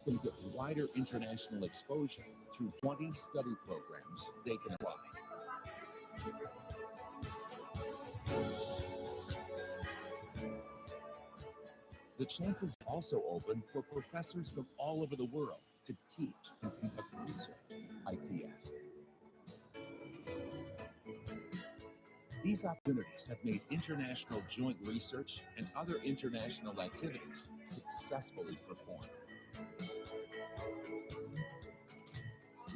can get wider international exposure through 20 study programs they can apply. The chances also open for professors from all over the world to teach and conduct research, ITS. These opportunities have made international joint research and other international activities successfully performed.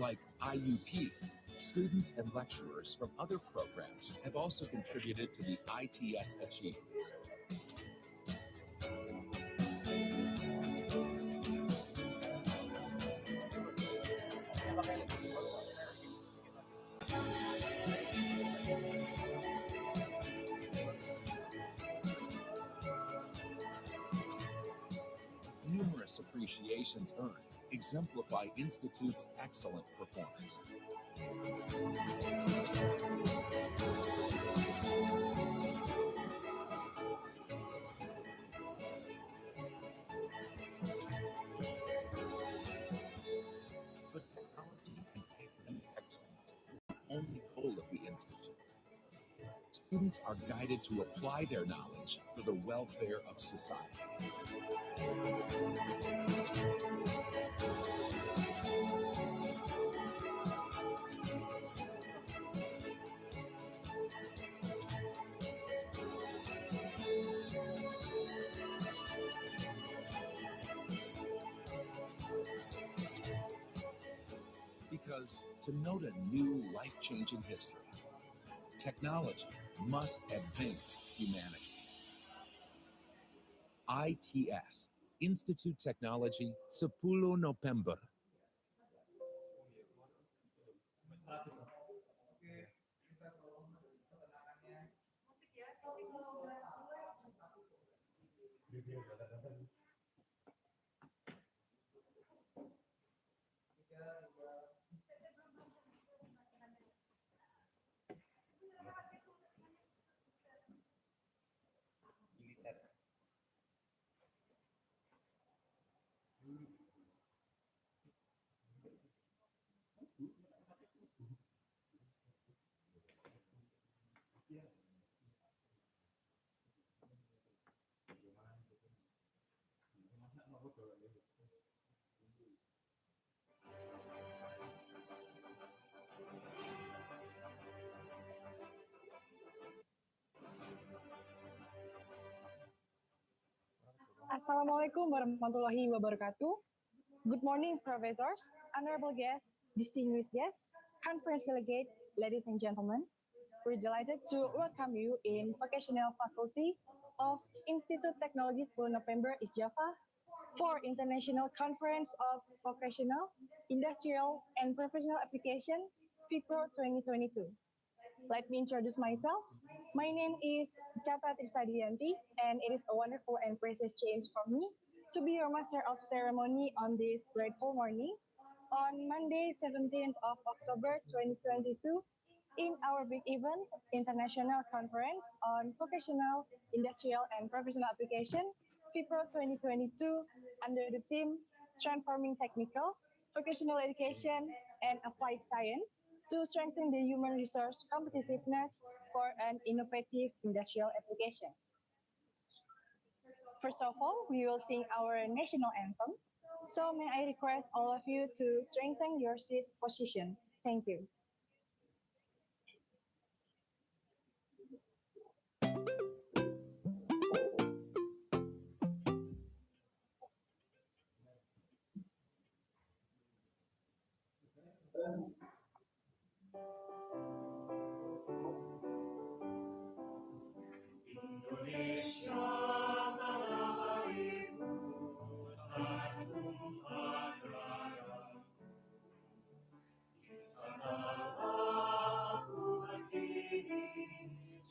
Like IUP, students and lecturers from other programs have also contributed to the ITS achievements. Numerous appreciations earned exemplify Institute's excellent performance. But technology and academic excellence is the only goal of the Institute. Students are guided to apply their knowledge for the welfare of society. Because to note a new life-changing history, technology must advance humanity. ITS, Institute Technology, 10 November. Assalamualaikum warahmatullahi wabarakatuh. Good morning, professors, honorable guests, distinguished guests, conference delegate, ladies and gentlemen. We're delighted to welcome you in Vocational Faculty of Institute Technology 10 November East Java for International Conference of Vocational, Industrial, and Professional Application, Vipro 2022. Let me introduce myself. My name is Chata Trisadianti, and it is a wonderful and precious change for me to be your master of ceremony on this grateful morning on Monday, 17th of October 2022, in our big event, International Conference on Vocational, Industrial, and Professional Application, Vipro 2022, under the theme Transforming Technical, Vocational Education, and Applied Science to strengthen the human resource competitiveness for an innovative industrial application. First of all, we will sing our national anthem. So may I request all of you to strengthen your seat position. Thank you. Indonesia tanah airku, tanahku adanya. Di sanalah aku berdiri,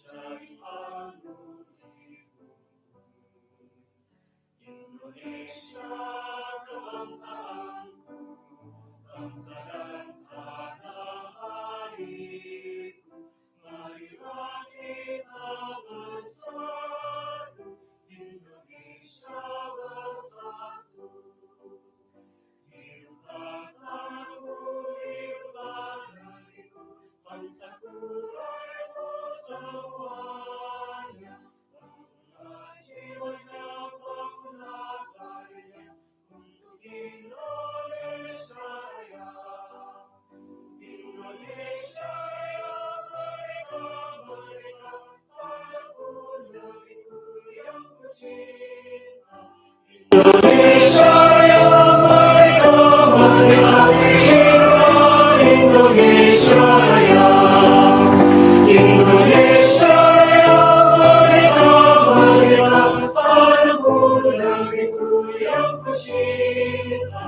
cari anggun ibuku. Indonesia kebangsaanku, bangsa dan tanah. Indonesia Raya, Indonesia Raya, merdeka, merdeka, tanahku negeriku yang kucinta. Indonesia Raya, merdeka, merdeka, cinta Indonesia Raya. Indonesia Raya, merdeka, merdeka, tanahku negeriku yang kucinta.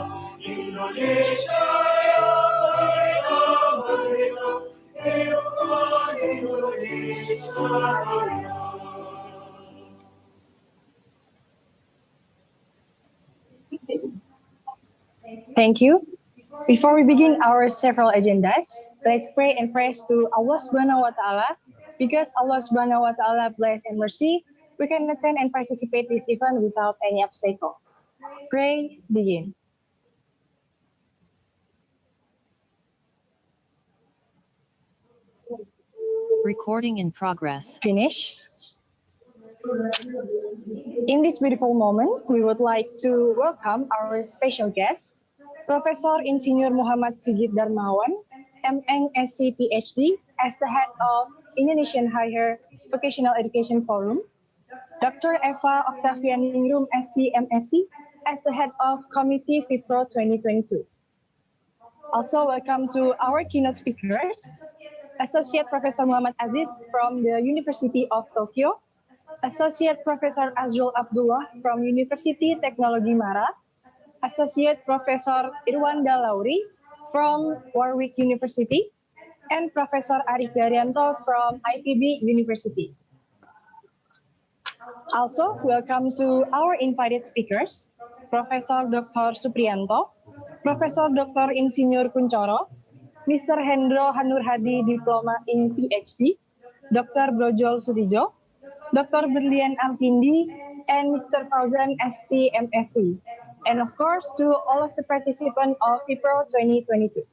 Indonesia Raya, merdeka, merdeka, hiduplah Indonesia Raya. Thank you. Before we begin our several agendas, let's pray and praise to Allah Subhanahu wa Ta'ala. Because Allah Subhanahu wa Ta'ala bless and mercy, we can attend and participate this event without any obstacle. Pray, begin. Recording in progress. Finish. In this beautiful moment, we would like to welcome our special guest, Professor Insinyur Muhammad Sigit Darmawan, MNSC PhD, as the head of Indonesian Higher Vocational Education Forum, Dr. Eva Octavianingrum SD MSc, as the head of Committee Vipro 2022. Also, welcome to our keynote speakers, Associate Professor Muhammad Aziz from the University of Tokyo, Associate Professor Azrul Abdullah from University Teknologi Mara, Associate Professor Irwanda Lauri from Warwick University, and Professor Arik Daryanto from IPB University. Also, welcome to our invited speakers, Professor Dr. Supriyanto, Professor Dr. Insinyur Kuncoro, Mr. Hendro Hanur Hadi Diploma in PhD, Dr. Brojol Sutijo, Dr. Berlian Alkindi, and Mr. Fauzan ST MSc, and of course to all of the participants of Vipro 2022.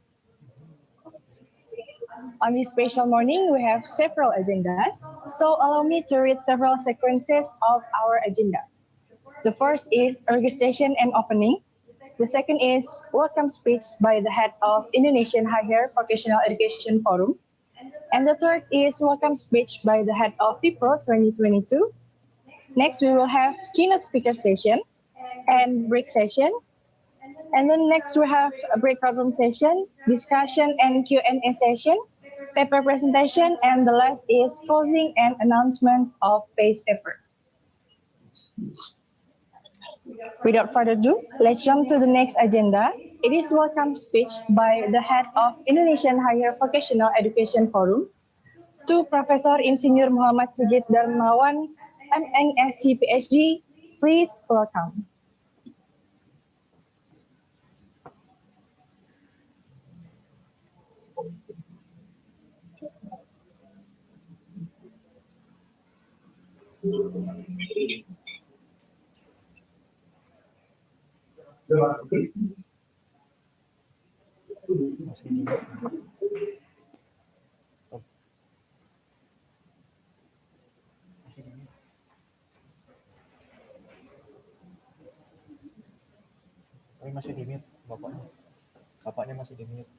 On this special morning, we have several agendas, so allow me to read several sequences of our agenda. The first is registration and opening. The second is welcome speech by the head of Indonesian Higher Vocational Education Forum. And the third is welcome speech by the head of Vipro 2022. Next, we will have keynote speaker session and break session. And then next, we have a breakout room session, discussion and Q&A session, paper presentation, and the last is closing and announcement of base paper. Without further ado, let's jump to the next agenda. It is welcome speech by the head of Indonesian Higher Vocational Education Forum to Professor Insinyur Muhammad Sigit Darmawan, MNSc PhD. Please welcome. Masih di mute, bapaknya masih di mute.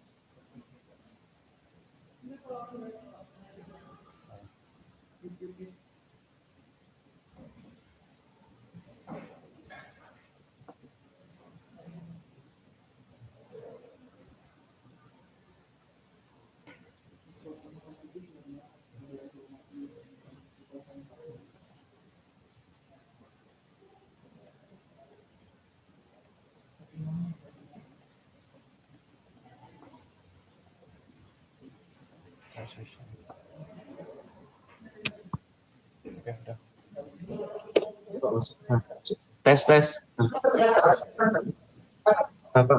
Tes. Bapak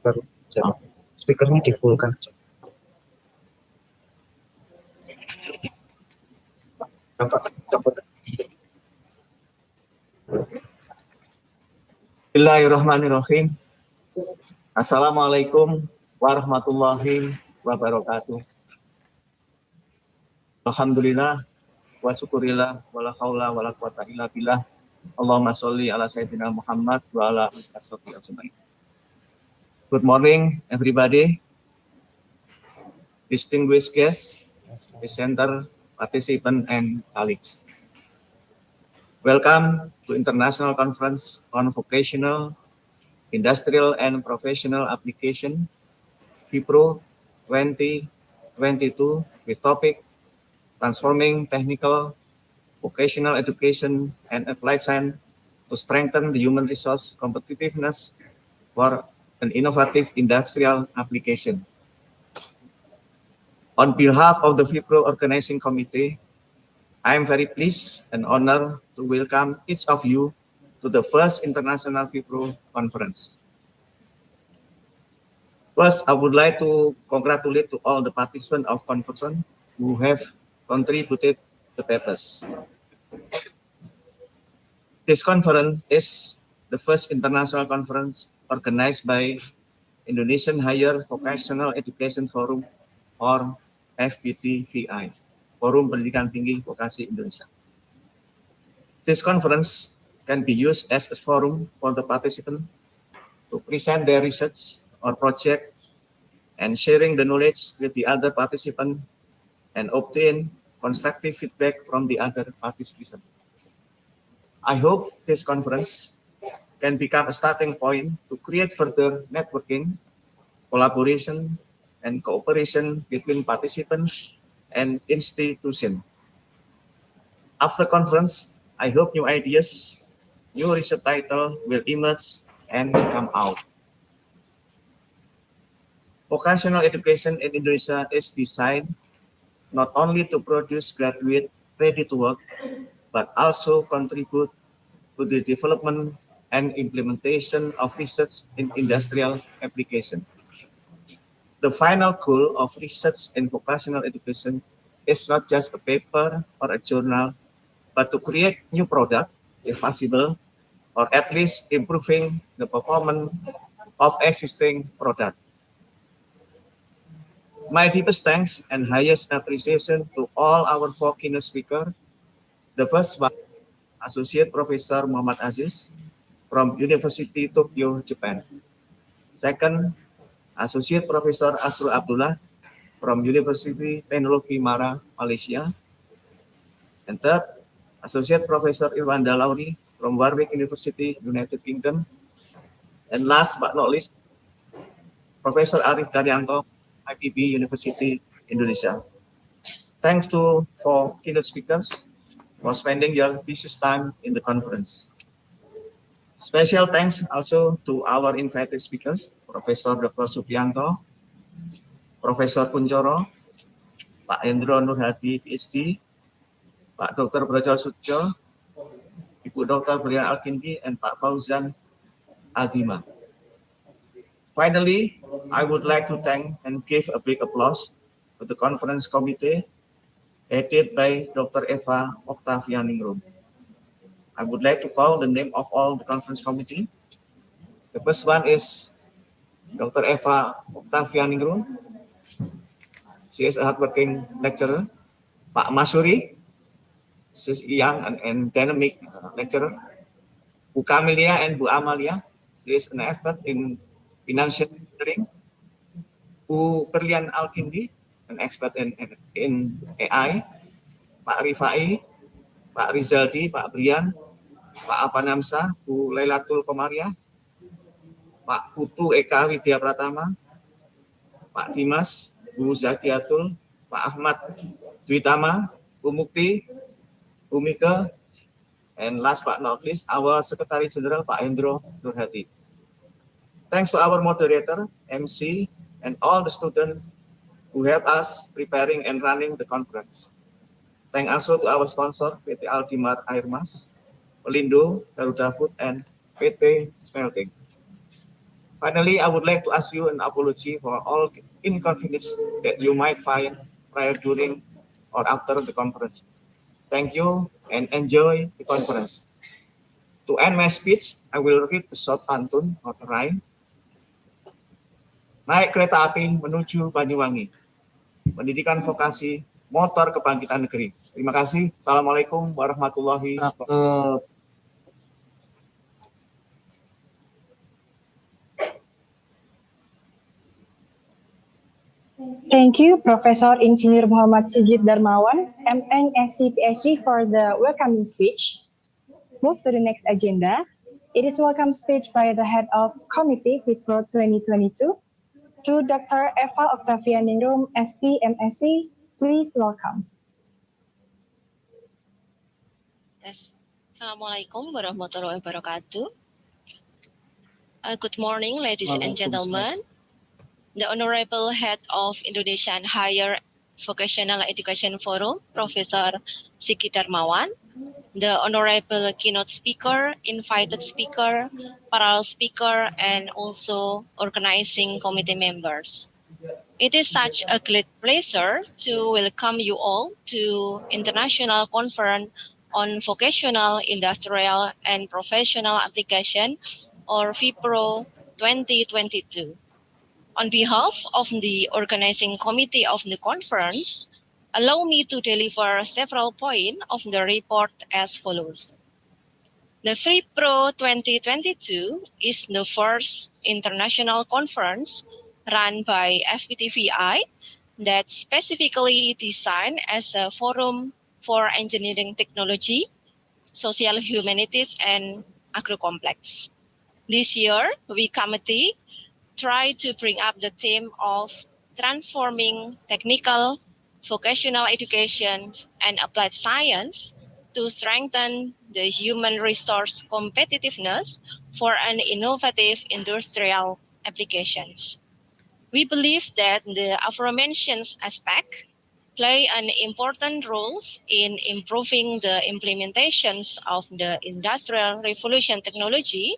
baru speakernya di full kan? Bapak. Bismillahirrahmanirrahim. Assalamualaikum warahmatullahi wabarakatuh. Alhamdulillah wa syukurillah wala haula wala quwata illa billah. Allahumma sholli ala sayyidina Muhammad wa ala alihi washabihi ajmain. Good morning, everybody. Distinguished guests, presenter, participants, and colleagues. Welcome to International Conference on Vocational, Industrial, and Professional Application, Vipro 2022, with topic Transforming Technical, Vocational Education, and Applied Science to Strengthen the Human Resource Competitiveness for an Innovative Industrial Application. On behalf of the Vipro Organizing Committee, I am very pleased and honored to welcome each of you to the first International Vipro Conference. First, I would like to congratulate to all the participants of conference who have contributed the papers. This conference is the first international conference organized by Indonesian Higher Vocational Education Forum or FPTVI, Forum Pendidikan Tinggi Vokasi Indonesia. This conference can be used as a forum for the participants to present their research or project and sharing the knowledge with the other participants and obtain constructive feedback from the other participants. I hope this conference can become a starting point to create further networking, collaboration, and cooperation between participants and institutions. After conference, I hope new ideas, new research title will emerge and come out. Vocational education in Indonesia is designed not only to produce graduates ready to work, but also contribute to the development and implementation of research in industrial application. The final goal of research in vocational education is not just a paper or a journal, but to create new product, if possible, or at least improving the performance of existing product. My deepest thanks and highest appreciation to all our four keynote speakers. The first one, Associate Professor Muhammad Aziz from University Tokyo, Japan. Second, Associate Professor Asrul Abdullah from University Teknologi Mara, Malaysia. And third, Associate Professor Irwanda Lauri from Warwick University, United Kingdom. And last but not least, Professor Arif Daryanto, IPB University, Indonesia. Thanks to four keynote speakers for spending your precious time in the conference. Special thanks also to our invited speakers, Professor Dr. Supriyanto, Profesor Kuncoro, Pak Hendro Nurhadi, PhD, Pak Dr. Brojo Sutjo, Ibu Dr. Bria Alkindi, and Pak Fauzan Adima. Finally, I would like to thank and give a big applause to the conference committee headed by Dr. Eva Octavianingrum. I would like to call the name of all the conference committee. The first one is Dr. Eva Octavianingrum. She is a hardworking lecturer. Pak Masuri, she is young and dynamic lecturer. Bu Camelia and Bu Amalia, she is an expert in financial engineering. Bu Perlian Alkindi, an expert in AI. Pak Rifai, Pak Rizaldi, Pak Brian, Pak Avanamsa, Bu Lailatul Komaria, Pak Putu Eka Widya Pratama, Pak Dimas, Bu Zakiatul, Pak Ahmad Dwitama, Bu Mukti, Bu Mika, and last but not least, our Secretary General, Pak Hendro Nurhadi. Thanks to our moderator, MC, and all the students who help us preparing and running the conference. Thank also to our sponsor, PT Altimar Airmas, Pelindo, Garuda Food, and PT Smelting. Finally, I would like to ask you an apology for all inconvenience that you might find prior, during, or after the conference. Thank you and enjoy the conference. To end my speech, I will read a short pantun or rhyme. Naik kereta api menuju Banyuwangi. Pendidikan vokasi, motor kebangkitan negeri. Terima kasih. Assalamualaikum warahmatullahi wabarakatuh. Thank you, Professor Insinyur Muhammad Sigit Darmawan, MNSC PhD, for the welcoming speech. Move to the next agenda. It is welcome speech by the head of Committee Vipro 2022 to Dr. Eva Octavia Ningrum, ST, MSc. Please welcome. Assalamualaikum warahmatullahi wabarakatuh. Good morning, ladies and gentlemen. The Honorable Head of Indonesian Higher Vocational Education Forum, Professor Sigit Darmawan, the Honorable Keynote Speaker, Invited Speaker, Parallel Speaker, and also organizing committee members. It is such a great pleasure to welcome you all to International Conference on Vocational, Industrial, and Professional Application, or Vipro 2022. On behalf of the organizing committee of the conference, allow me to deliver several points of the report as follows. The Vipro 2022 is the first international conference run by FPTVI that specifically designed as a forum for engineering technology, social humanities, and agro-complex. This year, we committee try to bring up the theme of transforming technical, vocational education, and applied science to strengthen the human resource competitiveness for an innovative industrial applications. We believe that the aforementioned aspect play an important role in improving the implementations of the Industrial Revolution technology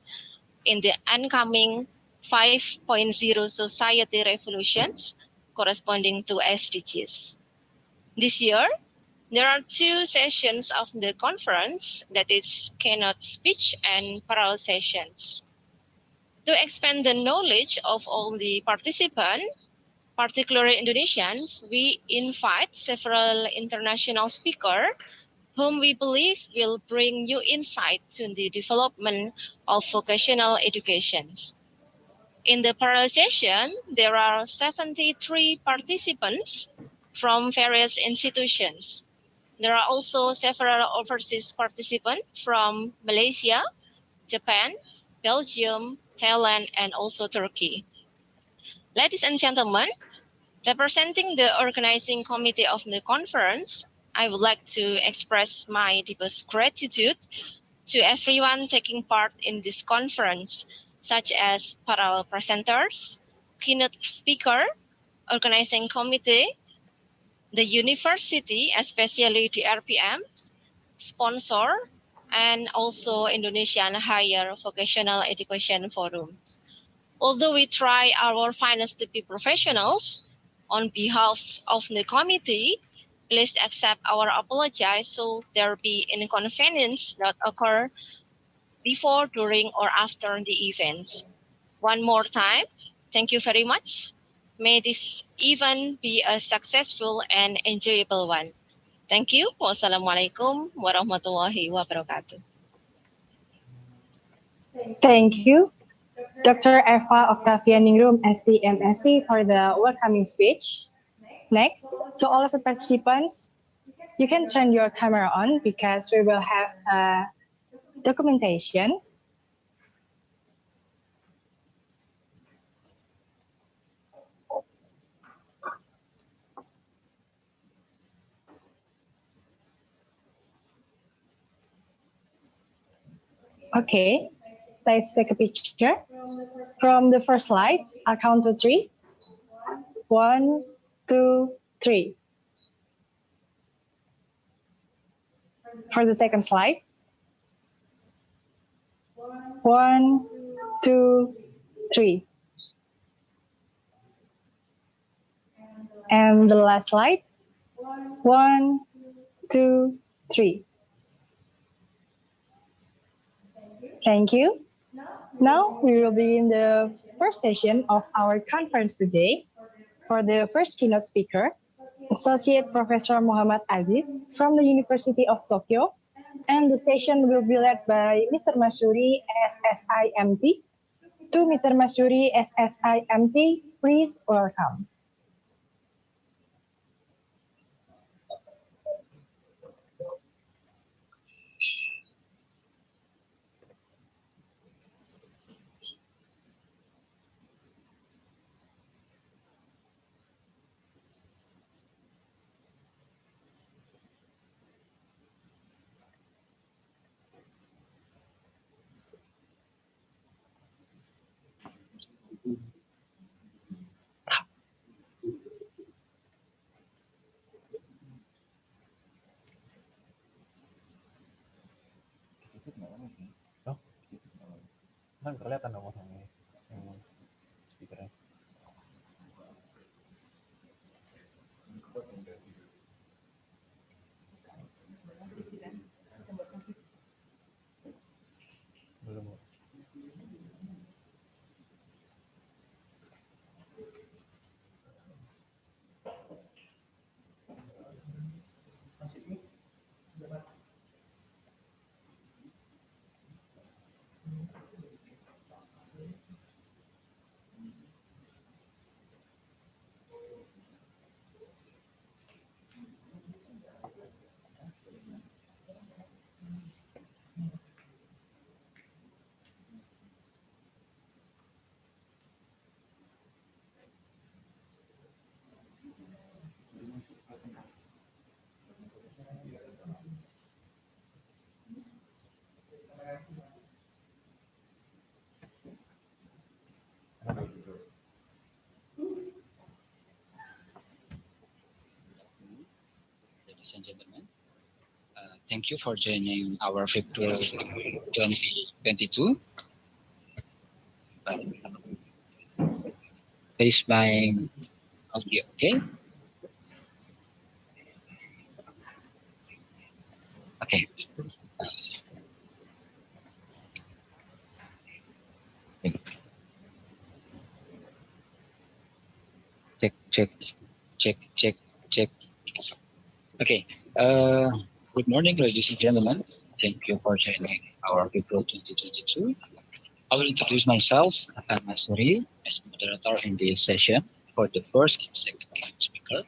in the oncoming 5.0 society revolutions corresponding to SDGs. This year, there are two sessions of the conference, that is keynote speech and parallel sessions. To expand the knowledge of all the participants, particularly Indonesians, we invite several international speakers whom we believe will bring new insight to the development of vocational educations. In the parallel session, there are 73 participants from various institutions. There are also several overseas participants from Malaysia, Japan, Belgium, Thailand, and also Turkey. Ladies and gentlemen, representing the organizing committee of the conference, I would like to express my deepest gratitude to everyone taking part in this conference, such as parallel presenters, keynote speaker, organizing committee, the university, especially the RPM, sponsor, and also Indonesian Higher Vocational Education Forums. Although we try our finest to be professionals, on behalf of the committee, please accept our apologies so there be inconvenience that occur before, during, or after the events. One more time, thank you very much. May this event be a successful and enjoyable one. Thank you. Wassalamualaikum warahmatullahi wabarakatuh. Thank you, Dr. Eva Octavia Ningrum, ST, MSc, for the welcoming speech. Next, to all of the participants, you can turn your camera on because we will have a documentation. Okay, let's take a picture. From the first slide, I'll count to 3. 1, 2, 3. For the second slide. 1, 2, 3. And the last slide. 1, 2, 3. Thank you. Now we will begin the first session of our conference today. For the first keynote speaker, Associate Professor Muhammad Aziz from the University of Tokyo, and the session will be led by Mr. Masuri, SSIMT. To Mr. Masuri, SSIMT, please welcome. Oh, kan kelihatan dong orangnya yang speakernya. Belum. Ladies and gentlemen, thank you for joining our Vipro 2022. Is my audio okay? Okay. Check. Okay. Good morning, ladies and gentlemen. Thank you for joining our Vipro 2022. I will introduce myself, Masuri, as moderator in this session for the first and second speaker.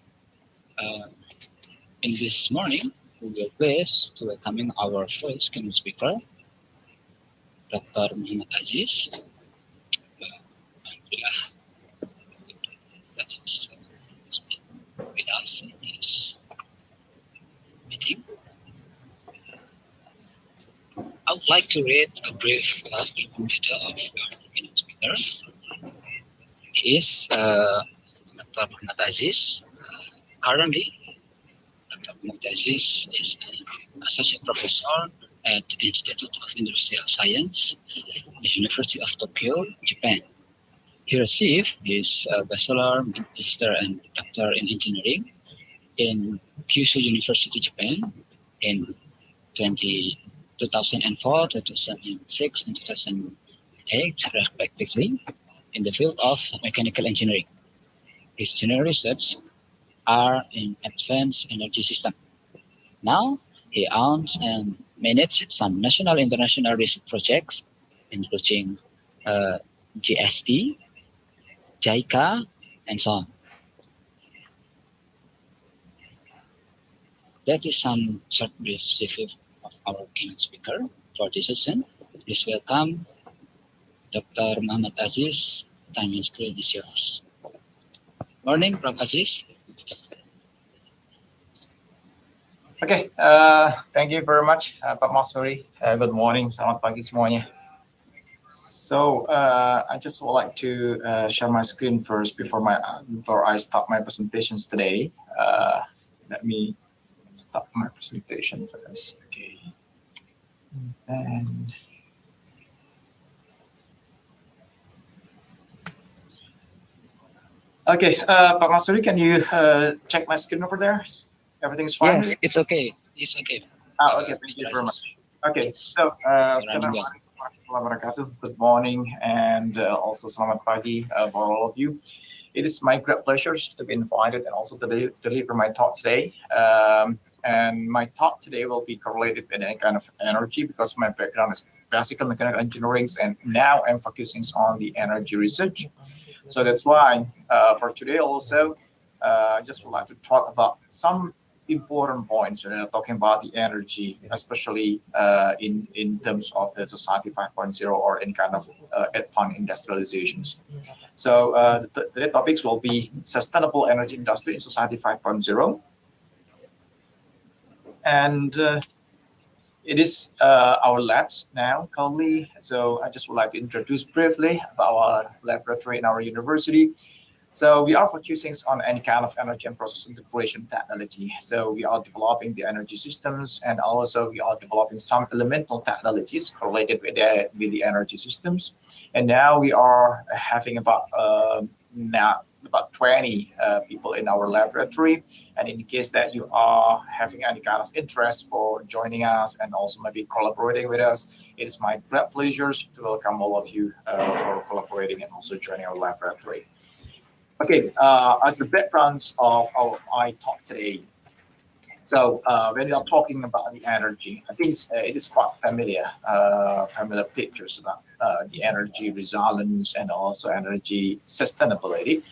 In this morning, we will pleased to welcoming our first keynote speaker, Dr. Muhammad Aziz. That is with us in this meeting. I would like to read a brief biography of our keynote speaker. He is Dr. Muhammad Aziz. Currently, Dr. Muhammad Aziz is an associate professor at the Institute of Industrial Science, the University of Tokyo, Japan. He received his bachelor, master, and doctor in engineering in Kyushu University, Japan in 2004, 2006, and 2008, respectively, in the field of mechanical engineering. His general research are in advanced energy system. Now, he owns and manages some national and international research projects, including GST, JICA, and so on. That is some short brief CV of our keynote speaker for this session. Please welcome Dr. Muhammad Aziz. Time and screen is yours. Morning, Prof. Aziz. Okay, thank you very much, Pak Masuri. Good morning, selamat pagi semuanya. So I just would like to share my screen first before I start my presentations today. Let me start my presentation first. Okay, and okay, Pak Masuri, can you check my screen over there? Everything's fine? Yes, it's okay. It's okay. Okay, thank you very much. Okay, so Assalamualaikum warahmatullahi wabarakatuh. Good morning and also selamat pagi for all of you. It is my great pleasure to be invited and also to deliver my talk today. And my talk today will be correlated with any kind of energy because my background is classical mechanical engineering, and now I'm focusing on the energy research. So that's why for today also, I just would like to talk about some important points talking about the energy, especially in terms of the society 5.0 or any kind of advanced industrializations. So the topics will be sustainable energy industry in society 5.0. And It is our labs now currently. So I just would like to introduce briefly about our laboratory in our university. So we are focusing on any kind of energy and process integration technology. So we are developing the energy systems, and also we are developing some elemental technologies correlated with the energy systems. And now we are having about 20 people in our laboratory. And in case that you are having any kind of interest for joining us and also maybe collaborating with us, it is my great pleasure to welcome all of you for collaborating and also joining our laboratory. Okay, as the backgrounds of my talk today. So when we are talking about the energy, I think it is quite familiar pictures about the energy resilience and also energy sustainability.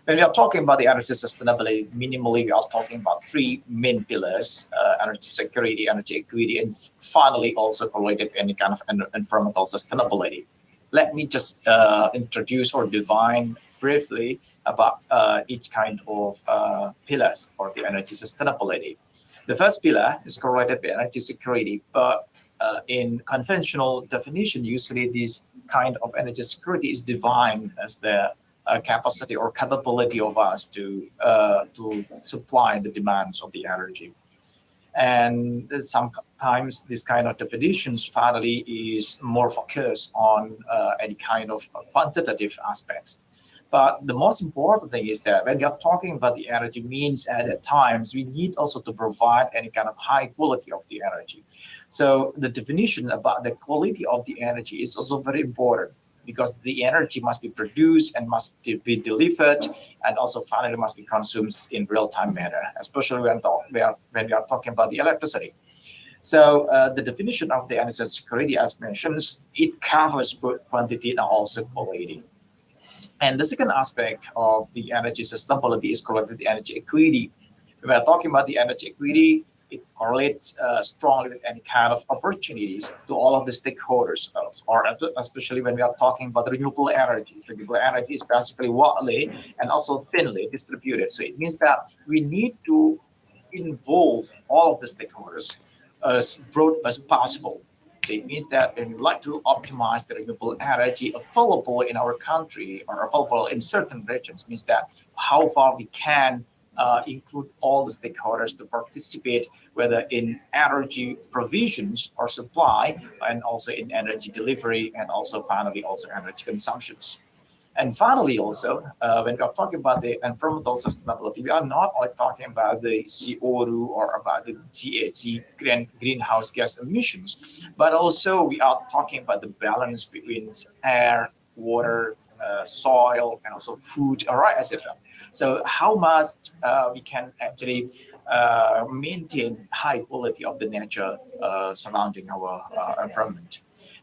When we are talking about the energy sustainability, minimally we are talking about three main pillars: energy security, energy equity, and finally also correlated any kind of environmental sustainability. Let me just introduce or define briefly about each kind of pillars for the energy sustainability. The first pillar is correlated with energy security, but in conventional definition, usually this kind of energy security is defined as the capacity or capability of us to supply the demands of the energy. And sometimes this kind of definitions finally is more focused on any kind of quantitative aspects. But the most important thing is that when we are talking about the energy means at times, we need also to provide any kind of high quality of the energy. So the definition about the quality of the energy is also very important, because the energy must be produced and must be delivered, and also finally must be consumed in real-time manner, especially when we are talking about the electricity. So the definition of the energy security, as mentioned, it covers both quantity and also quality. And the second aspect of the energy sustainability is correlated to the energy equity. When we are talking about the energy equity, it correlates strongly with any kind of opportunities to all of the stakeholders, or especially when we are talking about renewable energy. Renewable energy is basically widely and also thinly distributed. So it means that we need to involve all of the stakeholders as broad as possible. So it means that when we like to optimize the renewable energy available in our country or available in certain regions, means that how far we can include all the stakeholders to participate, whether in energy provisions or supply, and also in energy delivery, and also finally also energy consumptions. And finally, also, when we are talking about the environmental sustainability, we are not only talking about the CO2 or about the GHG, greenhouse gas emissions, but also we are talking about the balance between air, water, soil, and also food, all right, etc. So how much we can actually maintain high quality of the nature surrounding our environment.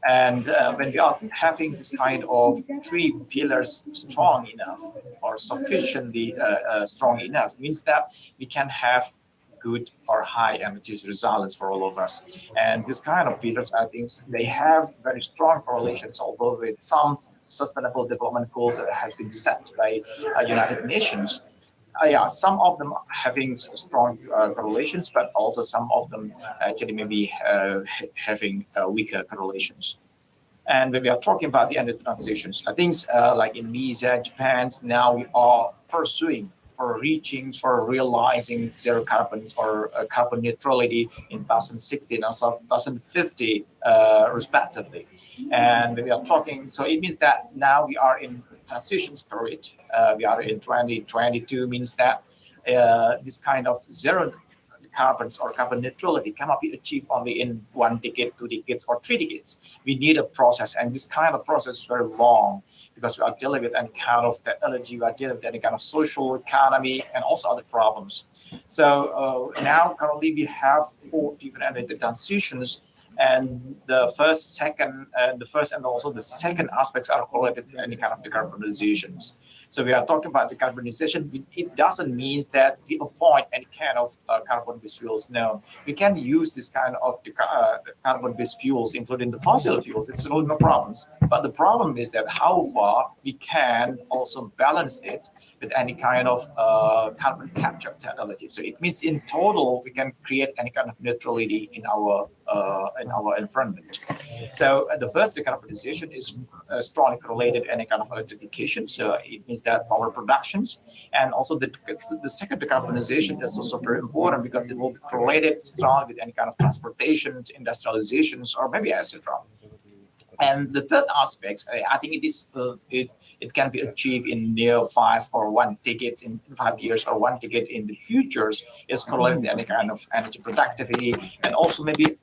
And when we are having this kind of three pillars strong enough or sufficiently strong enough, means that we can have good or high energy resilience for all of us. And this kind of pillars, I think they have very strong correlations, although with some sustainable development goals that have been set by United Nations. Yeah, some of them having strong correlations, but also some of them actually maybe having weaker correlations. And when we are talking about the energy transitions, I think like Indonesia, Japan, now we are pursuing for realizing zero carbon or carbon neutrality in 2060 and also 2050 respectively. And we are talking, so it means that now we are in transition period. We are in 2022, means that this kind of zero carbons or carbon neutrality cannot be achieved only in 1 decade, 2 decades, or 3 decades. We need a process, and this kind of process is very long, because we are dealing with any kind of technology, we are dealing with any kind of social economy, and also other problems. So now currently we have 4 different energy transitions, and the first and also the second aspects are correlated to any kind of decarbonizations. So we are talking about decarbonization. It doesn't mean that we avoid any kind of carbon-based fuels. No, we can use this kind of carbon-based fuels, including the fossil fuels. It's no problems. But the problem is that how far we can also balance it with any kind of carbon capture technology. So it means in total we can create any kind of neutrality in our environment. So the first decarbonization is strongly correlated to any kind of electrification. So it means that power productions, and also the second decarbonization is also very important because it will be correlated strongly with any kind of transportation, industrializations, or maybe etc. And the third aspect, I think it can be achieved in near 5 or 1 decades in 5 years or 1 decade in the futures, is correlated to any kind of energy productivity, and also maybe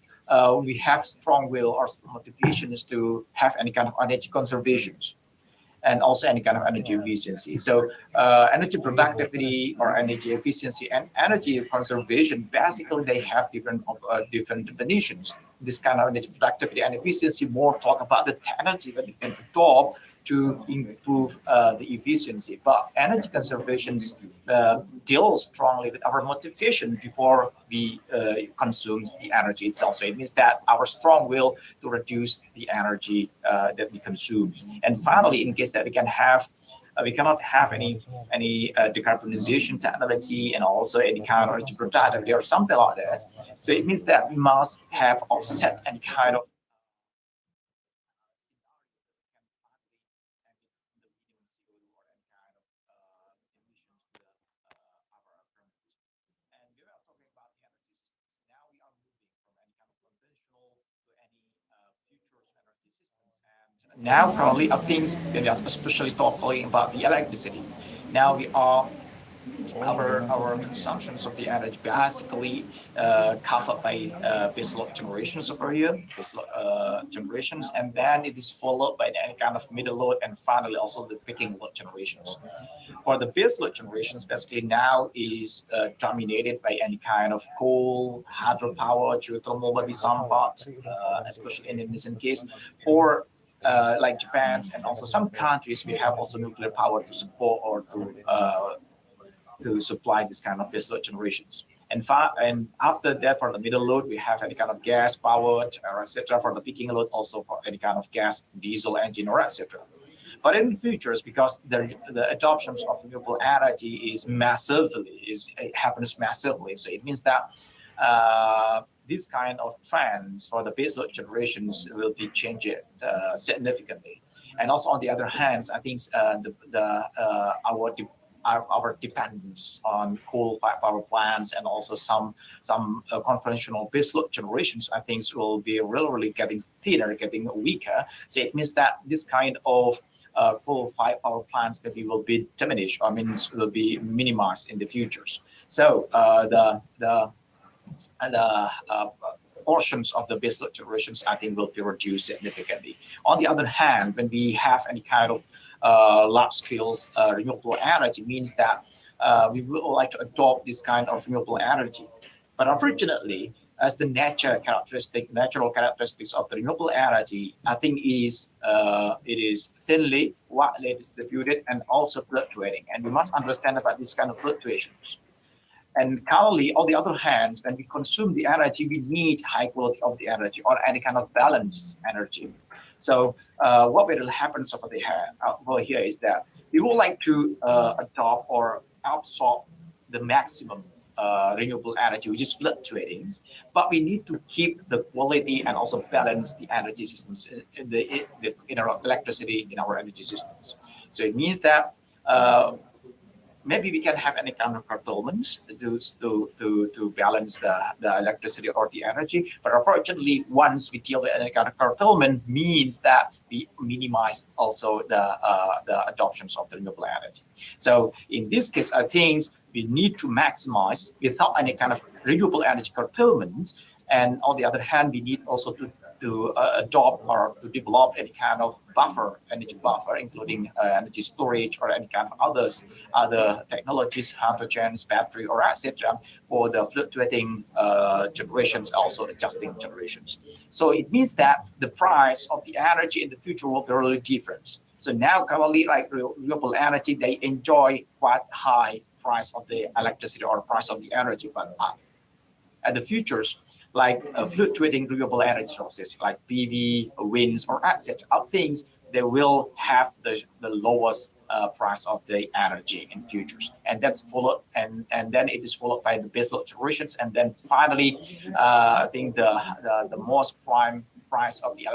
we have strong will or motivations to have any kind of energy conservations, and also any kind of energy efficiency. So energy productivity or energy efficiency and energy conservation, basically they have different definitions. This kind of energy productivity and efficiency more talk about the technology that you can adopt to improve the efficiency. But energy conservation deals strongly with our motivation before we consume the energy itself. So it means that our strong will to reduce the energy that we consume. And finally, in case that we cannot have any decarbonization technology and also any kind of energy productivity or something like that. So it means that we must have or set any kind of now currently I think, especially talking about the electricity. Now we are our consumptions of the energy basically covered by baseload generations over here, baseload generations, and then it is followed by any kind of middle load, and finally also the peaking load generations. For the baseload generations, basically now is dominated by any kind of coal, hydropower, geothermal, maybe some part, especially in this case, or like Japan and also some countries, we have also nuclear power to support or to supply this kind of baseload generations. And after that, for the middle load, we have any kind of gas powered, etc. For the peaking load, also for any kind of gas, diesel engine, or etc. But in the futures, because the adoption of renewable energy it happens massively. So it means that this kind of trends for the baseload generations will be changing significantly. And also on the other hand, I think our dependence on coal-fired power plants and also some conventional baseload generations, I think will be really getting thinner, getting weaker. So it means that this kind of coal-fired power plants maybe will be diminished, will be minimized in the futures. So the portions of the baseload generations, I think, will be reduced significantly. On the other hand, when we have any kind of large-scale renewable energy, means that we would like to adopt this kind of renewable energy. But unfortunately, as the natural characteristics of the renewable energy, I think it is thinly, widely distributed, and also fluctuating. And we must understand about this kind of fluctuations. And currently, on the other hand, when we consume the energy, we need high quality of the energy or any kind of balanced energy. So what will happen over here is that we would like to adopt or absorb the maximum renewable energy, which is fluctuating, but we need to keep the quality and also balance the energy systems in our electricity in our energy systems. So it means that maybe we can have any kind of curtailments to balance the electricity or the energy. But unfortunately, once we deal with any kind of curtailment, means that we minimize also the adoptions of the renewable energy. So in this case, I think we need to maximize without any kind of renewable energy curtailments. And on the other hand, we need also to adopt or to develop any kind of energy buffer, including energy storage or any kind of other technologies, hydrogens, battery, or etc. for the fluctuating generations, also adjusting generations. So it means that the price of the energy in the future will be really different. So now currently, like renewable energy, they enjoy quite high price of the electricity or price of the energy, but at the futures, like fluctuating renewable energy sources like PV, winds, or etc. Things they will have the lowest price of the energy in futures, and that's followed, and then it is followed by the baseload generations, and then finally, I think the most prime price of the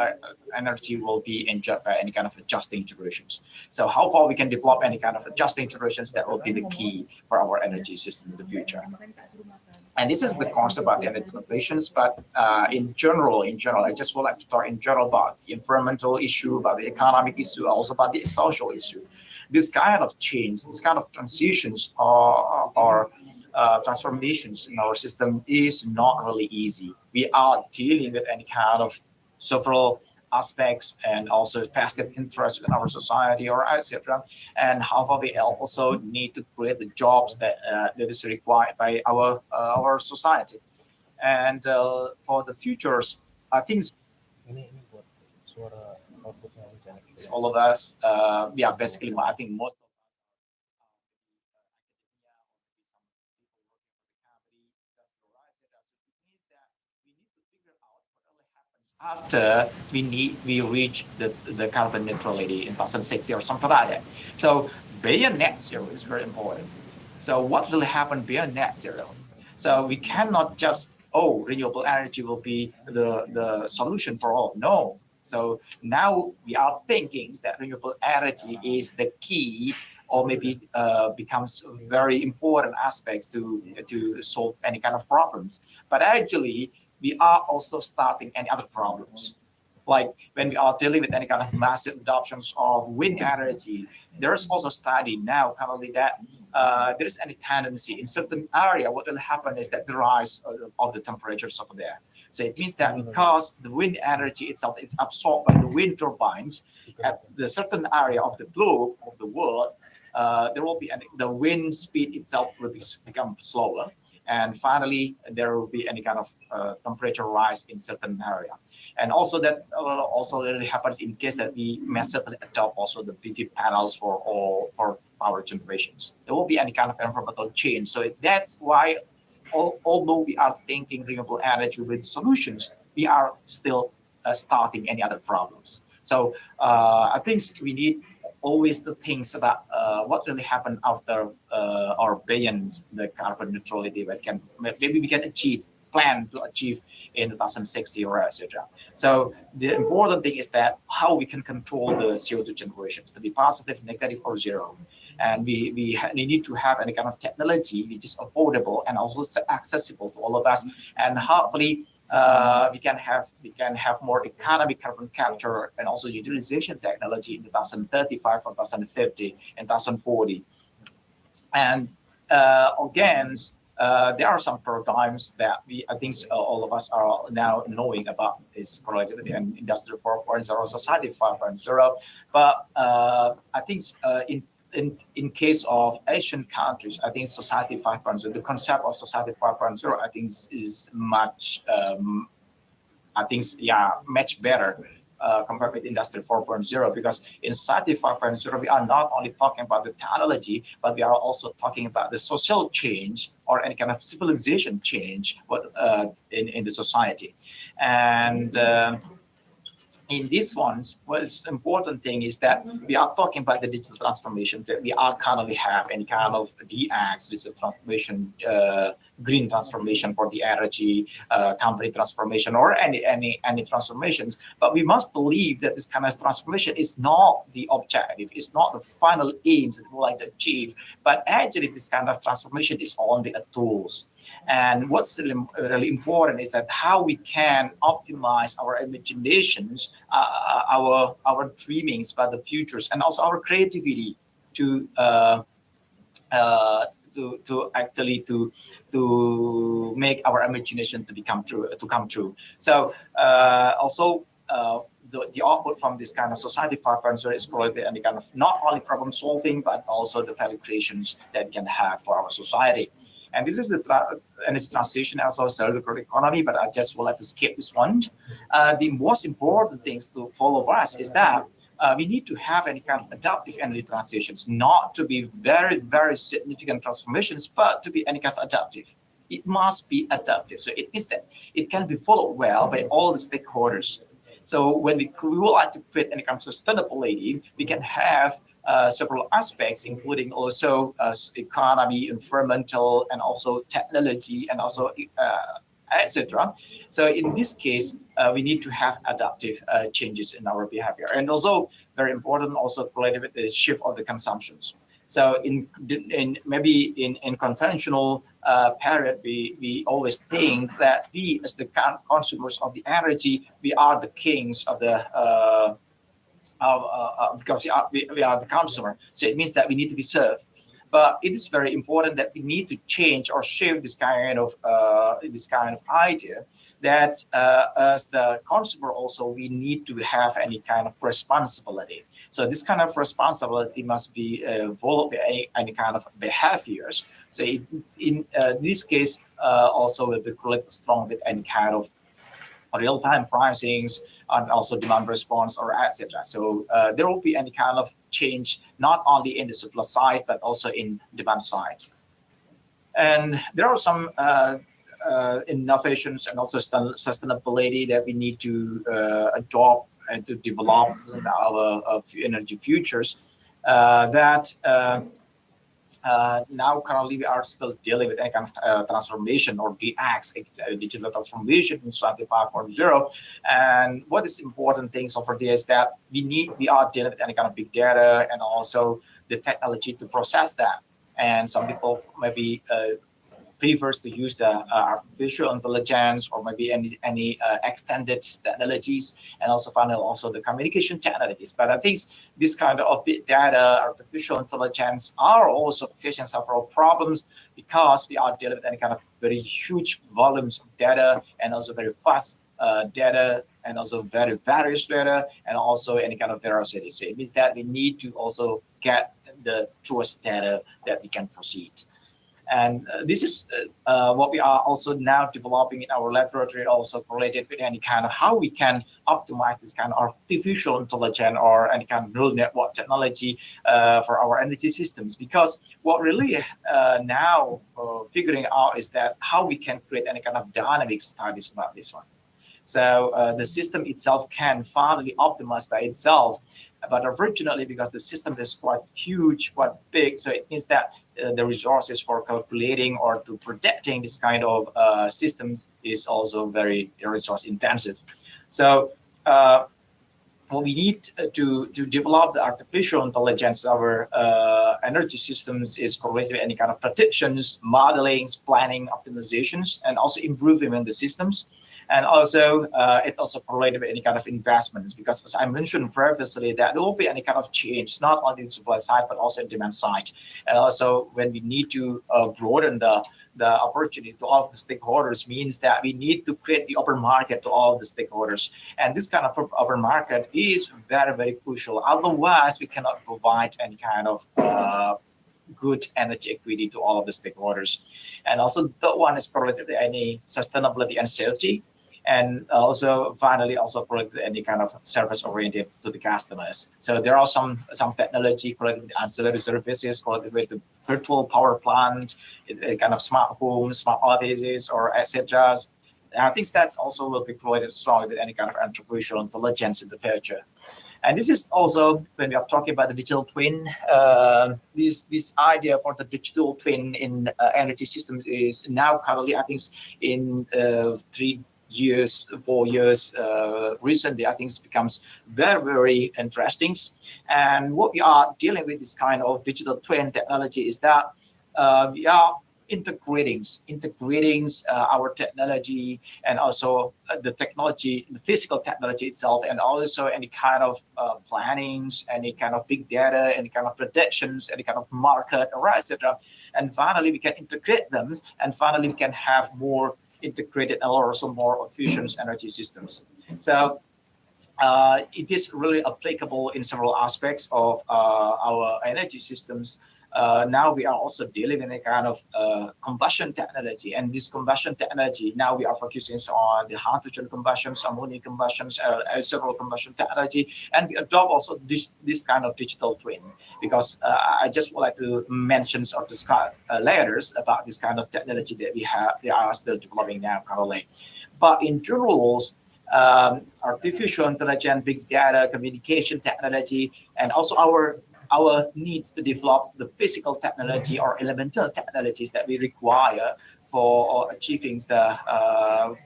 energy will be enjoyed by any kind of adjusting generations. So how far we can develop any kind of adjusting generations, that will be the key for our energy system in the future. And this is the concept about the energy transitions. But in general, I just would like to talk in general about the environmental issue, about the economic issue, also about the social issue. This kind of change, this kind of transitions or transformations in our system is not really easy. We are dealing with any kind of several aspects and also vested interest in our society or etc. And how far we also need to create the jobs that is required by our society. And for the futures, I think Ini buat suara outputnya aja. all of us, we are basically, I think most of after we reach the carbon neutrality in 2060 or something like that. So beyond net zero is very important. So what will happen beyond net zero? So we cannot just, renewable energy will be the solution for all. No. So now we are thinking that renewable energy is the key, or maybe becomes very important aspects to solve any kind of problems. But actually, we are also starting any other problems. Like when we are dealing with any kind of massive adoptions of wind energy, there's also study now currently that there is any tendency in certain area. What will happen is that the rise of the temperatures over there. So it means that because the wind energy itself is absorbed by the wind turbines at the certain area of the globe of the world, there will be the wind speed itself will become slower. And finally, there will be any kind of temperature rise in certain area. And also that also really happens in case that we massively adopt also the PV panels for power generations. There will be any kind of environmental change. So that's why, although we are thinking renewable energy with solutions, we are still starting any other problems. So I think we need always the things about what really happened after or beyond the carbon neutrality that can maybe we can plan to achieve in 2060 or etc. So the important thing is that how we can control the CO2 generations to be positive, negative, or zero. And we need to have any kind of technology which is affordable and also accessible to all of us. And hopefully we can have more economic carbon capture and also utilization technology in 2035 or 2050 and 2040. And again, there are some paradigms that I think all of us are now knowing about. Is correlated with the Industry 4.0, Society 5.0. But I think in case of Asian countries, I think Society 5.0, the concept of Society 5.0, I think is much, much better compared with Industry 4.0, because in Society 5.0, we are not only talking about the technology, but we are also talking about the social change or any kind of civilization change in the society. And in this one, what's important thing is that we are talking about the digital transformation that we are currently have any kind of DX, digital transformation, green transformation for the energy, company transformation, or any transformations. But we must believe that this kind of transformation is not the objective, it's not the final aims that we would like to achieve, but actually this kind of transformation is only a tools. And what's really important is that how we can optimize our imaginations, our dreamings about the futures, and also our creativity to make our imagination to come true. So also. The output from this kind of Society 5.0 is probably any kind of not only problem solving, but also the value creations that we can have for our society. And this is the energy transition as well as circular economy, but I just would like to skip this one. The most important things to follow us is that we need to have any kind of adaptive energy transitions, not to be very, very significant transformations, but to be any kind of adaptive. It must be adaptive. So it means that it can be followed well by all the stakeholders. So when we would like to create any kind of sustainability, we can have several aspects, including also economy, environmental, and also technology, and also etc. So in this case, we need to have adaptive changes in our behavior, and also very important, also related with the shift of the consumptions. So maybe in conventional period, we always think that we as the consumers of the energy, we are the kings of the because we are the consumer. So it means that we need to be served. But it is very important that we need to change or shift this kind of idea that as the consumer also we need to have any kind of responsibility. So this kind of responsibility must be developed by any kind of behaviors. So in this case, also will be related strong with any kind of real-time pricings and also demand response or etc. So there will be any kind of change not only in the supply side but also in demand side. And there are some innovations and also sustainability that we need to adopt and to develop in our energy futures that now currently we are still dealing with any kind of transformation or DX, digital transformation in Society 5.0. And what is important things over there is that we are dealing with any kind of big data and also the technology to process that. And some people maybe prefers to use the artificial intelligence or maybe any extended technologies, and also finally also the communication technologies. But I think this kind of big data, artificial intelligence are also facing several problems because we are dealing with any kind of very huge volumes of data and also very fast data and also very various data and also any kind of veracity. So it means that we need to also get the truest data that we can proceed. And this is what we are also now developing in our laboratory, also related with any kind of how we can optimize this kind of artificial intelligence or any kind of neural network technology for our energy systems. Because what really now figuring out is that how we can create any kind of dynamic studies about this one. So the system itself can finally optimize by itself. But unfortunately, because the system is quite huge, quite big, so it means that the resources for calculating or to predicting this kind of systems is also very resource intensive. So what we need to develop the artificial intelligence, our energy systems is correlated with any kind of predictions, modelings, planning, optimizations, and also improving in the systems. And also, it also correlated with any kind of investments, because as I mentioned previously, that there will be any kind of change, not only the supply side, but also the demand side. And also, when we need to broaden the opportunity to all of the stakeholders, means that we need to create the open market to all of the stakeholders. And this kind of open market is very, very crucial. Otherwise, we cannot provide any kind of good energy equity to all of the stakeholders. And also, the one is correlated with any sustainability and safety. And also, finally, also correlated any kind of service oriented to the customers. So there are some technology correlated with ancillary services, correlated with the virtual power plant, kind of smart homes, smart offices, or etc. I think that's also will be correlated strongly with any kind of artificial intelligence in the future. And this is also when we are talking about the digital twin. This idea for the digital twin in energy systems is now currently, I think, in 4 years recently, I think it becomes very, very interesting. And what we are dealing with this kind of digital twin technology is that we are integrating our technology and also the technology, the physical technology itself, and also any kind of plannings, any kind of big data, any kind of predictions, any kind of market, or etc. And finally, we can integrate them, and finally, we can have more integrated and also more efficient energy systems. So it is really applicable in several aspects of our energy systems. Now we are also dealing with a kind of combustion technology, and this combustion technology, now we are focusing on the hydrogen combustions, ammonia combustions, several combustion technology, and we adopt also this kind of digital twin, because I just would like to mention or describe layers about this kind of technology that they are still developing now currently. But in general, artificial intelligence, big data, communication technology, and also our our need to develop the physical technology or elemental technologies that we require for achieving the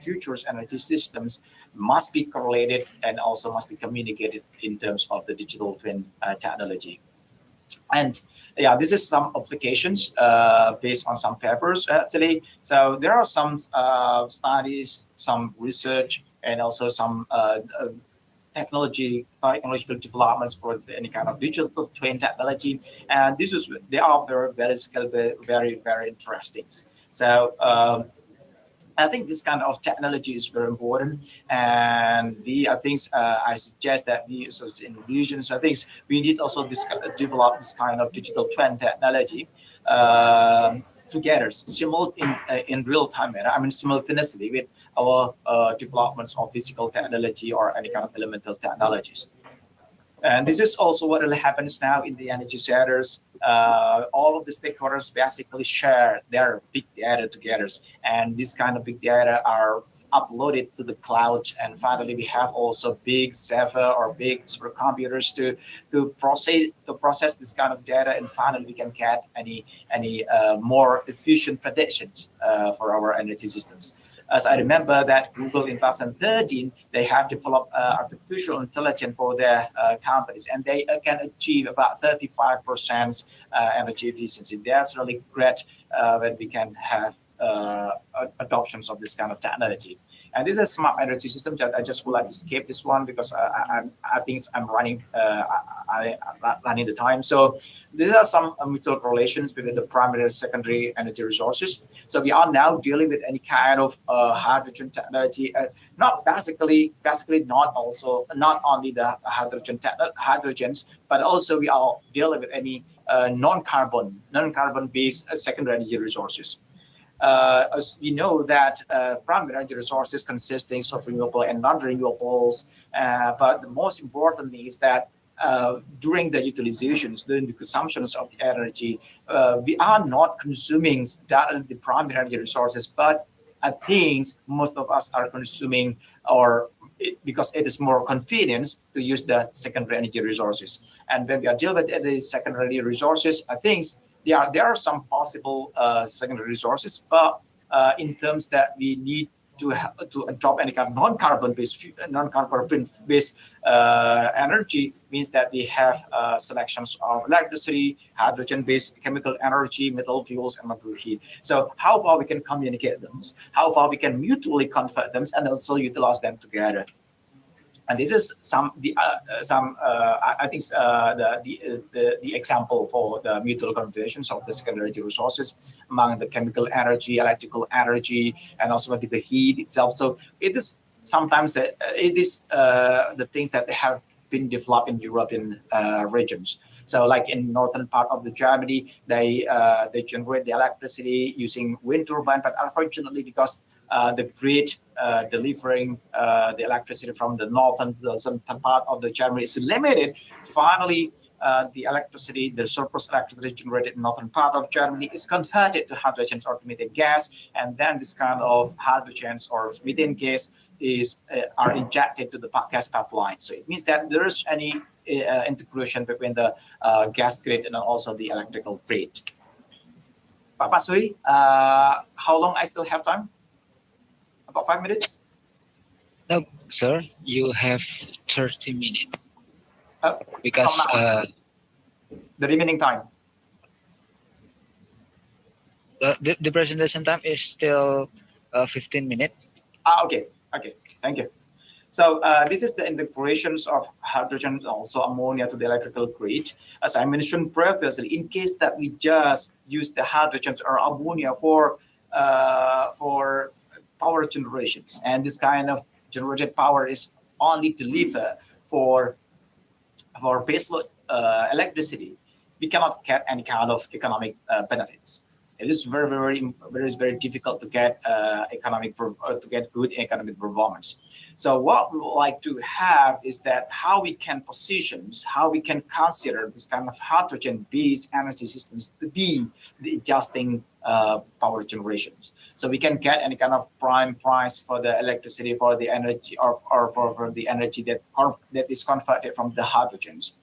future's energy systems must be correlated and also must be communicated in terms of the digital twin technology. And yeah, this is some applications based on some papers actually. So there are some studies, some research, and also some technological developments for any kind of digital twin technology. And they are very scalable, very interesting. So I think this kind of technology is very important, and I suggest that we as Indonesians, I think we need also develop this kind of digital twin technology together, in real time. I mean, simultaneously with our developments of physical technology or any kind of elemental technologies. And this is also what really happens now in the energy sectors. All of the stakeholders basically share their big data together, and this kind of big data are uploaded to the cloud. And finally, we have also big server or big supercomputers to process this kind of data, and finally we can get any more efficient predictions for our energy systems. As I remember that Google in 2013, they have developed artificial intelligence for their companies, and they can achieve about 35% energy efficiency. That's really great when we can have adoptions of this kind of technology. And this is smart energy system. I just would like to skip this one because I think I'm running running the time. So these are some mutual correlations between the primary and secondary energy resources. So we are now dealing with any kind of hydrogen technology, not only the hydrogens, but also we are dealing with any non-carbon based secondary energy resources. As we know that primary energy resources consisting of renewable and non-renewables, but the most important thing is that during the utilizations, during the consumptions of the energy, we are not consuming the primary energy resources, but I think most of us are consuming because it is more convenient to use the secondary energy resources. And when we are dealing with the secondary resources, I think there are some possible secondary resources, but in terms that we need to adopt any kind of non-carbon based energy, means that we have selections of electricity, hydrogen-based chemical energy, metal fuels, and material heat. So how far we can communicate them, how far we can mutually convert them, and also utilize them together. And this is the example for the mutual conversions of the secondary resources among the chemical energy, electrical energy, and also the heat itself. So it is sometimes the things that have been developed in European regions. So like in northern part of the Germany, they generate the electricity using wind turbine, but unfortunately because the grid delivering the electricity from the northern to the southern part of the Germany is limited. Finally, the surplus electricity generated in northern part of Germany is converted to hydrogens or methane gas, and then this kind of hydrogens or methane gas are injected to the gas pipeline. So it means that there is any integration between the gas grid and also the electrical grid. Pak Pasuri, how long I still have time? About 5 minutes? No, sir, you have 30 minutes. Because the remaining time. The presentation time is still 15 minutes. Okay, thank you. So this is the integrations of hydrogen and also ammonia to the electrical grid. As I mentioned previously, in case that we just use the hydrogen or ammonia for power generations, and this kind of generated power is only delivered for baseload electricity, we cannot get any kind of economic benefits. It is very difficult to get good economic performance. So what we would like to have is that how we can consider this kind of hydrogen-based energy systems to be the adjusting power generations. So we can get any kind of prime price for the electricity, for the energy, or for the energy that is converted from the hydrogens.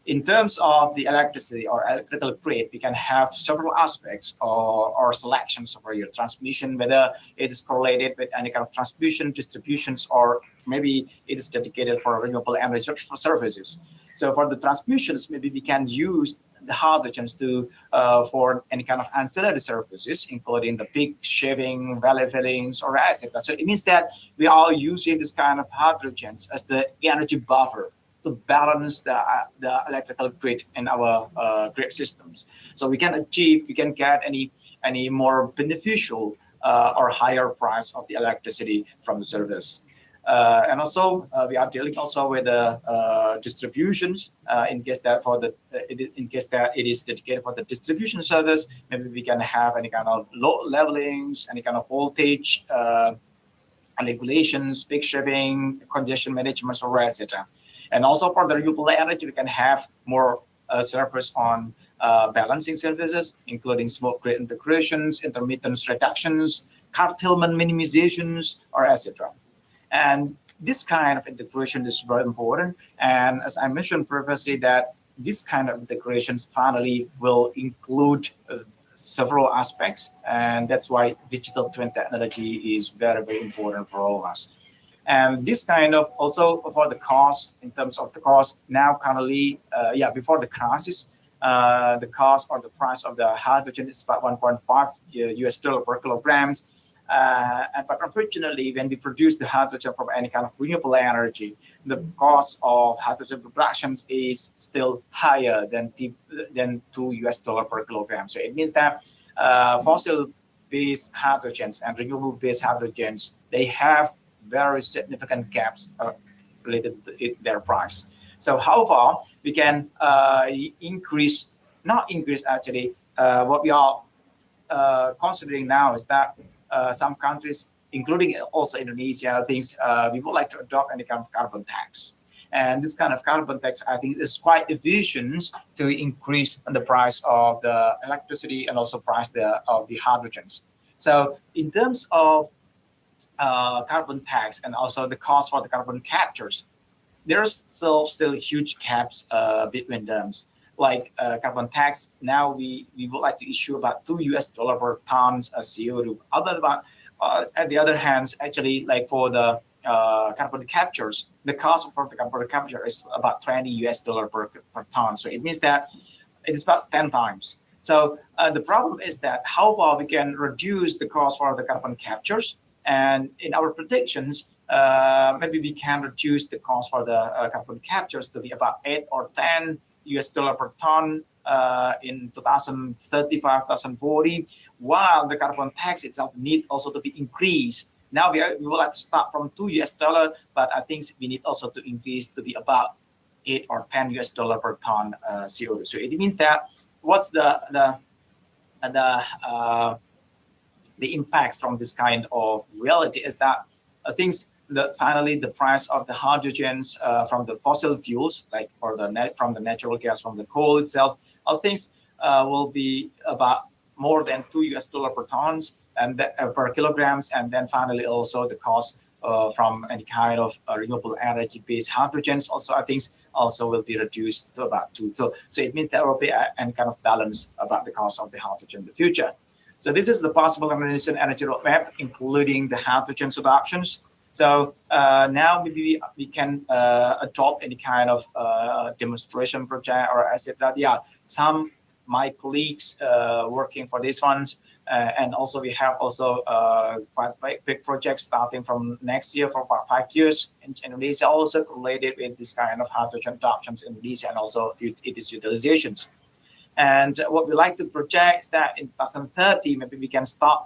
in terms of the electricity or electrical grid, we can have several aspects or selections for your transmission, whether it is correlated with any kind of transmission, distributions, or maybe it is dedicated for renewable energy services. So for the transmissions, maybe we can use the hydrogens to for any kind of ancillary services, including the peak shaving, valley fillings, or etc. So it means that we are using this kind of hydrogens as the energy buffer to balance the electrical grid in our grid systems. So we can get any more beneficial or higher price of the electricity from the service. And also we are dealing also with the distributions in case that it is dedicated for the distribution service. Maybe we can have any kind of load levelings, any kind of voltage regulations, peak shaving, congestion management, or etc. And also for the renewable energy, we can have more service on balancing services, including smart grid integrations, intermittence reductions, curtailment minimizations, or etc. And this kind of integration is very important. And as I mentioned previously, that this kind of integrations finally will include several aspects. And that's why digital twin technology is very, very important for all of us. And this kind of also for the cost, in terms of the cost, now currently, before the crisis, the cost or the price of the hydrogen is about 1.5 US dollar per kilograms. But unfortunately, when we produce the hydrogen from any kind of renewable energy, the cost of hydrogen production is still higher than 2 US dollar per kilogram. So it means that fossil-based hydrogens and renewable-based hydrogens, they have very significant gaps related to their price. So however, we can not increase actually, what we are considering now is that some countries, including also Indonesia, thinks we would like to adopt any kind of carbon tax. And this kind of carbon tax, I think, is quite efficient to increase the price of the electricity and also price of the hydrogens. So in terms of carbon tax and also the cost for the carbon captures, there's still huge gaps between them. Like carbon tax, now we would like to issue about 2 US dollar per ton CO2. At the other hand, actually, like for the carbon captures, the cost for the carbon capture is about 20 US dollar per ton. So it means that it is about 10 times. So the problem is that how far we can reduce the cost for the carbon captures. And in our predictions, maybe we can reduce the cost for the carbon captures to be about 8 or 10 US dollar per ton in 2035, 2040, while the carbon tax itself need also to be increased. Now we would like to start from 2 US dollar, but I think we need also to increase to be about 8 or 10 US dollar per ton CO2. So it means that what's the impact from this kind of reality is that I think that finally the price of the hydrogens from the fossil fuels, like from the natural gas, from the coal itself, I think will be about more than 2 US dollar per tons and per kilograms, and then finally also the cost from any kind of renewable energy based hydrogens also I think also will be reduced to about 2. So it means there will be any kind of balance about the cost of the hydrogen in the future. So this is the possible Indonesian energy roadmap, including the hydrogen adoptions. So now maybe we can adopt any kind of demonstration project or etc. Yeah, some my colleagues working for these ones, and also we have also quite big projects starting from next year for about 5 years in Indonesia, also related with this kind of hydrogen adoptions in Indonesia and also its utilizations. And what we like to project is that in 2030, maybe we can start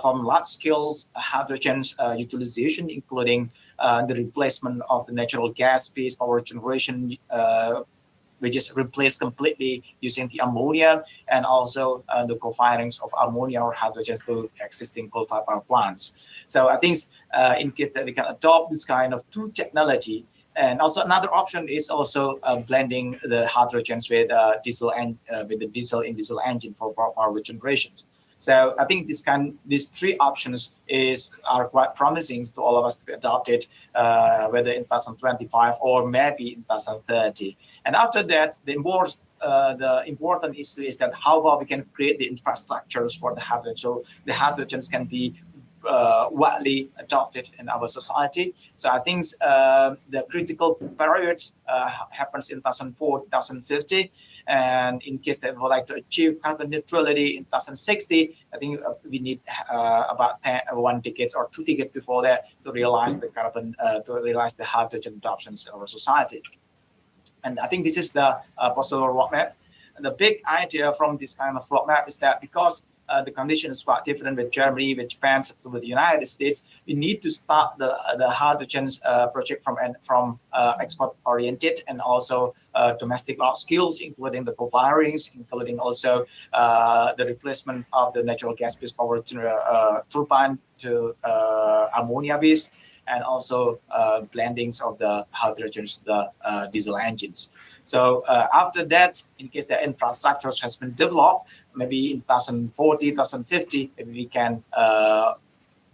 from large scale hydrogen utilization, including the replacement of the natural gas-based power generation, which is replaced completely using the ammonia, and also the co-firings of ammonia or hydrogen to existing coal-fired power plants. So I think in case that we can adopt this kind of two technology, and also another option is also blending the hydrogens with diesel and with the diesel engine for power generation. So I think these three options are quite promising to all of us to be adopted, whether in 2025 or maybe in 2030. And after that, the important issue is that how well we can create the infrastructures for the hydrogen, so the hydrogens can be widely adopted in our society. So I think the critical period happens in 2004, 2050. And in case that we would like to achieve carbon neutrality in 2060, I think we need about 1 decade or 2 decades before that to realize the hydrogen adoptions in our society. And I think this is the possible roadmap. And the big idea from this kind of roadmap is that because the condition is quite different with Germany, with Japan, with the United States, we need to start the hydrogen project from export oriented and also domestic large skills, including the co-firings, including also the replacement of the natural gas-based power turbine to ammonia-based, and also blendings of the hydrogens, the diesel engines. So after that, in case the infrastructures has been developed, maybe in 2040, 2050, maybe we can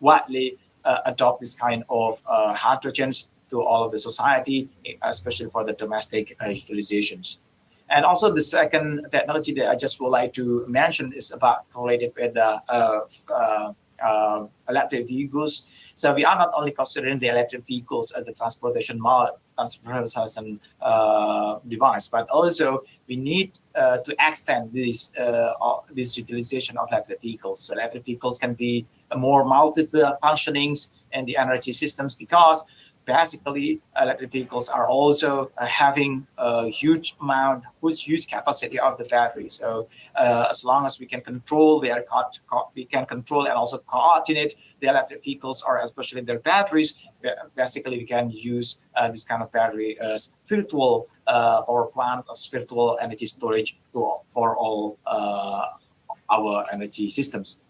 widely adopt this kind of hydrogens to all of the society, especially for the domestic utilizations. And also the second technology that I just would like to mention is about related with the electric vehicles. So we are not only considering the electric vehicles as the transportation device, but also we need to extend this utilization of electric vehicles. So electric vehicles can be more multiple functionings in the energy systems, because basically electric vehicles are also having a huge capacity of the battery. So as long as we can control we can control and also coordinate the electric vehicles, or especially their batteries, basically we can use this kind of battery as virtual power plants, as virtual energy storage for all our energy systems.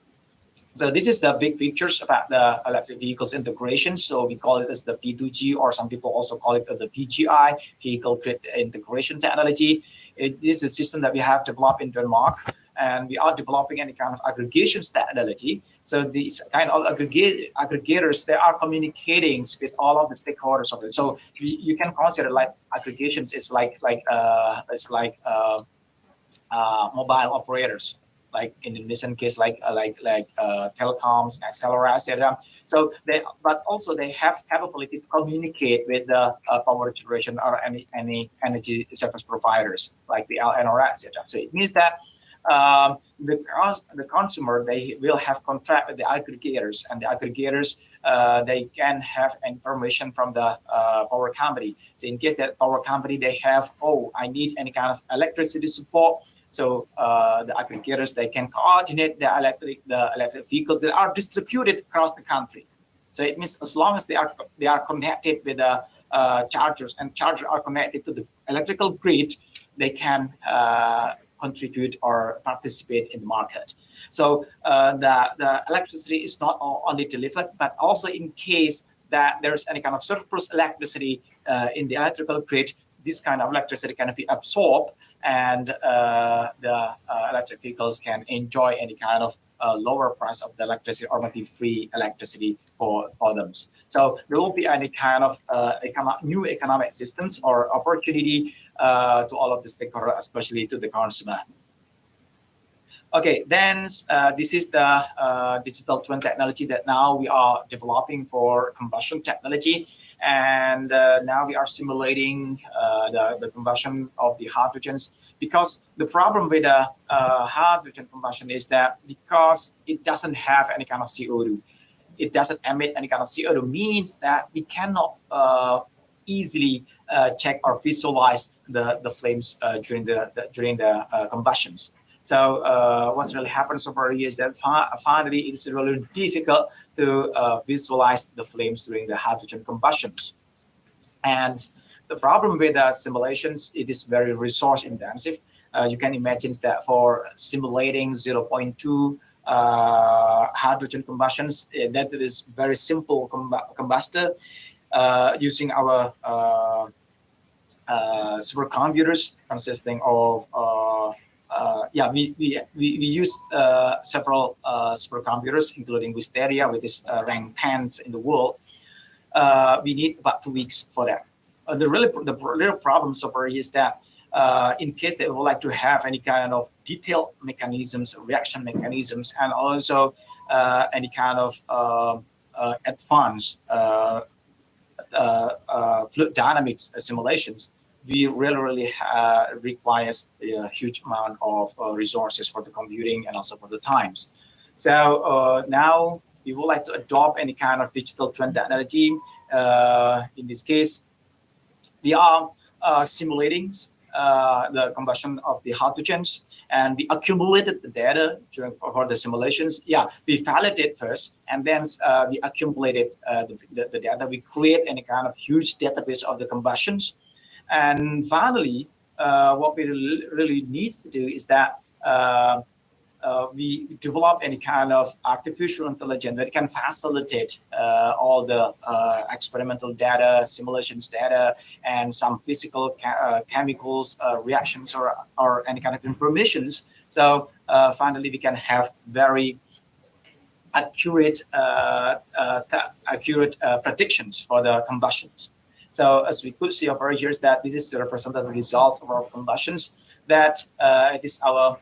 So this is the big pictures about the electric vehicles integration. So we call it as the P2G, or some people also call it the VGI, vehicle grid integration technology. It is a system that we have developed in Denmark, and we are developing any kind of aggregations technology. So these kind of aggregators, they are communicating with all of the stakeholders of it. So you can consider like aggregations is like mobile operators, like in Indonesian case, like telecoms, etc. So but also they have capability to communicate with the power generation or any energy service providers like the LNR, etc. So it means that the consumer, they will have contract with the aggregators, and the aggregators they can have information from the power company. So in case that power company, they have, I need any kind of electricity support. So the aggregators, they can coordinate the electric vehicles that are distributed across the country. So it means as long as they are connected with the chargers, and chargers are connected to the electrical grid, they can contribute or participate in the market. So the electricity is not only delivered, but also in case that there's any kind of surplus electricity in the electrical grid, this kind of electricity can be absorbed, and the electric vehicles can enjoy any kind of lower price of the electricity, or maybe free electricity for them. So there will be any kind of new economic systems or opportunity to all of the stakeholders, especially to the consumer. Okay, then this is the digital twin technology that now we are developing for combustion technology. And now we are simulating the combustion of the hydrogens, because the problem with the hydrogen combustion is that because it doesn't have any kind of CO2, it doesn't emit any kind of CO2, means that we cannot easily check or visualize the flames during the combustions. So what's really happens over here is that finally it's really difficult to visualize the flames during the hydrogen combustions. And the problem with simulations, it is very resource intensive. You can imagine that for simulating 0.2 hydrogen combustions, that is very simple combustor using our supercomputers consisting of we use several supercomputers, including Wisteria, which is ranked 10th in the world. We need about 2 weeks for that. The real problem so far is that in case they would like to have any kind of detailed mechanisms, reaction mechanisms, and also any kind of advanced fluid dynamics simulations, we really requires a huge amount of resources for the computing and also for the times. So now we would like to adopt any kind of digital twin technology. In this case, we are simulating the combustion of the hydrogens, and we accumulated the data for the simulations. Yeah, we validate first, and then we accumulated the data. We create any kind of huge database of the combustions, and finally, what we really need to do is that we develop any kind of artificial intelligence that can facilitate all the experimental data, simulations data, and some physical chemicals reactions or any kind of informations. So finally, we can have very accurate predictions for the combustions. So as we could see over here, is that this is the representative results of our combustions. That it is our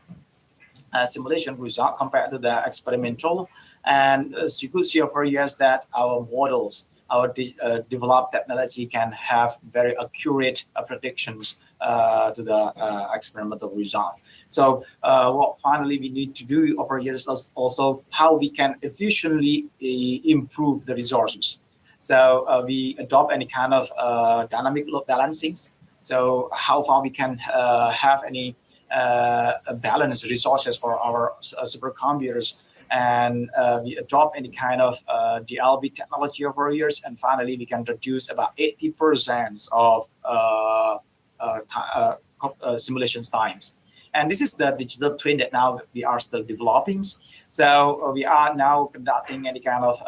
simulation result compared to the experimental. And as you could see over here, is that our models, our developed technology can have very accurate predictions to the experimental result. So what finally we need to do over here is also how we can efficiently improve the resources. So we adopt any kind of dynamic load balancings. So how far we can have any balance resources for our supercomputers, and we adopt any kind of DLB technology over years, and finally we can reduce about 80% of simulations times. And this is the digital twin that now we are still developing. So we are now conducting any kind of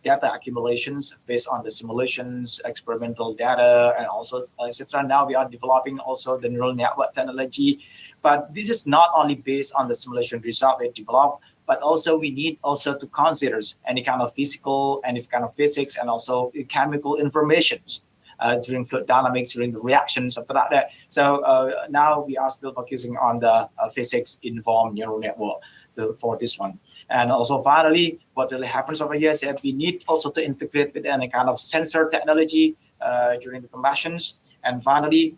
data accumulations based on the simulations, experimental data, and also etc. Now we are developing also the neural network technology, but this is not only based on the simulation result we develop, but also we need also to consider any kind of physical, any kind of physics, and also chemical informations during fluid dynamics, during the reactions, something like that. So now we are still focusing on the physics-informed neural network for this one. And also finally, what really happens over here is that we need also to integrate with any kind of sensor technology during the combustions. And finally,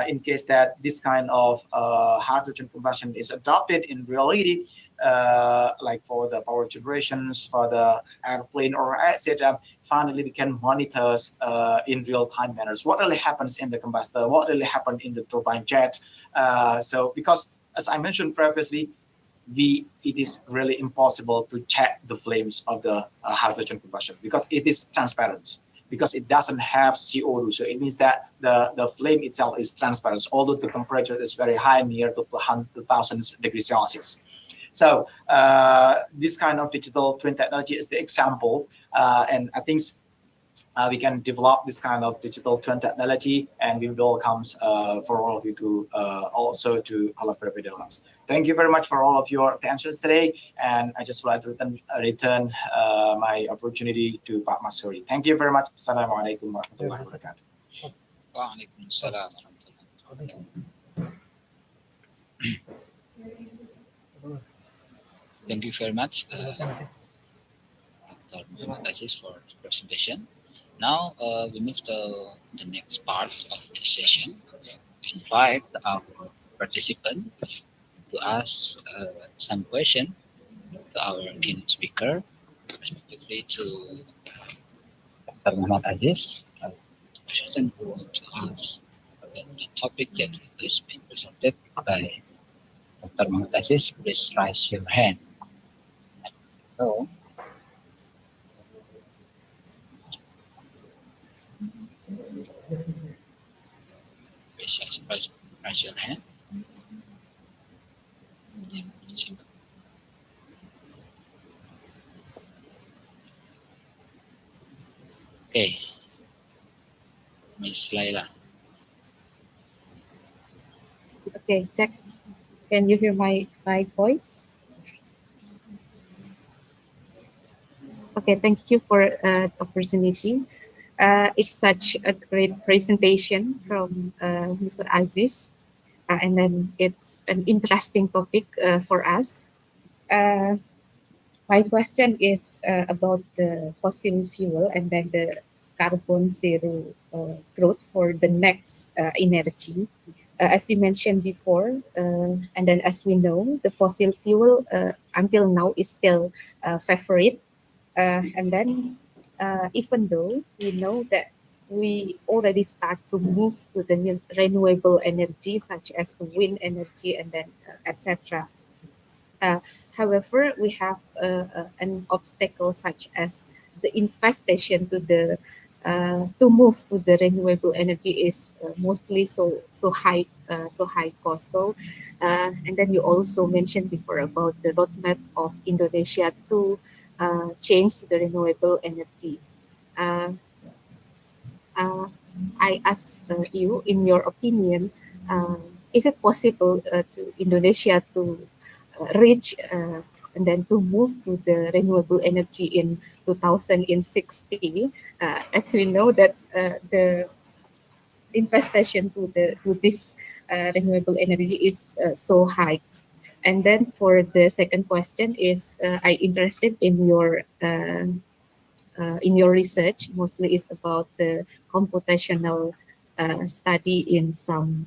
in case that this kind of hydrogen combustion is adopted in reality, like for the power generations, for the airplane or etc., finally we can monitor in real-time manners what really happens in the combustor, what really happened in the turbine jet. So because as I mentioned previously, it is really impossible to check the flames of the hydrogen combustion because it is transparent, because it doesn't have CO2. So it means that the flame itself is transparent, although the temperature is very high, near to 1,000 degrees Celsius. So this kind of digital twin technology is the example, and I think we can develop this kind of digital twin technology, and we welcome for all of you to also to collaborate with us. Thank you very much for all of your attentions today, and I just would like to return my opportunity to Pak Masuri. Thank you very much. Assalamualaikum warahmatullahi wabarakatuh. Waalaikumsalam warahmatullahi wabarakatuh. Thank you very much, Dr. Muhammad Aziz, for the presentation. Now we move to the next part of the session. We invite our participants to ask some question to our keynote speaker, respectively to Dr. Muhammad Aziz. The person who wants to ask about the topic that is being presented by Dr. Muhammad Aziz, please raise your hand. So, please raise your hand. Okay, Miss Laila. Okay, check. Can you hear my voice? Okay, thank you for the opportunity. It's such a great presentation from Mr. Aziz, and then it's an interesting topic for us. Uh, my question is about the fossil fuel and then the carbon zero growth for the next energy. As you mentioned before, and then as we know, the fossil fuel until now is still favorite. And then even though we know that we already start to move to the renewable energy such as the wind energy and then etc. Uh, However, we have an obstacle such as the infestation to move to the renewable energy is mostly so high cost. So, and then you also mentioned before about the roadmap of Indonesia to change to the renewable energy. Uh, uh, I ask you, in your opinion, uh, is it possible to Indonesia to reach and then to move to the renewable energy in 2060? As we know that the infestation to this renewable energy is so high. And then for the second question is, I interested in your research. Mostly is about the computational study in some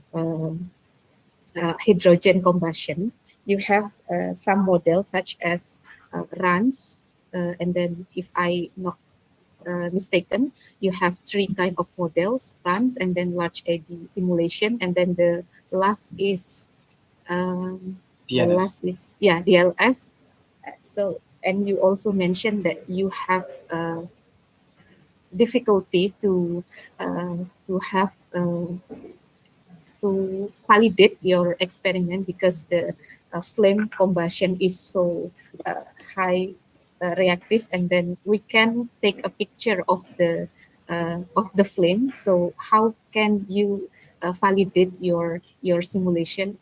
hydrogen combustion. You have some models such as runs, and then if I not mistaken, you have three kind of models: runs, and then large AD simulation, and then the last is DNS. DLS. So, and you also mentioned that you have difficulty to have to validate your experiment because the flame combustion is so high reactive, and then we can take a picture of the flame. So how can you validate your simulation?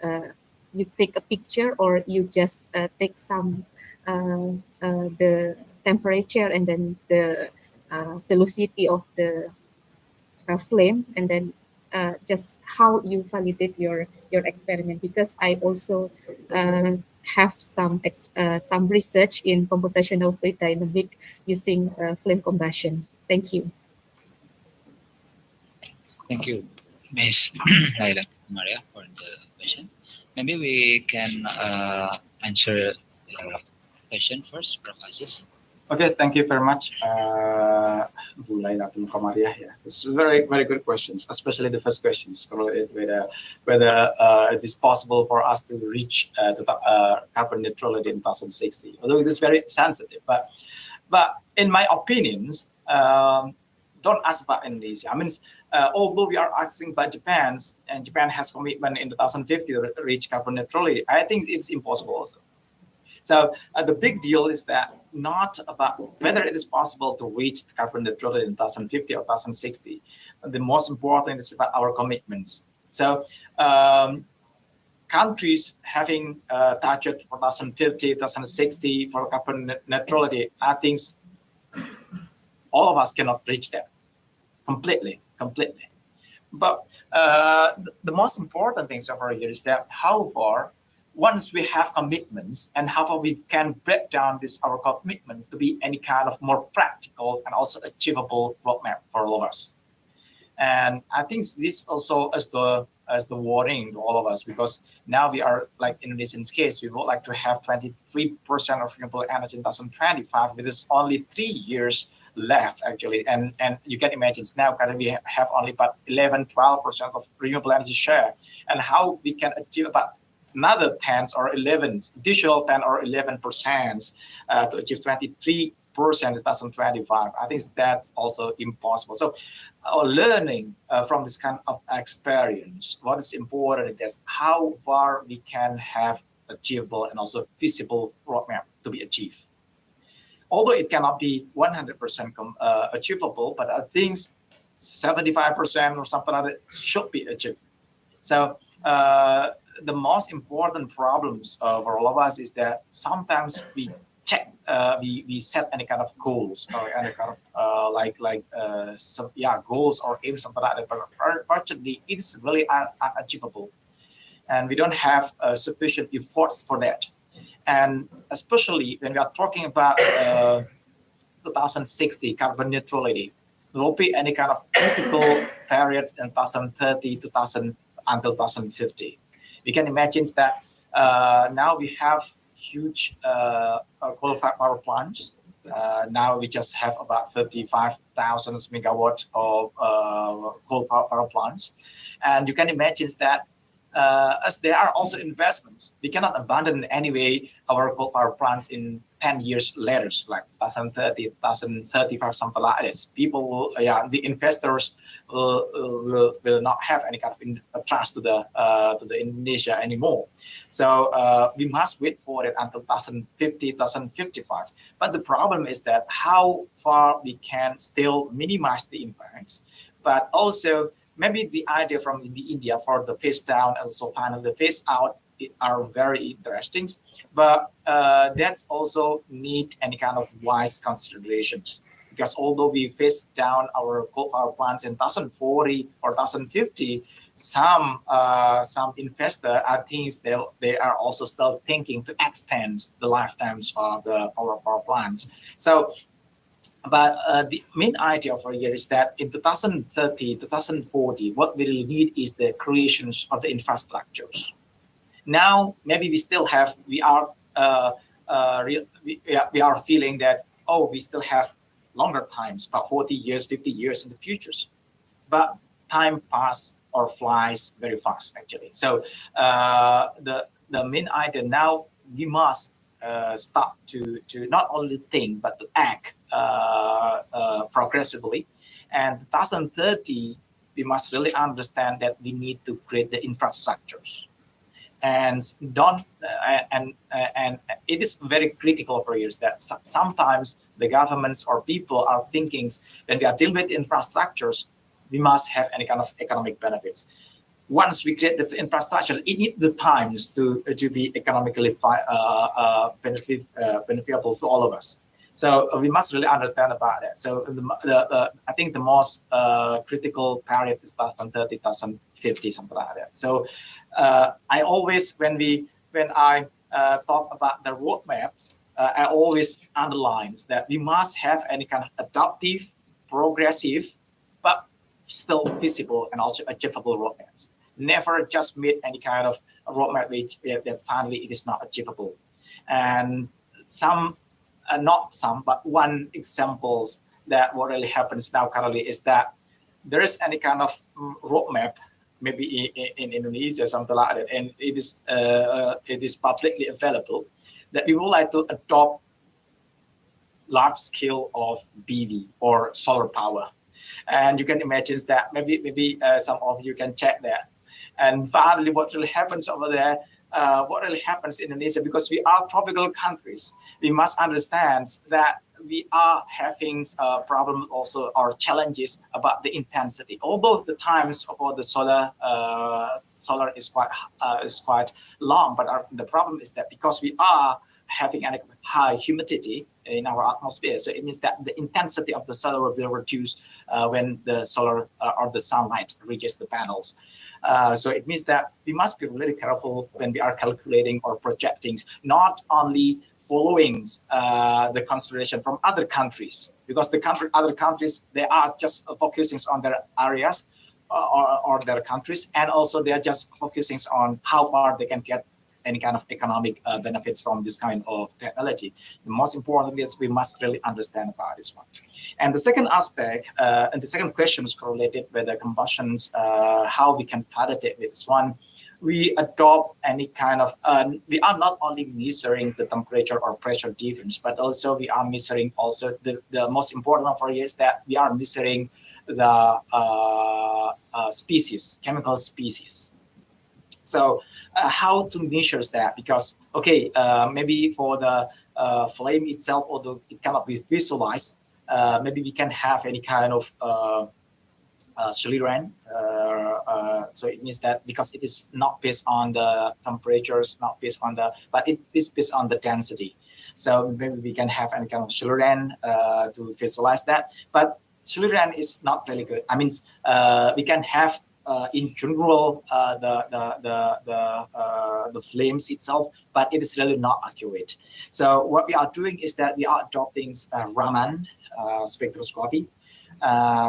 You take a picture, or you just take some the temperature and then the velocity of the flame, and then just how you validate your experiment, because I also have some research in computational fluid dynamic using flame combustion. Thank you. Thank you, Ms. Laila Maria, for the question. Maybe we can answer the question first, Prof. Aziz. Okay, thank you very much, Bu Laila Maria. Yeah, it's very, very good questions, especially the first questions correlated with whether it is possible for us to reach carbon neutrality in 2060. Although it is very sensitive, but in my opinions, don't ask about Indonesia. I mean, although we are asking about Japan, and Japan has commitment in 2050 to reach carbon neutrality, I think it's impossible also. So the big deal is that not about whether it is possible to reach carbon neutrality in 2050 or 2060. The most important is about our commitments. So countries having target for 2050, 2060 for carbon neutrality, I think all of us cannot reach that completely. But the most important thing over here is that how far, once we have commitments, and how far we can break down our commitment to be any kind of more practical and also achievable roadmap for all of us. And I think this also as the warning to all of us, because now we are, like in Indonesian's case, we would like to have 23% of renewable energy in 2025, with this only 3 years left actually, and you can imagine now currently we have only about 11-12% of renewable energy share, and how we can achieve about another 10 or 11 additional 10 or 11% to achieve 23% in 2025. I think that's also impossible. So learning from this kind of experience, what is important is how far we can have achievable and also feasible roadmap to be achieved. Although it cannot be 100% achievable, but I think 75% or something like that should be achieved. So the most important problems for all of us is that sometimes we check, we set any kind of goals or any kind of goals or aims, something like that. But unfortunately, it's really unachievable, and we don't have sufficient efforts for that. And especially when we are talking about 2060 carbon neutrality, there will be any kind of critical period in 2030 until 2050. We can imagine that now we have huge coal-fired power plants. Now we just have about 35,000 megawatts of coal power plants. And you can imagine that as there are also investments, we cannot abandon anyway our coal power plants in 10 years later, like 2030, 2035, something like this. People will, the investors will not have any kind of trust to the Indonesia anymore. So we must wait for it until 2050, 2055. But the problem is that how far we can still minimize the impacts, but also maybe the idea from the India for the phase down and so finally the phase out are very interesting, but that's also need any kind of wise considerations, because although we phase down our coal power plants in 2040 or 2050, some investor, I think they are also still thinking to extend the lifetimes of the power plants. So but the main idea over here is that in 2030, 2040, what we really need is the creations of the infrastructures. Now, maybe we are feeling that, we still have longer times, about 40 years, 50 years in the futures. But time passes or flies very fast, actually. So the main idea now, we must start to not only think, but to act progressively. And 2030, we must really understand that we need to create the infrastructures. And it is very critical for years that sometimes the governments or people are thinking when they are dealing with infrastructures, we must have any kind of economic benefits. Once we create the infrastructure, it needs the times to be economically beneficial to all of us. So we must really understand about that. So I think the most critical period is 2030, 2050, something like that. So I always, when I talk about the roadmaps, I always underline that we must have any kind of adaptive, progressive, but still feasible and also achievable roadmaps. Never just meet any kind of roadmap that finally it is not achievable. And but one example that what really happens now currently is that there is any kind of roadmap, maybe in Indonesia, something like that, and it is publicly available, that we would like to adopt large scale of PV or solar power. And you can imagine that maybe some of you can check that. And finally, what really happens over there, what really happens in Indonesia, because we are tropical countries, we must understand that we are having problems also or challenges about the intensity. Although the times of the solar is quite long, but the problem is that because we are having a high humidity in our atmosphere, so it means that the intensity of the solar will be reduced when the solar or the sunlight reaches the panels. So it means that we must be really careful when we are calculating or projecting, not only following the consideration from other countries, because other countries, they are just focusing on their areas or their countries, and also they are just focusing on how far they can get any kind of economic benefits from this kind of technology. The most important is we must really understand about this one. And the second aspect, and the second question is correlated with the combustions, how we can validate this one. We adopt any kind of, we are not only measuring the temperature or pressure difference, but also we are measuring also the most important of it is that we are measuring the species, chemical species. So how to measure that? Because, maybe for the flame itself, although it cannot be visualized, maybe we can have any kind of Suliran. So it means that because it is not based on the temperatures, not based on the, but it is based on the density. So maybe we can have any kind of Suliran to visualize that. But Suliran is not really good. I mean, we can have in general the flames itself, but it is really not accurate. So what we are doing is that we are adopting Raman spectroscopy.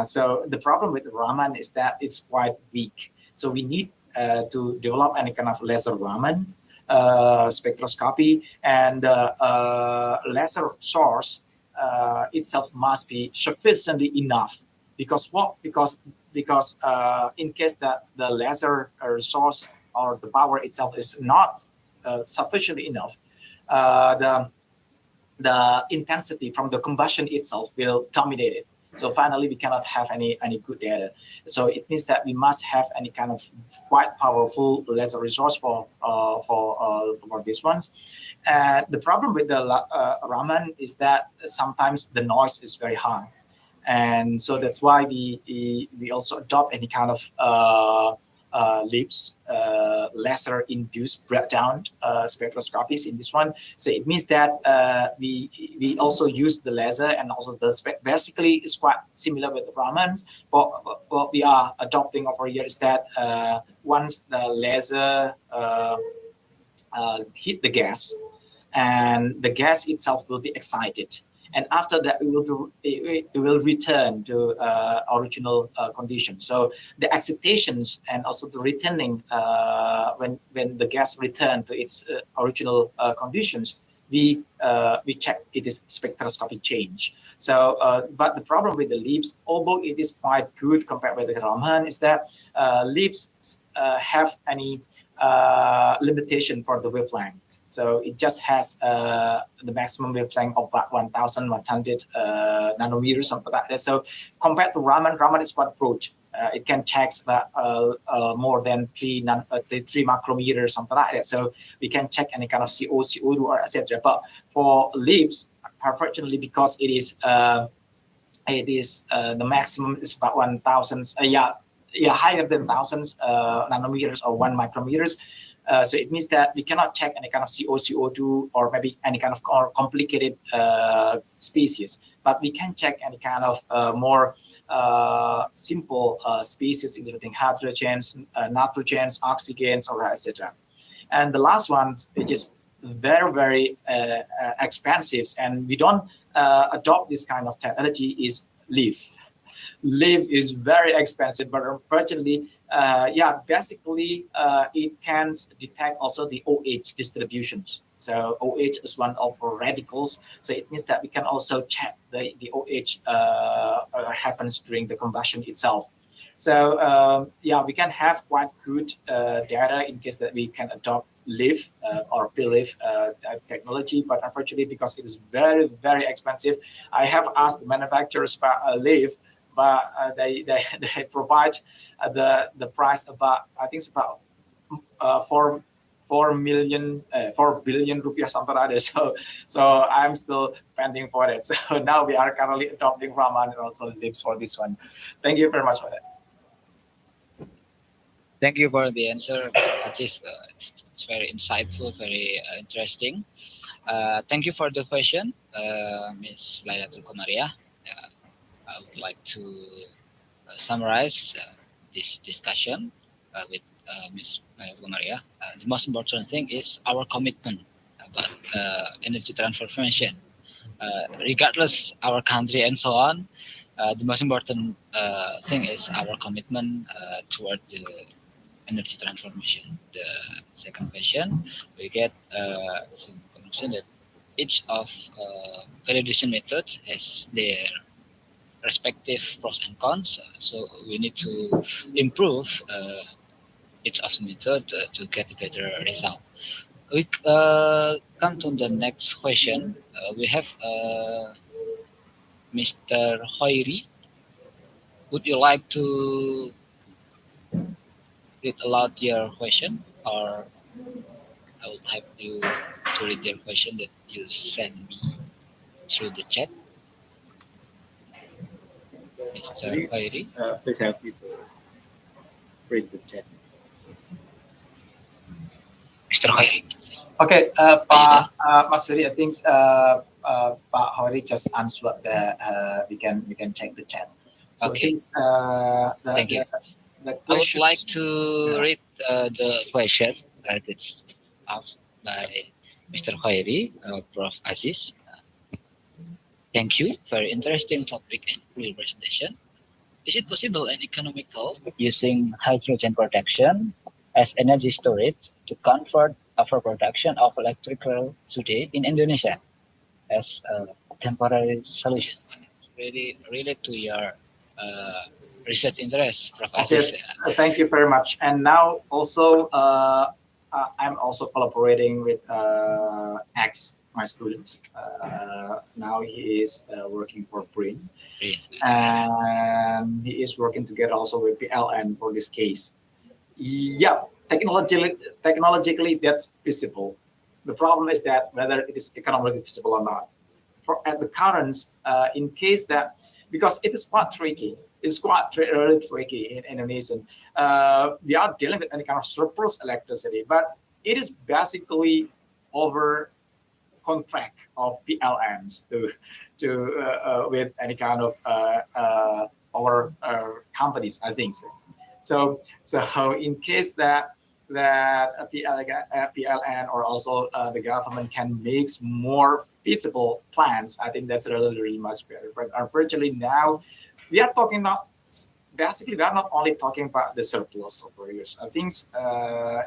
So the problem with Raman is that it's quite weak. So we need to develop any kind of laser Raman spectroscopy, and laser source itself must be sufficiently enough. Because what? Because in case that the laser source or the power itself is not sufficiently enough, the intensity from the combustion itself will dominate it. So finally, we cannot have any good data. So it means that we must have any kind of quite powerful laser resource for these ones. The problem with the Raman is that sometimes the noise is very high, and so that's why we also adopt any kind of LIBS, laser induced breakdown spectroscopies in this one. So it means that we also use the laser, and also the basically it's quite similar with the Raman. But what we are adopting over here is that once the laser hit the gas, and the gas itself will be excited, and after that it will return to original condition. So the excitations and also the returning when the gas return to its original conditions, we check it is spectroscopic change. So but the problem with the LIBS, although it is quite good compared with the Raman, is that LIBS have any limitation for the wavelength. So it just has the maximum wavelength of about 1,100 nanometers, something like that. So compared to Raman is quite broad. It can check about more than 3 micrometers, something like that. So we can check any kind of CO, CO2, or etc. But for LIBS, unfortunately, because it is the maximum is about 1,000. Higher than thousands nanometers or 1 micrometers. So it means that we cannot check any kind of CO, CO2, or maybe any kind of complicated species. But we can check any kind of more simple species, including hydrogens, nitrogens, oxygens, or etc. And the last one, which is very, very expensive, and we don't adopt this kind of technology, is LIF. LIF is very expensive, but unfortunately, basically it can detect also the OH distributions. So OH is one of the radicals. So it means that we can also check the OH happens during the combustion itself. So we can have quite good data in case that we can adopt LIF or PLIF technology, but unfortunately, because it is very, very expensive, I have asked the manufacturers about LIF, but they provide the price about, I think it's about 4 billion rupiah, something like that. So I'm still pending for it. So now we are currently adopting Raman and also LIBS for this one. Thank you very much for that. Thank you for the answer. It's very insightful, very interesting. Thank you for the question, Ms. Lailatul Komaria. I would like to summarize this discussion with Ms. Komaria. The most important thing is our commitment about energy transformation. Regardless our country and so on, the most important thing is our commitment toward the energy transformation. The second question, we get some conclusion that each of validation methods has their respective pros and cons. So we need to improve each of the method to get a better result. We come to the next question. We have Mr. Hoiri. Would you like to read aloud your question, or I would have you to read your question that you sent me through the chat? Mr. Jadi, Khairi. please help me to read the chat. Mr. Khairi. Okay, Mas Ferry, I think Pak Hori just answered that. We can check the chat. So Okay. I think Thank you. the I would like questions- to read the question that is asked by Mr. Khairi, Prof. Aziz. Thank you. Very interesting topic and clear presentation. Is it possible and economical using hydrogen production as energy storage to convert overproduction of electrical today in Indonesia as a temporary solution? It's really related to your research interest, Prof. Aziz. Thank you very much. And now also, I'm also collaborating with my student. Now he is working for BRIN, and he is working together also with PLN for this case. Yeah, technologically that's feasible. The problem is that whether it is economically feasible or not. For at the current, in case that, because it is quite tricky. It's quite really tricky in Indonesia. We are dealing with any kind of surplus electricity, but it is basically over contract of PLNs with any kind of our companies, I think so. So in case that PLN or also the government can make more feasible plans, I think that's really much better. But unfortunately now we are talking about, basically we are not only talking about the surplus of areas. I think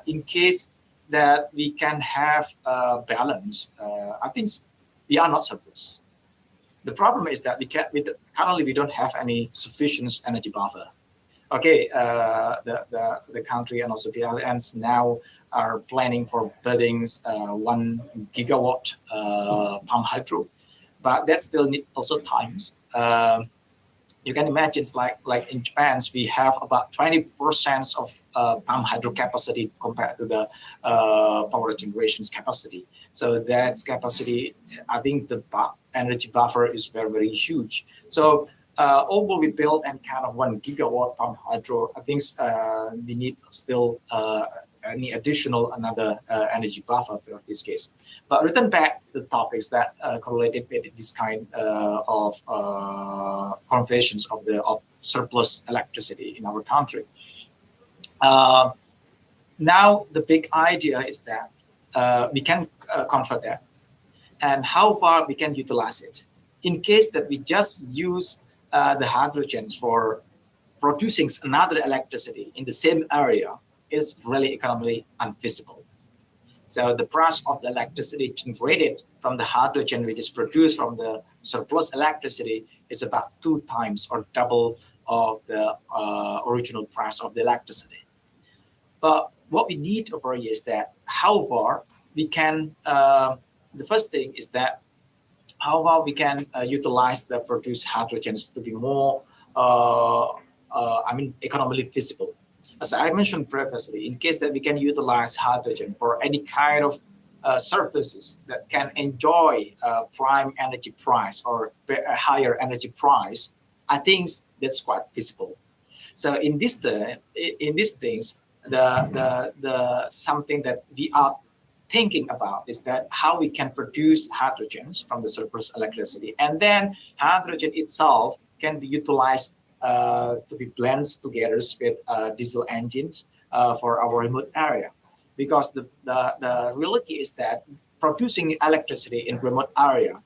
in case that we can have a balance, I think we are not surplus. The problem is that currently we don't have any sufficient energy buffer. Okay, the country and also PLNs now are planning for building 1 gigawatt pump hydro, but that still need also times. You can imagine it's like in Japan, we have about 20% of pump hydro capacity compared to the power generations capacity. So that's capacity. I think the energy buffer is very, very huge. So although we build and kind of 1 gigawatt pump hydro, I think we need still any additional another energy buffer for this case. But return back to the topics that correlated with this kind of conversions of surplus electricity in our country. Now the big idea is that we can convert that, and how far we can utilize it. In case that we just use the hydrogens for producing another electricity in the same area, is really economically unfeasible. So the price of the electricity generated from the hydrogen which is produced from the surplus electricity is about 2 times or double of the original price of the electricity. But what we need over here is that how far we can, the first thing is that how far we can utilize the produced hydrogens to be more, economically feasible. As I mentioned previously, in case that we can utilize hydrogen for any kind of services that can enjoy a prime energy price or a higher energy price, I think that's quite feasible. So in these things, the something that we are thinking about is that how we can produce hydrogens from the surplus electricity, and then hydrogen itself can be utilized to be blended together with diesel engines for our remote area. Because the reality is that producing electricity in remote area,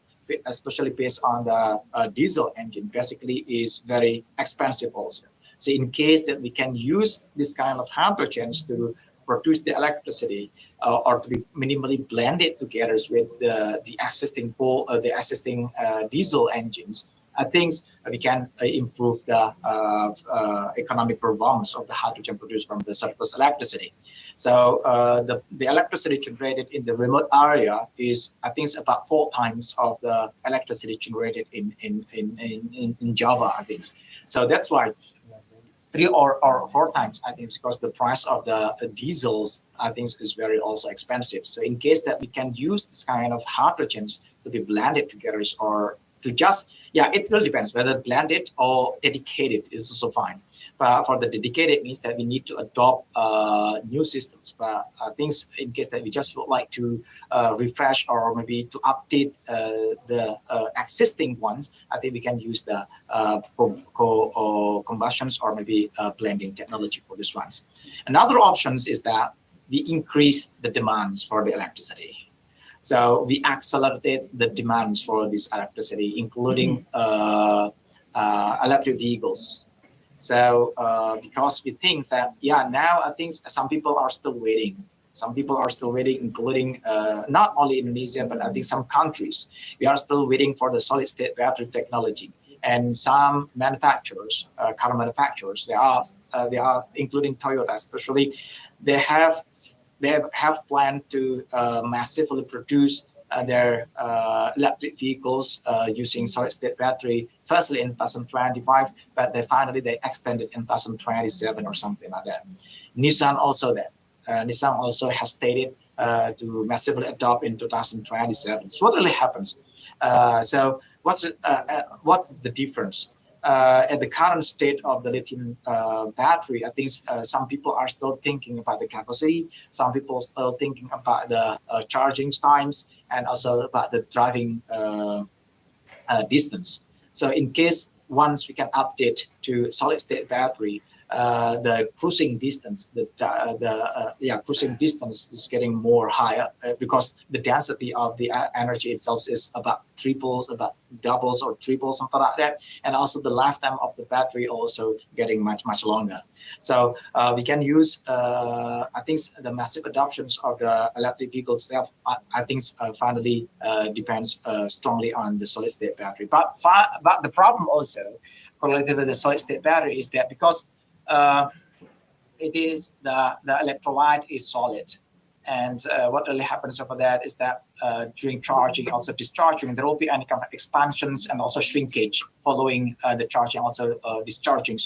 especially based on the diesel engine, basically is very expensive also. So in case that we can use this kind of hydrogens to produce the electricity or to be minimally blended together with the existing diesel engines, I think we can improve the economic performance of the hydrogen produced from the surplus electricity. So the electricity generated in the remote area is, I think, about 4 times of the electricity generated in Java, I think. So that's why 3 or 4 times, I think, because the price of the diesels, I think, is very also expensive. So in case that we can use this kind of hydrogens to be blended together or to just, yeah, it really depends whether blended or dedicated is also fine. But for the dedicated means that we need to adopt new systems. But things in case that we just would like to refresh or maybe to update the existing ones, I think we can use the combustions or maybe blending technology for these ones. Another option is that we increase the demands for the electricity. So we accelerate the demands for this electricity, including electric vehicles. So because we think that, yeah, now I think some people are still waiting. Some people are still waiting, including not only Indonesia, but I think some countries. We are still waiting for the solid state battery technology. And some manufacturers, car manufacturers, they are including Toyota, especially, they have planned to massively produce their electric vehicles using solid-state battery, firstly in 2025, but they extended in 2027 or something like that. Nissan also has stated to massively adopt in 2027. So what really happens? So what's the difference? At the current state of the lithium battery, I think some people are still thinking about the capacity. Some people still thinking about the charging times and also about the driving distance. So in case once we can update to solid state battery, the cruising distance, cruising distance is getting more higher because the density of the energy itself is about doubles or triples, something like that. And also the lifetime of the battery also getting much longer. So we can use, I think the massive adoptions of the electric vehicle itself, I think finally depends strongly on the solid state battery. But the problem also correlated with the solid state battery is that because it is the electrolyte is solid, and what really happens over that is that during charging, also discharging, there will be any kind of expansions and also shrinkage following the charging, also discharging,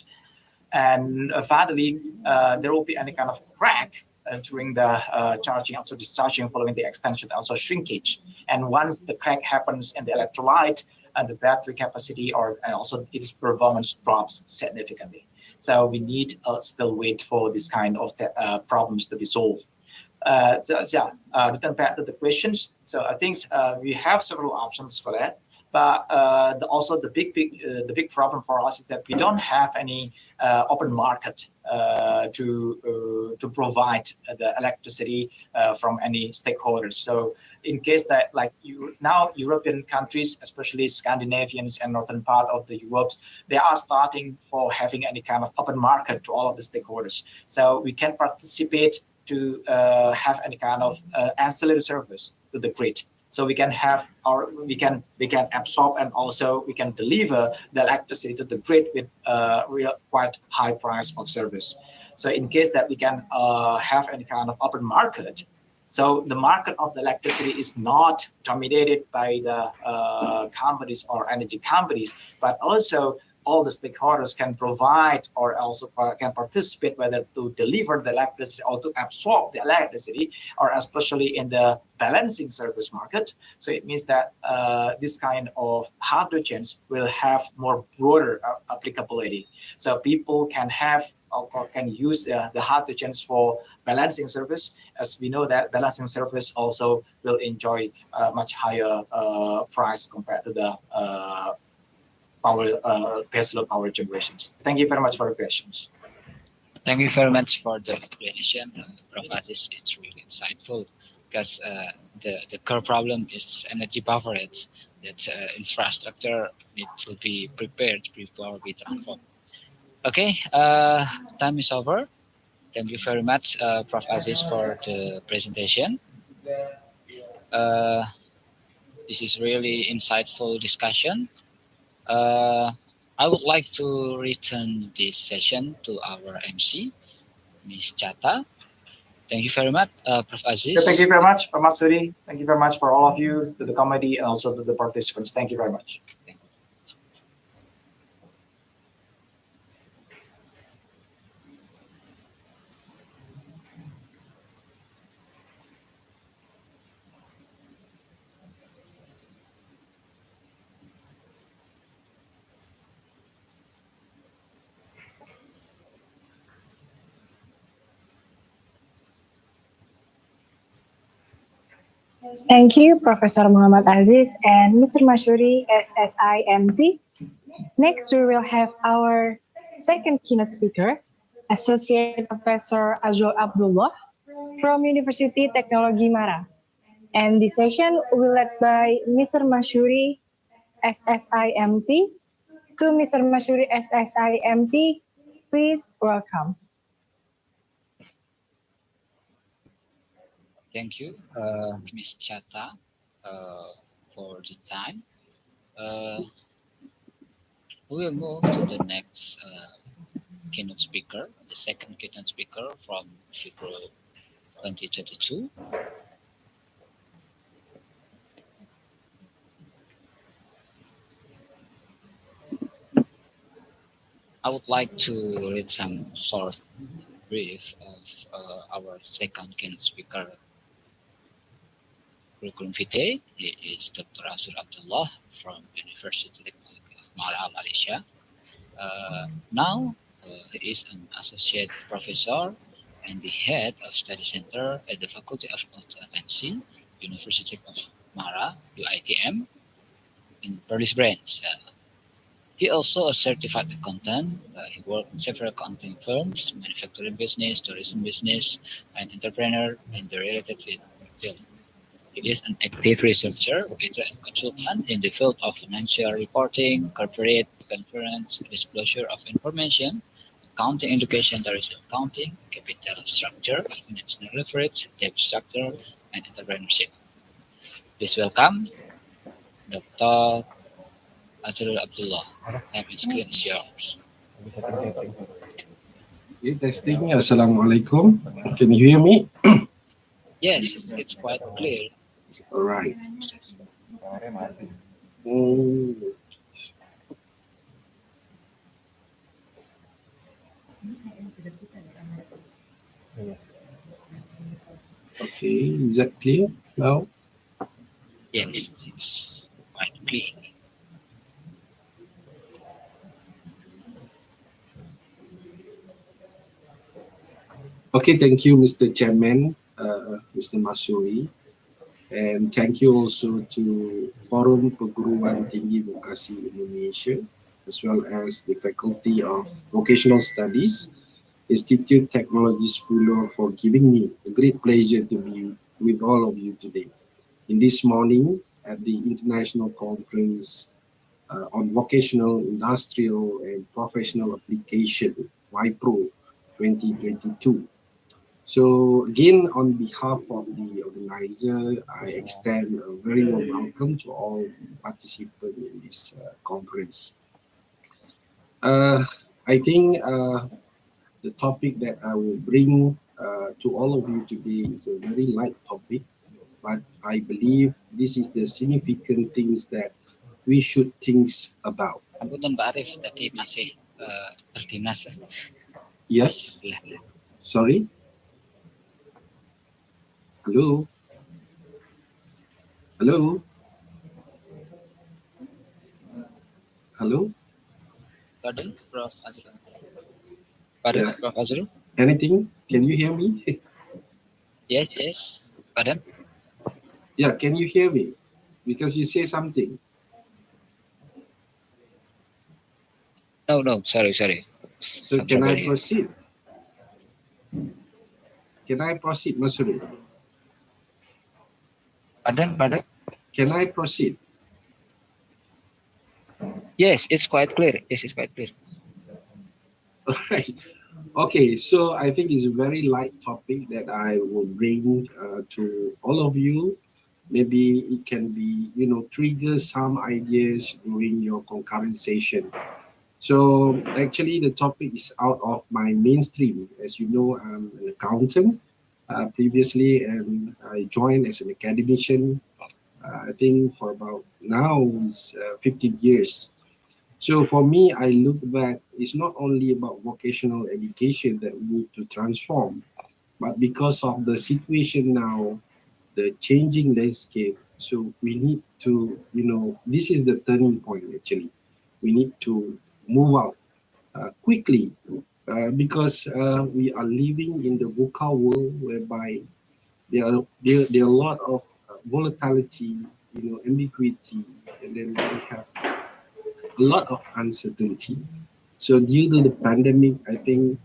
and finally there will be any kind of crack during the charging, also discharging, following the extension, also shrinkage. And once the crack happens in the electrolyte, and the battery capacity and also its performance drops significantly. So we need still wait for this kind of problems to be solved. Return back to the questions. So I think we have several options for that. But also the big problem for us is that we don't have any open market to provide the electricity from any stakeholders. So in case that now European countries, especially Scandinavians and northern part of the Europe, they are starting for having any kind of open market to all of the stakeholders. So we can participate to have any kind of ancillary service to the grid. So we can we can absorb and also we can deliver the electricity to the grid with quite high price of service. So in case that we can have any kind of open market, so the market of the electricity is not dominated by the companies or energy companies, but also all the stakeholders can provide or also can participate, whether to deliver the electricity or to absorb the electricity, or especially in the balancing service market. So it means that this kind of hydrogens will have more broader applicability. So people can have or can use the hydrogens for balancing service, as we know that balancing service also will enjoy a much higher price compared to the baseload power generations. Thank you very much for your questions. Thank you very much for the explanation, Prof. Aziz. It's really insightful because the core problem is energy coverage. That infrastructure needs to be prepared before we transform. Okay, time is over. Thank you very much, Prof. Aziz, for the presentation. This is really insightful discussion. I would like to return this session to our MC, Ms. Chata. Thank you very much, Prof. Aziz. Thank you very much, Pak Masuri. Thank you very much for all of you, to the committee, and also to the participants. Thank you very much. Thank you, Professor Muhammad Aziz and Mr. Mashuri, SSIMT. Next, we will have our second keynote speaker, Associate Professor Azul Abdullah from University Technology Mara. And this session will be led by Mr. Mashuri, SSIMT. To Mr. Mashuri, SSIMT, please welcome. Thank you, Ms. Chata, for the time. We will move to the next keynote speaker, the second keynote speaker from Vipro 2022. I would like to read some short brief of our second keynote speaker, curriculum vitae. He is Dr. Azur Abdullah from University Technology of Mara, Malaysia. Now, he is an associate professor and the head of study center at the Faculty of Accountancy, University of Mara, UITM, in Perlis branch. He also a certified accountant. He worked in several accounting firms, manufacturing business, tourism business, and entrepreneur in the related field. He is an active researcher, editor, and consultant in the field of financial reporting, corporate governance, disclosure of information, accounting education, tourism accounting, capital structure, financial leverage, debt structure, and entrepreneurship. Please welcome Dr. Azrul Abdullah. Time is screen is yours. Testing. Assalamualaikum. Can you hear me? Yes, it's quite clear. All right. Okay, is that clear now? Yes, it's quite clear. Okay, thank you, Mr. Chairman, Mr. Masuri. And thank you also to Forum Perguruan Tinggi Vokasi Indonesia, as well as the Faculty of Vocational Studies, Institute Technology School, for giving me a great pleasure to be with all of you today. In this morning at the International Conference on Vocational, Industrial and Professional Application, Vipro 2022. So again, on behalf of the organizer, I extend a very warm welcome to all participants in this conference. I think the topic that I will bring to all of you today is a very light topic, but I believe this is the significant things that we should think about. Punten Mbak Arif tadi masih berdinas. Yes. Sorry. Hello. Hello. Hello. Pardon, Prof. Azrul. Pardon, Yeah. Prof. Azrul. Anything? Can you hear me? Yes, yes. Pardon. Yeah, can you hear me? Because you say something. No, sorry. So can I proceed? Can I proceed, Masuri? Pardon? Can I proceed? Yes, it's quite clear. Yes, it's quite clear. All right. Okay, so I think it's a very light topic that I will bring to all of you. Maybe it can be, trigger some ideas during your concurrent session. So actually the topic is out of my mainstream. As you know, I'm an accountant previously, and I joined as an academician, I think for about now is 15 years. So for me, I look back, it's not only about vocational education that we need to transform, but because of the situation now, the changing landscape, so we need to, this is the turning point actually. We need to move out quickly because we are living in the VUCA world whereby there are a lot of volatility, ambiguity, and then we have a lot of uncertainty. So due to the pandemic, I think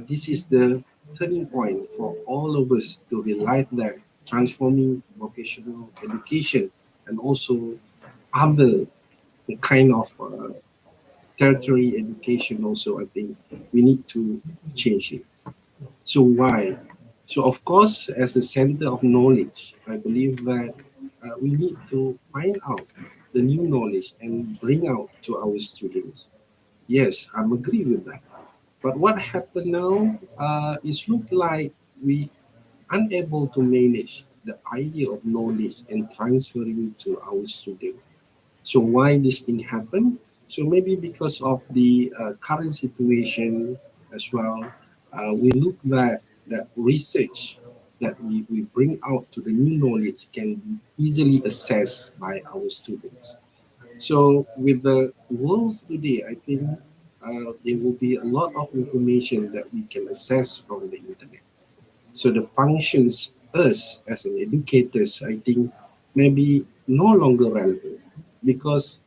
this is the turning point for all of us to realize that transforming vocational education and also other kind of tertiary education also, I think we need to change it. So why? So of course, as a center of knowledge, I believe that we need to find out the new knowledge and bring out to our students. Yes, I'm agree with that. But what happened now is look like we unable to manage the idea of knowledge and transferring to our students. So why this thing happened? So maybe because of the current situation as well. We look back that research that we bring out to the new knowledge can be easily assessed by our students. So with the world today, I think there will be a lot of information that we can access from the internet. So the functions us as an educators, I think, maybe no longer relevant because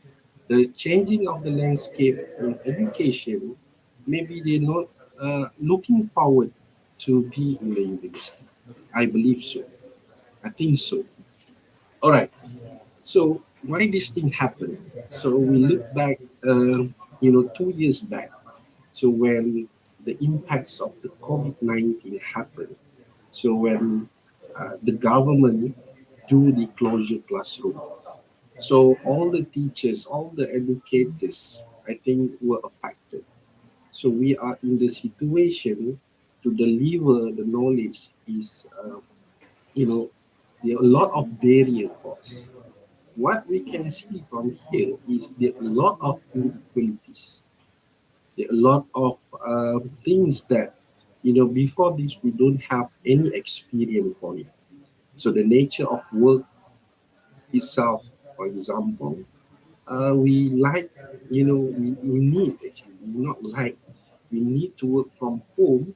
the changing of the landscape in education, maybe they're not looking forward to be in the university. I believe so. I think so. All right. So why this thing happened? So we look back, 2 years back. So when the impacts of the COVID-19 happened, so when the government do the closure classroom, so all the teachers, all the educators, I think were affected. So we are in the situation to deliver the knowledge is, there are a lot of barrier for us. What we can see from here is there are a lot of inequalities. There are a lot of things that, before this, we don't have any experience for it. So the nature of work itself, for example, we like, we need actually, we not like, we need to work from home,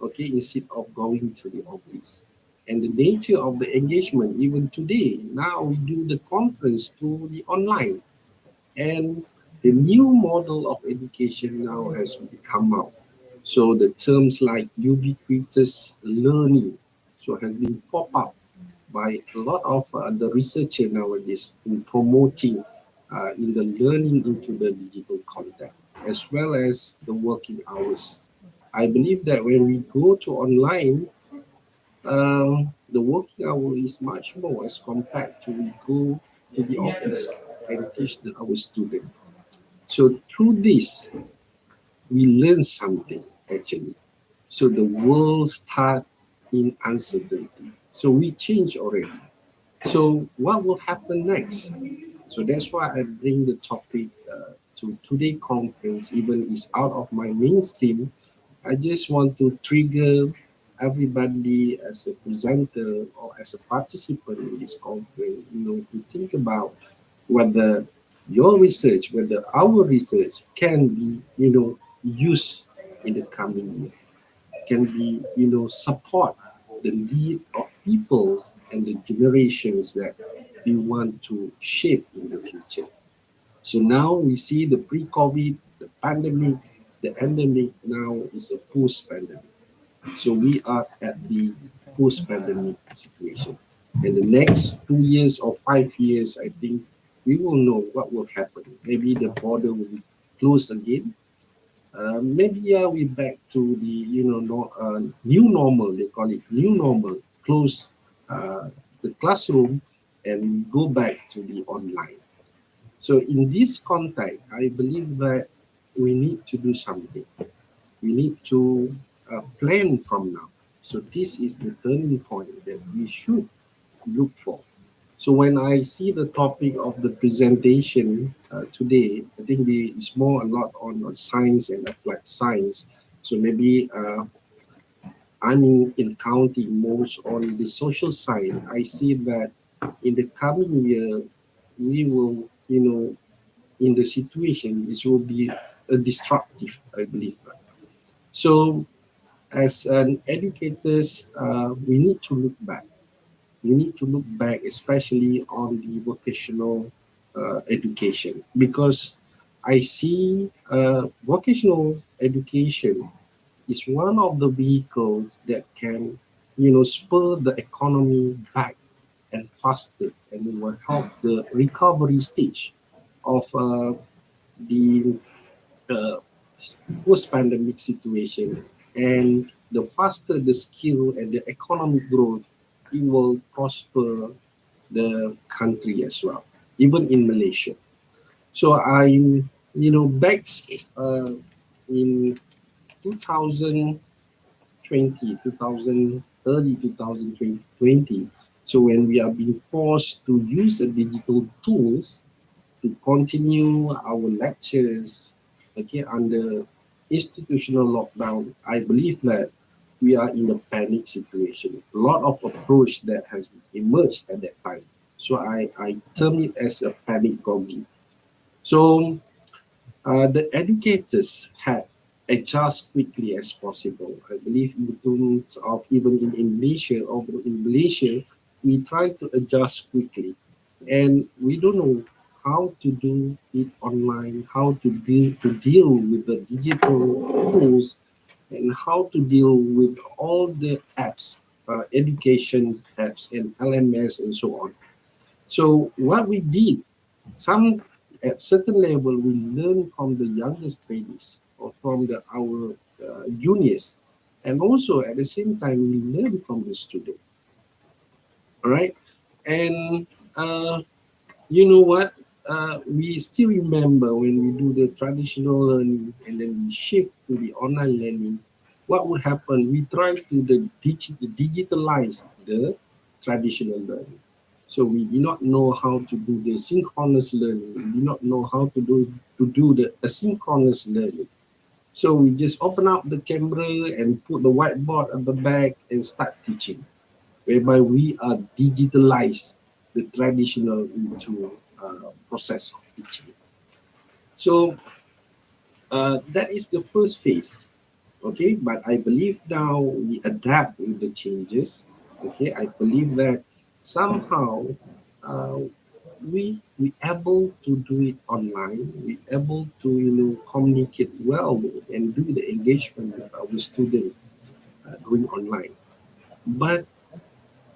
okay, instead of going to the office. And the nature of the engagement, even today, now we do the conference to the online. And the new model of education now has come out. So the terms like ubiquitous learning so has been pop up by a lot of the researcher nowadays in promoting in the learning into the digital content as well as the working hours. I believe that when we go to online, the working hour is much more as compared to we go to the office and teach our student. So through this, we learn something actually. So the world start in uncertainty. So we change already. So what will happen next? So that's why I bring the topic to today conference, even is out of my mainstream. I just want to trigger everybody as a presenter or as a participant in this conference, to think about whether your research, whether our research can be, used in the coming year, can be, support the need of people and the generations that we want to shape in the future. So now we see the pre-COVID, the pandemic, the endemic now is a post-pandemic. So we are at the post-pandemic situation. In the next 2 years or 5 years, I think we will know what will happen. Maybe the border will be closed again. Maybe we back to the new normal. They call it new normal. Close the classroom and go back to the online. So in this context, I believe that we need to do something. We need to plan from now. So this is the turning point that we should look for. So when I see the topic of the presentation today, I think it's more a lot on science and applied science. So maybe I'm in counting most on the social side. I see that in the coming year, we will, in the situation, this will be a disruptive, I believe. So as an educators, we need to look back. we need to look back, especially on the vocational education, because I see vocational education is one of the vehicles that can, spur the economy back and faster, and it will help the recovery stage of the uh, post-pandemic situation. And the faster the skill and the economic growth, it will prosper the country as well, even in Malaysia. So I'm, back in 2020, 2020. So when we are being forced to use the digital tools to continue our lectures, okay, under institutional lockdown, I believe that we are in a panic situation. A lot of approach that has emerged at that time. So I term it as a panic gogging. So the educators had adjust quickly as possible. I believe in terms of even in Malaysia, although in Malaysia, we try to adjust quickly, and we don't know how to do it online, how to deal with the digital tools, and how to deal with all the apps, education apps and LMS and so on. So what we did, some at certain level, we learn from the youngest trainees or from our juniors, and also at the same time we learn from the student. All right, and you know what? We still remember when we do the traditional learning and then we shift to the online learning. What would happen? We try to digitalize the traditional learning. So we do not know how to do the synchronous learning. We do not know how to do the asynchronous learning. So we just open up the camera and put the whiteboard at the back and start teaching, whereby we are digitalize the traditional into process of teaching. So that is the first phase. Okay, but I believe now we adapt with the changes. Okay, I believe that somehow uh, we able to do it online. We able to communicate well and do the engagement with our student doing online. But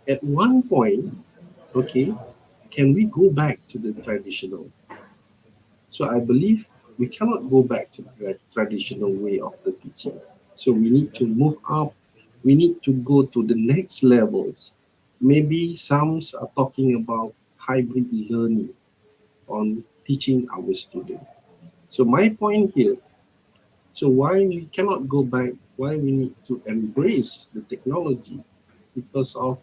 at one point, okay, can we go back to the traditional? So I believe we cannot go back to the traditional way of the teaching. So we need to move up. We need to go to the next levels. Maybe some are talking about hybrid learning on teaching our students. So my point here, so why we cannot go back, why we need to embrace the technology, because of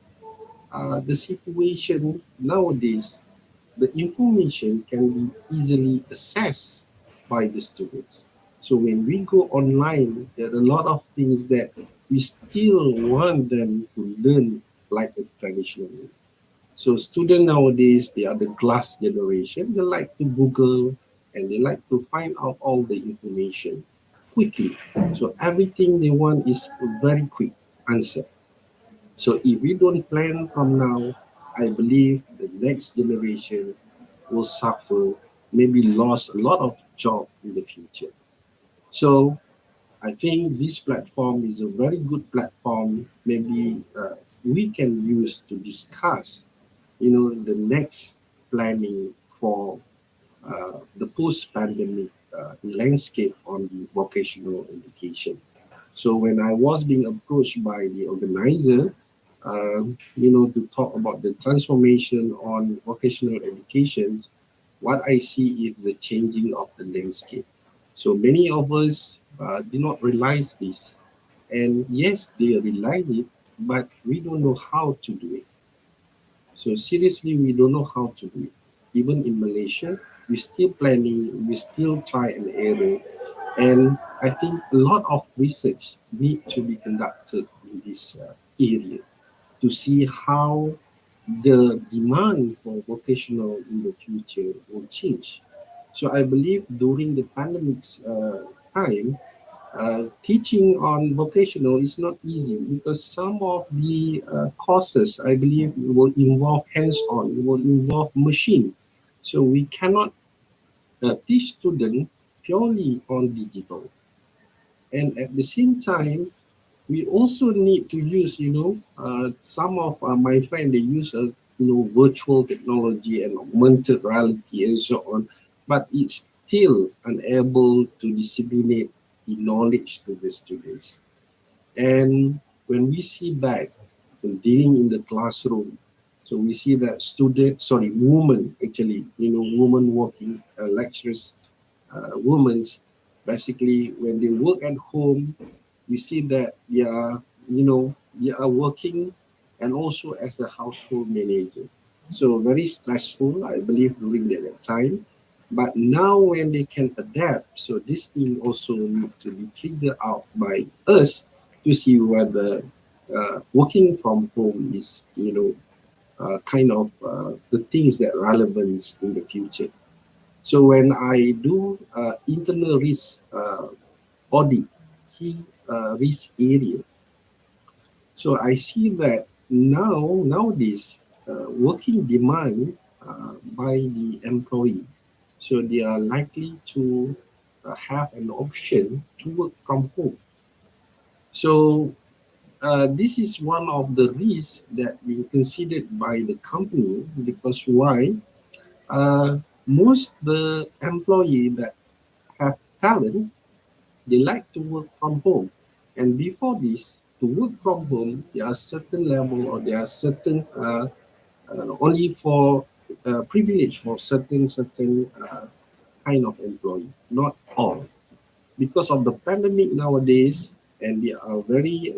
the situation nowadays, the information can be easily accessed by the students. So when we go online, there are a lot of things that we still want them to learn like a traditional way. So students nowadays, they are the glass generation. They like to Google and they like to find out all the information quickly. So everything they want is a very quick answer. So if we don't plan from now, I believe the next generation will suffer, maybe lost a lot of job in the future. So I think this platform is a very good platform. Maybe we can use to discuss, the next planning for the post-pandemic landscape on the vocational education. So when I was being approached by the organizer, to talk about the transformation on vocational education, what I see is the changing of the landscape. So many of us do not realize this. And yes, they realize it, but we don't know how to do it. So seriously, we don't know how to do it. Even in Malaysia, we're still planning, we still try and error. And I think a lot of research need to be conducted in this area to see how the demand for vocational in the future will change. So I believe during the pandemic's time, teaching on vocational is not easy because some of the courses, I believe, will involve hands-on, will involve machine. So we cannot teach students purely on digital. And at the same time, we also need to use, some of my friends, they use, virtual technology and augmented reality and so on, but it's still unable to disseminate the knowledge to the students. And when we see back when dealing in the classroom, so we see that women actually, women working lecturers, women, basically when they work at home, we see that they are working and also as a household manager. So very stressful, I believe, during that time. But now when they can adapt, so this thing also need to be triggered out by us to see whether working from home is, kind of the things that relevant in the future. So when I do internal risk audit, key risk area, so I see that nowadays working demand by the employee, so they are likely to have an option to work from home. So this is one of the risks that being considered by the company because why? Most the employee that have talent, they like to work from home. And before this, to work from home, there are certain level or there are certain only for privilege for certain kind of employee, not all. Because of the pandemic nowadays, and they are very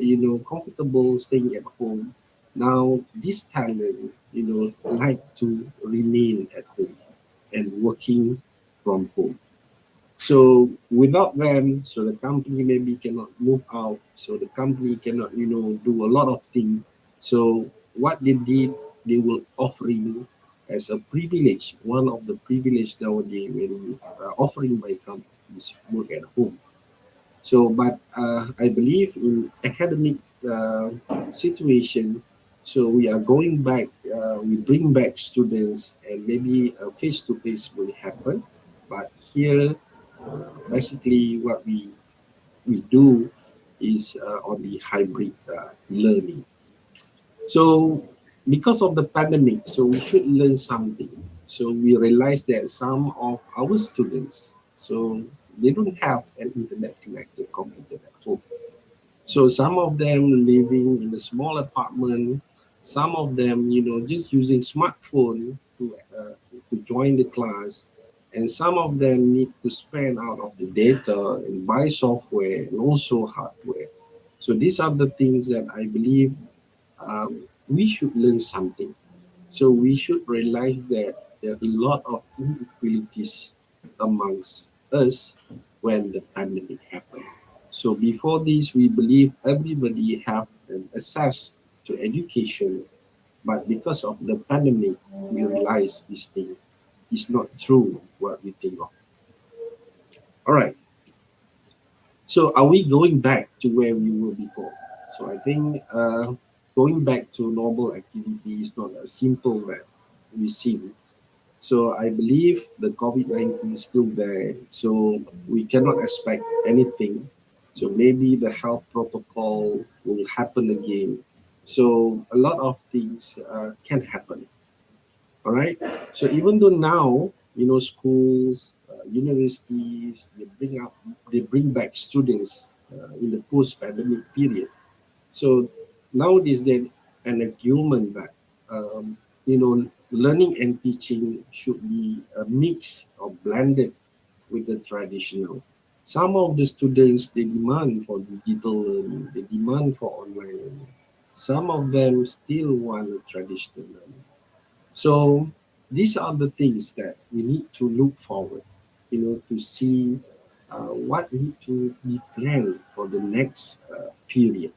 comfortable staying at home. Now this talent like to remain at home and working from home. So without them, so the company maybe cannot move out. So the company cannot, do a lot of things. So what they did, they will offering as a privilege, one of the privilege nowadays when offering by companies work at home. So, but I believe in academic situation, so we are going back, we bring back students and maybe face-to-face will happen. But here, basically what we do is on the hybrid learning. So because of the pandemic, so we should learn something. So we realized that some of our students, so they don't have an internet connected computer at home. So some of them living in a small apartment, some of them, just using smartphone to join the class, and some of them need to spend out of the data and buy software and also hardware. So these are the things that I believe we should learn something. So we should realize that there are a lot of inequalities amongst us when the pandemic happened. So before this, we believe everybody have an access to education, but because of the pandemic, we realize this thing is not true what we think of. All right. So are we going back to where we were before? So I think going back to normal activity is not as simple that we see. So I believe the COVID-19 is still there. So we cannot expect anything. So maybe the health protocol will happen again. So a lot of things can happen. All right. So even though now, schools, universities, they bring back students in the post-pandemic period. So nowadays, then an argument that learning and teaching should be a mix or blended with the traditional. Some of the students they demand for digital learning, they demand for online learning. Some of them still want traditional learning. So these are the things that we need to look forward, to see what need to be planned for the next period.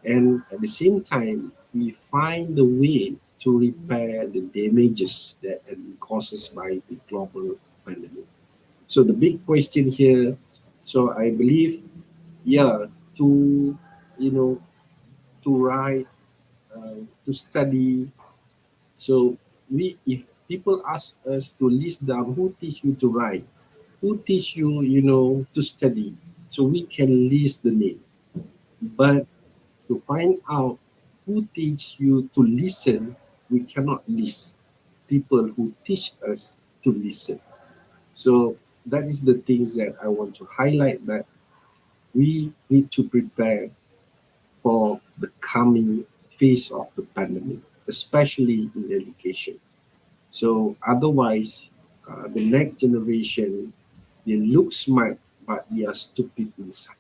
And at the same time, we find the way to repair the damages that have been caused by the global pandemic. So the big question here, so I believe yeah, to, you know, to write, to study. So if people ask us to list down who teach you to write, who teach you, to study, so we can list the name. But to find out who teach you to listen, we cannot list people who teach us to listen. So that is the things that I want to highlight, that we need to prepare for the coming phase of the pandemic, especially in education. So otherwise, the next generation, they look smart, but they are stupid inside.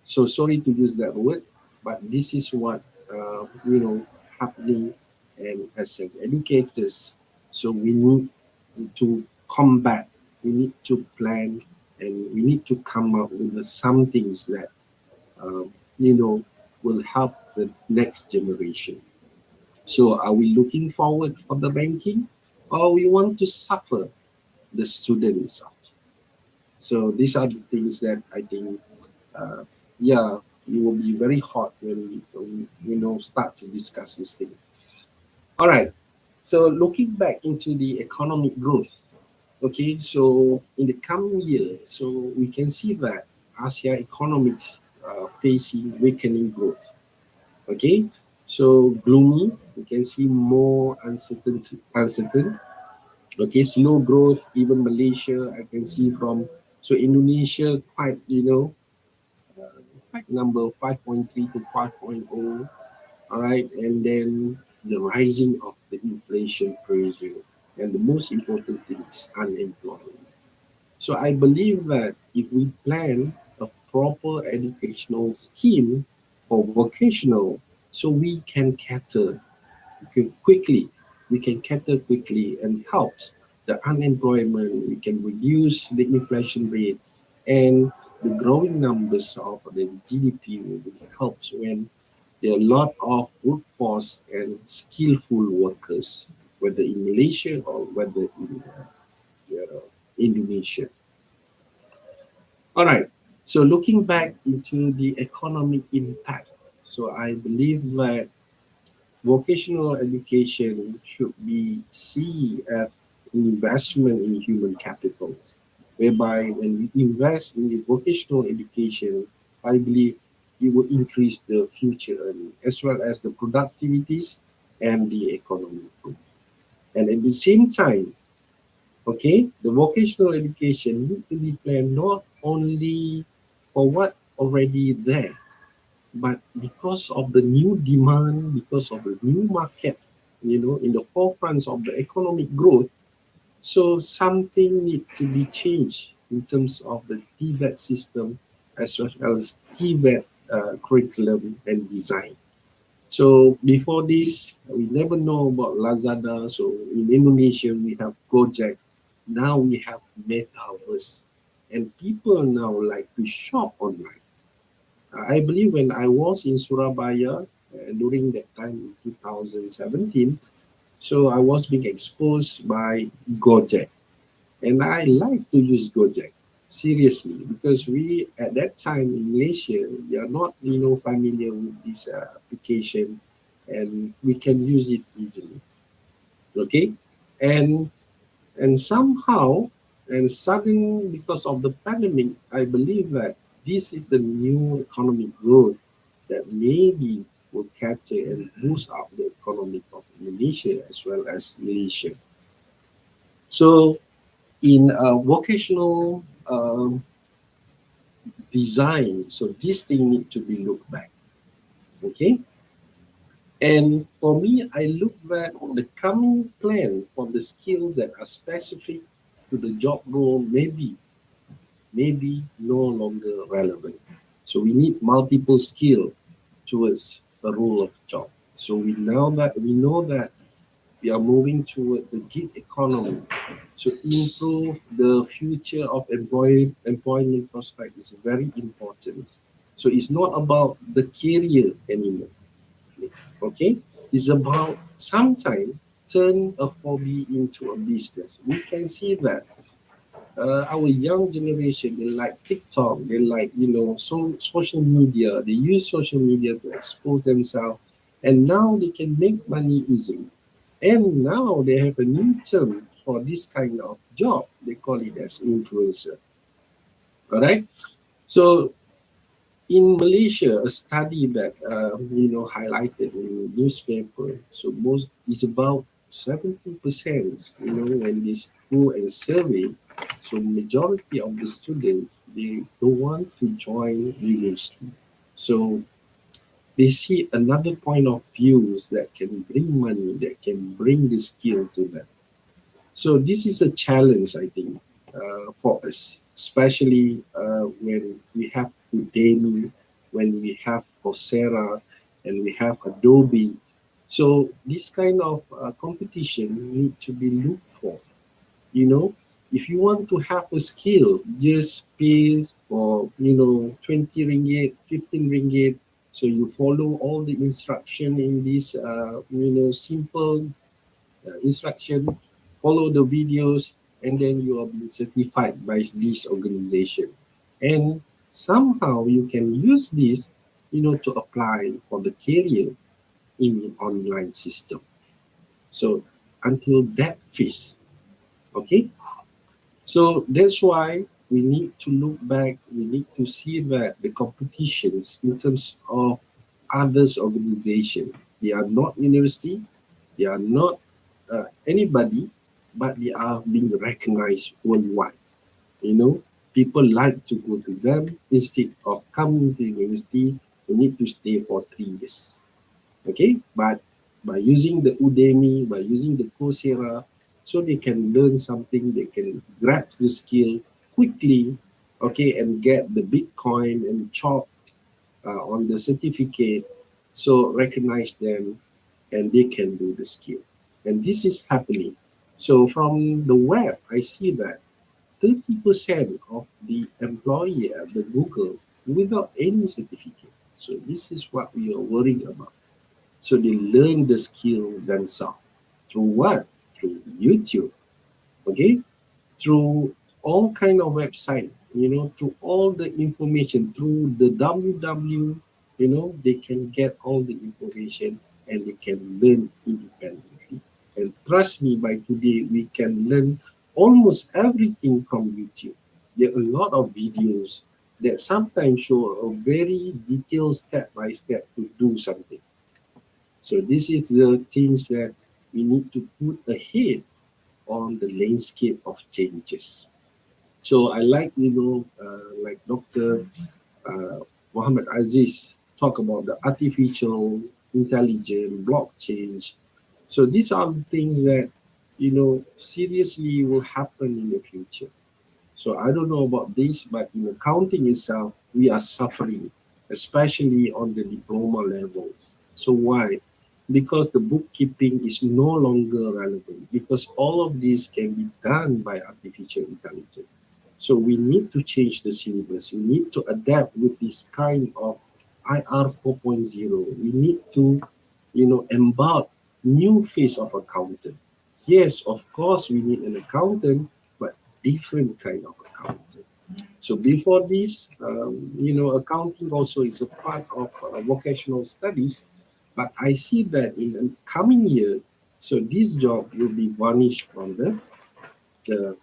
So sorry to use that word, but this is what happening, and as an educators, so we need to combat, we need to plan, and we need to come up with some things that um, you know will help the next generation. So are we looking forward for the ranking, or we want to suffer the students out? So these are the things that I think, uh, yeah, it will be very hot when we start to discuss this thing. All right. So looking back into the economic growth, okay. So in the coming year, so we can see that Asia economics facing weakening growth. Okay. So gloomy, we can see more uncertain. Okay, slow growth, even Malaysia, I can see from, so Indonesia quite, quite number 5.3 to 5.0. All right, and then the rising of the inflation pressure, and the most important thing is unemployment. So I believe that if we plan a proper educational scheme for vocational, so we can cater quickly, we can cater quickly and helps the unemployment, we can reduce the inflation rate, and the growing numbers of the GDP will be helps when there are a lot of workforce and skillful workers, whether in Malaysia or whether in Indonesia. All right. So looking back into the economic impact, so I believe that vocational education should be seen as investment in human capital, whereby when we invest in the vocational education, I believe it will increase the future earning as well as the productivities and the economic growth. And at the same time, okay, the vocational education need to be planned not only for what already there, but because of the new demand, because of the new market, in the forefront of the economic growth, so something need to be changed in terms of the TVET system as well as TVET curriculum and design. So before this, we never know about Lazada. So in Indonesia, we have Gojek. Now we have Metaverse. And people now like to shop online. I believe when I was in Surabaya during that time in 2017, so I was being exposed by Gojek, and I like to use Gojek seriously because we at that time in Malaysia we are not familiar with this application, and we can use it easily. Okay, and somehow and sudden because of the pandemic, I believe that this is the new economic growth that maybe will capture and boost up the economy of Indonesia as well as Malaysia. So in vocational design, so this thing need to be looked back. Okay. And for me, I look back on the coming plan for the skills that are specific to the job role, maybe no longer relevant. So we need multiple skill towards the role of job. So we know that we are moving toward the gig economy. So improve the future of employment prospect is very important. So it's not about the career anymore. Okay, it's about sometimes turn a hobby into a business. We can see that our young generation, they like TikTok, they like, social media. They use social media to expose themselves, and now they can make money easily. And now they have a new term for this kind of job. They call it as influencer. All right. So in Malaysia, a study that highlighted in the newspaper. So most is about 70%. When this do a survey, so majority of the students they don't want to join university. So they see another point of views that can bring money, that can bring the skill to them. So this is a challenge, I think, for us, especially when we have Udemy, when we have Coursera, and we have Adobe. So this kind of competition need to be looked for. You know, if you want to have a skill, just pay for 20 ringgit, 15 ringgit. So you follow all the instruction in this simple instruction, follow the videos, and then you are being certified by this organization. And somehow you can use this, to apply for the career in the online system. So until that phase, okay? So that's why we need to look back, we need to see that the competitions in terms of others organization, they are not university, they are not anybody, but they are being recognized worldwide. People like to go to them instead of coming to university. You need to stay for 3 years. Okay, but by using the Udemy, by using the Coursera, so they can learn something, they can grasp the skill quickly, okay, and get the Bitcoin and chop on the certificate, so recognize them and they can do the skill. And this is happening. So from the web, I see that 30% of the employee at the Google without any certificate. So this is what we are worrying about. So they learn the skill themselves. Through what? Through YouTube. Okay? Through all kind of website, through all the information, through the www, they can get all the information and they can learn independently. And trust me, by today, we can learn almost everything from YouTube. There are a lot of videos that sometimes show a very detailed step by step to do something. So this is the things that we need to put ahead on the landscape of changes. So I like, like Dr. Muhammad Aziz talk about the artificial intelligence, blockchain. So these are the things that, seriously will happen in the future. So I don't know about this, but in accounting itself, we are suffering, especially on the diploma levels. So why? Because the bookkeeping is no longer relevant, because all of this can be done by artificial intelligence. So we need to change the syllabus. We need to adapt with this kind of IR 4.0. We need to, embark new phase of accountant. Yes, of course, we need an accountant, but different kind of accountant. So before this, accounting also is a part of vocational studies, but I see that in the coming year, so this job will be vanished from the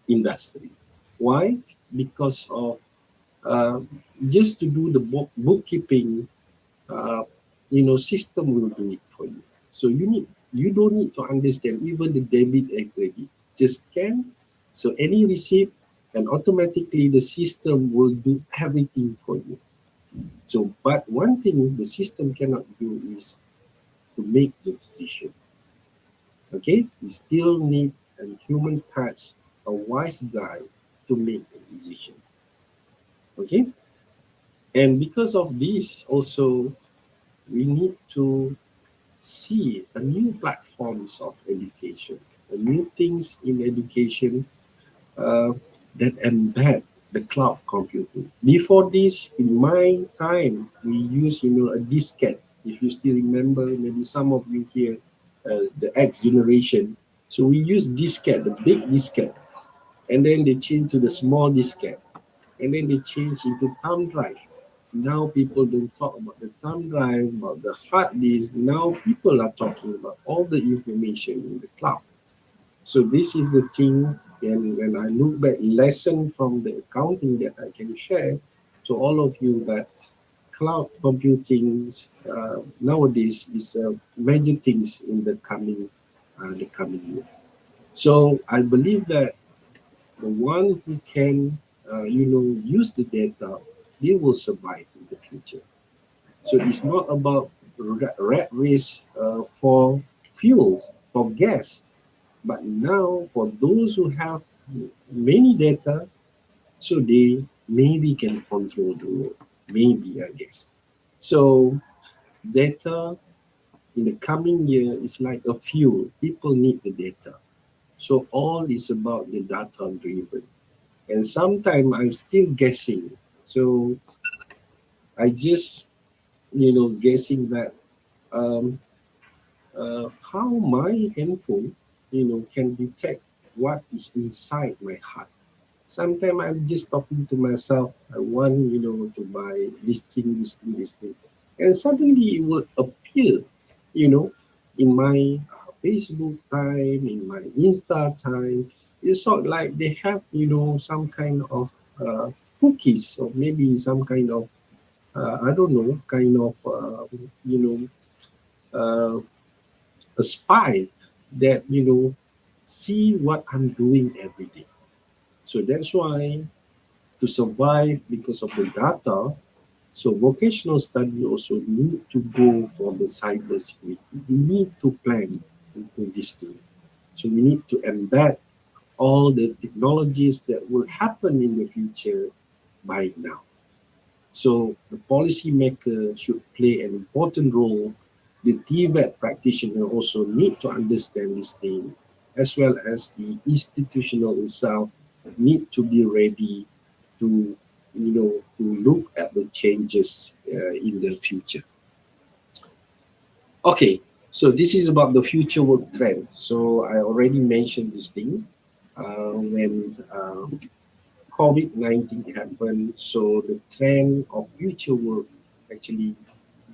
industry. Why? Because of just to do the bookkeeping, system will do it for you. So you don't need to understand even the debit and credit. Just scan. So any receipt, and automatically the system will do everything for you. So, but one thing the system cannot do is to make the decision. Okay, we still need a human touch, a wise guy to make a decision. Okay, and because of this, also we need to see a new platforms of education, a new things in education that embed the cloud computing. Before this, in my time, we used a diskette. If you still remember, maybe some of you here, the X generation. So we use diskette, the big diskette. and then they change to the small diskette, and then they change into thumb drive. Now people don't talk about the thumb drive, about the hard disk. Now people are talking about all the information in the cloud. So this is the thing, and when I look back, lesson from the accounting that I can share to all of you, that cloud computing nowadays is major things in the coming year. So I believe that the one who can use the data, they will survive in the future. So it's not about rat race for fuels, for gas, but now for those who have many data, so they maybe can control the world. Maybe, I guess. So data in the coming year is like a fuel. People need the data. So all is about the data driven. And sometimes I'm still guessing. So I just guessing that um, how my handphone can detect what is inside my heart. Sometimes I'm just talking to myself. I want to buy this thing, and suddenly it will appear, you know, in my Facebook time, in my Insta time. It's sort of like they have some kind of cookies, or maybe some kind of I don't know, kind of you know uh, a spy that see what I'm doing every day. So that's why, to survive because of the data, so vocational study also need to go for the cyber security. We need to plan into this thing. So we need to embed all the technologies that will happen in the future by now. So the policymaker should play an important role. The TVET practitioner also need to understand this thing, as well as the institutional itself need to be ready to to look at the changes in the future. Okay, so this is about the future work trend. So I already mentioned this thing when COVID-19 happened. So the trend of future work actually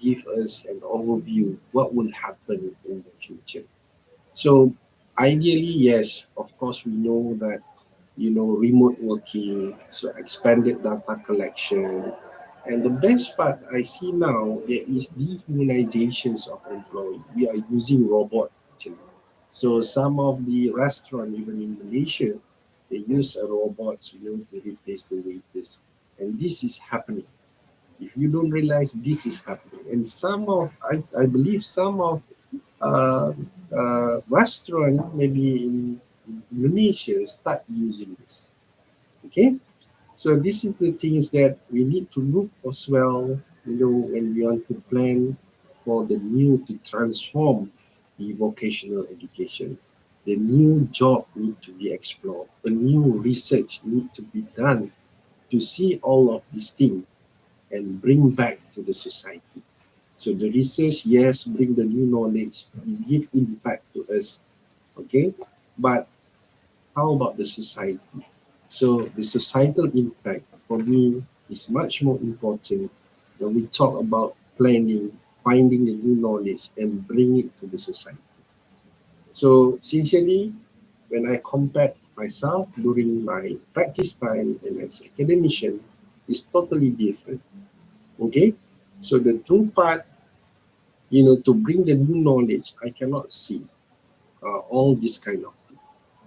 give us an overview what will happen in the future. So ideally, yes, of course, we know that remote working, so expanded data collection, and the best part I see now, there is dehumanizations of employee. We are using robot actually. So some of the restaurant, even in Malaysia, they use a robot to replace the waiters, and this is happening. If you don't realize, this is happening, and some of I believe some of uh, restaurant maybe in Indonesia start using this. Okay, so this is the things that we need to look as well. When we want to plan for the new to transform the vocational education, the new job need to be explored, a new research need to be done to see all of these things and bring back to the society. So the research, yes, bring the new knowledge, give impact to us, okay? But how about the society? So the societal impact for me is much more important when we talk about planning, finding the new knowledge and bring it to the society. So sincerely, when I compare myself during my practice time and as academician, it's totally different. Okay? So the true part, to bring the new knowledge, I cannot see all this kind of thing.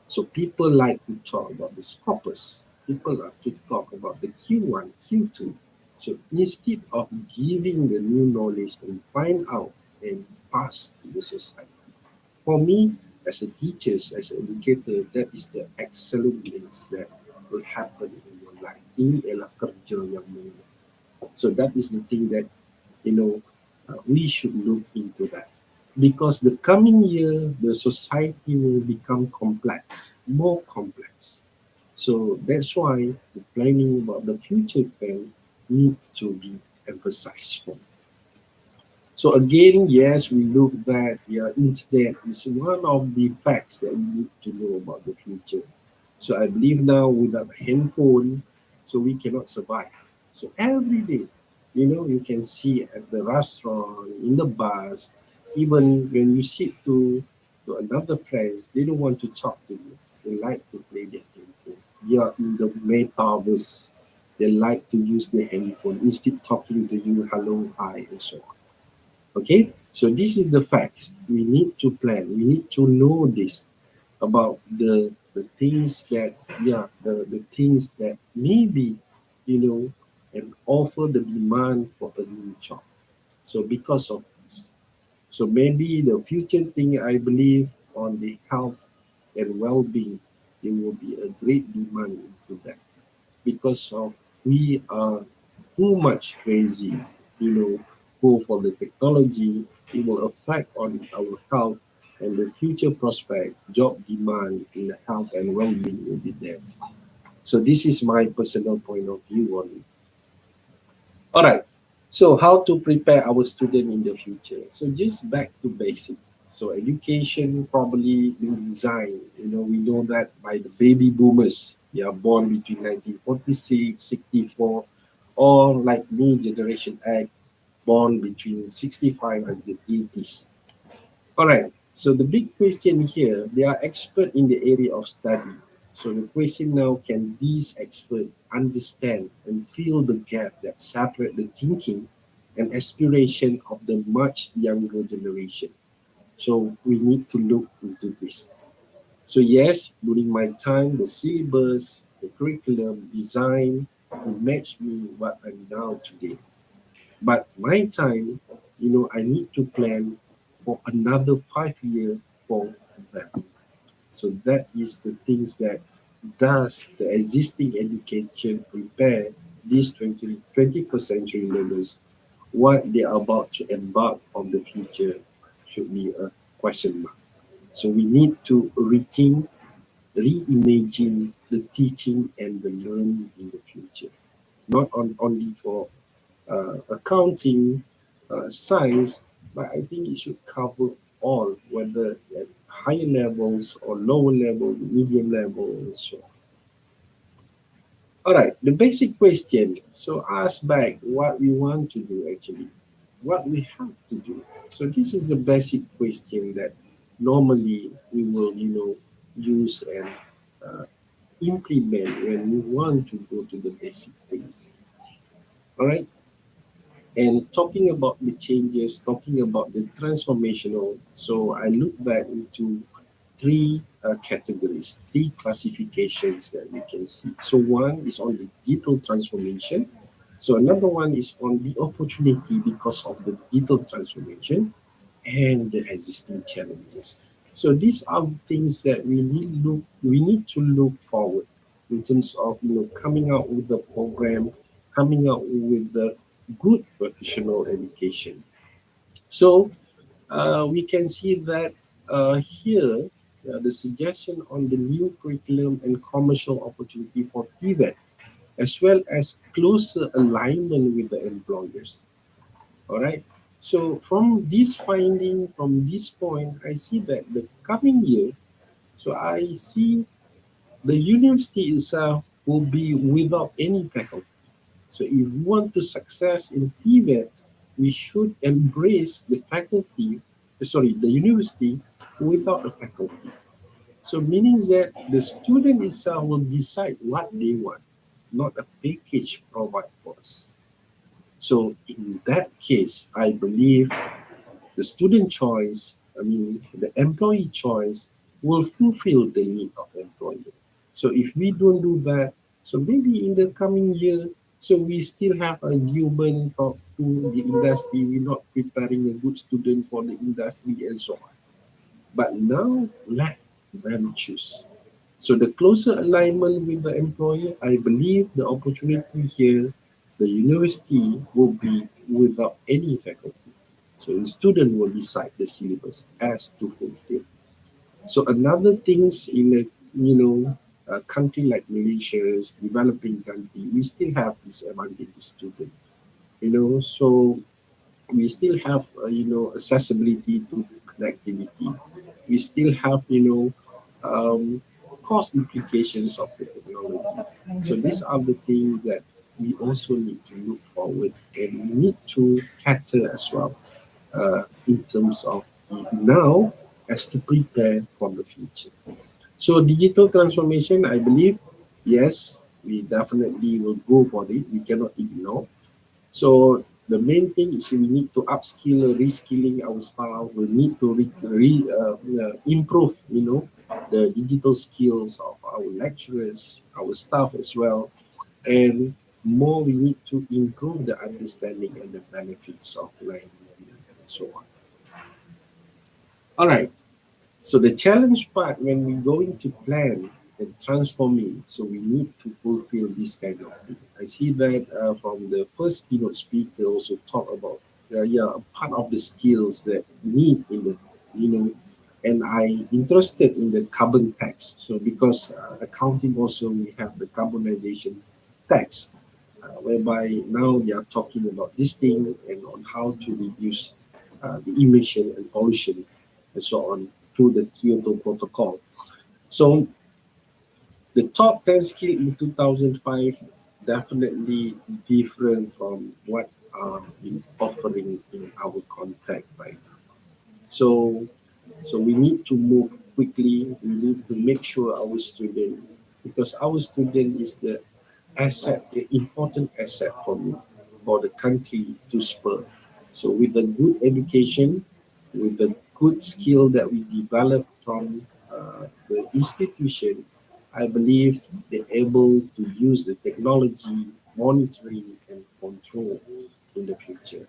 So people like to talk about the scopus. People like to talk about the Q1, Q2. So instead of giving the new knowledge and find out and pass to the society. For me, as a teacher, as an educator, that is the excellent things that will happen in your life. Ini adalah kerja yang mulia. So that is the thing that we should look into that, because the coming year the society will become complex, more complex. So that's why the planning about the future trend need to be emphasized for. So again, yes, we look that internet is one of the facts that we need to know about the future. So I believe now without a handphone, so we cannot survive. So every day, you can see at the restaurant, in the bus, even when you sit to another friends, they don't want to talk to you. They like to play their handphone. You are in the metaverse. They like to use the handphone instead talking to you, hello, hi, and so on. Okay, so this is the facts. We need to plan. We need to know this about the things that the things that maybe and offer the demand for a new job. So because of this, so maybe the future thing I believe on the health and well-being, there will be a great demand into that because of we are too much crazy, go for the technology, it will affect on our health and the future prospect, job demand in the health and well-being will be there. So this is my personal point of view on it. All right. So how to prepare our student in the future? So just back to basic. So education probably been designed, we know that by the baby boomers. They are born between 1946, 64, or like me, Generation X, born between 65 and the 80s. All right. So the big question here, they are expert in the area of study. So the question now, can these experts understand and fill the gap that separate the thinking and aspiration of the much younger generation? So we need to look into this. So yes, during my time, the syllabus, the curriculum design will match me what I'm now today. But my time, I need to plan for another 5 years for that. So that is the things that does the existing education prepare these 21st century learners what they are about to embark on the future should be a question mark. So we need to rethink, reimagine the teaching and the learning in the future, not only for accounting, science, but I think it should cover all, whether at higher levels or lower level, medium level, and so on. All right, the basic question. So ask back what we want to do actually, what we have to do. So this is the basic question that normally we will, use and uh, implement when we want to go to the basic things. All right. And talking about the changes, talking about the transformational, so I look back into three categories, three classifications that we can see. So one is on the digital transformation. So another one is on the opportunity because of the digital transformation and the existing challenges. So these are things that we need to look forward in terms of coming out with the program, coming out with the good professional education. So we can see that here the suggestion on the new curriculum and commercial opportunity for PVET, as well as closer alignment with the employers. All right. So from this finding, from this point, I see that the coming year, so I see the university itself will be without any faculty. So if we want to success in PVET, we should embrace the faculty, the university without a faculty. So meaning that the student itself will decide what they want, not a package provided for us. So in that case, I believe the student choice, the employee choice will fulfill the need of the employer. So if we don't do that, so maybe in the coming year, so we still have a human talk to the industry, we're not preparing a good student for the industry and so on. But now let them choose. So the closer alignment with the employer, I believe the opportunity here, the university will be without any faculty. So the student will decide the syllabus as to fulfill. So another things in a country like Malaysia's developing country, we still have disadvantaged student. So we still have accessibility to connectivity. We still have um, cost implications of the technology. So these are the things that we also need to look forward and need to cater as well in terms of now as to prepare for the future. So digital transformation, I believe, yes, we definitely will go for it. We cannot ignore. So the main thing is we need to upskill, reskilling our staff. We need to improve, the digital skills of our lecturers, our staff as well, and more we need to improve the understanding and the benefits of learning and so on. All right. So the challenge part when we're going to plan and transforming, so we need to fulfill this kind of thing. I see that from the first keynote speaker also talk about part of the skills that need in the and I interested in the carbon tax. So because accounting also we have the carbonization tax, whereby now they are talking about this thing and on how to reduce the emission and pollution and so on through the Kyoto Protocol. So the top 10 skill in 2005 definitely different from what are being offering in our contact right now. So we need to move quickly. We need to make sure our student, because our student is the asset, the important asset for me, for the country to spur. So with a good education, with the good skill that we develop from the institution, I believe they're able to use the technology, monitoring and control in the future.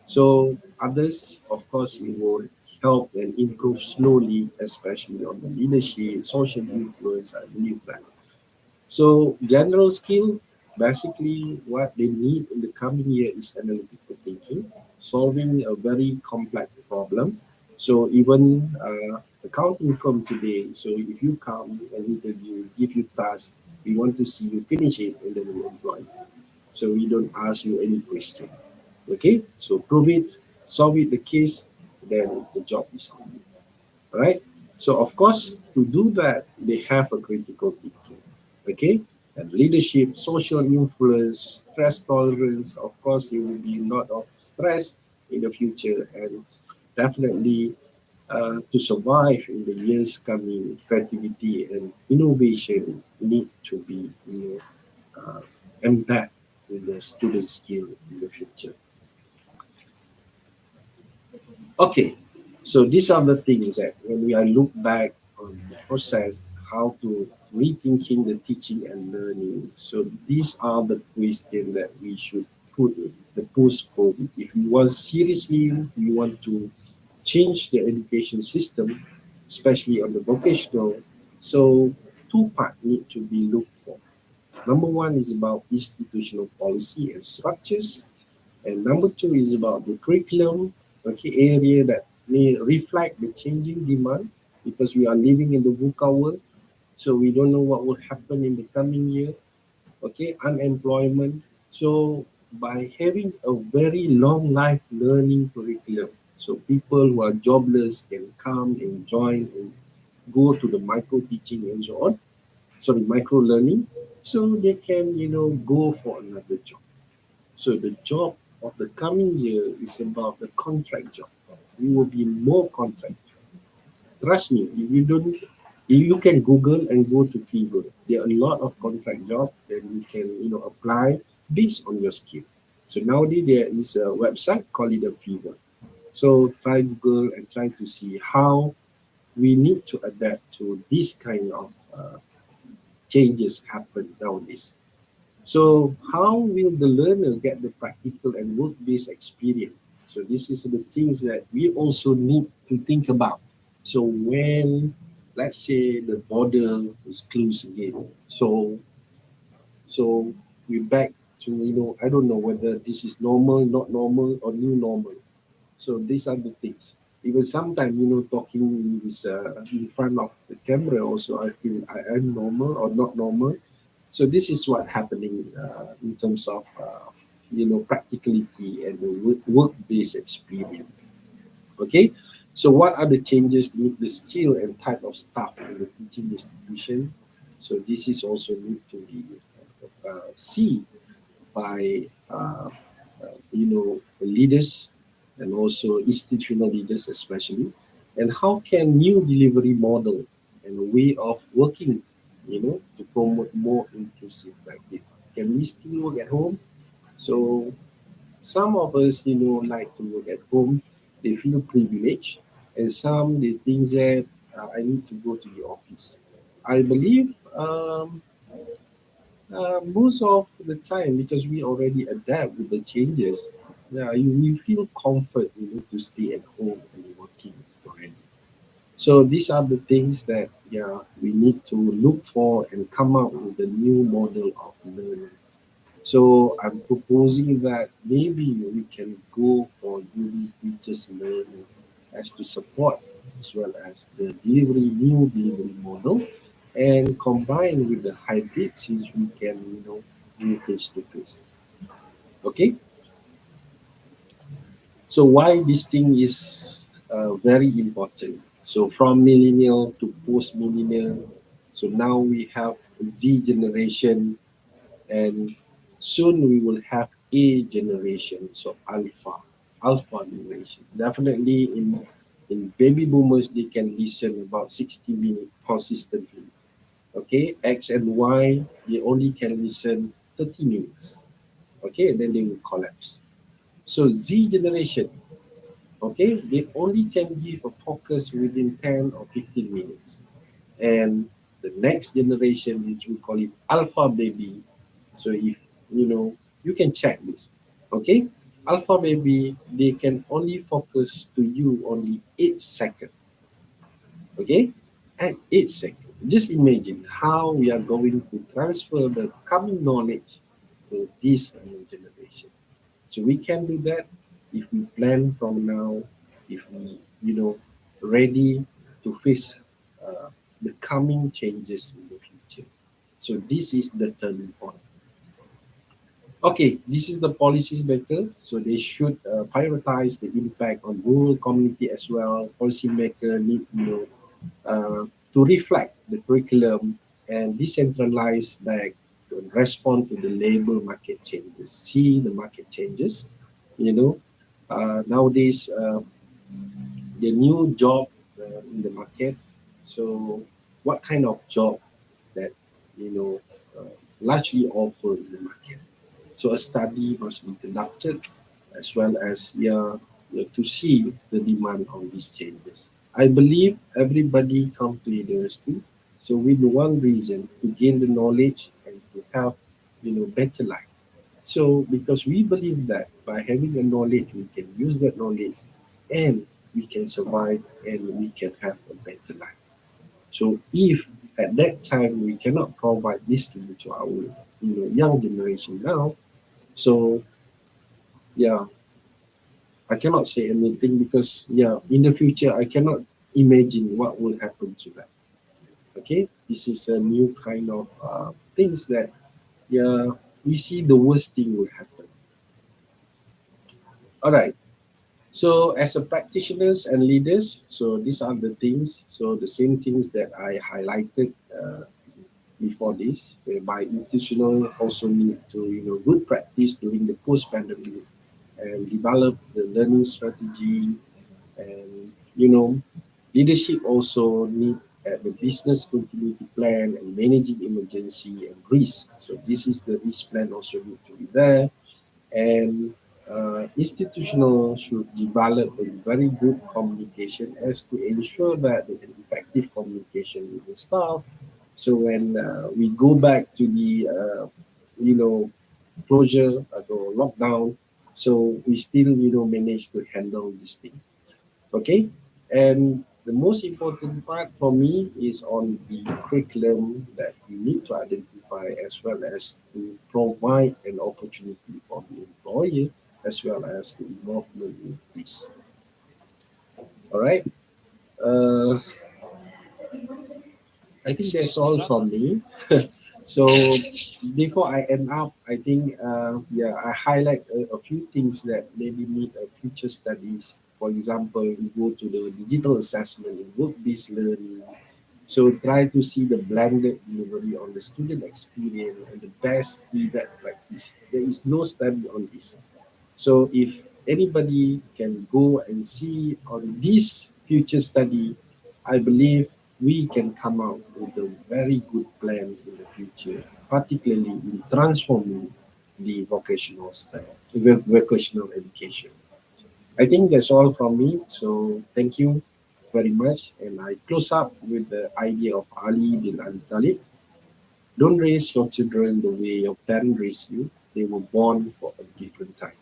So others, of course, it will help and improve slowly, especially on the leadership, social influence, I believe that. So general skill, basically what they need in the coming year is analytical thinking, solving a very complex problem. So even accounting firm today, so if you come and interview, give you task, we want to see you finish it and then we employ you. So we don't ask you any question. Okay, so prove it, solve it the case, then the job is on you. All right. So of course, to do that, they have a critical thinking. Okay, and leadership, social influence, stress tolerance. Of course, there will be a lot of stress in the future, and definitely to survive in the years coming, creativity and innovation need to be embedded in the student skill in the future. Okay, so these are the things that when we are look back on the process, how to rethinking the teaching and learning. So these are the questions that we should put in the post-COVID. If we want seriously, we want to change the education system, especially on the vocational. So two parts need to be looked for. Number one is about institutional policy and structures, and number two is about the curriculum, okay, area that may reflect the changing demand because we are living in the VUCA world. So we don't know what will happen in the coming year, okay, unemployment. So by having a very long life learning curriculum, so people who are jobless can come and join and go to the micro teaching and so on, sorry, micro learning, so they can, go for another job. So the job of the coming year is about the contract job. We will be more contract. Trust me, if you don't, if you can Google and go to Fever, there are a lot of contract jobs that you can, apply based on your skill. So nowadays there is a website called it a Fever. So try Google and try to see how we need to adapt to this kind of changes happen nowadays. So how will the learner get the practical and work-based experience? So this is the things that we also need to think about. So when, let's say, the border is closed again, so we're back to, I don't know whether this is normal, not normal, or new normal. So these are the things. Even sometimes, talking is in front of the camera also, I feel I am normal or not normal. So this is what happening in terms of practicality and the work-based experience. Okay, So what are the changes with the skill and type of staff in the teaching institution? So this is also need to be seen by the leaders and also institutional leaders especially, and how can new delivery models and way of working, to promote more inclusive practice? Can we still work at home? So some of us, like to work at home. They feel privileged, and some they think that I need to go to the office. I believe most of the time, because we already adapt with the changes, yeah, we feel comfort, to stay at home and working already. So these are the things that, yeah, we need to look for and come up with a new model of learning. So I'm proposing that maybe we can go for unique teachers learning as to support, as well as the new delivery model, and combine with the hybrid, since we can, do face to face. Okay. So why this thing is very important? So from millennial to post millennial, so now we have Z generation, and soon we will have A generation, so alpha generation. Definitely in baby boomers, they can listen about 60 minutes consistently. Okay, X and Y, they only can listen 30 minutes. Okay, then they will collapse. So Z generation, okay, they only can give a focus within 10 or 15 minutes. And the next generation is, we call it alpha baby. So if you can check this. Okay, alpha baby, they can only focus to you only 8 seconds. Okay, at 8 seconds. Just imagine how we are going to transfer the coming knowledge to this new generation. So we can do that if we plan from now, if we, ready to face the coming changes in the future. So this is the turning point. Okay, this is the policies maker. So they should prioritize the impact on rural community as well. Policymaker need, to reflect the curriculum and decentralize back to respond to the labor market changes. See the market changes, nowadays the new job in the market. So what kind of job that largely offered in the market? So a study must be conducted, as well as, to see the demand on these changes. I believe everybody come to university, so with one reason, to gain the knowledge and to have better life. So because we believe that by having a knowledge, we can use that knowledge, and we can survive, and we can have a better life. So if at that time we cannot provide this thing to our young generation now, so yeah, I cannot say anything, because in the future I cannot imagine what will happen to that. Okay, this is a new kind of things that, we see the worst thing will happen. All right. So as a practitioners and leaders, so these are the things. So the same things that I highlighted before this, whereby institutional also need to good practice during the post-pandemic, and develop the learning strategy, and leadership also need the business continuity plan and managing emergency and risk. So this is the risk plan also need to be there, and institutional should develop a very good communication as to ensure that there is effective communication with the staff. So when we go back to the you know closure or lockdown, so we still manage to handle this thing. Okay, and the most important part for me is on the curriculum that we need to identify, as well as to provide an opportunity for the employer, as well as the involvement in this. All right. uh, I think that's all from me. So before I end up, I think I highlight a few things that maybe need future studies. for example, we go to the digital assessment in work-based learning. So try to see the blended delivery on the student experience and the best feedback practice. There is no study on this. So if anybody can go and see on this future study, I believe we can come out with a very good plan in the future, particularly in transforming the vocational education. I think that's all from me. So thank you very much. And I close up with the idea of Ali bin Abi Talib. Don't raise your children the way your parents raised you. They were born for a different time.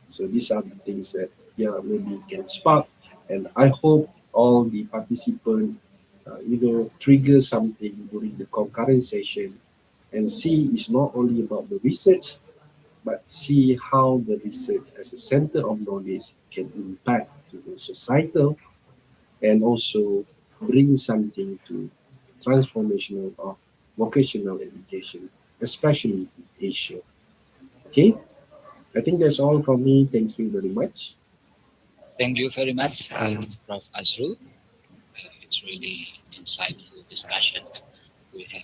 So these are the things that maybe can spark. And I hope all the participants trigger something during the concurrent session and see it's not only about the research, but see how the research as a center of knowledge can impact to the societal and also bring something to transformational of vocational education, especially in Asia. Okay, I think that's all from me. Thank you very much. Thank you very much, Prof. Azrul. It's really insightful discussion we have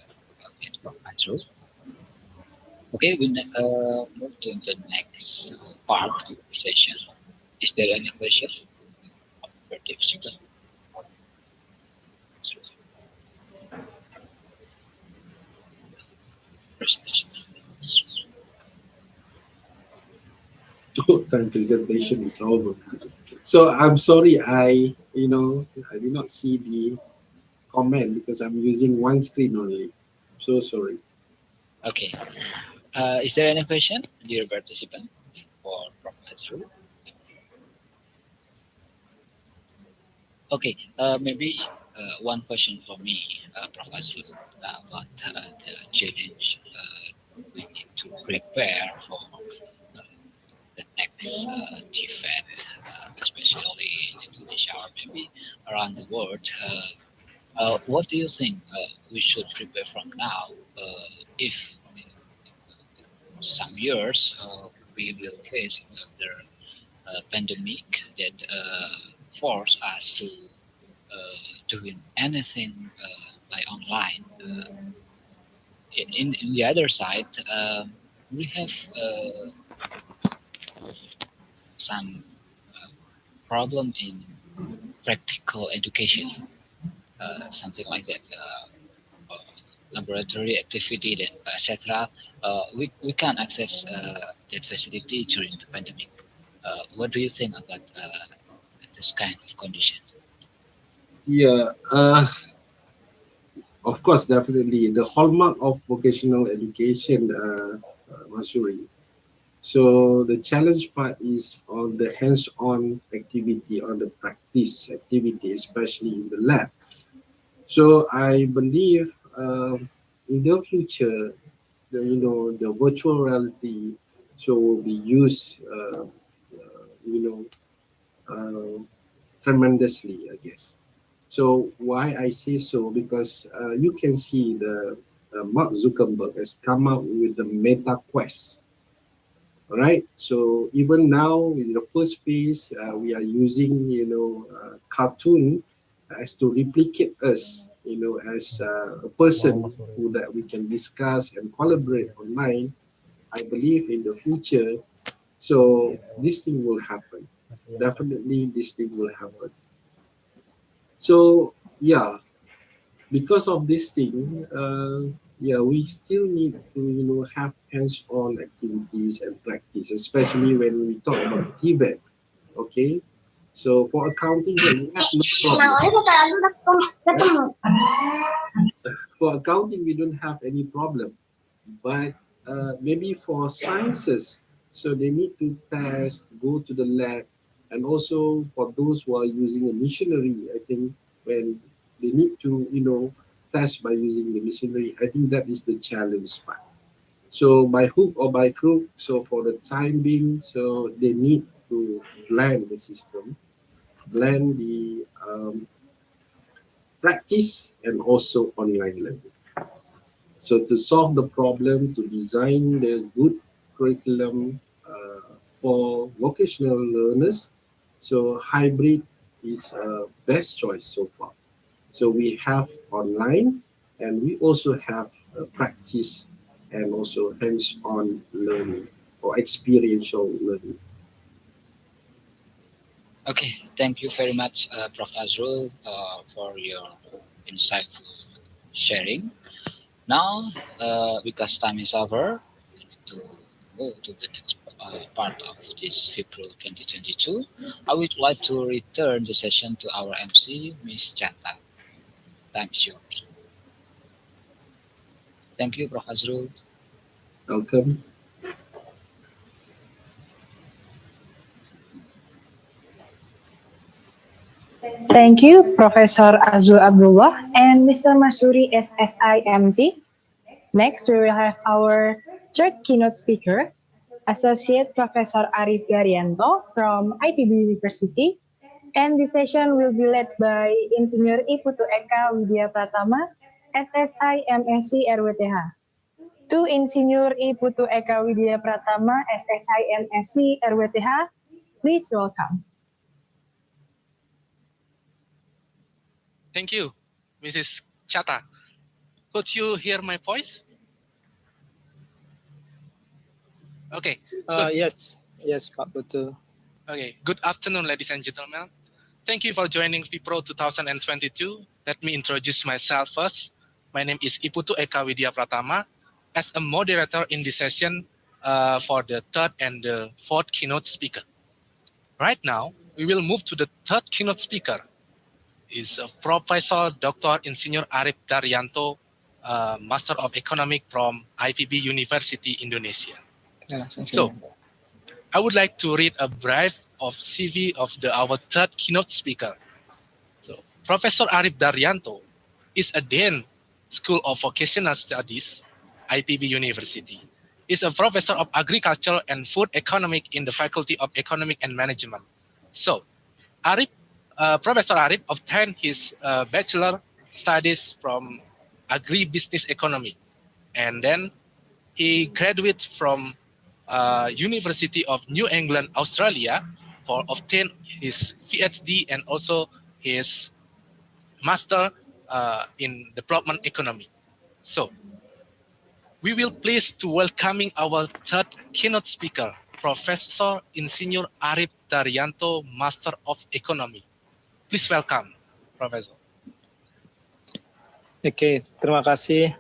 with Prof. Azrul. Okay, we move to the next part of the session. Is there any question? Participant? Time presentation is over. So I'm sorry, I did not see the comment because I'm using one screen only. So sorry. Okay. Is there any question, dear participant, for Prof. Azrul? Okay, maybe one question for me, Prof. Azrul, about the challenge we need to prepare for the next TFET, especially in Indonesia or maybe around the world. What do you think we should prepare from now if some years we will face another pandemic that force us to doing anything by online? In the other side, we have some problem in practical education, something like that, laboratory activity, that etc. We can't access that facility during the pandemic. What do you think about this kind of condition? Yeah, of course, definitely. The hallmark of vocational education, Masuri. So the challenge part is on the hands-on activity, on the practice activity, especially in the lab. So I believe in the future, the virtual reality so will be used, tremendously, I guess. So why I say so, because you can see the Mark Zuckerberg has come out with the Meta Quest. All right. So even now in the first phase, we are using cartoon as to replicate us, as a person who that we can discuss and collaborate online. I believe in the future, so this thing will happen. Definitely, this thing will happen. So yeah, because of this thing, we still need to have hands-on activities and practice, especially when we talk about Tibet. Okay, so for accounting, we have no problem. For accounting, we don't have any problem, but maybe for sciences, so they need to test, go to the lab, and also for those who are using a machinery, I think when they need to test by using the machinery, I think that is the challenge part. So by hook or by crook, so for the time being, so they need to blend the system, blend the practice and also online learning. So to solve the problem, to design the good curriculum for vocational learners, So hybrid is best choice so far. So we have online and we also have practice and also hands-on learning or experiential learning. Okay, thank you very much, Prof. Azrul, for your insightful sharing. Now, because time is over, we need to move to the next part of this Vipro 2022. I would like to return the session to our MC, Miss Chanta. Time is yours. Thank you, Prof. Azrul. Welcome. Thank you, Professor Azul Abdullah and Mr. Masuri SSIMT. Next, we will have our third keynote speaker, Associate Professor Arif Garyanto from IPB University. And the session will be led by Insinyur Iputu Eka Widya Pratama, SSI MSc RWTH. To Insinyur Iputu Eka Widya Pratama, SSI MSc RWTH, please welcome. Thank you, Mrs. Chata. Could you hear my voice? Okay. Yes, Pak Putu. Okay. Good afternoon, ladies and gentlemen. Thank you for joining Vipro 2022. Let me introduce myself first. My name is Iputu Eka Widya Pratama. As a moderator in this session for the third and the fourth keynote speaker. Right now, we will move to the third keynote speaker. Is Professor Dr. Insinyur Arif Daryanto, Master of Economics from IPB University, Indonesia. So, I would like to read a brief of CV of our third keynote speaker. So, Professor Arif Daryanto is a Dean, School of Vocational Studies, IPB University. Is a Professor of Agriculture and Food Economics in the Faculty of Economic and Management. So, Professor Arif obtained his bachelor studies from agribusiness economy, and then he graduated from University of New England, Australia, for obtain his PhD and also his master in development economy. So, we will please to welcoming our third keynote speaker, Professor Insinyur Arif Daryanto, Master of Economy. Please welcome, Professor. Oke, terima kasih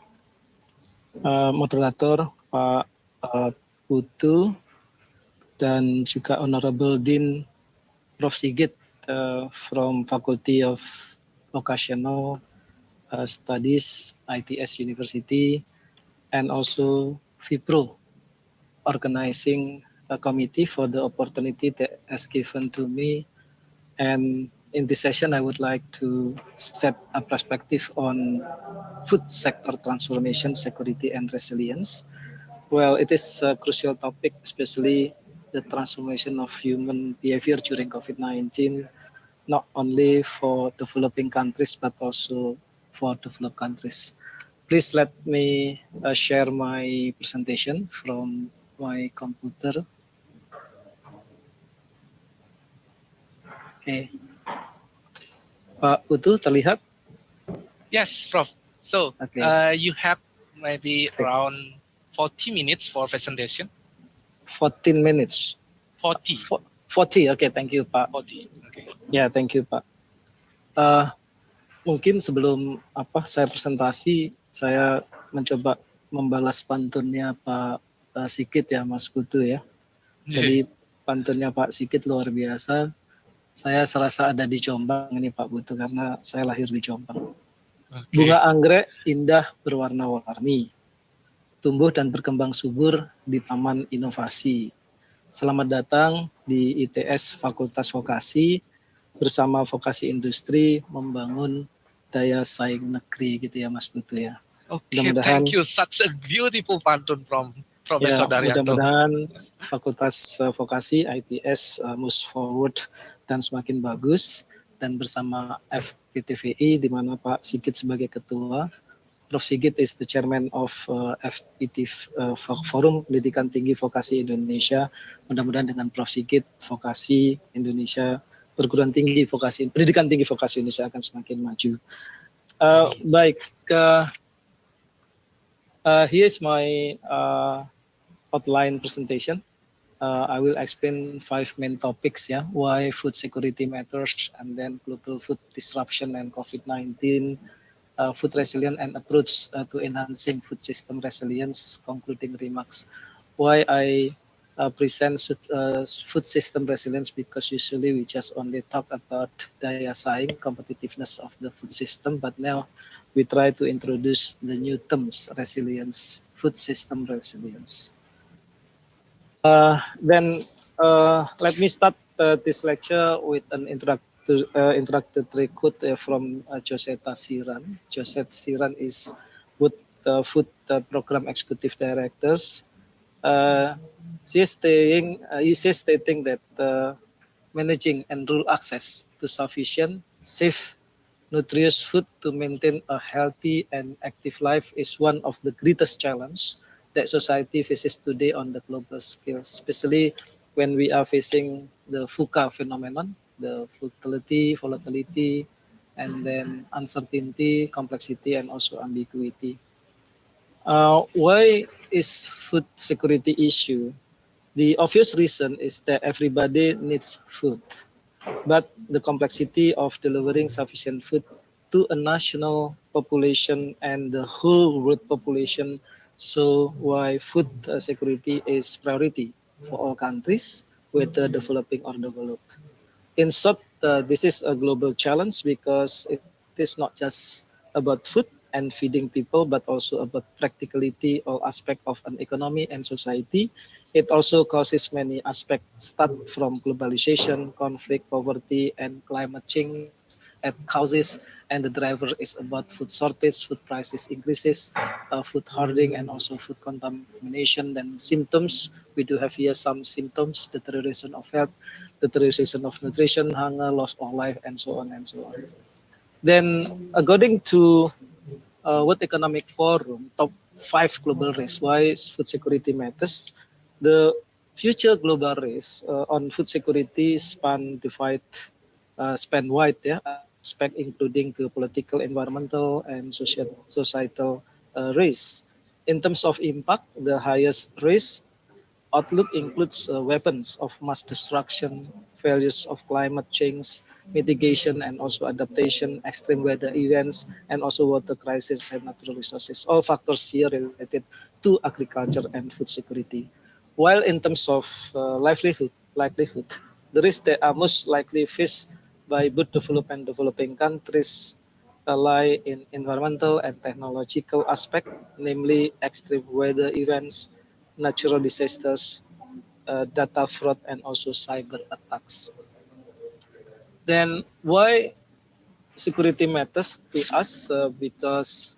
moderator Pak Putu dan juga Honorable Dean Prof. Sigit from Faculty of Vocational Studies, ITS University, and also Vipro, organizing a committee for the opportunity that has given to me. And in this session, I would like to set a perspective on food sector transformation, security, and resilience. Well, it is a crucial topic, especially the transformation of human behavior during COVID-19, not only for developing countries, but also for developed countries. Please let me share my presentation from my computer. Okay. Pak Putu, terlihat? Yes, Prof. So, okay. You have maybe around 40 minutes for presentation. 14 minutes. 40. 40, okay, thank you, Pak. 40, okay. Ya, thank you, Pak. Mungkin sebelum saya presentasi, saya mencoba membalas pantunnya Pak Sigit ya, Mas Putu ya. Jadi pantunnya Pak Sigit luar biasa. Saya serasa ada di Jombang ini Pak Putu karena saya lahir di Jombang. Okay. Bunga anggrek indah berwarna-warni, tumbuh dan berkembang subur di Taman Inovasi. Selamat datang di ITS Fakultas Vokasi bersama Vokasi Industri membangun daya saing negeri gitu ya Mas Putu ya. Okay, thank you. Such a beautiful pantun from Professor Daryanto. Mudah-mudahan Fakultas Vokasi ITS moves forward dan semakin bagus, dan bersama FPTVI di mana Pak Sigit sebagai ketua. Prof. Sigit is the chairman of FPT Forum Pendidikan Tinggi Vokasi Indonesia. Mudah-mudahan dengan Prof. Sigit Vokasi Indonesia perguruan tinggi vokasi, pendidikan tinggi vokasi Indonesia akan semakin maju. Baik, here's my outline presentation. I will explain 5 main topics, yeah, why food security matters, and then global food disruption and COVID-19, food resilience and approach to enhancing food system resilience, concluding remarks. Why I present food system resilience, because usually we just only talk about daya saing, competitiveness of the food system, but now we try to introduce the new terms, resilience, food system resilience. Then let me start this lecture with an introductory quote from Josetta Siran. Josetta Siran is Food Program Executive Directors. She is stating that managing and rural access to sufficient, safe, nutritious food to maintain a healthy and active life is one of the greatest challenges that society faces today on the global scale, especially when we are facing the VUCA phenomenon, the volatility, and then uncertainty, complexity, and also ambiguity. Why is food security issue? The obvious reason is that everybody needs food, but the complexity of delivering sufficient food to a national population and the whole world population show why food security is priority for all countries, whether developing or developed. In short, this is a global challenge because it is not just about food and feeding people, but also about practicality or aspect of an economy and society. It also causes many aspects, start from globalization, conflict, poverty, and climate change at causes. And the driver is about food shortage, food prices increases, food hoarding, and also food contamination. Then symptoms, we do have here some symptoms: deterioration of health, deterioration of nutrition, hunger, loss of life, and so on and so on. Then, according to World Economic Forum, top 5 global risks, why food security matters, the future global risk on food security span wide, yeah, aspect including geopolitical, environmental, and societal risks. In terms of impact, the highest risk outlook includes weapons of mass destruction, failures of climate change, mitigation and also adaptation, extreme weather events, and also water crisis and natural resources. All factors here related to agriculture and food security. While in terms of livelihood, the risks that are most likely faced by both developed and developing countries lie in environmental and technological aspect, namely extreme weather events, natural disasters, data fraud, and also cyber attacks. Then why security matters to us? Because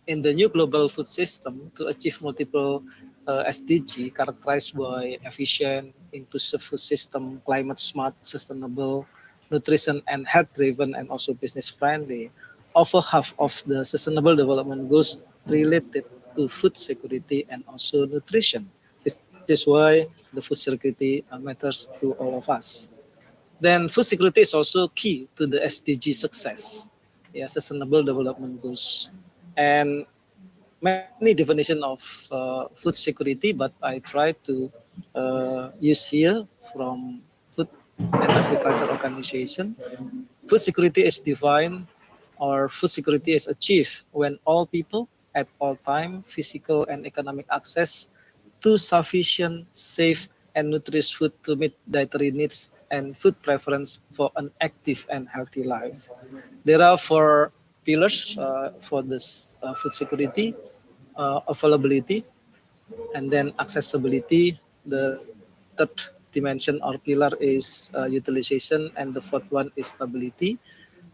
in the new global food system, to achieve multiple SDG characterized by efficient, inclusive food system, climate smart, sustainable, nutrition and health driven, and also business friendly, over half of the sustainable development goals related to food security and also nutrition. This is why the food security matters to all of us. Then food security is also key to the SDG success, yeah, sustainable development goals. And many definition of food security, but I try to use here from Food and Agriculture Organization. Food security is defined, or food security is achieved when all people at all time physical and economic access to sufficient, safe, and nutritious food to meet dietary needs and food preference for an active and healthy life. There are 4 pillars for this food security: availability, and then accessibility. The third dimension or pillar is utilization, and the fourth one is stability.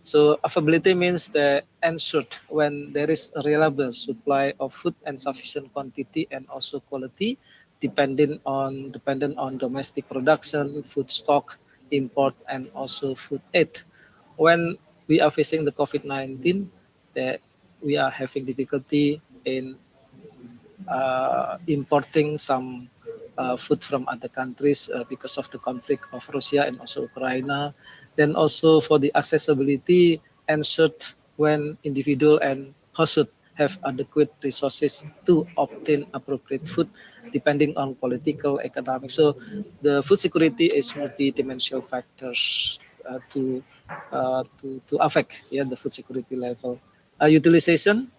So availability means the ensured when there is a reliable supply of food and sufficient quantity and also quality, dependent on domestic production, food stock, import, and also food aid. When we are facing the COVID-19, that we are having difficulty in importing some food from other countries because of the conflict of Russia and also Ukraine. Then also for the accessibility, ensured when individual and household have adequate resources to obtain appropriate food depending on political, economic. So the food security is multi-dimensional factors to affect the food security level. Utilization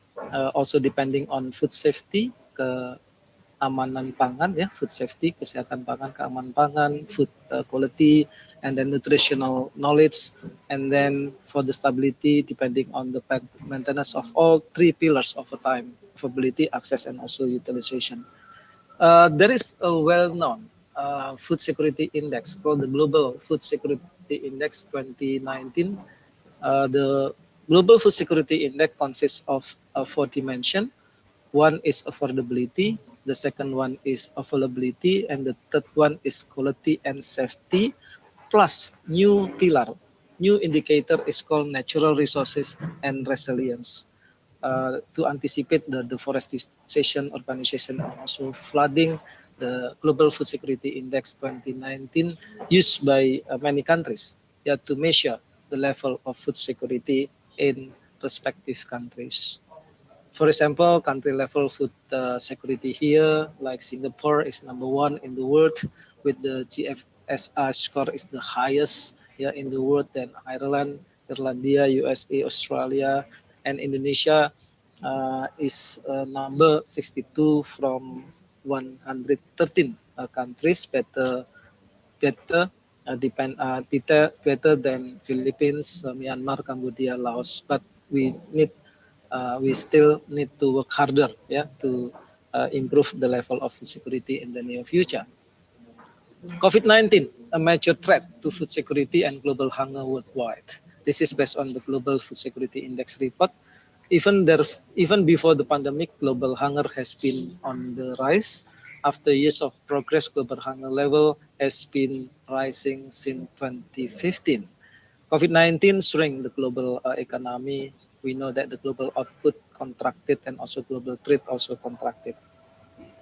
also depending on food safety, keamanan pangan food safety, kesehatan pangan, keamanan pangan, food quality, and then nutritional knowledge, and then for the stability depending on the maintenance of all three pillars of a time: availability, access, and also utilization. There is a well-known food security index called the Global Food Security Index 2019. The Global Food Security Index consists of 4 dimensions. One is affordability, the second one is availability, and the third one is quality and safety, plus new pillar. New indicator is called natural resources and resilience. To anticipate the deforestation, urbanization, and also flooding, the Global Food Security Index 2019 used by many countries to measure the level of food security in respective countries. For example, country level food security here, like Singapore is #1 in the world with the GFSR score is the highest in the world. Then Ireland, Irlandia, USA, Australia, and Indonesia is number 62 from 113 countries, better than Philippines, Myanmar, Cambodia, Laos. But we still need to work harder to improve the level of food security in the near future. COVID-19, a major threat to food security and global hunger worldwide. This is based on the Global Food Security Index report. Even before the pandemic, global hunger has been on the rise. After years of progress, global hunger level has been rising since 2015. COVID-19 shrank the global economy. We know that the global output contracted and also global trade also contracted.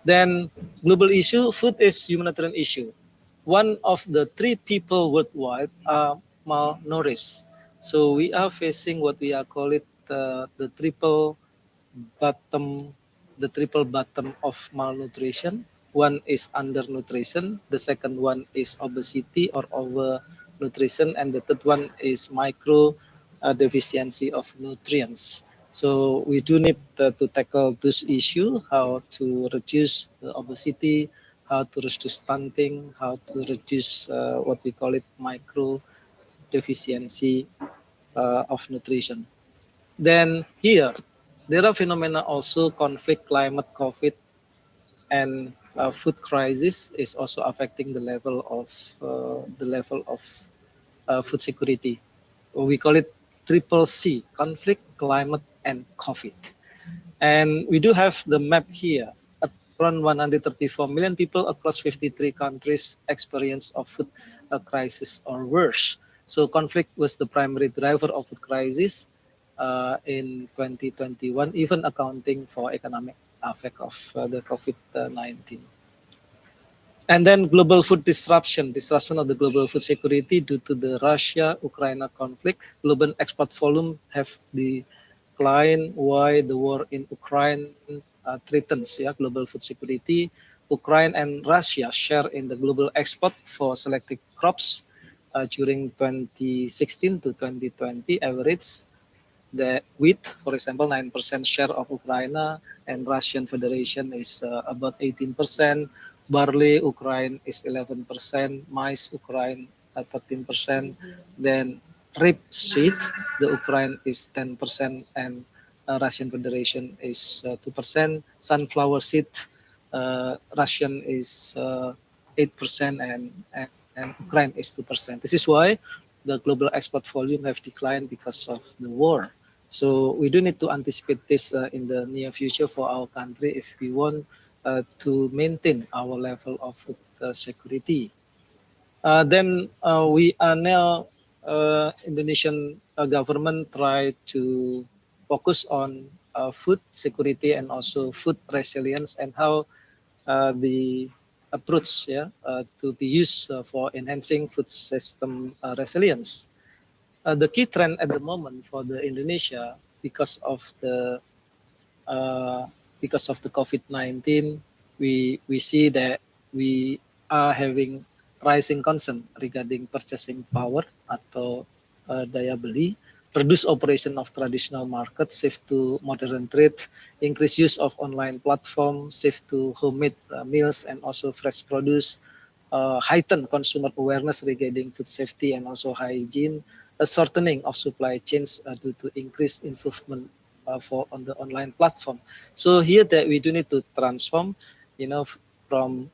Then global issue, food is humanitarian issue. One of the 3 people worldwide are malnourished. So we are facing what we are call it the triple bottom of malnutrition. One is undernutrition, the second one is obesity or overnutrition, and the third one is micro deficiency of nutrients. So we do need to tackle this issue: how to reduce the obesity, how to reduce stunting, how to reduce what we call it micro deficiency of nutrition. Then here, there are phenomena also: conflict, climate, COVID, and food crisis is also affecting the level of food security. We call it triple C: conflict, climate, and COVID. And we do have the map here. Around 134 million people across 53 countries experience of food crisis or worse. So conflict was the primary driver of food crisis in 2021, even accounting for economic effect of the COVID-19. And then global food disruption of the global food security due to the Russia-Ukraine conflict. Global export volume have declined while the war in Ukraine threatens global food security. Ukraine and Russia share in the global export for selected crops during 2016 to 2020 average. The wheat, for example, 9% share of Ukraine, and Russian Federation is about 18%. Barley, Ukraine is 11%. Maize, Ukraine 13%. Then rapeseed, the Ukraine is 10%, and Russian Federation is 2%. Sunflower seed, Russian is 8%, and Ukraine is 2%. This is why the global export volume have declined because of the war. So we do need to anticipate this in the near future for our country if we want to maintain our level of food security. Then we are now, Indonesian government try to focus on food security and also food resilience, and how the approach to be used for enhancing food system resilience. the key trend at the moment for the Indonesia because of the COVID-19, we see that we are having rising concern regarding purchasing power atau daya beli, reduce operation of traditional market, shift to modern trade, increase use of online platform, shift to homemade meals and also fresh produce, heighten consumer awareness regarding food safety and also hygiene, a shortening of supply chains due to increased improvement for on the online platform. So here that we do need to transform, from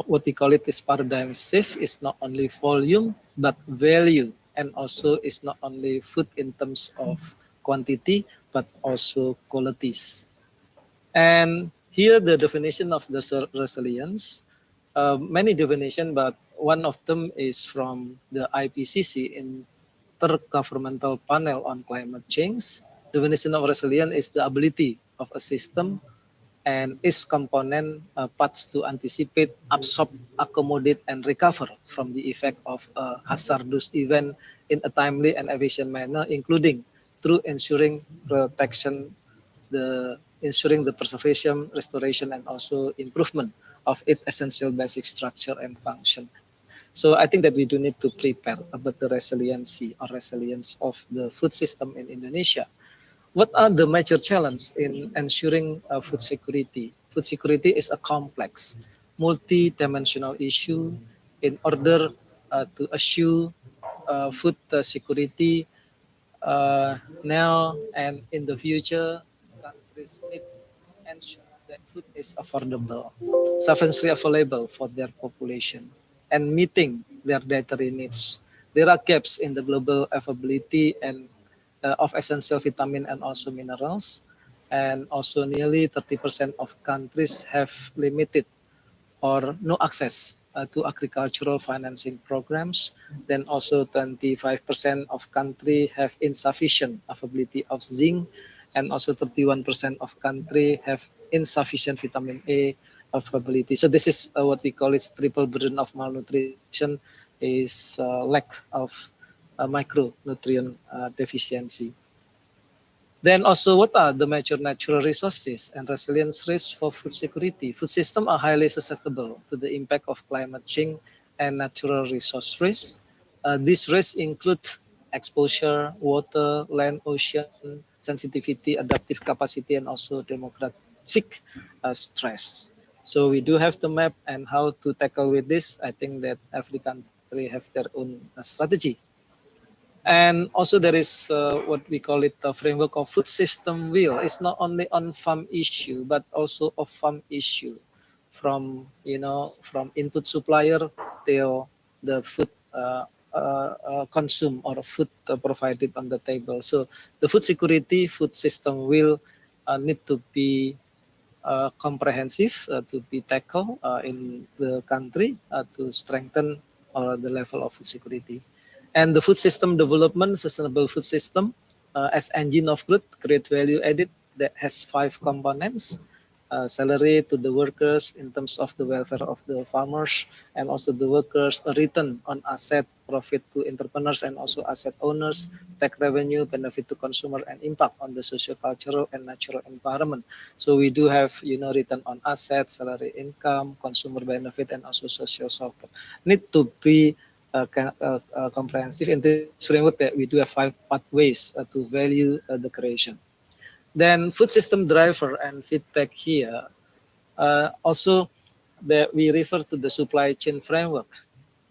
what we call it is paradigm shift. Is not only volume but value, and also it's not only food in terms of quantity but also qualities. And here the definition of the resilience, many definition, but one of them is from the IPCC, Intergovernmental Panel on Climate Change. Definition of resilience is the ability of a system and its component parts to anticipate, absorb, accommodate, and recover from the effect of a hazardous event in a timely and efficient manner, including through ensuring the preservation, restoration, and also improvement of its essential basic structure and function. So I think that we do need to prepare about the resiliency or resilience of the food system in Indonesia. What are the major challenges in ensuring food security? Food security is a complex, multi-dimensional issue. In order to assure food security now and in the future, countries need to ensure that food is affordable, sufficiently available for their population, and meeting their dietary needs. There are gaps in the global availability and of essential vitamin and also minerals, and also nearly 30% of countries have limited or no access to agricultural financing programs. Then also 25% of country have insufficient availability of zinc, and also 31% of country have insufficient vitamin A availability. So this is what we call it triple burden of malnutrition, is lack of micronutrient deficiency. Then also, what are the major natural resources and resilience risks for food security? Food systems are highly susceptible to the impact of climate change and natural resource risks. These risks include exposure, water, land, ocean, sensitivity, adaptive capacity, and also demographic stress. So we do have the map and how to tackle with this. I think that every country have their own strategy. And also there is what we call it the framework of food system wheel. It's not only on farm issue, but also of farm issue, from from input supplier till the food consumed or food provided on the table. So the food security, food system will need to be comprehensive, to be tackled in the country to strengthen the level of food security. And the food system development, sustainable food system, as engine of growth, create value added, that has 5 components. Salary to the workers in terms of the welfare of the farmers, and also the workers, a return on asset, profit to entrepreneurs and also asset owners, tax revenue, benefit to consumer, and impact on the socio-cultural and natural environment. So we do have return on asset, salary income, consumer benefit, and also social support. Need to be comprehensive in this framework that we do have 5 pathways to value the creation. Then food system driver and feedback here. Also that we refer to the supply chain framework.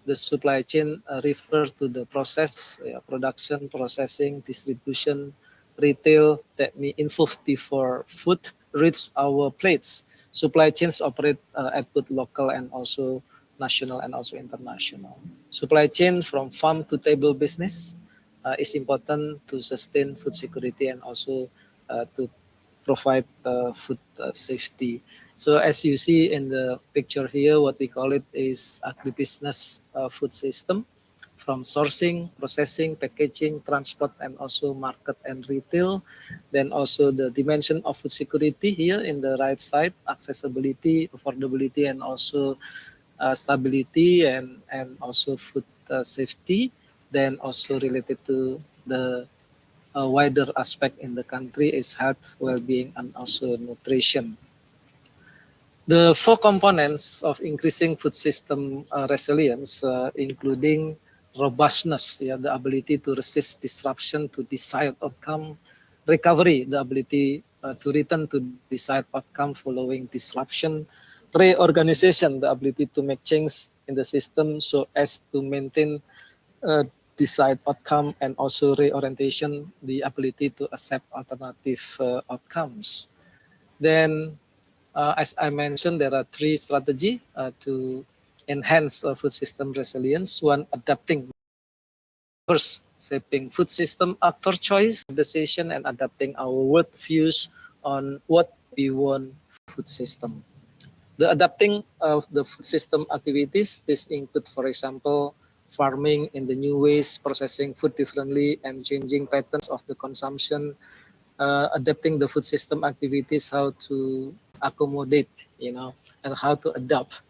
The supply chain refer to the process, production, processing, distribution, retail that we involve before food reach our plates. Supply chains operate at both local and also national and also international. Supply chain from farm to table business is important to sustain food security and also to provide food safety. So as you see in the picture here, what we call it is agribusiness food system, from sourcing, processing, packaging, transport, and also market and retail. Then also the dimension of food security here in the right side, accessibility, affordability, and also stability and also food safety. then also related to the wider aspect in the country is health, well-being, and also nutrition. The four components of increasing food system resilience, including robustness, the ability to resist disruption to desired outcome, recovery, the ability to return to desired outcome following disruption, reorganization, the ability to make change in the system so as to maintain desired outcome, and also reorientation, the ability to accept alternative outcomes. Then, as I mentioned, there are three strategies to enhance food system resilience. One, adapting. First, shaping food system actor choice, decision, and adapting our worldviews on what we want food system. The adapting of the food system activities, this include, for example, farming in the new ways, processing food differently, and changing patterns of the consumption, adapting the food system activities, how to accommodate, and how to adapt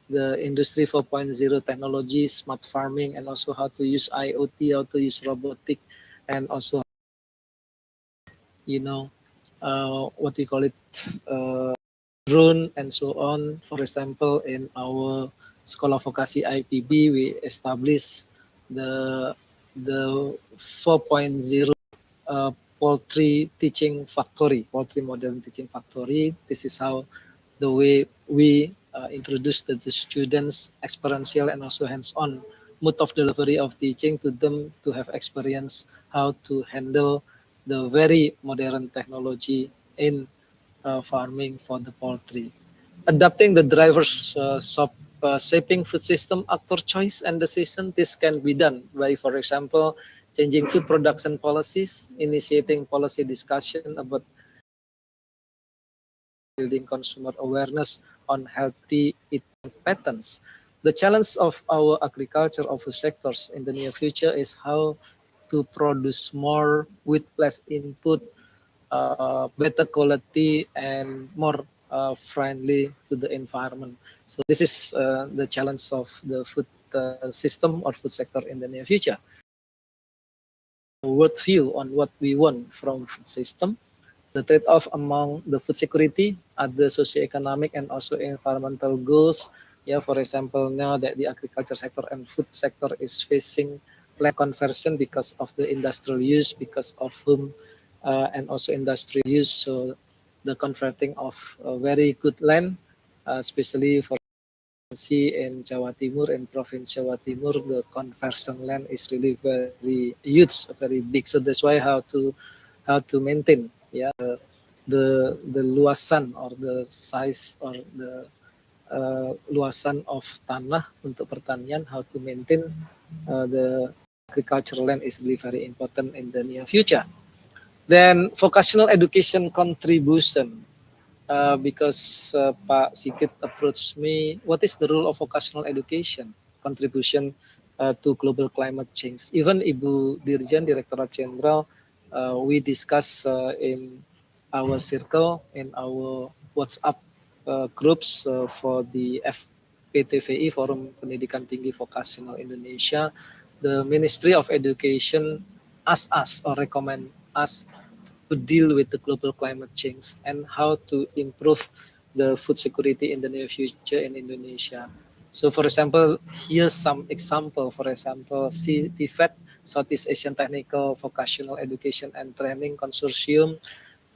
the industry 4.0 technology, smart farming, and also how to use IoT, how to use robotic, and also, what we call it, drone, and so on. For example, in our Sekolah Vokasi IPB, we established the 4.0 poultry teaching factory, poultry modern teaching factory. This is how the way we introduce the students experiential and also hands-on mode of delivery of teaching to them to have experience how to handle the very modern technology in farming for the poultry. Adapting the drivers shaping food system actor choice and decision. This can be done by, for example, changing food production policies, initiating policy discussion about building consumer awareness on healthy eating patterns. The challenge of our agriculture of food sectors in the near future is how to produce more with less input, better quality, and more friendly to the environment. So this is the challenge of the food system or food sector in the near future. Worldview on what we want from food system, the trade-off among the food security, other socioeconomic and also environmental goals. Yeah, for example, now that the agriculture sector and food sector is facing land conversion because of the industrial use, because of whom and also industrial use. So the converting of very good land, especially for see in Jawa Timur, in province Jawa Timur, the conversion land is really very huge, very big. So that's why how to maintain the luasan or the size or the luasan of tanah untuk pertanian, how to maintain the agricultural land is really very important in the near future. Then vocational education contribution. Because Pak Sigit approached me, what is the role of vocational education contribution to global climate change? Even Ibu Dirjen, Directorate Jenderal, we discuss in our circle, in our WhatsApp groups for the FPTVI, Forum Pendidikan Tinggi Vocational Indonesia. The Ministry of Education asked us or recommend us to deal with the global climate change and how to improve the food security in the near future in Indonesia. So, for example, here's some example. For example, TVET, Southeast Asian Technical Vocational Education and Training Consortium.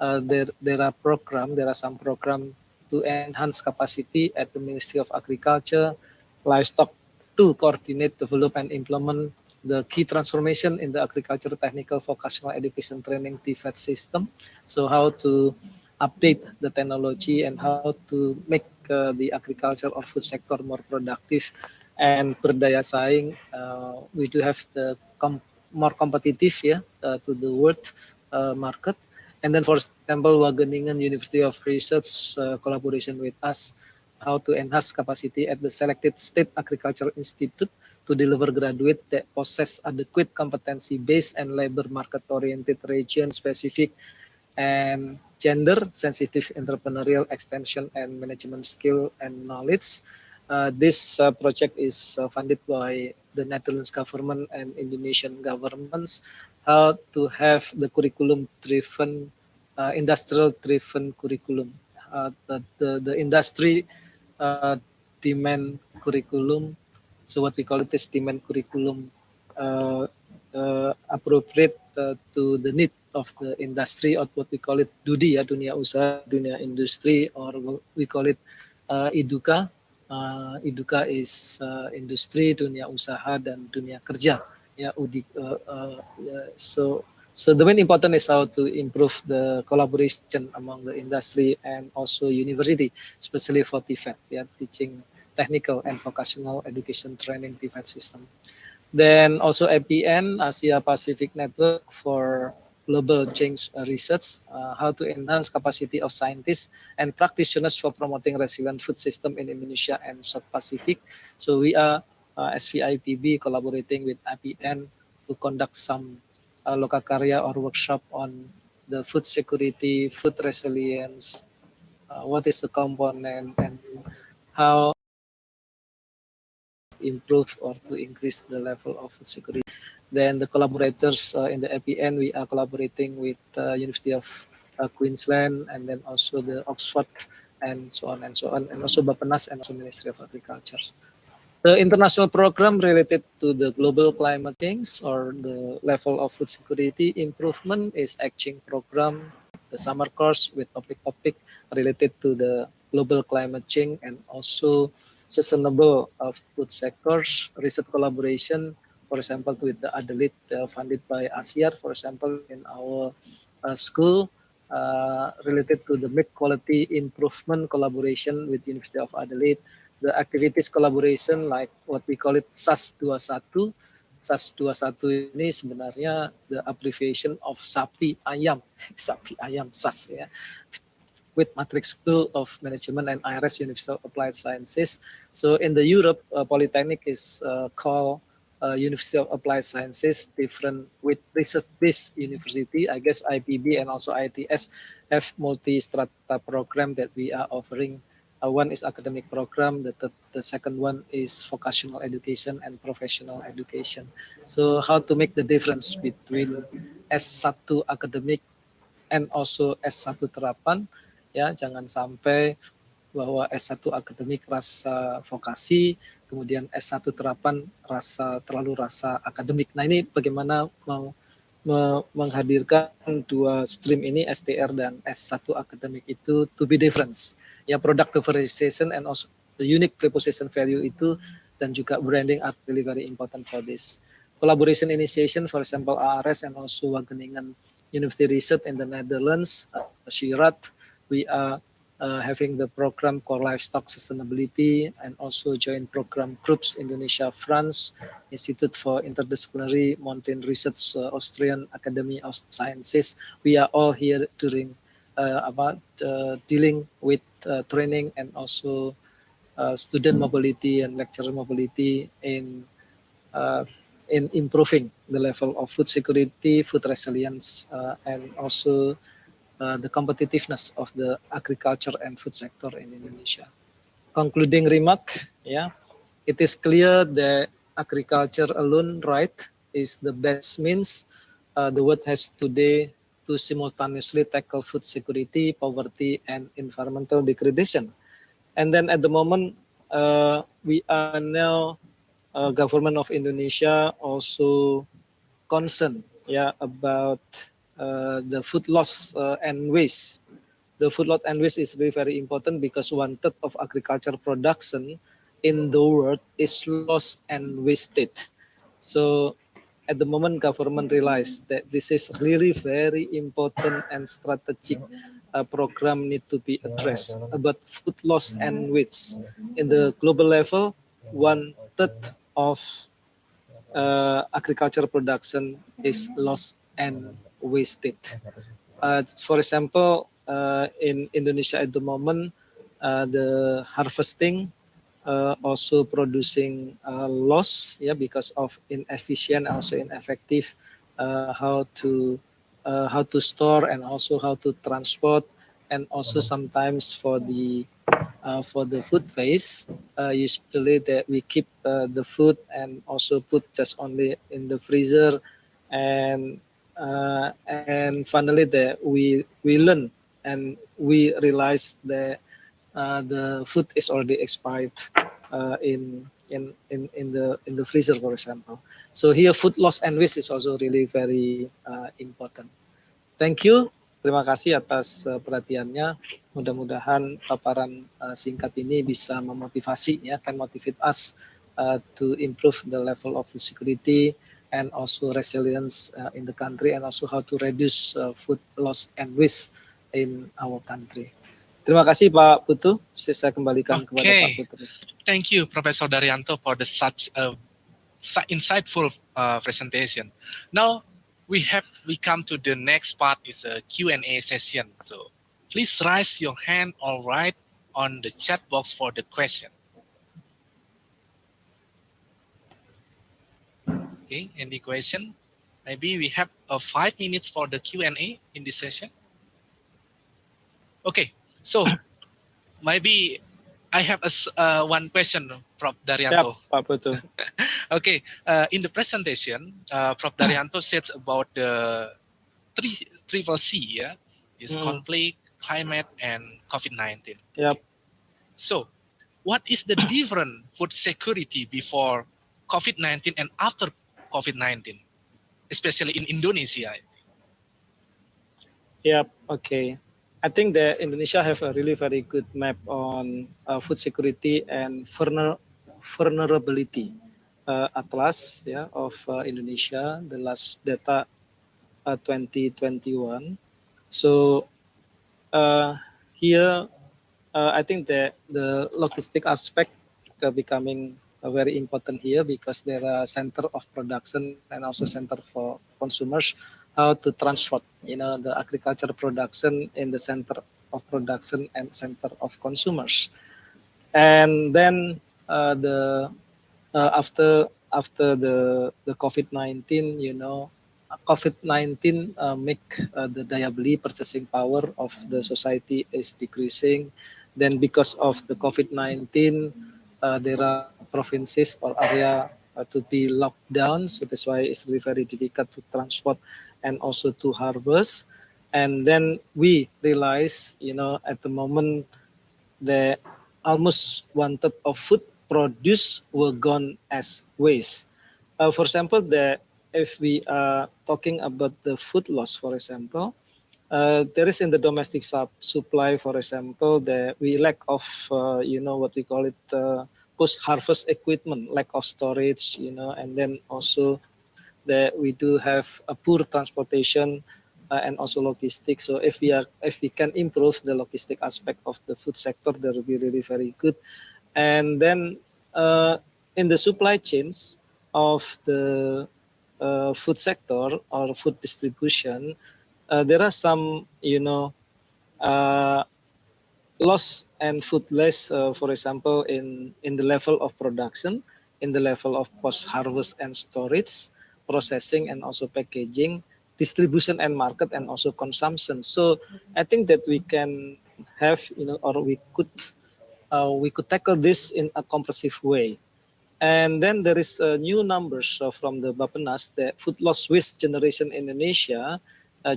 There are some program to enhance capacity at the Ministry of Agriculture, Livestock, to coordinate, develop, and implement the key transformation in the agriculture technical vocational education training TVET system. So how to update the technology and how to make the agriculture or food sector more productive and berdaya saing. We do have the more competitive to the world market. And then, for example, Wageningen University of Research collaboration with us, how to enhance capacity at the selected state agricultural institute to deliver graduate that possess adequate competency-based and labor market-oriented region-specific and gender-sensitive entrepreneurial extension and management skill and knowledge. This project is funded by the Netherlands government and Indonesian governments, how to have the curriculum-driven, industrial-driven curriculum. The industry demand curriculum, so what we call it is demand curriculum appropriate to the need of the industry, or what we call it DUDI, ya, dunia usaha, dunia industri, or we call it IDUKA. IDUKA is industri, dunia usaha, dan dunia kerja. Ya, so the main important is how to improve the collaboration among the industry and also university, especially for TVET, yeah, teaching technical and vocational education training TVET system. Then also APN, Asia Pacific Network for Global Change Research, how to enhance capacity of scientists and practitioners for promoting resilient food system in Indonesia and South Pacific. So we are SVIPB collaborating with APN to conduct some local karya or workshop on the food security, food resilience, what is the component, and how improve or to increase the level of food security. Then the collaborators in the APN, we are collaborating with University of Queensland, and then also the Oxford, and so on and so on, and also Bappenas and also Ministry of Agriculture. The international program related to the global climate change or the level of food security improvement is Exchange Program, the summer course with topic related to the global climate change and also sustainable food sectors, research collaboration, for example, with the Adelaide funded by ASEAN, for example, in our school, related to the milk quality improvement collaboration with University of Adelaide, the activities collaboration like what we call it SAS 21. SAS 21 ini sebenarnya the abbreviation of sapi ayam, sapi ayam SAS, ya, with Matrix School of Management and IRS University of Applied Sciences. So in the Europe, Polytechnic is called University of Applied Sciences, different with research-based university. I guess IPB and also ITS have multi-strata program that we are offering. One is academic program, the second one is vocational education and professional education. So how to make the difference between S1 academic and also S1 terapan, ya, jangan sampai bahwa S1 akademik rasa vokasi, kemudian S1 terapan terlalu rasa akademik. Nah, ini bagaimana mau menghadirkan dua stream ini, STR dan S1 akademik itu to be different. Ya, product differentiation and also the unique preposition value itu dan juga branding are really very important for this. Collaboration initiation, for example, ARS and also Wageningen University Research in the Netherlands, Shirat, we are having the program Core Livestock Sustainability and also joint program groups Indonesia, France, Institute for Interdisciplinary Mountain Research, Austrian Academy of Sciences. We are all here during dealing with training and also student mobility and lecturer mobility in improving the level of food security, food resilience, and also the competitiveness of the agriculture and food sector in Indonesia. Concluding remark, yeah, it is clear that agriculture alone, right, is the best means the world has today to simultaneously tackle food security, poverty, and environmental degradation. And then at the moment, we are now, government of Indonesia also concerned, yeah, about the food loss and waste. The food loss and waste is really very important because 1/3 of agriculture production in the world is lost and wasted. So at the moment, government realized that this is really very important and strategic program need to be addressed about food loss and waste. In the global level, 1/3 of agriculture production is lost and wasted. For example, in Indonesia at the moment, the harvesting also producing loss, yeah, because of inefficient, also ineffective how to store and also how to transport, and also sometimes for the For the food waste, usually that we keep the food and also put just only in the freezer, and finally that we learn and we realize that the food is already expired in the freezer, for example. So here food loss and waste is also really very important. Thank you. Terima kasih atas perhatiannya. Mudah-mudahan paparan singkat ini bisa memotivasi, ya, can motivate us to improve the level of food security and also resilience in the country, and also how to reduce food loss and waste in our country. Terima kasih Pak Putu. Saya kembalikan kepada Pak Putu. Thank you, Professor Daryanto, for such a insightful presentation. Now we come to the next part, is a Q&A session. So please raise your hand or write on the chat box for the question. Okay, any question? Maybe we have 5 minutes for the Q&A in this session. Okay, so maybe I have one question, Prof. Daryanto. Yep, Pak Putu. Okay, in the presentation, Prof. Daryanto said about the triple C, yeah, is conflict, climate, and COVID-19. Yep. So, what is the different food security before COVID-19 and after COVID-19, especially in Indonesia? Yep. Okay. I think that Indonesia have a really very good map on food security and vulnerability atlas, yeah, of Indonesia. The last data 2021. So here I think that the logistic aspect becoming very important here, because there are center of production and also center for consumers, how to transport, the agriculture production in the center of production and center of consumers. And then after the COVID-19, COVID-19 make the daya beli, purchasing power of the society is decreasing. Then because of the COVID-19, there are provinces or area to be locked down. So that's why it's really very difficult to transport and also to harvest. And then we realize, at the moment that almost 1/3 of food produce were gone as waste. For example, that if we are talking about the food loss, for example, there is in the domestic supply, for example, that we lack of, what we call it, post-harvest equipment, lack of storage, and then also that we do have a poor transportation and also logistics. So if we can improve the logistic aspect of the food sector, that will be really very good. And then in the supply chains of the food sector or food distribution, there are some, loss and food loss, for example, in the level of production, in the level of post-harvest and storage, processing and also packaging, distribution and market, and also consumption. So I think that we can have, or we could tackle this in a comprehensive way. And then there is new numbers from the Bappenas, that food loss waste generation in Indonesia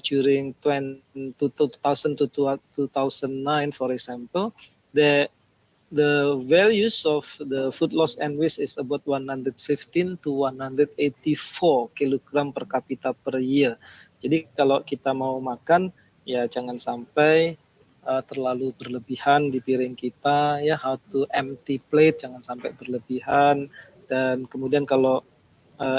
during 2000 to 2009, for example, the values of the food loss and waste is about 115 to 184 kilogram per kapita per year. Jadi kalau kita mau makan, ya jangan sampai terlalu berlebihan di piring kita, ya, how to empty plate, jangan sampai berlebihan. Dan kemudian kalau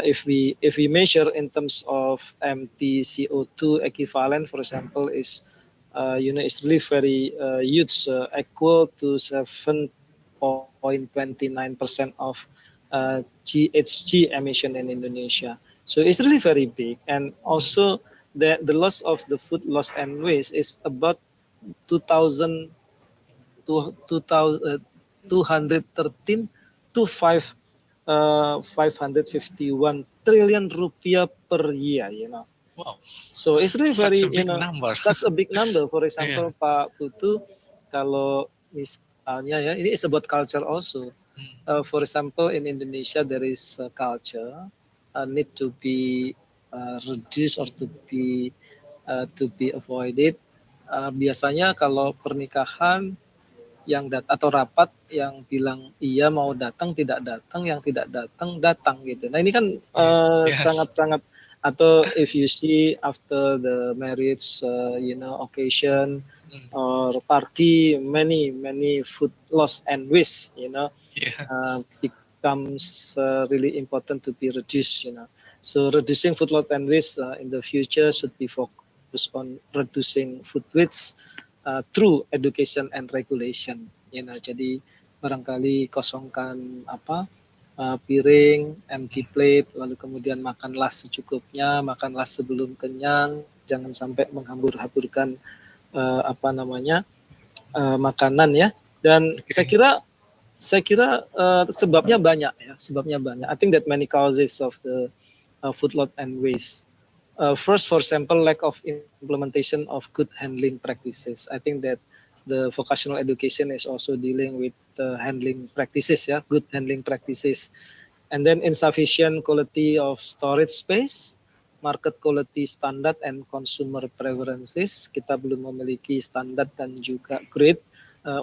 if we measure in terms of empty CO2 equivalent, for example, is it's really very huge, equal to 7.29% of GHG emission in Indonesia. So it's really very big. And also the loss of the food loss and waste is about 213 to 551 trillion rupiah per year, Wow. So it's really very, Such a big number. That's a big number. For example, Pak Putu, kalau Yeah, it is about culture also. For example, in Indonesia there is a culture need to be reduced or to be avoided. Biasanya kalau pernikahan yang atau rapat yang bilang iya mau datang tidak datang, yang tidak datang datang gitu. Nah ini kan sangat-sangat atau if you see after the marriage occasion or party, many food loss and waste becomes really important to be reduced. So reducing food loss and waste in the future should be focused on reducing food waste through education and regulation. Jadi barangkali kosongkan piring, empty plate, lalu kemudian makanlah secukupnya, makanlah sebelum kenyang, jangan sampai menghambur-hamburkan makanan ya. Dan saya kira sebabnya banyak ya, I think that many causes of the food loss and waste. First, for example, lack of implementation of good handling practices. I think that the vocational education is also dealing with handling practices, good handling practices. And then insufficient quality of storage space, market quality standard and consumer preferences. Kita belum memiliki standar dan juga grade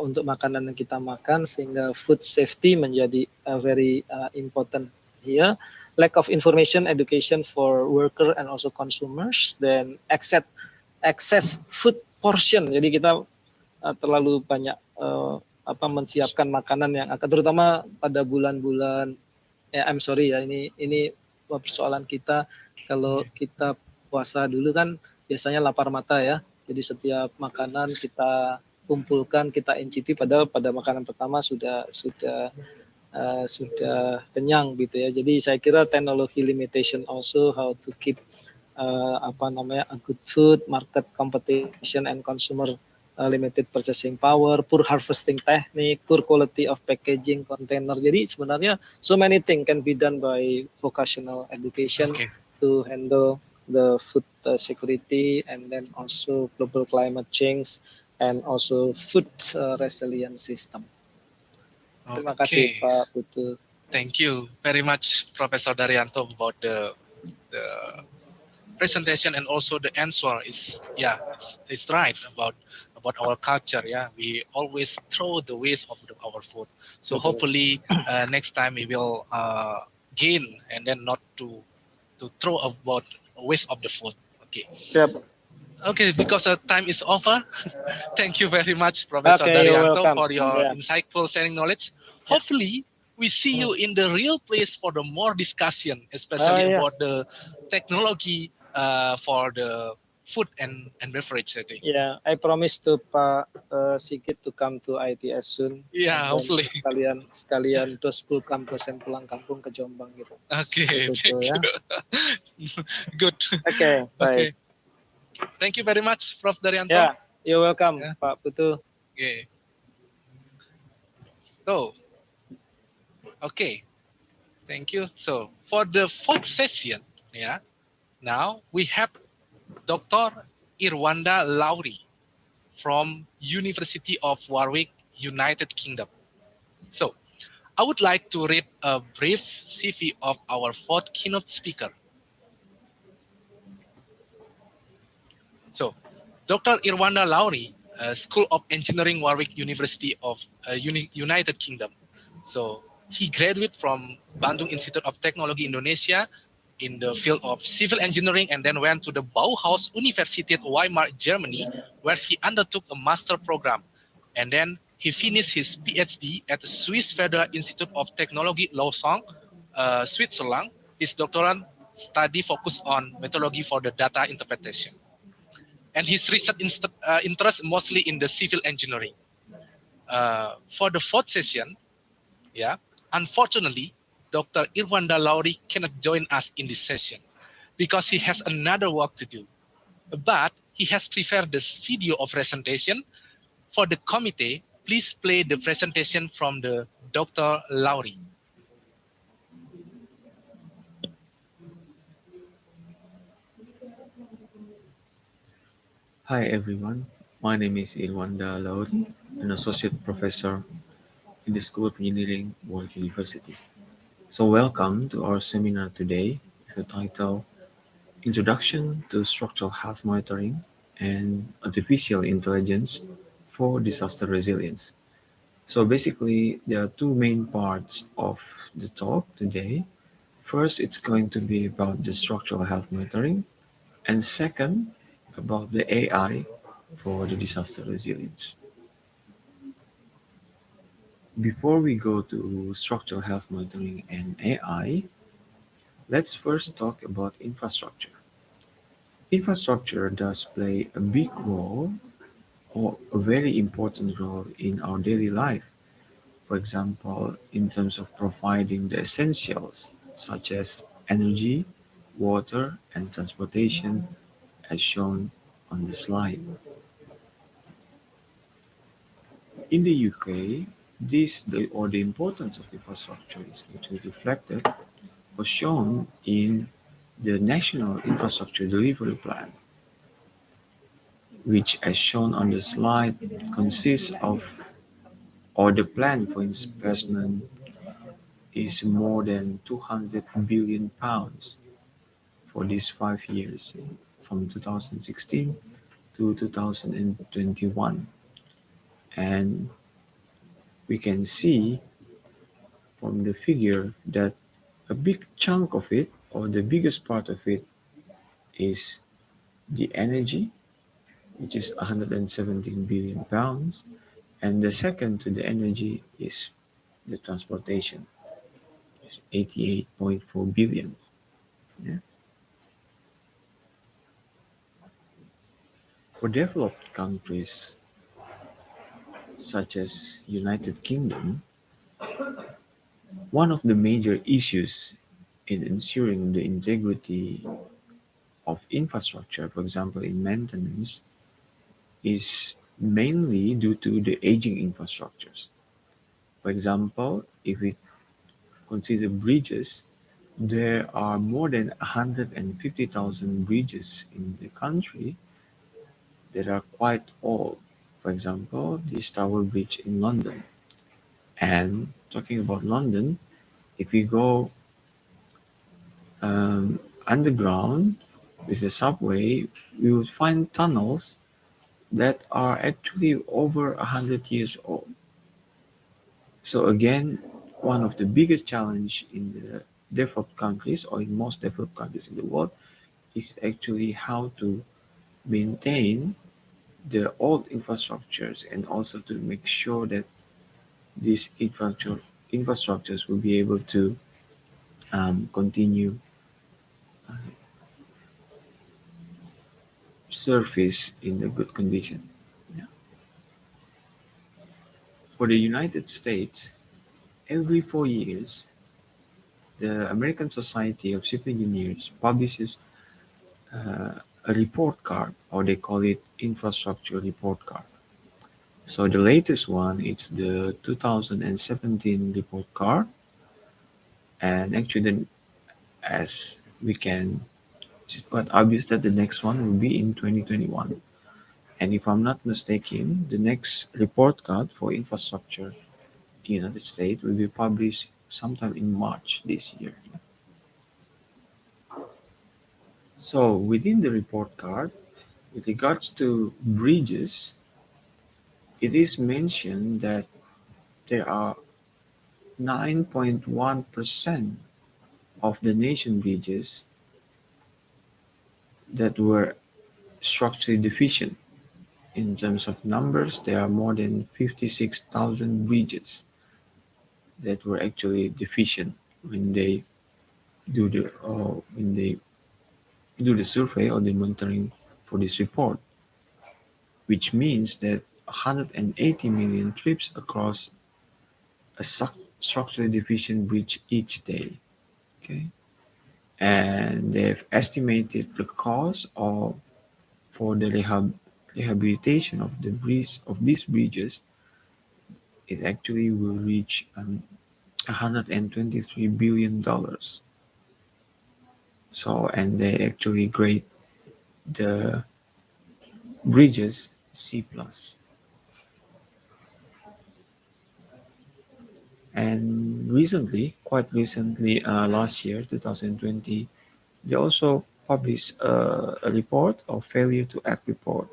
untuk makanan yang kita makan, sehingga food safety menjadi very important here. Lack of information education for worker and also consumers, then excess food portion. Jadi kita terlalu banyak menyiapkan makanan yang akan, terutama pada bulan-bulan I'm sorry ya, ini persoalan kita. Kalau kita puasa dulu kan biasanya lapar mata ya. Jadi setiap makanan kita kumpulkan, kita incicipi, padahal pada makanan pertama sudah kenyang gitu ya. Jadi saya kira teknologi limitation also how to keep a good food, market competition and consumer limited purchasing power, poor harvesting technique, poor quality of packaging container. Jadi sebenarnya so many things can be done by vocational education to handle the food security, and then also global climate change and also food resilience system. Terima kasih Pak Putu. Thank you very much, Professor Daryanto, about the presentation, and also the answer is it's right about our culture. We always throw the waste of our food. So hopefully next time we will gain, and then not to throw about waste of the food. Okay, because time is over. Thank you very much, Professor Daryanto, for your insightful sharing knowledge. Hopefully, we see you in the real place for the more discussion, especially about the technology for the food and beverage. I think. Yeah, I promise to Pak Sigit to come to ITS soon. Yeah, hopefully. Sekalian terus full kampus dan pulang kampung ke Jombang gitu. Okay, thank you. Good. Okay, bye. Thank you very much, Prof. Daryanto. Yeah, you're welcome, Pak Putu. Okay. So, thank you. So, for the fourth session, now we have Dr. Irwanda Lowry from University of Warwick, United Kingdom. So, I would like to read a brief CV of our fourth keynote speaker. So, Dr. Irwanda Lowry, School of Engineering, Warwick University of United Kingdom. So, he graduated from Bandung Institute of Technology, Indonesia, in the field of civil engineering, and then went to the Bauhaus University at Weimar, Germany, where he undertook a master program. And then he finished his PhD at the Swiss Federal Institute of Technology, Lausanne, Switzerland. His doctoral study focused on methodology for the data interpretation. And his research interest mostly in the civil engineering. For the fourth session, unfortunately, Dr. Irwanda Lowry cannot join us in this session because he has another work to do. But he has prepared this video of presentation. For the committee, please play the presentation from the Dr. Lowry. Hi everyone, my name is Irwanda Lowry an associate professor in the School of Engineering, Warwick University. So welcome to our seminar today with the title Introduction to Structural Health Monitoring and Artificial Intelligence for Disaster Resilience. So basically, there are two main parts of the talk today. First, it's going to be about the structural health monitoring, and second, about the AI for the disaster resilience. Before we go to structural health monitoring and AI, let's first talk about infrastructure. Infrastructure does play a big role or a very important role in our daily life. For example, in terms of providing the essentials such as energy, water, and transportation, as shown on the slide. In the UK, the importance of infrastructure is actually reflected or shown in the National Infrastructure Delivery Plan, which, as shown on the slide, consists of, or the plan for investment is more than 200 billion pounds for these 5 years, from 2016 to 2021. And we can see from the figure that a big chunk of it, or the biggest part of it, is the energy, which is 117 billion pounds, and the second to the energy is the transportation, 88.4 billion. Yeah. For developed countries such as United Kingdom, one of the major issues in ensuring the integrity of infrastructure, for example in maintenance, is mainly due to the aging infrastructures. For example, if we consider bridges, there are more than 150,000 bridges in the country that are quite old. For example, the Tower Bridge in London. And talking about London, if we go underground with the subway, we will find tunnels that are actually over 100 years old. So again, one of the biggest challenge in the developed countries, or in most developed countries in the world, is actually how to maintain the old infrastructures, and also to make sure that these infrastructures will be able to continue surface in a good condition. Yeah. For the United States, every 4 years, the American Society of Civil Engineers publishes a report card, or they call it infrastructure report card. So the latest one, it's the 2017 report card, and actually then, as we can, it's quite obvious that the next one will be in 2021. And if I'm not mistaken, the next report card for infrastructure in the United States will be published sometime in March this year. So within the report card, with regards to bridges, it is mentioned that there are 9.1% of the nation bridges that were structurally deficient. In terms of numbers, there are more than 56,000 bridges that were actually deficient when they do the survey or the monitoring for this report, which means that 180 million trips across a structurally deficient bridge each day. Okay, and they've estimated the cost for the rehabilitation of the bridge of these bridges. It actually will reach $123 billion. So, and they actually grade the bridges C plus. And recently, quite recently, last year, 2020, they also published a report of failure to act report,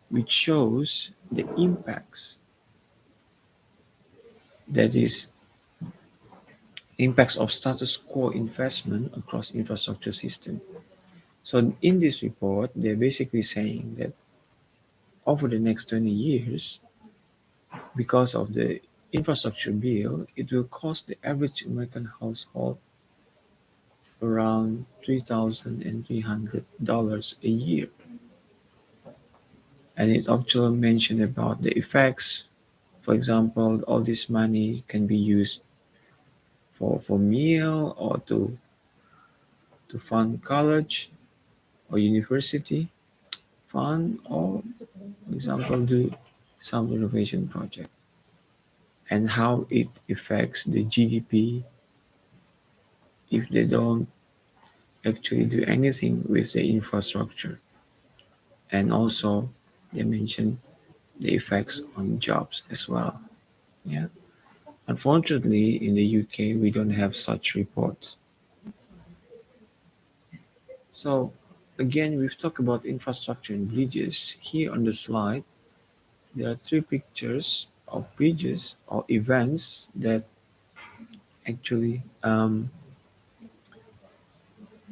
which shows the that is, impacts of status quo investment across infrastructure system. So in this report, they're basically saying that over the next 20 years, because of the infrastructure bill, it will cost the average American household around $3,300 a year. And it actually mentioned about the effects. For example, all this money can be used for meal or to fund college or university fund, or for example do some renovation project, and how it affects the GDP if they don't actually do anything with the infrastructure. And also they mentioned the effects on jobs as well. Yeah. Unfortunately, in the UK, we don't have such reports. So again, we've talked about infrastructure and bridges. Here on the slide, there are three pictures of bridges or events that actually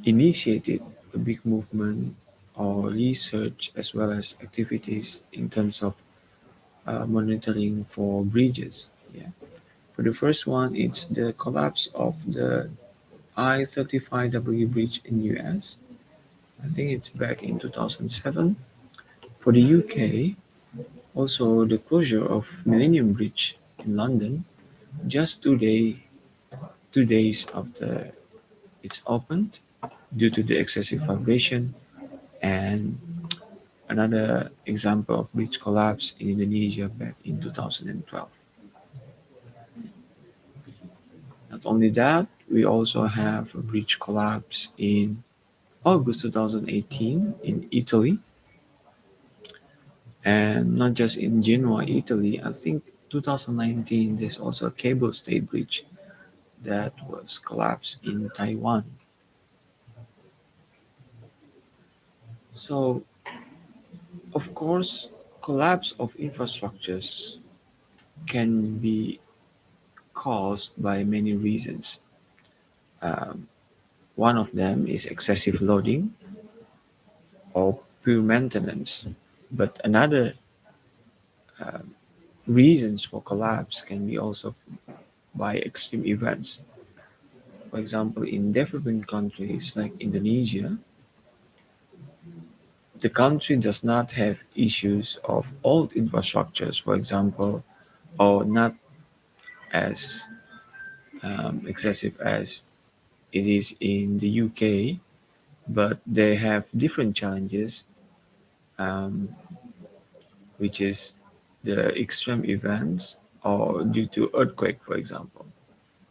initiated a big movement or research as well as activities in terms of monitoring for bridges. Yeah. For the first one, it's the collapse of the I-35W bridge in US. I think it's back in 2007. For the UK, also the closure of Millennium Bridge in London just 2 days after it's opened due to the excessive vibration. And another example of bridge collapse in Indonesia back in 2012. Not only that, we also have a bridge collapse in August 2018 in Italy, and not just in Genoa, Italy. I think 2019 there's also a cable stayed bridge that was collapsed in Taiwan. So, of course, collapse of infrastructures can be caused by many reasons. Um, One of them is excessive loading or pure maintenance. But another um, reasons for collapse can be also by extreme events. For example, in developing countries like Indonesia, the country does not have issues of old infrastructures, for example, or not as excessive as it is in the UK, but they have different challenges, um, which is the extreme events or due to earthquake, for example.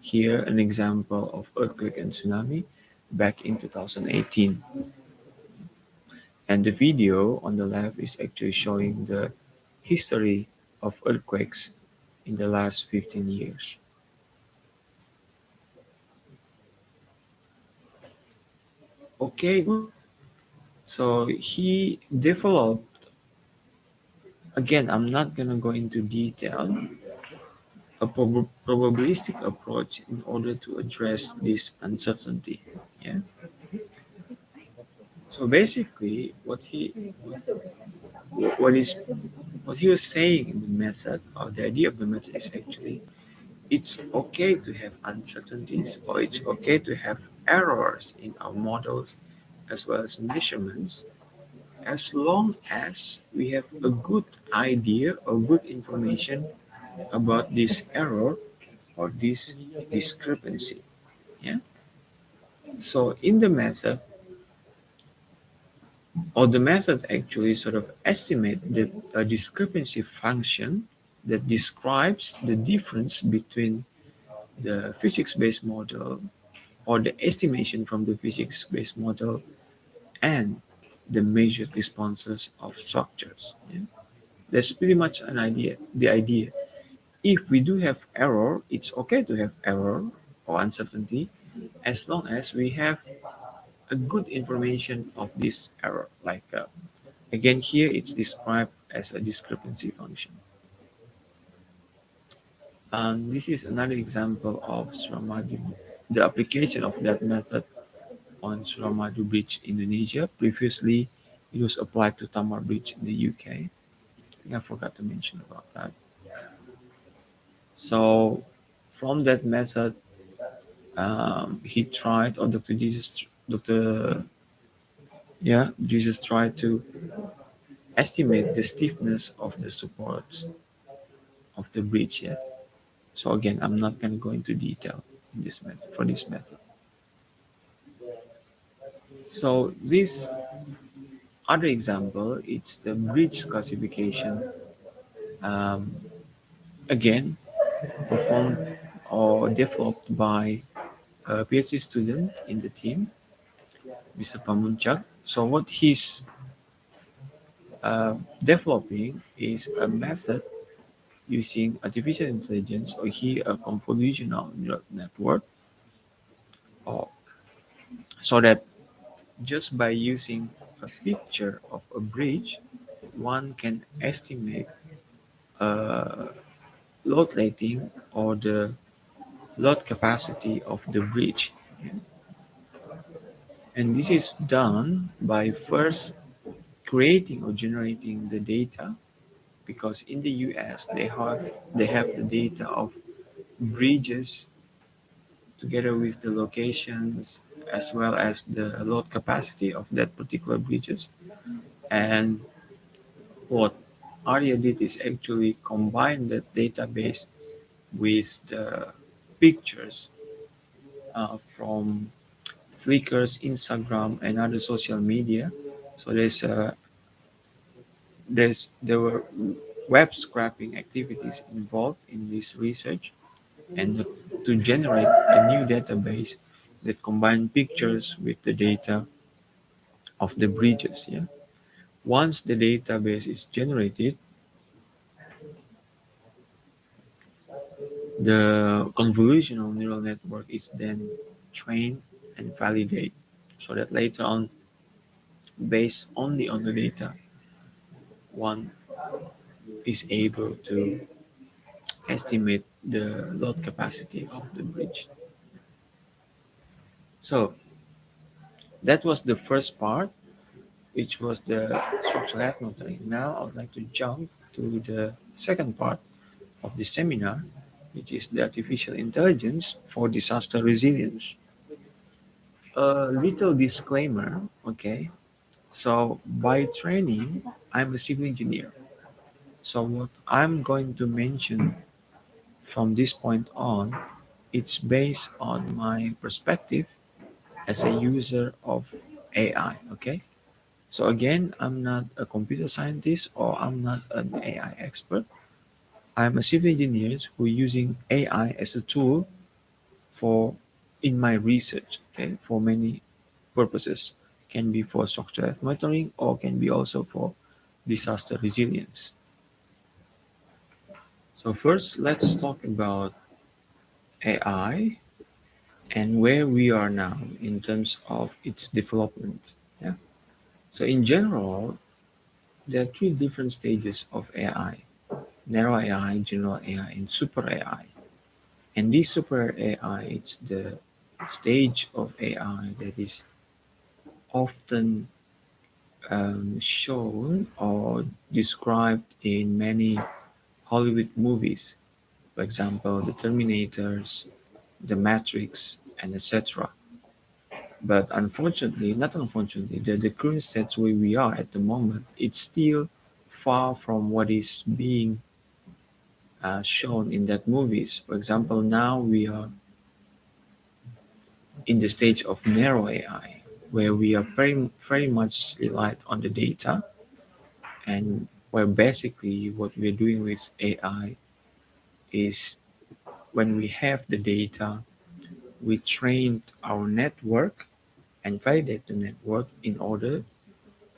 Here, an example of earthquake and tsunami back in 2018. And the video on the left is actually showing the history of earthquakes in the last 15 years. Okay, so he developed, again, I'm not going to go into detail, a probabilistic approach in order to address this uncertainty. Yeah. So basically, what is what he was saying in the method, or the idea of the method, is actually it's okay to have uncertainties, or it's okay to have errors in our models as well as measurements, as long as we have a good idea or good information about this error or this discrepancy. Yeah. So in the method, or the method actually sort of estimate the discrepancy function that describes the difference between the physics-based model, or the estimation from the physics-based model, and the measured responses of structures. Yeah? That's pretty much an idea. The idea. If we do have error, it's okay to have error or uncertainty as long as we have a good information of this error. Like again, here it's described as a discrepancy function. And this is another example of Suramadu, the application of that method on Suramadu Bridge, Indonesia. Previously, it was applied to Tamar Bridge in the UK. I think I forgot to mention about that. So from that method, he tried, or Jesus tried to estimate the stiffness of the supports of the bridge. Yeah. So again, I'm not going to go into detail in this method for this method. So this other example, it's the bridge classification. Um, again, performed or developed by a PhD student in the team, Mr. Pamunchak. So what he's developing is a method using artificial intelligence, or here a convolutional neural network, or so that just by using a picture of a bridge, one can estimate load rating or the load capacity of the bridge. Yeah. And this is done by first creating or generating the data, because in the US they have the data of bridges together with the locations as well as the load capacity of that particular bridges. And what ARIA did is actually combine that database with the pictures from Flickr's, Instagram, and other social media. So there were web scraping activities involved in this research, and to generate a new database that combine pictures with the data of the bridges. Yeah. Once the database is generated, the convolutional neural network is then trained and validated, so that later on, based only on the data, one is able to estimate the load capacity of the bridge. So that was the first part, which was the structural health monitoring. Now I would like to jump to the second part of the seminar, which is the artificial intelligence for disaster resilience. A little disclaimer, okay? So by training, I'm a civil engineer. So what I'm going to mention from this point on, it's based on my perspective as a user of AI, okay? So again, I'm not a computer scientist or I'm not an AI expert. I'm a civil engineer who using AI as a tool for in my research, okay, for many purposes. Can be for structural health monitoring or can be also for disaster resilience. So first, let's talk about AI and where we are now in terms of its development. Yeah. So in general, there are three different stages of AI: narrow AI, general AI, and super AI. And this super AI, it's the stage of AI that is often shown or described in many Hollywood movies. For example, The Terminators, The Matrix, and etc. But unfortunately, not unfortunately, the current state where we are at the moment, it's still far from what is being shown in that movies. For example, now we are in the stage of narrow AI, where we are very much relied on the data, and where basically what we're doing with AI is when we have the data, we trained our network and validate the network in order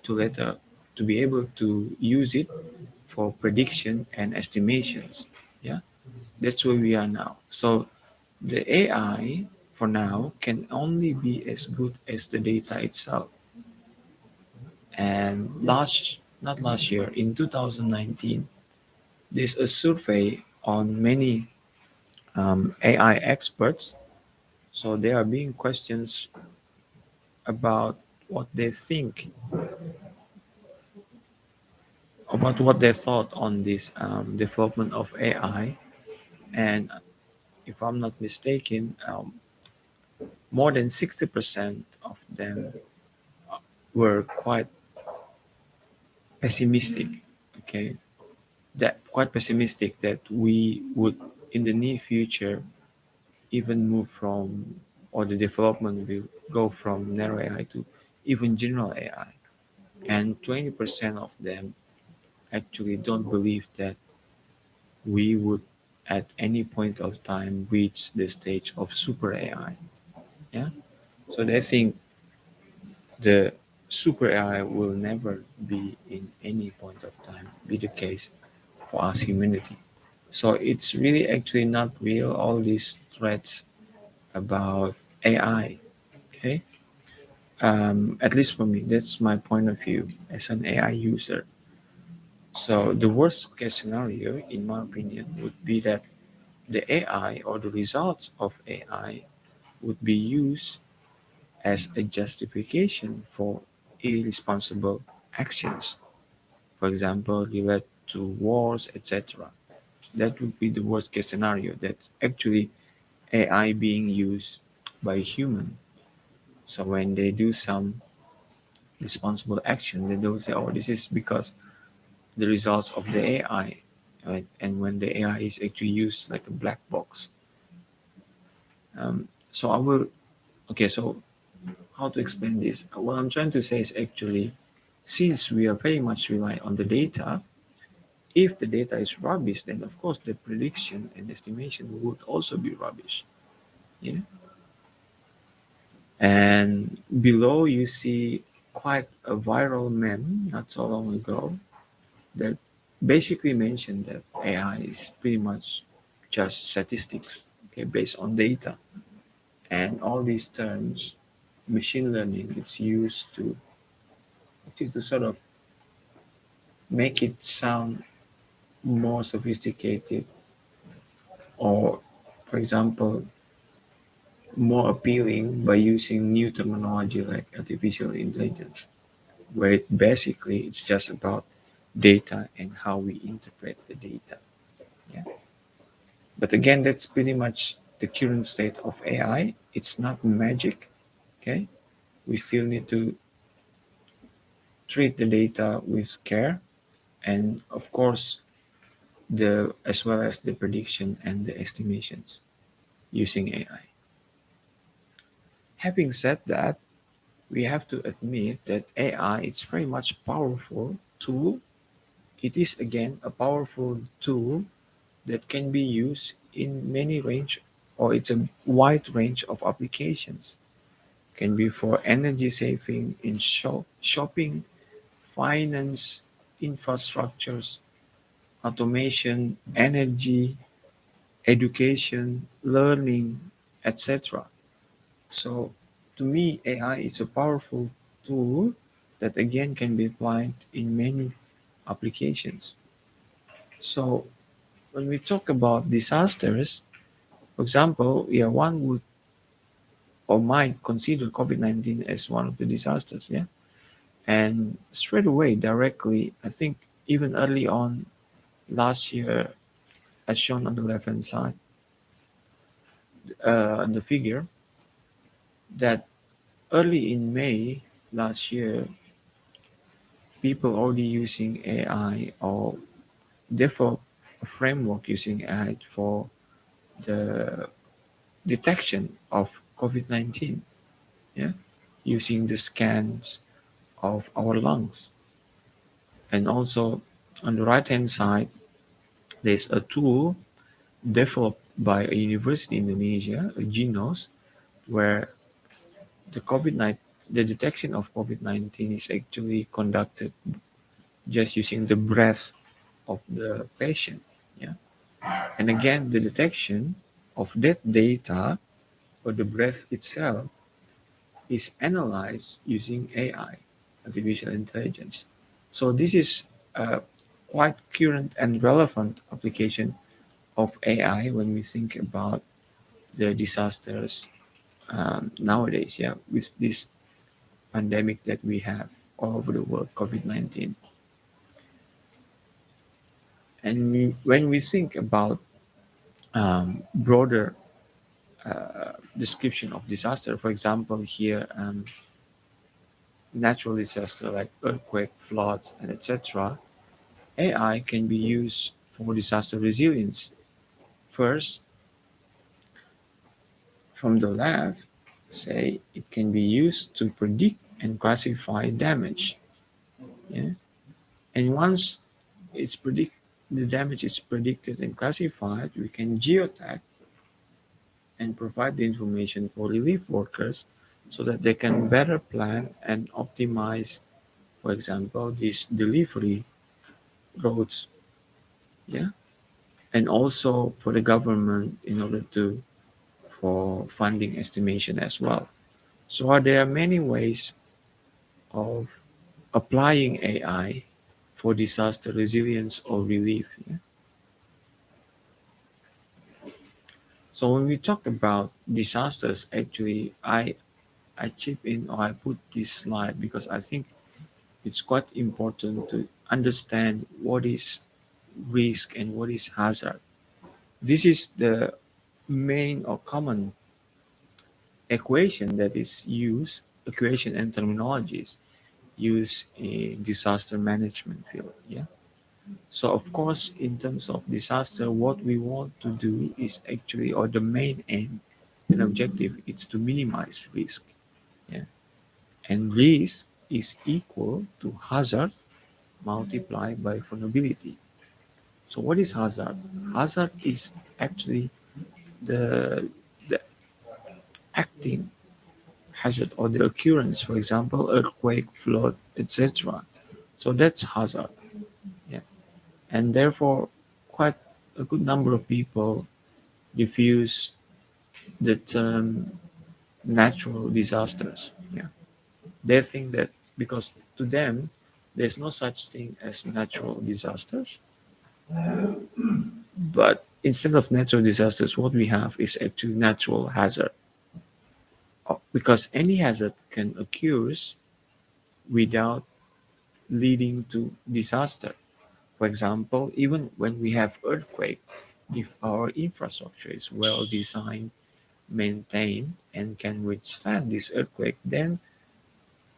to later to be able to use it for prediction and estimations. Yeah. That's where we are now. So the AI for now can only be as good as the data itself. And not last year, in 2019, there's a survey on many AI experts. So they are being questions about what they think, about what they thought on this development of AI. And if I'm not mistaken, more than 60% of them were quite pessimistic. Okay, that quite pessimistic that we would in the near future even move from, or the development will go from narrow AI to even general AI. And 20% of them actually don't believe that we would at any point of time reach the stage of super AI. Yeah. So they think the super AI will never be in any point of time be the case for us humanity. So it's really actually not real, all these threats about AI. Okay. At least for me, that's my point of view as an AI user. So the worst case scenario, in my opinion, would be that the AI or the results of AI would be used as a justification for irresponsible actions. For example, relate to wars, etc. That would be the worst case scenario. That's actually AI being used by human. So when they do some responsible action, they don't say, "Oh, this is because the results of the AI." Right? And when the AI is actually used like a black box. So I will. Okay, so how to explain this? What I'm trying to say is actually, since we are very much rely on the data, if the data is rubbish, then of course the prediction and estimation would also be rubbish. Yeah. And below you see quite a viral meme not so long ago that basically mentioned that AI is pretty much just statistics, okay, based on data. And all these terms, machine learning, it's used to actually to sort of make it sound more sophisticated, or for example more appealing by using new terminology like artificial intelligence, where basically it's just about data and how we interpret the data. Yeah. But again, that's pretty much the current state of AI. It's not magic. Okay. We still need to treat the data with care, and of course the as well as the prediction and the estimations using AI. Having said that, we have to admit that AI is very much powerful tool. It is again a powerful tool that can be used in many range, or it's a wide range of applications. Can be for energy saving in shopping, finance, infrastructures, automation, energy, education, learning, etc. So to me, AI is a powerful tool that again can be applied in many applications. So when we talk about disasters, for example, yeah, one would or might consider COVID-19 as one of the disasters, yeah. And straight away, directly, I think even early on last year, as shown on the left-hand side, the figure that early in May last year, people already using AI or develop a framework using AI for the detection of COVID-19, yeah, using the scans of our lungs. And also on the right hand side, there's a tool developed by a university in Indonesia, a Genos, where the COVID-19, the detection of COVID-19 is actually conducted just using the breath of the patient. Yeah. And again, the detection of that data or the breath itself is analyzed using AI, artificial intelligence. So this is a quite current and relevant application of AI when we think about the disasters nowadays, yeah, with this pandemic that we have all over the world, COVID-19. And when we think about broader description of disaster, for example, here, natural disaster like earthquake, floods, and etc., AI can be used for disaster resilience. First, from the left, say it can be used to predict and classify damage. Yeah? And once it's the damage is predicted and classified, we can geotag and provide the information for relief workers so that they can better plan and optimize, for example, these delivery roads. Yeah. And also for the government in order to for funding estimation as well. So there are many ways of applying AI for disaster resilience or relief. Yeah? So when we talk about disasters, actually, I chip in or I put this slide because I think it's quite important to understand what is risk and what is hazard. This is the main or common equation that is used, equation and terminologies used in disaster management field. Yeah. So of course, in terms of disaster, what we want to do is actually, or the main aim and objective is to minimize risk. Yeah. And risk is equal to hazard multiplied by vulnerability. So what is hazard? Hazard is actually the the acting hazard or the occurrence, for example, earthquake, flood, etc. So that's hazard. Yeah. And therefore, quite a good number of people diffuse the term natural disasters. Yeah. They think that because to them, there's no such thing as natural disasters, but instead of natural disasters, what we have is actually natural hazard. Because any hazard can occur without leading to disaster. For example, even when we have earthquake, if our infrastructure is well designed, maintained, and can withstand this earthquake, then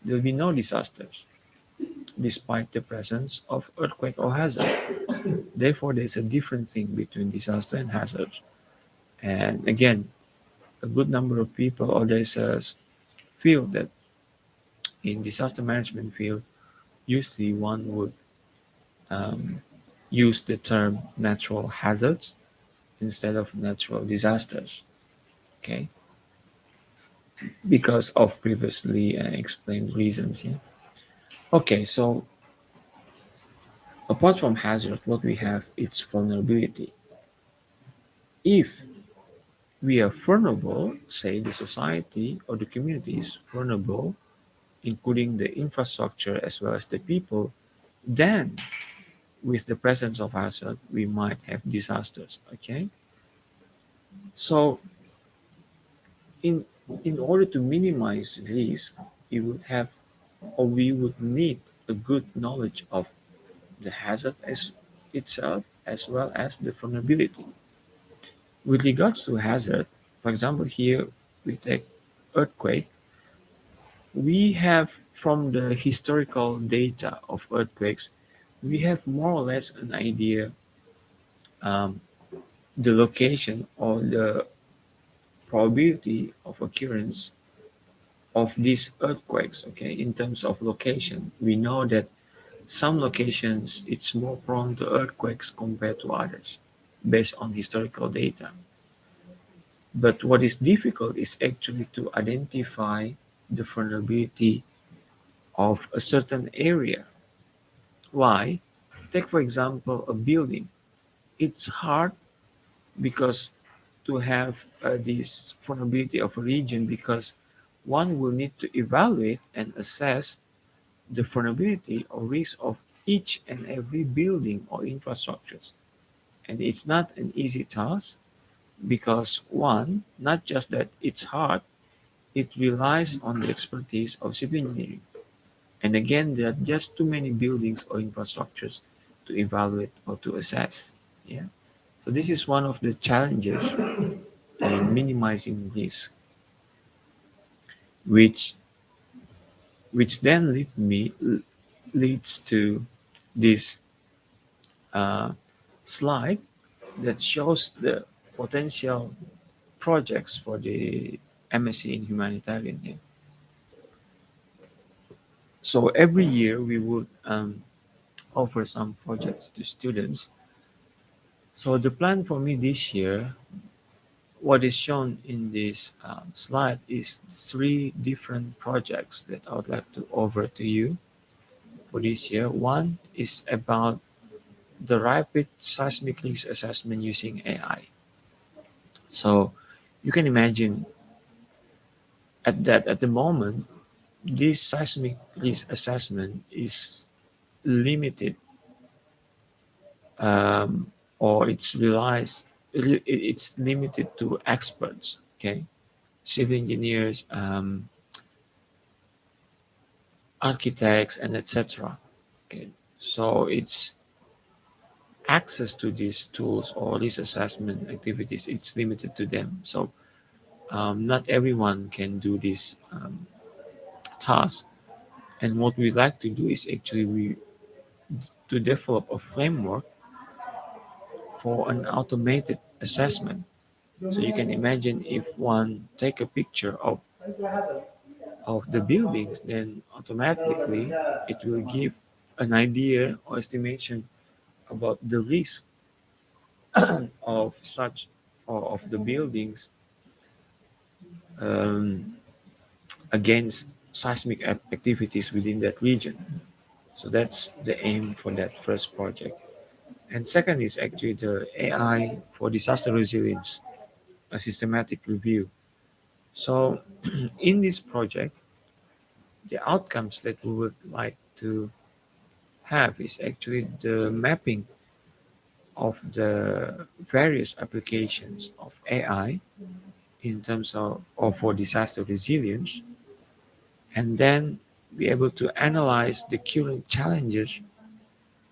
there will be no disasters, despite the presence of earthquake or hazard. Therefore, there's a different thing between disaster and hazards. And again, a good number of people, or there's a field that in disaster management field, usually one would um, use the term natural hazards instead of natural disasters. Okay, because of previously explained reasons. Yeah. Okay, so apart from hazard, what we have is vulnerability. If we are vulnerable, say the society or the community is vulnerable, including the infrastructure as well as the people, then with the presence of hazard, we might have disasters. Okay, so in in order to minimize risk, you would have or we would need a good knowledge of the hazard as itself as well as the vulnerability. With regards to hazard, for example, here we take earthquake. We have from the historical data of earthquakes, we have more or less an idea um, the location or the probability of occurrence of these earthquakes. Okay, in terms of location, we know that some locations it's more prone to earthquakes compared to others based on historical data. But what is difficult is actually to identify the vulnerability of a certain area. Why? Take for example a building. It's hard because to have this vulnerability of a region, because one will need to evaluate and assess the vulnerability or risk of each and every building or infrastructures. And it's not an easy task because one, not just that it's hard, it relies on the expertise of civil engineering. And again, there are just too many buildings or infrastructures to evaluate or to assess. Yeah. So this is one of the challenges in minimizing risk, which then leads to this uh, slide that shows the potential projects for the MSc in humanitarian. Yeah. So every year we would offer some projects to students. So the plan for me this year, what is shown in this slide is three different projects that I would like to offer to you for this year. One is about the rapid seismic risk assessment using AI. So you can imagine at the moment, this seismic risk assessment is limited, um, or it's limited to experts. Okay, civil engineers, architects, and etc. Okay, so it's access to these tools or these assessment activities. It's limited to them. So not everyone can do this task. And what we like to do is actually we to develop a framework for an automated assessment. So you can imagine if one take a picture of the buildings, then automatically it will give an idea or estimation about the risk of such or of the buildings um, against seismic activities within that region. So that's the aim for that first project. And second is actually the AI for disaster resilience, a systematic review. So in this project, the outcomes that we would like to have is actually the mapping of the various applications of AI in terms of or for disaster resilience, and then be able to analyze the current challenges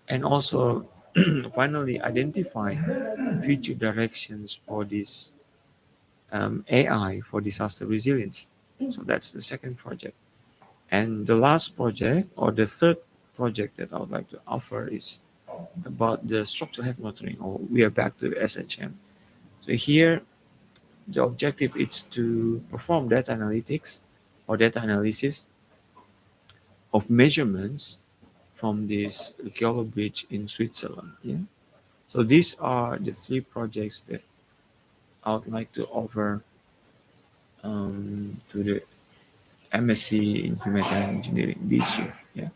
and also finally identify future directions for this AI for disaster resilience. So that's the second project. And the last project or the third project that I would like to offer is about the structural health monitoring, or we are back to the SHM. So here the objective is to perform data analytics or data analysis of measurements from this Riccolo Bridge in Switzerland. Yeah. So these are the three projects that I would like to offer to the MSc in humanitarian engineering this year. Yeah.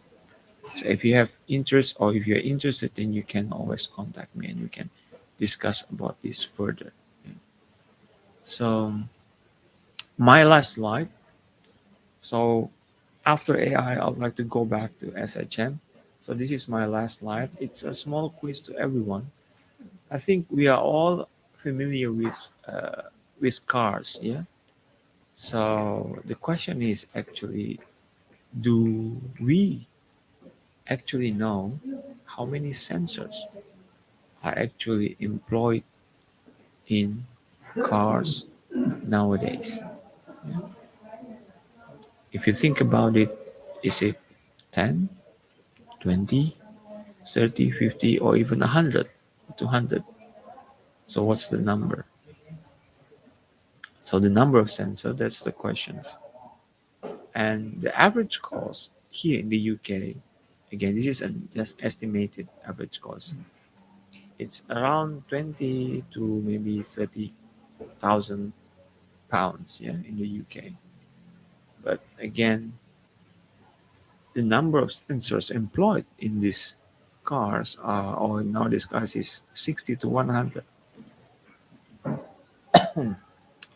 So if you have interest or if you're interested, then you can always contact me and we can discuss about this further. Yeah. So my last slide. So after AI, I would like to go back to SHM. So this is my last slide. It's a small quiz to everyone. I think we are all familiar with cars, yeah. So the question is actually, do we actually know how many sensors are actually employed in cars nowadays? Yeah. If you think about it, is it 10, 20, 30, 50, or even 100, 200? So what's the number? So the number of sensors, that's the questions. And the average cost here in the UK, again, this is a just estimated average cost. It's around 20 to maybe 30,000 pounds, yeah, in the UK. But again, the number of sensors employed in these cars or in nowadays cars is 60 to 100. home.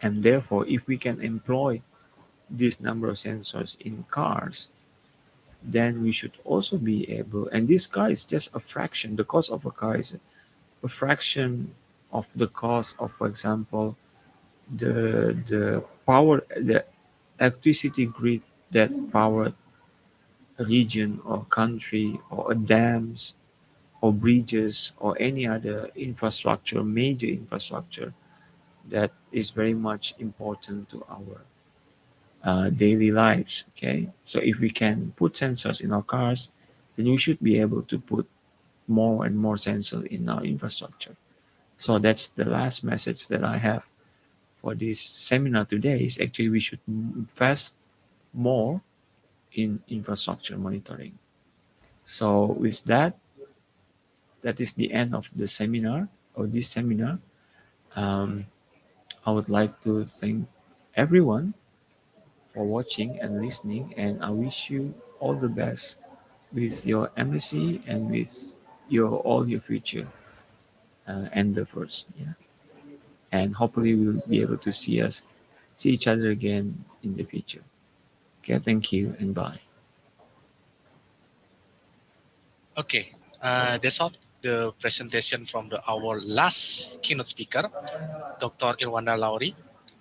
And therefore, if we can employ this number of sensors in cars, then we should also be able, and this car is just a fraction, the cost of a car is a fraction of the cost of, for example, the electricity grid that power a region or country or dams or bridges or any other infrastructure, major infrastructure that is very much important to our daily lives. Okay, so if we can put sensors in our cars, then we should be able to put more and more sensors in our infrastructure. So that's the last message that I have for this seminar today. Is actually we should invest more in infrastructure monitoring. So with that, that is the end of the seminar, or this seminar. Um, I would like to thank everyone for watching and listening, and I wish you all the best with your MSc and with your all your future endeavors. Yeah, and hopefully we'll be able to see each other again in the future. Okay, thank you and bye. Okay, that's all the presentation from our last keynote speaker, Dr. Irwanda Lauri.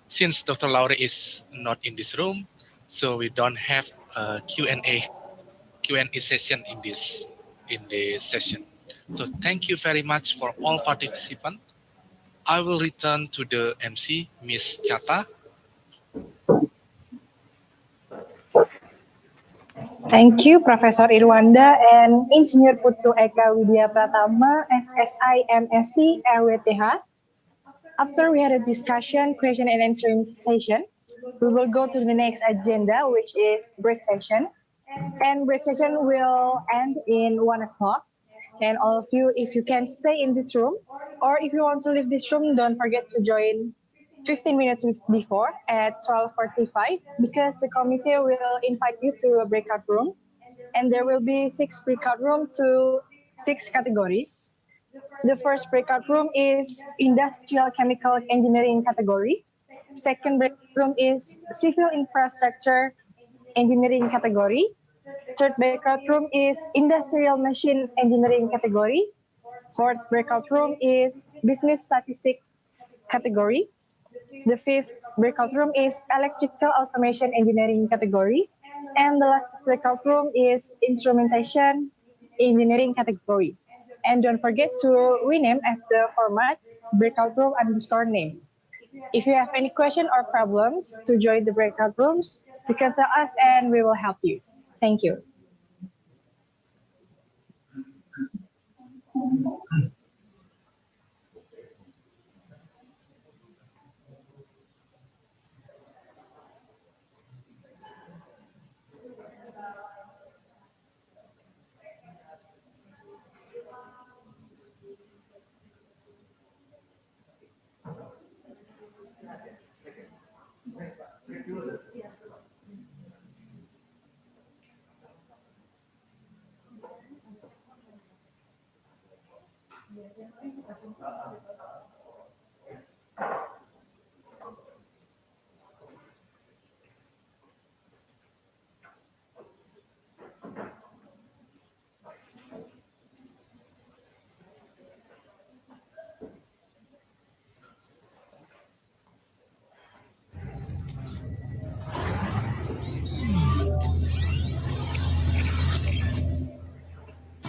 Since Dr. Lauri is not in this room, so we don't have a Q&A session in this session. So thank you very much for all participants. I will return to the MC, Miss Chata. Thank you, Professor Irwanda and Engineer Putu Eka Widya Pratama, SSI MSc RWTH. After we had a discussion, question and answering session, we will go to the next agenda, which is break session. And break session will end in 1 o'clock. And all of you, if you can stay in this room, or if you want to leave this room, don't forget to join 15 minutes before at 12:45, because the committee will invite you to a breakout room. And there will be 6 breakout rooms to 6 categories. The first breakout room is industrial chemical engineering category. Second breakout room is civil infrastructure engineering category. Third breakout room is industrial machine engineering category. Fourth breakout room is business statistics category. The fifth breakout room is electrical automation engineering category. And the last breakout room is instrumentation engineering category. And don't forget to rename as the format breakout room underscore name. If you have any question or problems to join the breakout rooms, you can tell us and we will help you. Thank you.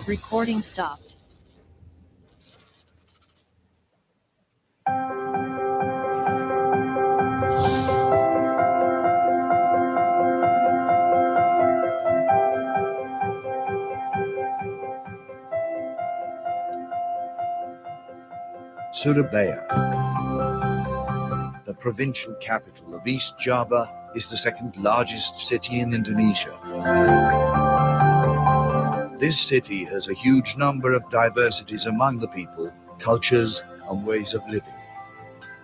Recording stopped. Surabaya, the provincial capital of East Java, is the second largest city in Indonesia. This city has a huge number of diversities among the people, cultures, and ways of living.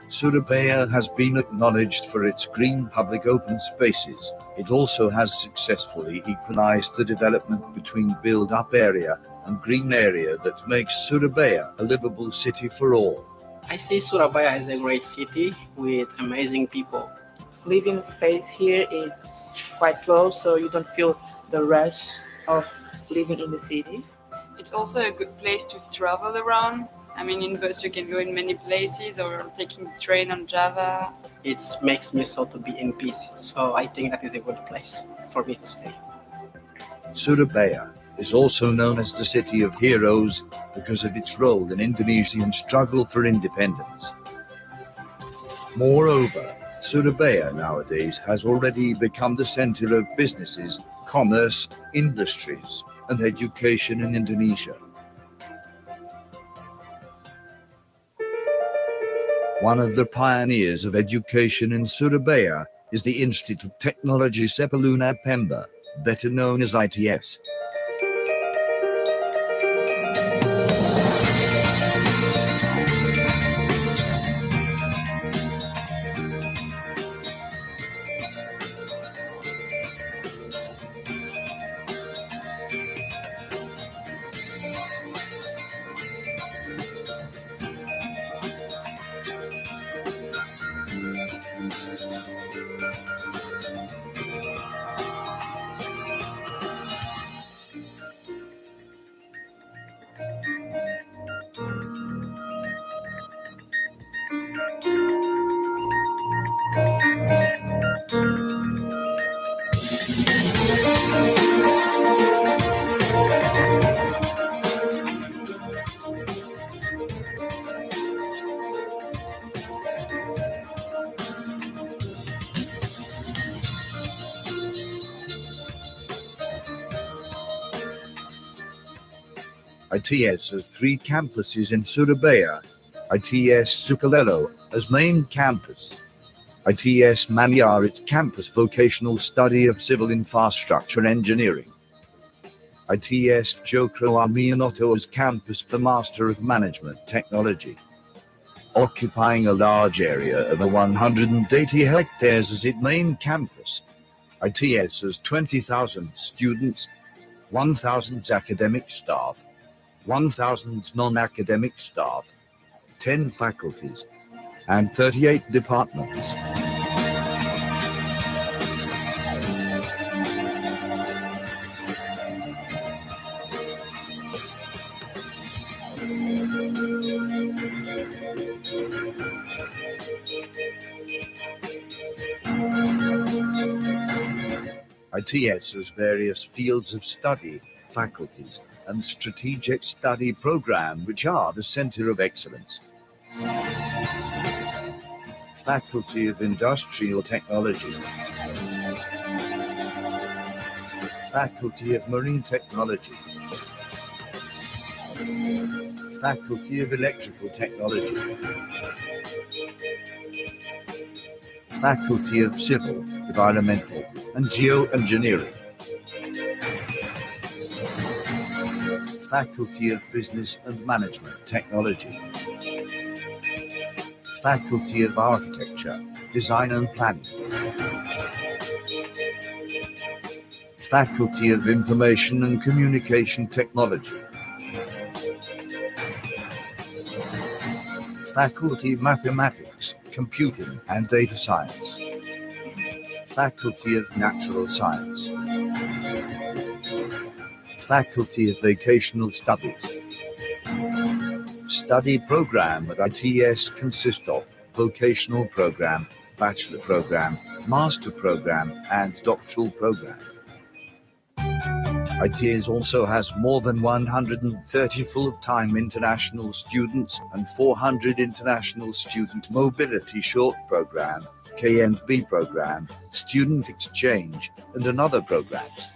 Surabaya has been acknowledged for its green public open spaces. It also has successfully equalized the development between build-up area and green area that makes Surabaya a livable city for all. I see Surabaya as a great city with amazing people. Living pace here is quite slow, so you don't feel the rush of living in the city. It's also a good place to travel around. I mean, in bus you can go in many places, or taking train on Java. It makes me so to be in peace. So I think that is a good place for me to stay. Surabaya is also known as the City of Heroes because of its role in Indonesian struggle for independence. Moreover, Surabaya nowadays has already become the center of businesses, commerce, industries, and education in Indonesia. One of the pioneers of education in Surabaya is the Institute of Technology Sepaluna Pemba, better known as ITS. ITS has 3 campuses in Surabaya. ITS Sukolilo as main campus. ITS Manyar its campus vocational study of civil infrastructure engineering. ITS Jokro Aminoto as campus for Master of Management Technology. Occupying a large area of 180 hectares as its main campus. ITS has 20,000 students, 1,000 academic staff, 1,000 non-academic staff, 10 faculties, and 38 departments. ITS has various fields of study, faculties, and strategic study program which are the center of excellence. Faculty of Industrial Technology, Faculty of Marine Technology, Faculty of Electrical Technology, Faculty of Civil, Environmental, and Geoengineering, Faculty of Business and Management Technology, Faculty of Architecture, Design and Planning, Faculty of Information and Communication Technology, Faculty of Mathematics, Computing and Data Science, Faculty of Natural Science, Faculty of Vocational Studies. Study program at ITS consists of vocational program, bachelor program, master program, and doctoral program. ITS also has more than 130 full-time international students and 400 international student mobility short program, K&B program, student exchange, and another programs.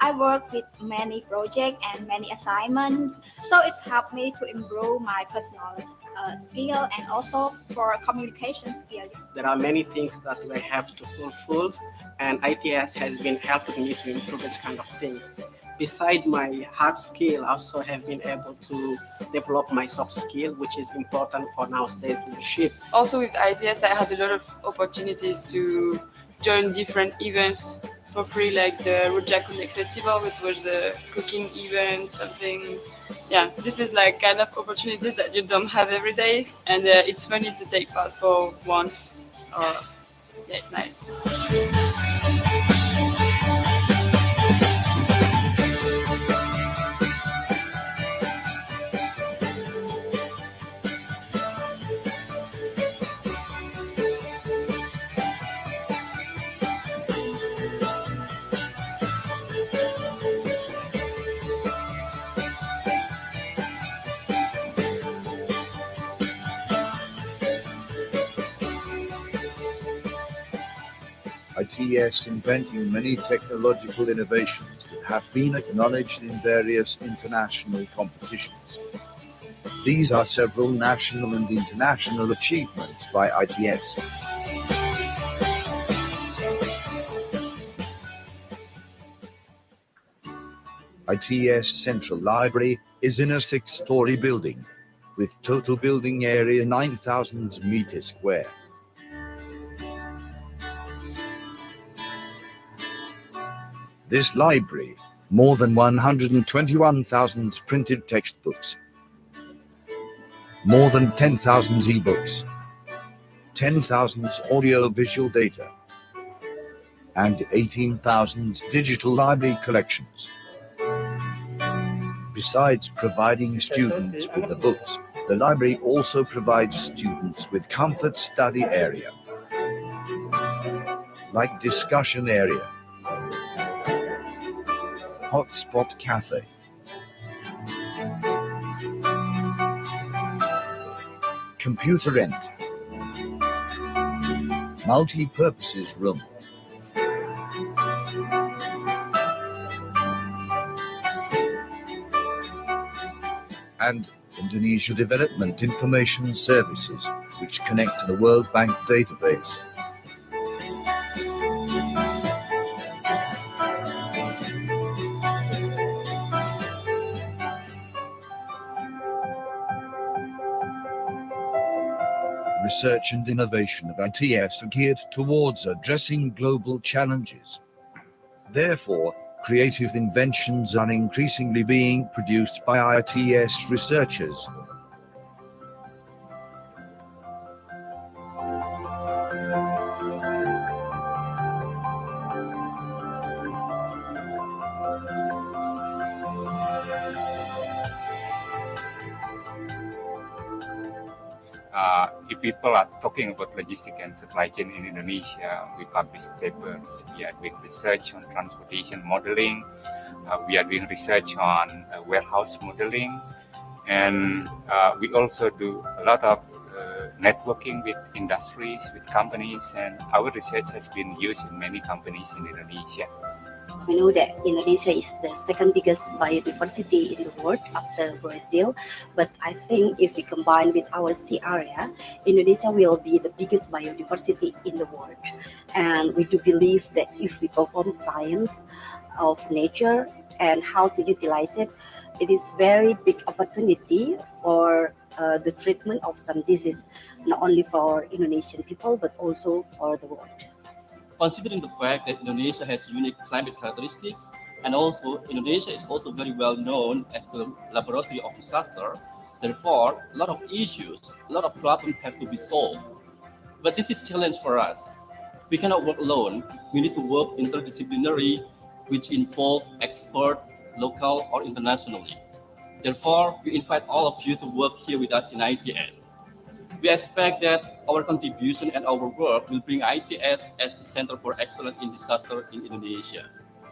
I work with many projects and many assignments, so it's helped me to improve my personal skill and also for communication skills. There are many things that we have to fulfill, and ITS has been helping me to improve this kind of things. Besides my hard skill, I also have been able to develop my soft skill, which is important for nowadays leadership. Also with ITS, I had a lot of opportunities to join different events for free, like the Rujak Connect Festival, which was the cooking event, something. Yeah, this is like kind of opportunities that you don't have every day, and it's funny to take part for once. Or yeah, it's nice. ITS inventing many technological innovations that have been acknowledged in various international competitions. These are several national and international achievements by ITS. ITS Central Library is in a 6-story building with total building area 9,000 meters square. This library, more than 121,000 printed textbooks, more than 10,000 e-books, 10,000 audio-visual data, and 18,000 digital library collections. Besides providing students with the books, the library also provides students with comfort study area, like discussion area, hotspot cafe, computer end, multi-purposes room, and Indonesia Development Information Services, which connect to the World Bank database. Research and innovation of ITS are geared towards addressing global challenges. Therefore, creative inventions are increasingly being produced by ITS researchers. If people are talking about logistics and supply chain in Indonesia, we publish papers, we are doing research on transportation modeling, we are doing research on warehouse modeling, and we also do a lot of networking with industries, with companies, and our research has been used in many companies in Indonesia. We know that Indonesia is the second biggest biodiversity in the world after Brazil, but I think if we combine with our sea area, Indonesia will be the biggest biodiversity in the world. And we do believe that if we perform science of nature and how to utilize it, it is very big opportunity for the treatment of some disease, not only for Indonesian people, but also for the world. Considering the fact that Indonesia has unique climate characteristics, and also Indonesia is also very well known as the laboratory of disaster, therefore a lot of issues, a lot of problems have to be solved. But this is a challenge for us. We cannot work alone. We need to work interdisciplinary, which involve expert, local or internationally. Therefore, we invite all of you to work here with us in ITS. We expect that our contribution and our work will bring ITS as the Center for Excellence in Disaster in Indonesia.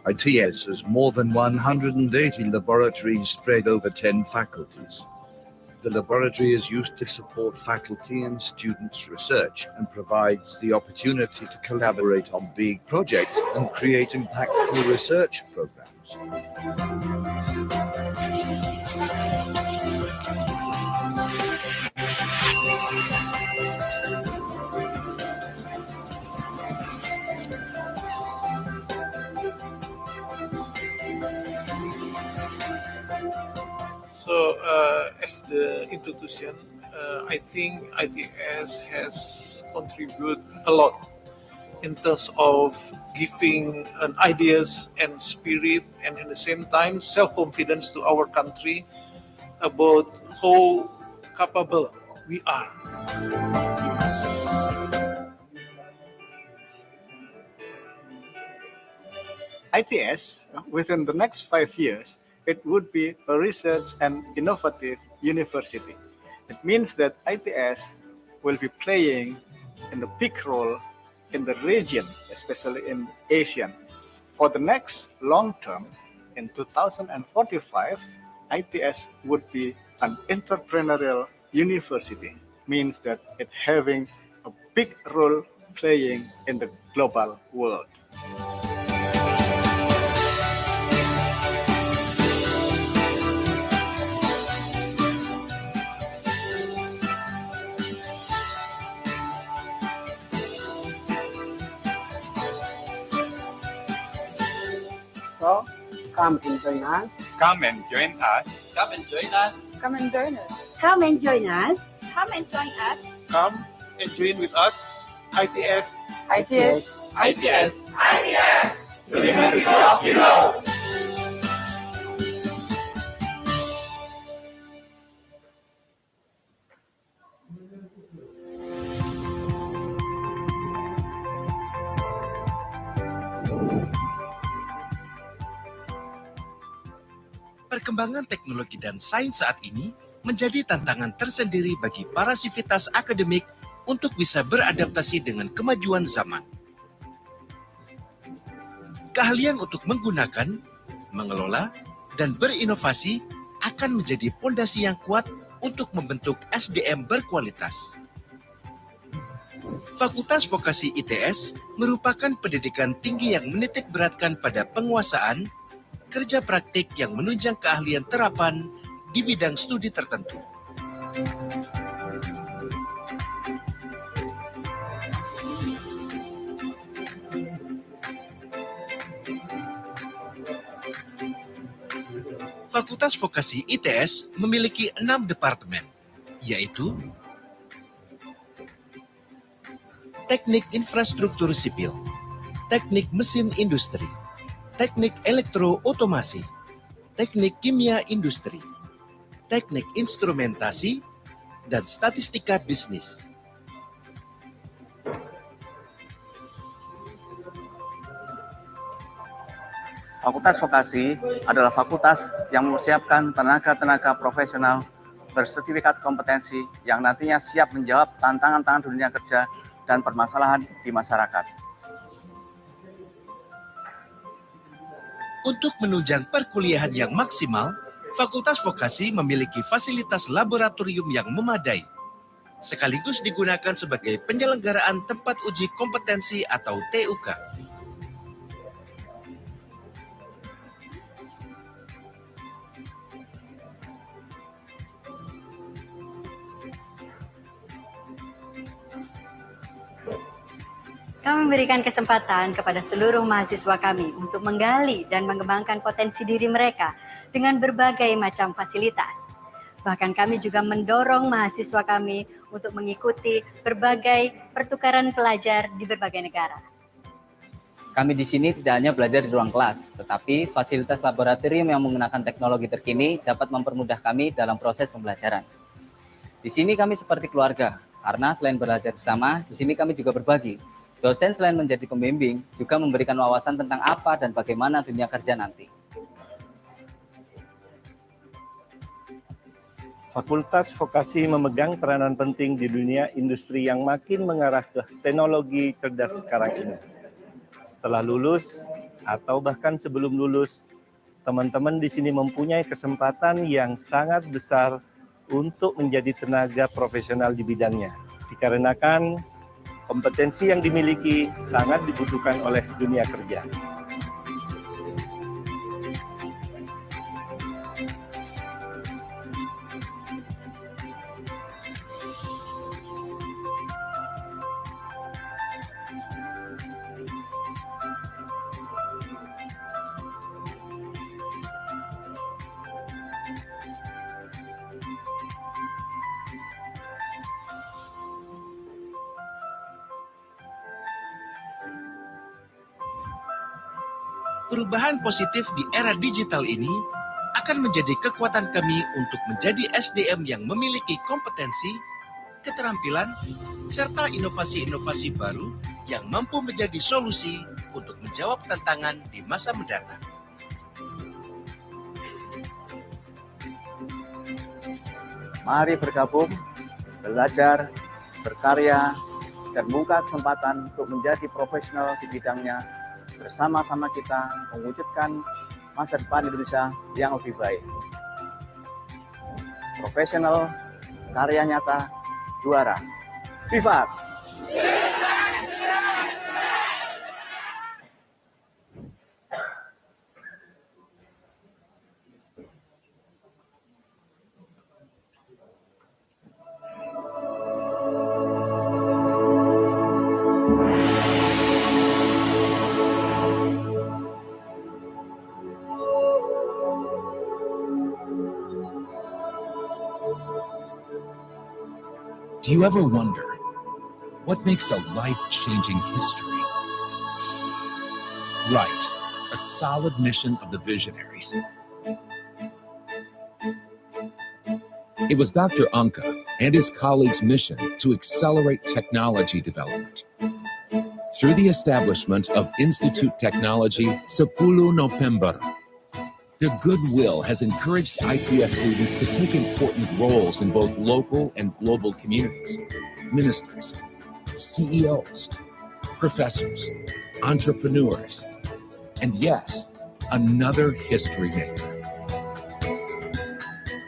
ITS has more than 180 laboratories spread over 10 faculties. The laboratory is used to support faculty and students' research and provides the opportunity to collaborate on big projects and create impactful research programs. So, as the institution, I think ITS has contributed a lot in terms of giving ideas and spirit, and at the same time self-confidence to our country about how capable we are. ITS, within the next 5 years, it would be a research and innovative university. It means that ITS will be playing a big role in the region, especially in Asia. For the next long term, in 2045, ITS would be an entrepreneurial university, means that it having a big role playing in the global world. So, come and join us. Come and join us. Come and join us. Come and join us. Come and join us. Come and join us. Come and join with us, ITS. ITS. ITS. ITS. University of Heroes. Perkembangan teknologi dan sains saat ini menjadi tantangan tersendiri bagi para sivitas akademik untuk bisa beradaptasi dengan kemajuan zaman. Keahlian untuk menggunakan, mengelola, dan berinovasi akan menjadi pondasi yang kuat untuk membentuk SDM berkualitas. Fakultas Vokasi ITS merupakan pendidikan tinggi yang menitik beratkan pada penguasaan, kerja praktik yang menunjang keahlian terapan di bidang studi tertentu. Fakultas Vokasi ITS memiliki 6 departemen, yaitu Teknik Infrastruktur Sipil, Teknik Mesin Industri, Teknik Elektro-Otomasi, Teknik Kimia Industri, Teknik Instrumentasi, dan Statistika Bisnis. Fakultas Vokasi adalah fakultas yang mempersiapkan tenaga-tenaga profesional bersertifikat kompetensi yang nantinya siap menjawab tantangan-tantangan dunia kerja dan permasalahan di masyarakat. Untuk menunjang perkuliahan yang maksimal, Fakultas Vokasi memiliki fasilitas laboratorium yang memadai, sekaligus digunakan sebagai penyelenggaraan tempat uji kompetensi atau TUK. Kami memberikan kesempatan kepada seluruh mahasiswa kami untuk menggali dan mengembangkan potensi diri mereka dengan berbagai macam fasilitas. Bahkan kami juga mendorong mahasiswa kami untuk mengikuti berbagai pertukaran pelajar di berbagai negara. Kami di sini tidak hanya belajar di ruang kelas, tetapi fasilitas laboratorium yang menggunakan teknologi terkini dapat mempermudah kami dalam proses pembelajaran. Di sini kami seperti keluarga, karena selain belajar bersama, di sini kami juga berbagi. Dosen selain menjadi pembimbing, juga memberikan wawasan tentang apa dan bagaimana dunia kerja nanti. Fakultas Vokasi memegang peranan penting di dunia industri yang makin mengarah ke teknologi cerdas sekarang ini. Setelah lulus, atau bahkan sebelum lulus, teman-teman di sini mempunyai kesempatan yang sangat besar untuk menjadi tenaga profesional di bidangnya. Dikarenakan kompetensi yang dimiliki sangat dibutuhkan oleh dunia kerja. Perubahan positif di era digital ini akan menjadi kekuatan kami untuk menjadi SDM yang memiliki kompetensi, keterampilan, serta inovasi-inovasi baru yang mampu menjadi solusi untuk menjawab tantangan di masa mendatang. Mari bergabung, belajar, berkarya, dan buka kesempatan untuk menjadi profesional di bidangnya. Bersama-sama kita mewujudkan masa depan Indonesia yang lebih baik. Profesional, karya nyata, juara. Vivat! Do you ever wonder what makes a life-changing history? Right, a solid mission of the visionaries. It was Dr. Anka and his colleagues' mission to accelerate technology development. Through the establishment of Institute Technology 10 November, their goodwill has encouraged ITS students to take important roles in both local and global communities, ministers, CEOs, professors, entrepreneurs, and yes, another history maker.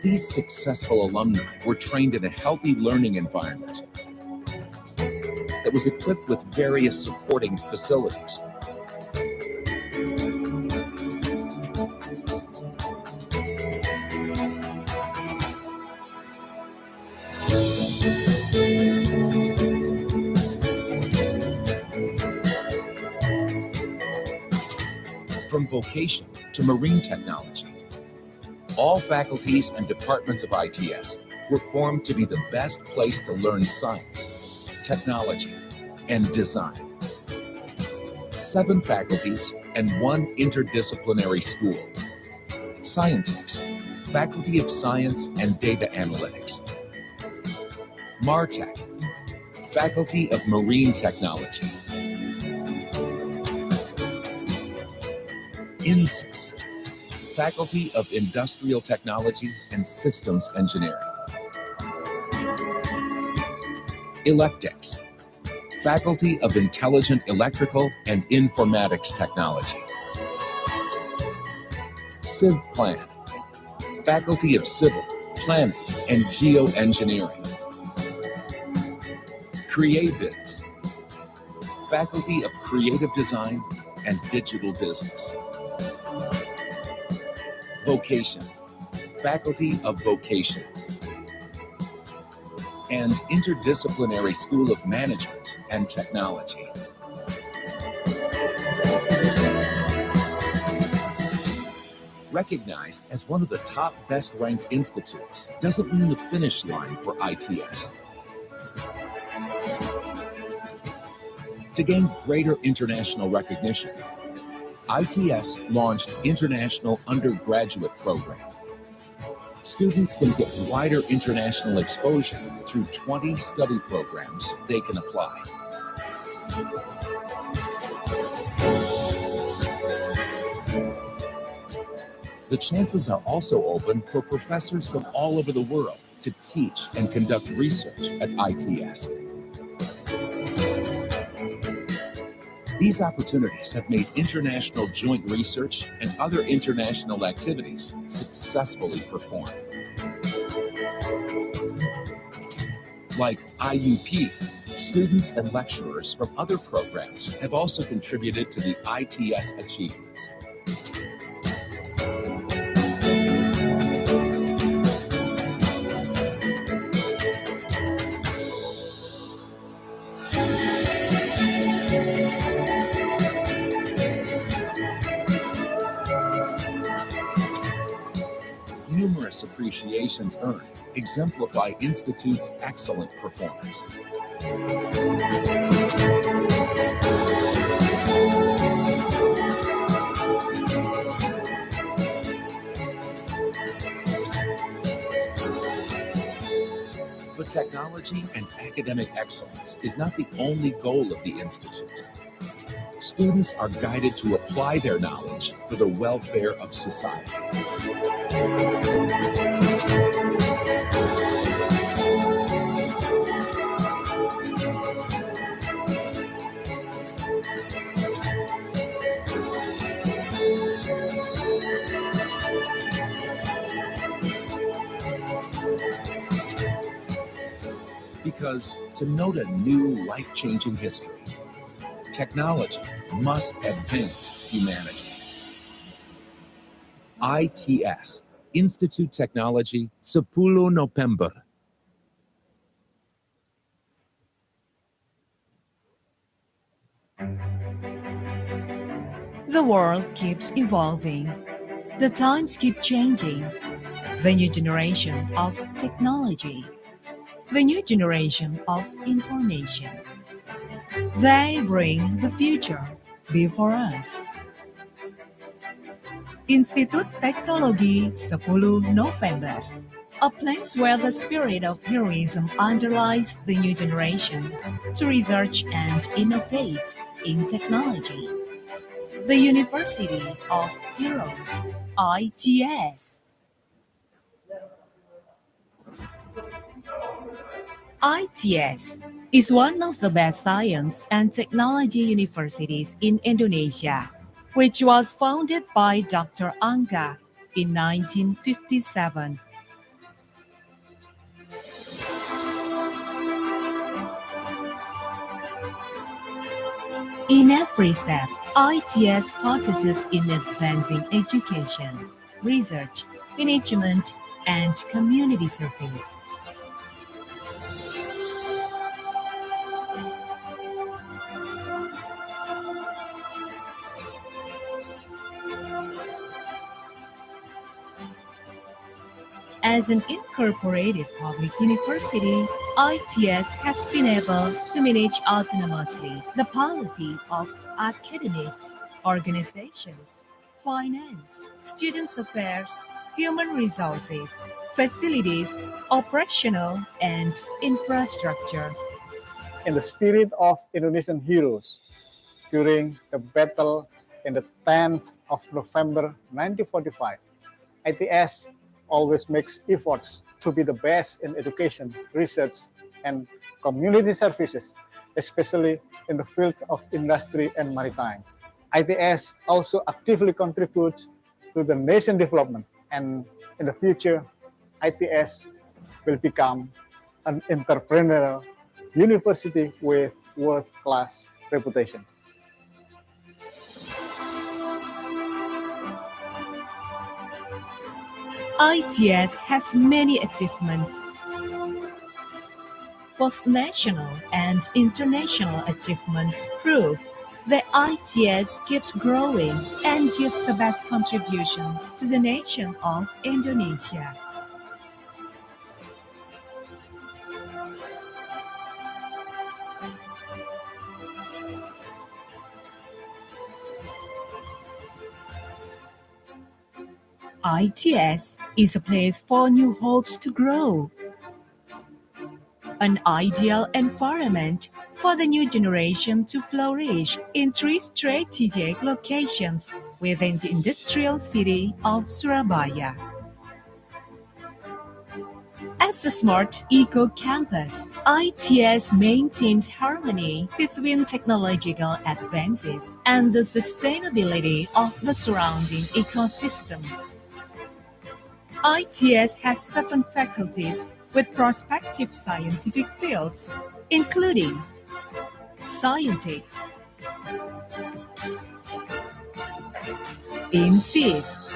These successful alumni were trained in a healthy learning environment that was equipped with various supporting facilities. From vocation to marine technology, all faculties and departments of ITS were formed to be the best place to learn science, technology, and design. 7 faculties and 1 interdisciplinary school. Scientists, Faculty of Science and Data Analytics. MARTech, Faculty of Marine Technology. INSYS, Faculty of Industrial Technology and Systems Engineering. Electex, Faculty of Intelligent Electrical and Informatics Technology. CivPlan, Faculty of Civil, Planning, and Geoengineering. CreaBiz, Faculty of Creative Design and Digital Business. Vocation, Faculty of Vocation. And Interdisciplinary School of Management and Technology. Recognized as one of the top best-ranked institutes doesn't mean the finish line for ITS. To gain greater international recognition, ITS launched International Undergraduate Program. Students can get wider international exposure through 20 study programs they can apply. The chances are also open for professors from all over the world to teach and conduct research at ITS. These opportunities have made international joint research and other international activities successfully performed. Like IUP, students and lecturers from other programs have also contributed to the ITS achievements. Numerous appreciations earned exemplify Institute's excellent performance. Technology and academic excellence is not the only goal of the Institute. Students are guided to apply their knowledge for the welfare of society. Because to note a new life-changing history, technology must advance humanity. ITS, Institute Technology, 10 November. The world keeps evolving. The times keep changing. The new generation of technology. The new generation of information. They bring the future before us. Institut Teknologi 10 November, a place where the spirit of heroism underlies the new generation to research and innovate in technology. The University of Heroes, ITS. ITS is one of the best science and technology universities in Indonesia, which was founded by Dr. Angka in 1957. In every step, ITS focuses in advancing education, research, management, and community service. As an incorporated public university, ITS has been able to manage autonomously the policy of academics, organizations, finance, students' affairs, human resources, facilities, operational, and infrastructure. In the spirit of Indonesian heroes, during the battle in the 10th of November 1945, ITS always makes efforts to be the best in education, research, and community services, especially in the fields of industry and maritime. ITS also actively contributes to the nation development, and in the future, ITS will become an entrepreneurial university with world-class reputation. ITS has many achievements. Both national and international achievements prove that ITS keeps growing and gives the best contribution to the nation of Indonesia. ITS is a place for new hopes to grow. An ideal environment for the new generation to flourish in 3 strategic locations within the industrial city of Surabaya. As a smart eco-campus, ITS maintains harmony between technological advances and the sustainability of the surrounding ecosystem. ITS has 7 faculties with prospective scientific fields, including Scientics, INSIS,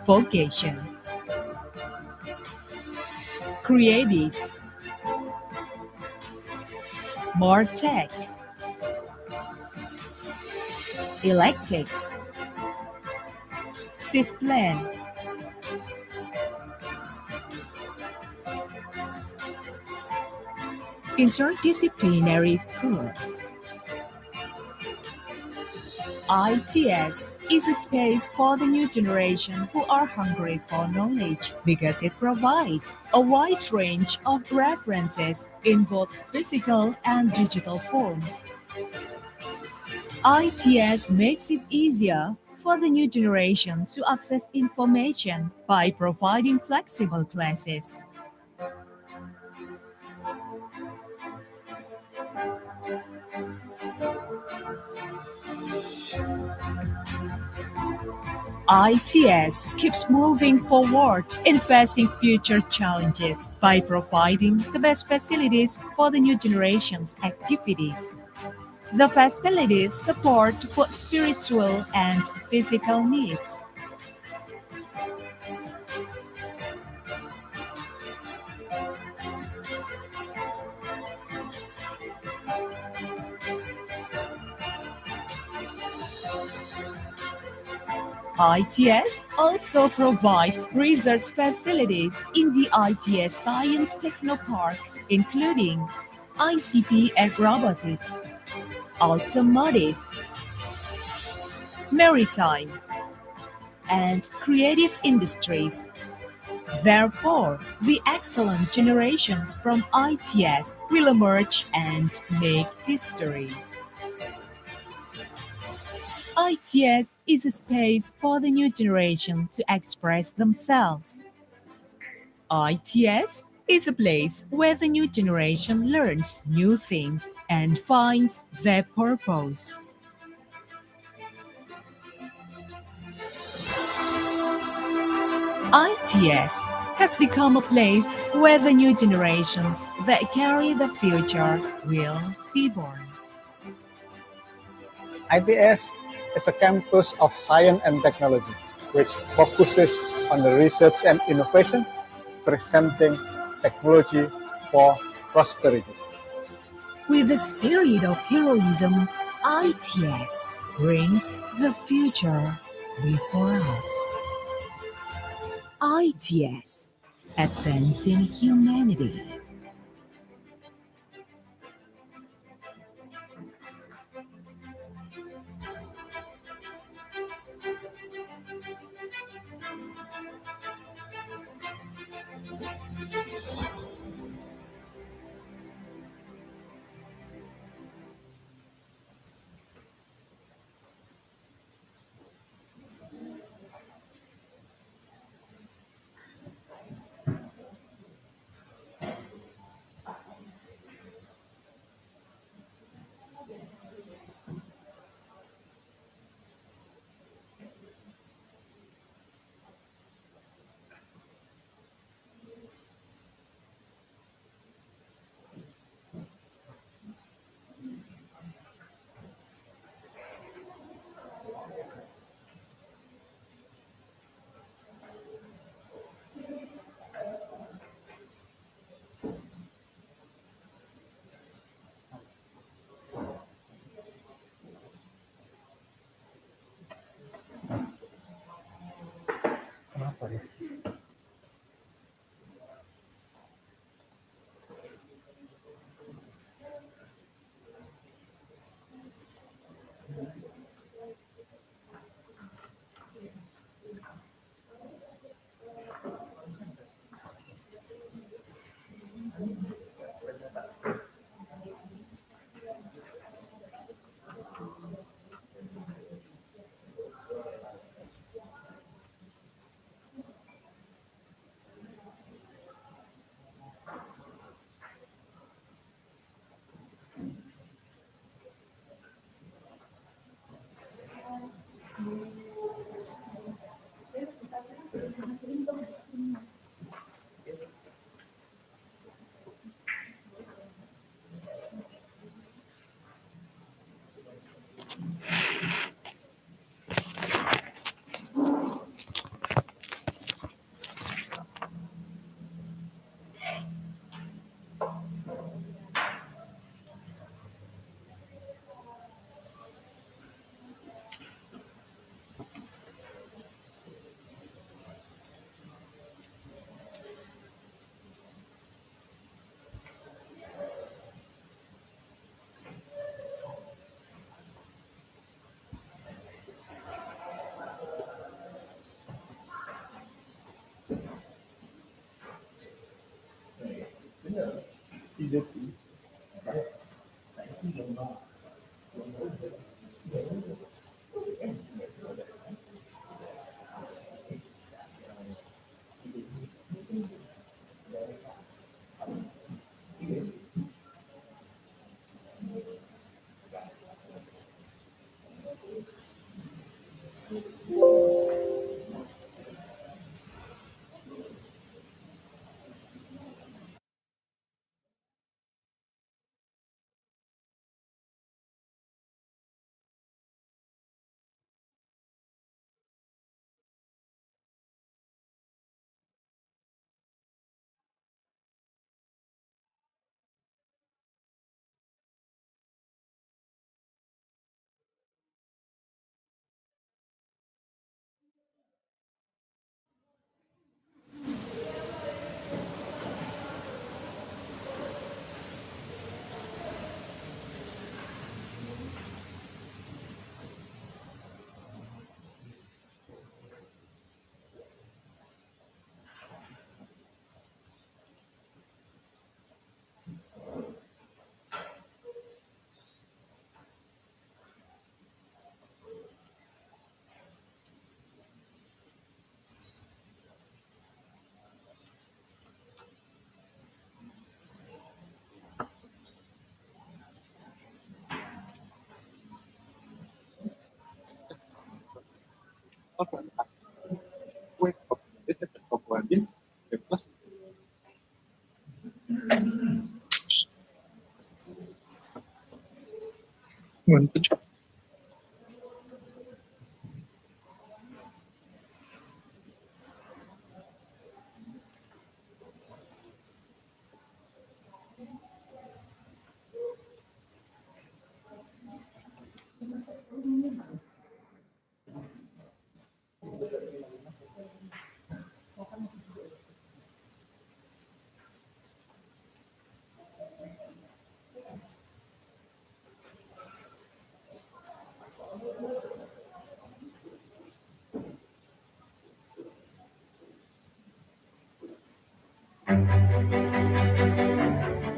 Vocation, Creatis, Martech, Electics, Plan, Interdisciplinary School. ITS is a space for the new generation who are hungry for knowledge because it provides a wide range of references in both physical and digital form. ITS makes it easier for the new generation to access information by providing flexible classes. ITS keeps moving forward in facing future challenges by providing the best facilities for the new generation's activities. The facilities support both spiritual and physical needs. ITS also provides research facilities in the ITS Science Technopark, including ICT and robotics, automotive, maritime, and creative industries. Therefore, the excellent generations from ITS will emerge and make history. ITS is a space for the new generation to express themselves. ITS is a place where the new generation learns new things and finds their purpose. ITS has become a place where the new generations that carry the future will be born. ITS is a campus of science and technology, which focuses on the research and innovation, presenting technology for prosperity. With the spirit of heroism, ITS brings the future before us. ITS, advancing humanity.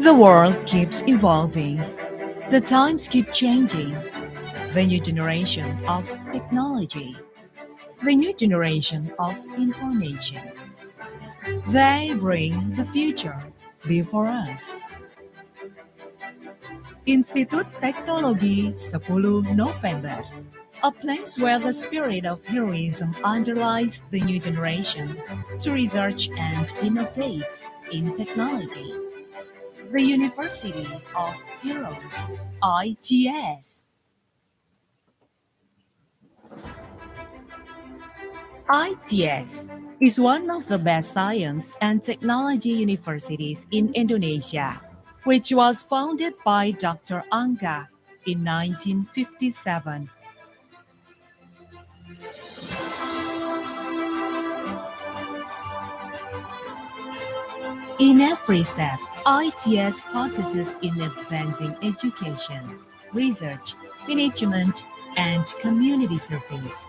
The world keeps evolving. The times keep changing. The new generation of technology. The new generation of information. They bring the future before us. Institut Teknologi 10 November, a place where the spirit of heroism underlies the new generation to research and innovate in technology. The University of Heroes, ITS. ITS is one of the best science and technology universities in Indonesia, which was founded by Dr. Angga in 1957. In every step, ITS focuses in advancing education, research, management, and community service.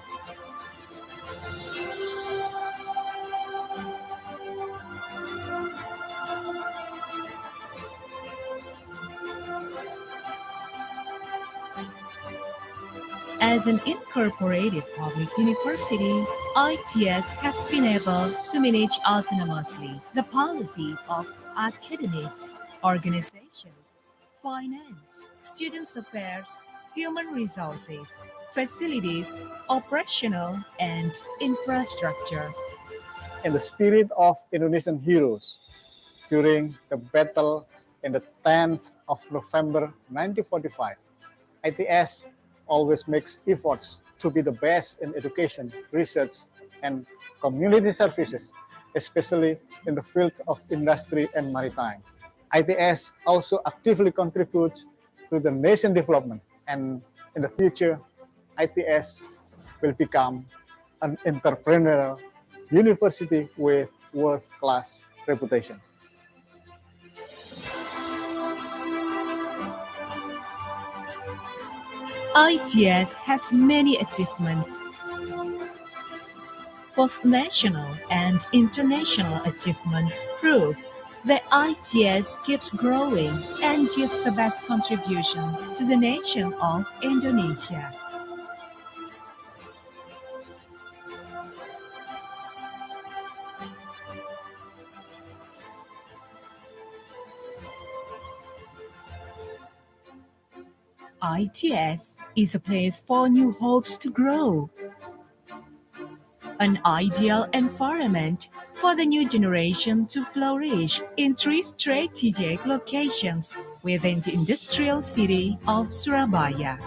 As an incorporated public university, ITS has been able to manage autonomously the policy of academics, organizations, finance, students' affairs, human resources, facilities, operational, and infrastructure. In the spirit of Indonesian heroes, during the battle in the 10th of November 1945, ITS always makes efforts to be the best in education, research, and community services, especially in the fields of industry and maritime. ITS also actively contributes to the nation development, and in the future, ITS will become an entrepreneurial university with world-class reputation. ITS has many achievements. Both national and international achievements prove the ITS keeps growing and gives the best contribution to the nation of Indonesia. ITS is a place for new hopes to grow, an ideal environment for the new generation to flourish in 3 strategic locations within the industrial city of Surabaya.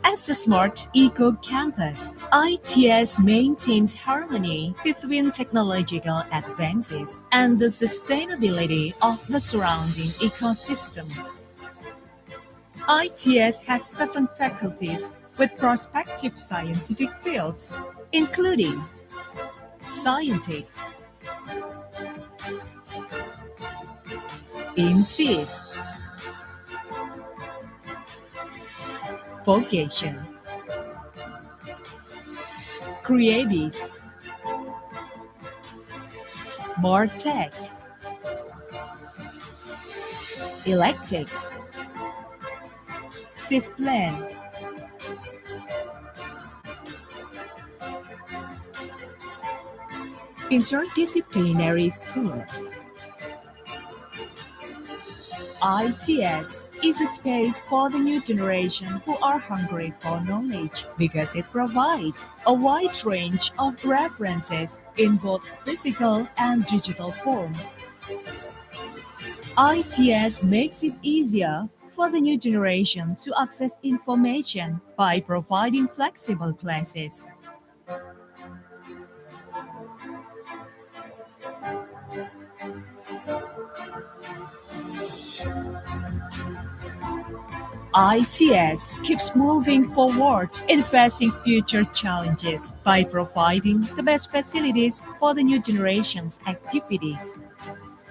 As a smart eco-campus, ITS maintains harmony between technological advances and the sustainability of the surrounding ecosystem. ITS has 7 faculties with prospective scientific fields, including Scientics, INSIS, Vocation, Creatis, MarTech, Electics, SIFPlan, Interdisciplinary School. ITS is a space for the new generation who are hungry for knowledge because it provides a wide range of references in both physical and digital form. ITS makes it easier for the new generation to access information by providing flexible classes. ITS keeps moving forward in facing future challenges by providing the best facilities for the new generation's activities.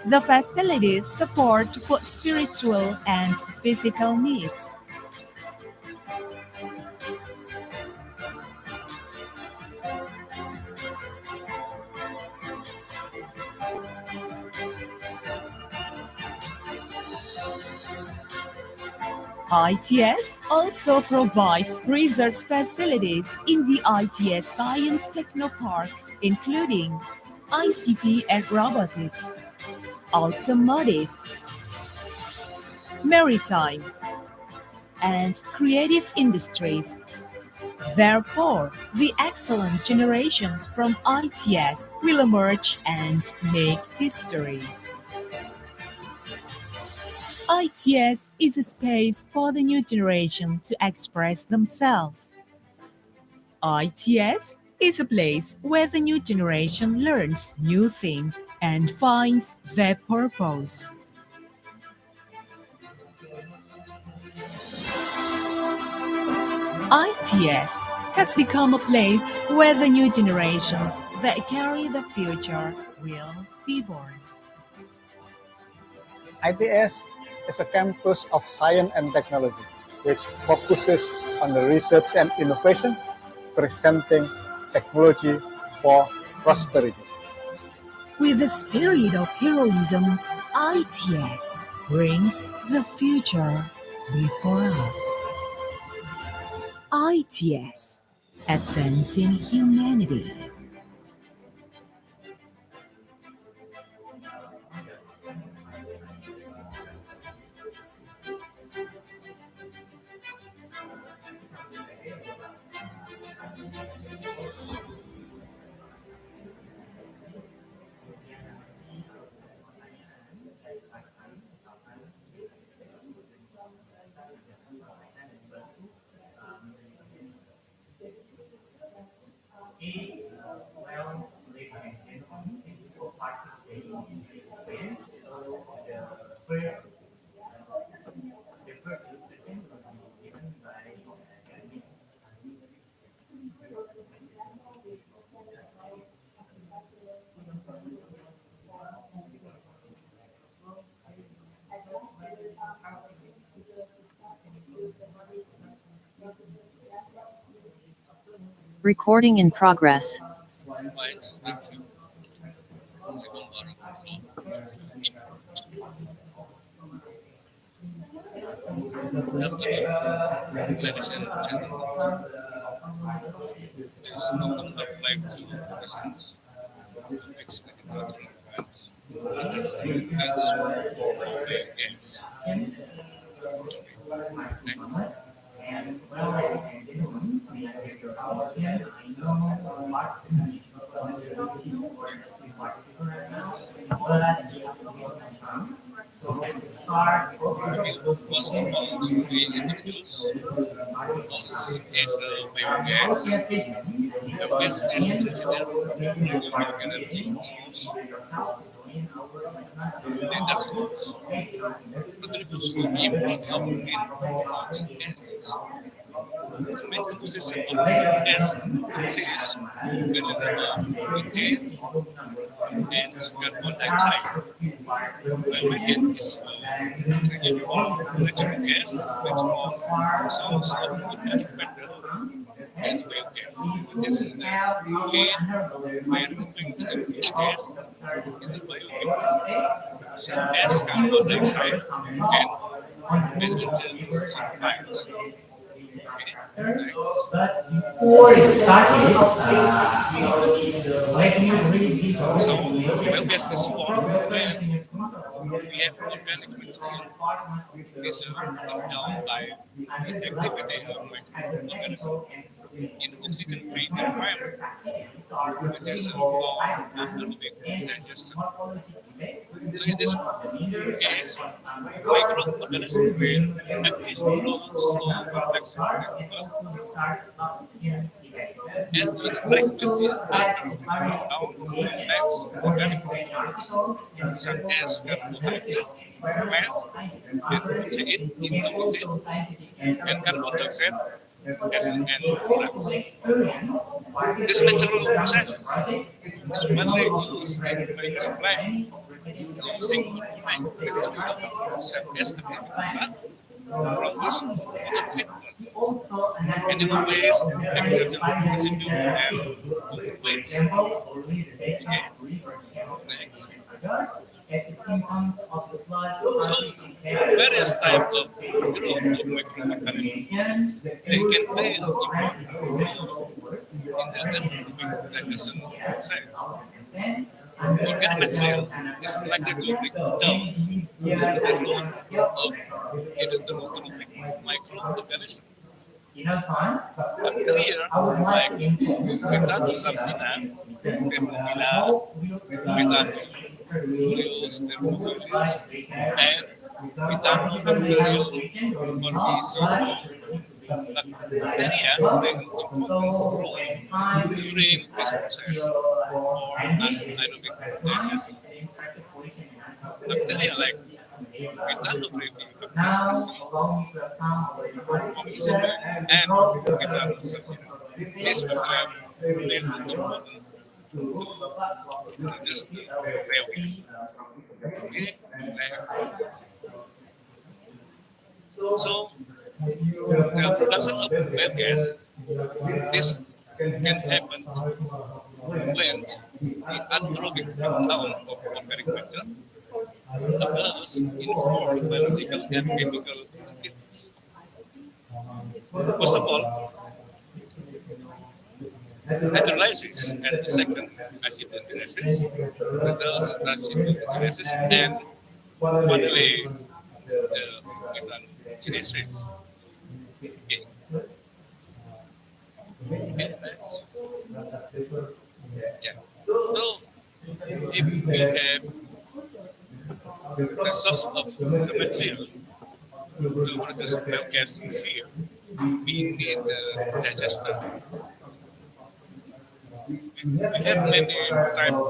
The facilities support both spiritual and physical needs. ITS also provides research facilities in the ITS Science Technopark, including ICT and robotics, automotive, maritime, and creative industries. Therefore, the excellent generations from ITS will emerge and make history. ITS is a space for the new generation to express themselves. ITS is a place where the new generation learns new things and finds their purpose. ITS has become a place where the new generations that carry the future will be born. ITS is a campus of science and technology, which focuses on the research and innovation, presenting technology for prosperity. With the spirit of heroism, ITS brings the future before us. ITS, advancing humanity. Recording in progress. Right, thank you. Ladies and gentlemen, this novel applied to present topics introductory events as oil gas. First of all, we introduce us as a biogas. Biogas is considered renewable energy source that does not contribute to the emission of greenhouse gases. The main composition of biogas consists mainly of methane and carbon dioxide. While methane is a renewable natural gas with strong source of organic matter as biogas. It is clean by removing greenhouse gas in the biogas, such as carbon dioxide and hydrogen sulfides. Before it started, let me read this. So, biogas is formed when we have organic material. This is broken down by the activity of microorganisms in oxygen-free environment, which is called anaerobic digestion. So in this case, microorganisms will active slow complex network and the like material down complex organic molecules such as carbohydrate, fats, and protein into methane and carbon dioxide as an end product. These natural processes is mainly used in marine supply using organic material such as agriculture, produce water treatment, animal waste, agricultural residue, and food waste. Okay, next. So, various types of growth of microorganisms, they can play an important role in the anaerobic digestion process. Organic material is likely to break down to the growth of endotropic microorganisms. Bacteria like Methanosarcina, Thermophylla, Methanolus thermophilus, and Methanobacterial conditionum. Bacteria play an important role during this process or anaerobic digestion. Bacteria like Methanobacterial and Methanosarcina. These bacteria play an important to produce the biogas. Okay, so the production of biogas, this can happen when the anaerobic breakdown of organic matter occurs in four biological and chemical activities. First of all, hydrolysis, and the second acidogenesis, the third acidogenesis, and finally methanogenesis. Okay. Okay, next. Yeah. So, if we have the source of the material to produce biogas here, we need the digester. We have many types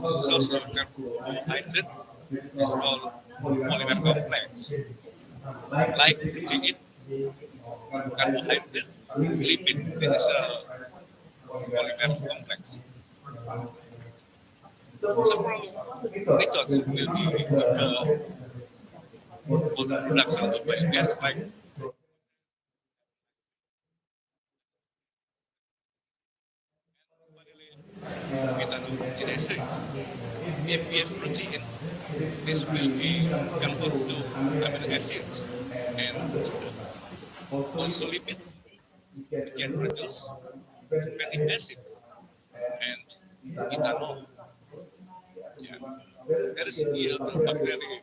of source of carbohydrates. It's called polymer complex. Like protein, carbohydrate, lipid. This is a polymer complex. Several methods will be occur for the production of biogas, like methanogenesis. If we have protein, this will be converted to amino acids and sugar. Also lipid, we can produce fatty acid and ethanol. Yeah. There is here the bacteria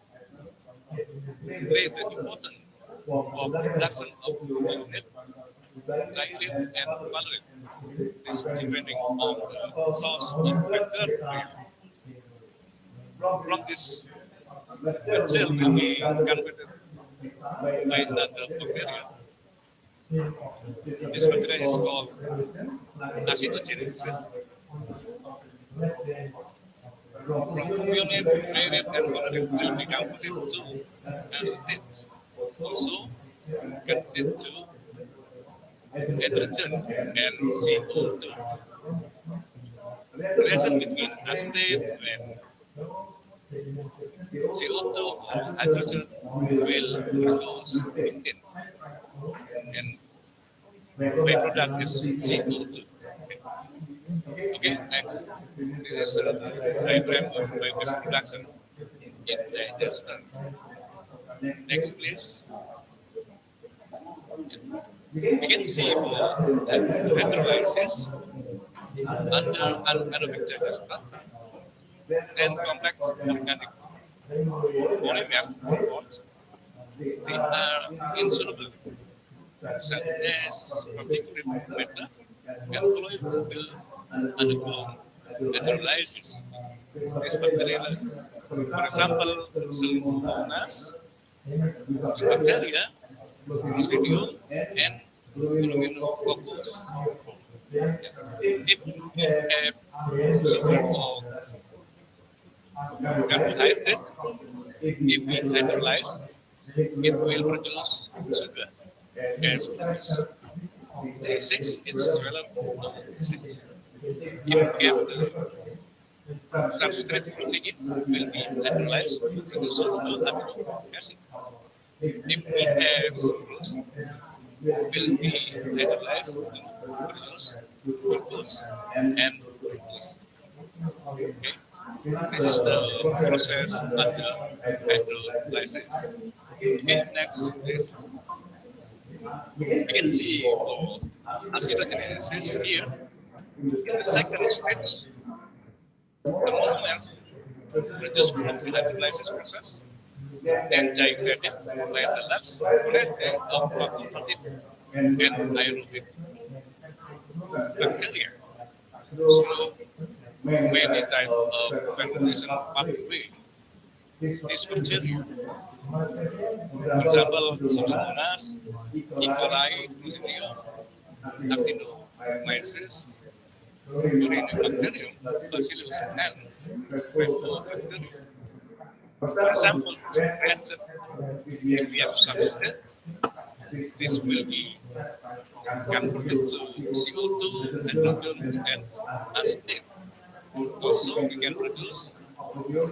play the important for production of unit, diuret, and valorate. This depending on the source of material. From this material will be converted by another bacteria. This bacteria is called acidogenesis. From unit, diuret, and valorate will be converted to acetate. Also converted to hydrogen and CO2. Relation between acetate and CO2 or hydrogen will produce methane, and byproduct is CO2. Okay, next. This is the diagram of biogas production in digestion. Next, please. We can see hydrolysis under anaerobic digestion and complex organic polymer compounds. They are insoluble, such as particulate matter and fluids will undergo hydrolysis. This bacteria, for example, Pseudomonas bacteria, Clostridium, and Pneumococcus. If you have sugar or carbohydrate, if we hydrolyze, it will produce sugar as glucose. C6 is swallowed 6. If we have the substrate protein, will be hydrolyzed to produce amino acid. If we have sucrose, will be hydrolyzed to produce glucose and fructose. Okay. This is the process under hydrolysis. Okay, next, please. We can see for acidogenesis here, in the second stage, the monomers produced from the hydrolysis process and degraded by the last variety of facultative and aerobic bacteria. So, many types of fermentation pathway this bacteria. For example, Pseudomonas, E. coli, Clostridium, Actinomyces, Urinobacterium, Bacillus, and Bifidobacterium. For example, if we have substrate, this will be converted to CO2, hydrogen, and acetate. Also, we can produce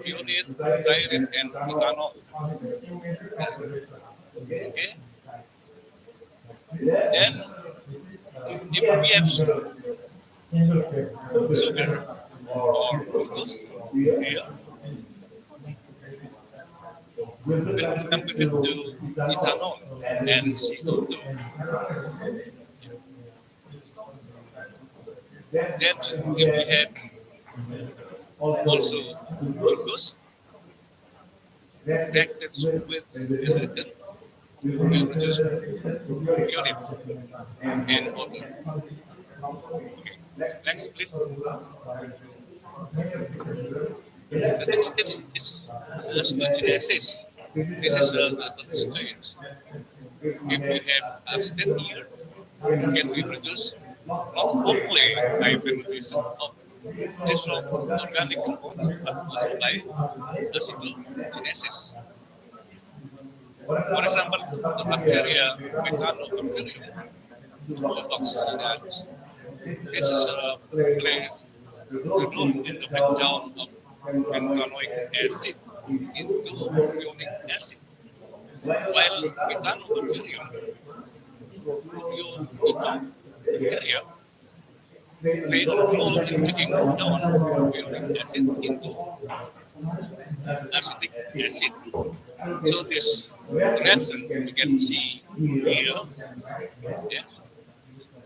unit, diuret, and ethanol. Okay. Then, if we have sugar or glucose here, will be converted to ethanol and CO2. Then, if we have also glucose reacted with hydrogen, will produce units and water. Okay. Next, please. The next stage is acidogenesis. This is the third stage. If we have acetate here, can we produce not only by fermentation of natural organic compounds, but also by acidogenesis. For example, the bacteria Mechanobacterium Vocational. This is a place known in the breakdown of benzenoic acid into ionic acid, while Mechanobacterium bacteria play a role in breaking down ionic acid into acetic acid So this reaction we can see here, yeah,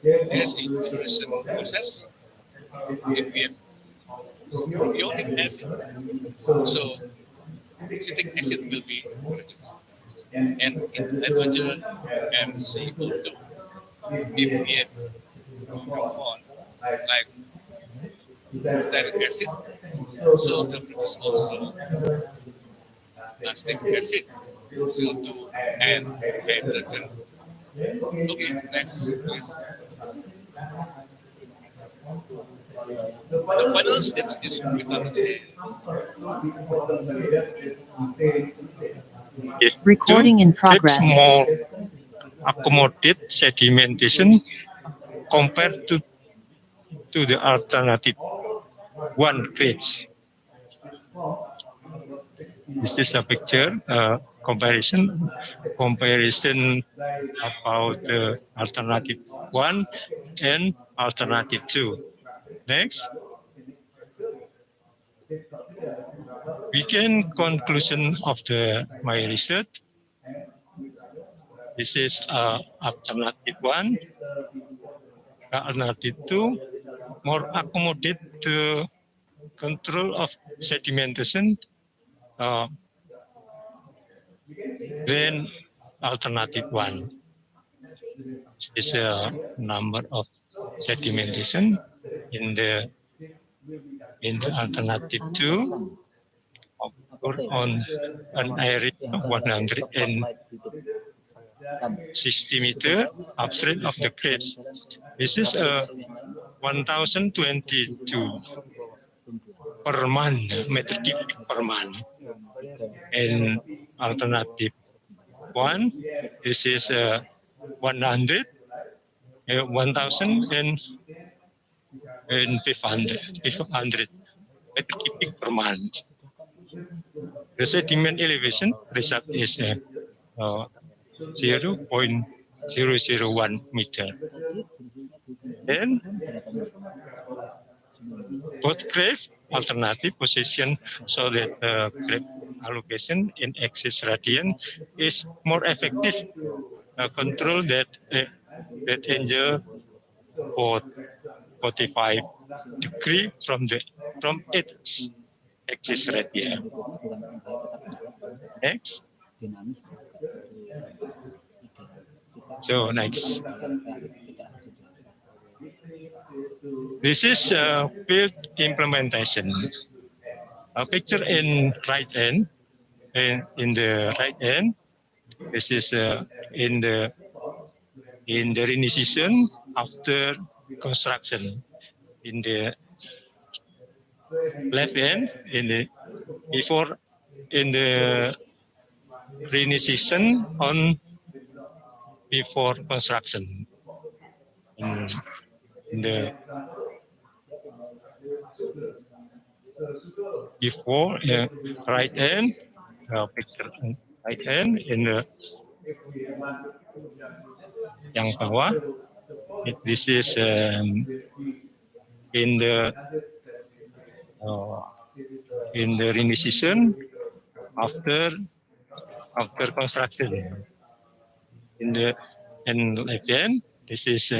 there's a fusion process. If we have ionic acid, so citric acid will be produced. And in nitrogen and CO2, if we have compound like butyric acid, so they produce also acetic acid, CO2, and hydrogen. Okay, next, please. The final stage is metallurgy. Recording in progress. More accommodated sedimentation compared to the alternative one grades. This is a picture comparison about the alternative one and alternative two. Next, begin conclusion of my research. This is alternative one, alternative two, more accommodate the control of sedimentation than alternative one. This is a number of sedimentation in the alternative two on an area 160 meter upstream of the grades. This is 1022 per month, meter cubic per month. And alternative one, this is 100, 1,000 and 500 meter cubic per month. The sediment elevation result is 0.001 meter. Then both grave alternative position so that grave allocation in axis radian is more effective control that angle for 45 degree from its axis radian. Next. So next. This is field implementation. A picture in right end, and in the right end, this is in the rainy season after construction. In the left end, before in the rainy season on before construction. In the before right hand picture right hand in the yang bawah. This is in the rainy season after construction. In the left hand, this is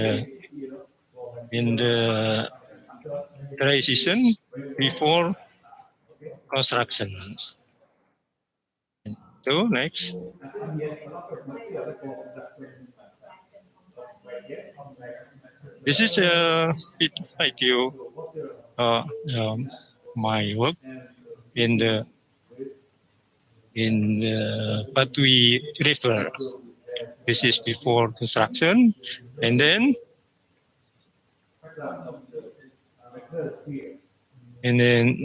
in the dry season before construction. So next. This is a video my work in the Patui River. This is before construction, and then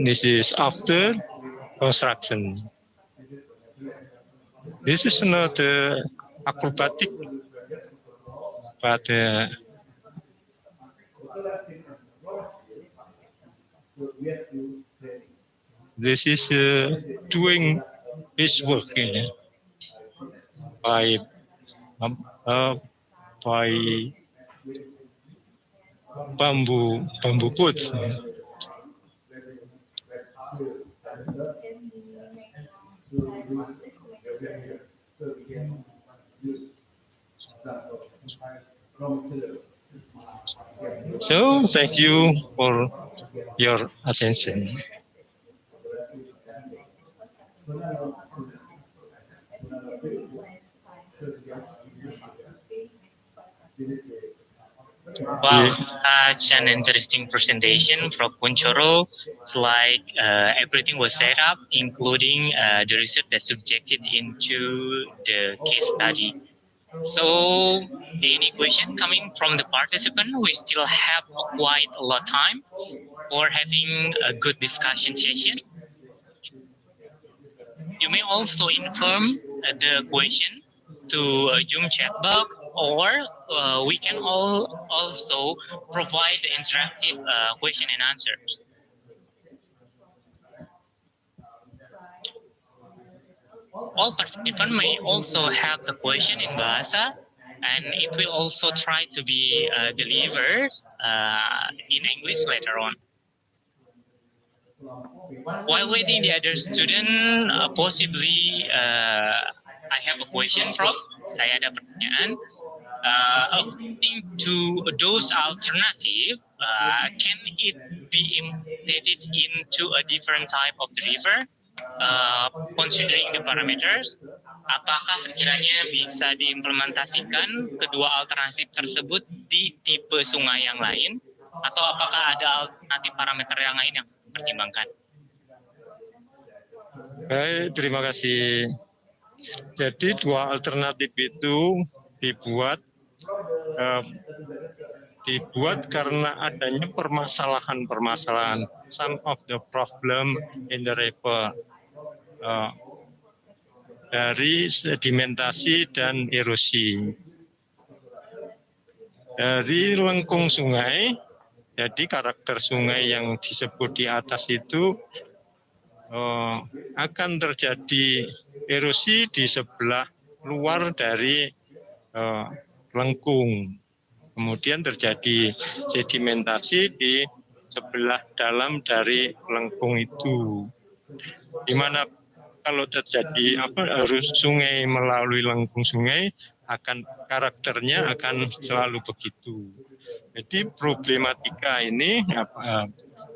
this is after construction. This is not acrobatic, but this is doing his work by bamboo poots. So thank you for your attention. Wow, such an interesting presentation from Kunchoro. It's like everything was set up, including the research that's subjected into the case study. So, any question coming from the participant? We still have quite a lot of time for having a good discussion session. You may also inform the question to Zoom chat box, or we can also provide the interactive question and answers. All participants may also have the question in Bahasa, and it will also try to be delivered in English later on. While waiting the other student, possibly I have a question from, saya ada pertanyaan. According to those alternative, can it be embedded into a different type of the river, considering the parameters? Apakah sekiranya bisa diimplementasikan kedua alternatif tersebut di tipe sungai yang lain, atau apakah ada alternatif parameter yang lain yang dipertimbangkan? Baik, terima kasih. Jadi dua alternatif itu dibuat karena adanya permasalahan-permasalahan, some of the problem in the river, dari sedimentasi dan erosi. Dari lengkung sungai, jadi karakter sungai yang disebut di atas itu akan terjadi erosi di sebelah luar dari lengkung. Kemudian terjadi sedimentasi di sebelah dalam dari lengkung itu. Di mana kalau terjadi arus sungai melalui lengkung sungai, karakternya akan selalu begitu. Jadi problematika ini,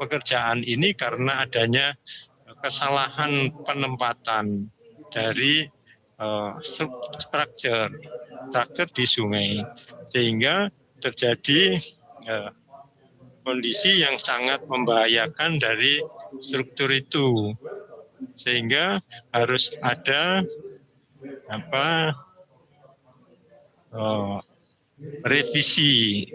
pekerjaan ini karena adanya kesalahan penempatan dari struktur di sungai, sehingga terjadi kondisi yang sangat membahayakan dari struktur itu, sehingga harus ada revisi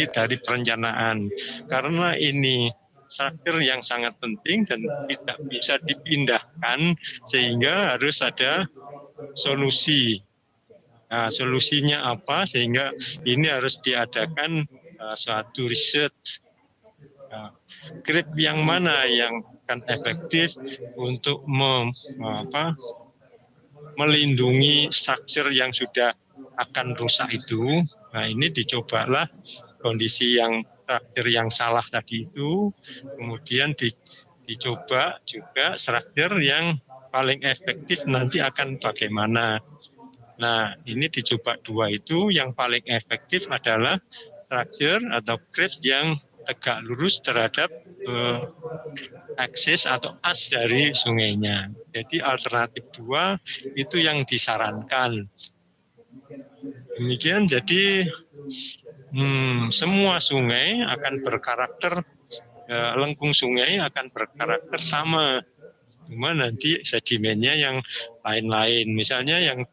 dari perencanaan, karena ini struktur yang sangat penting dan tidak bisa dipindahkan, sehingga harus ada solusi. Nah, solusinya apa? Sehingga ini harus diadakan suatu riset. Grip yang mana yang akan efektif untuk melindungi struktur yang sudah akan rusak itu. Nah, ini dicobalah kondisi yang struktur yang salah tadi itu, kemudian dicoba juga struktur yang paling efektif nanti akan bagaimana. Nah, ini dicoba dua itu, yang paling efektif adalah struktur atau grips yang tegak lurus terhadap akses atau as dari sungainya. Jadi alternatif dua itu yang disarankan. Demikian, jadi semua sungai akan berkarakter, lengkung sungai akan berkarakter sama, cuma nanti sedimennya yang lain-lain. Misalnya yang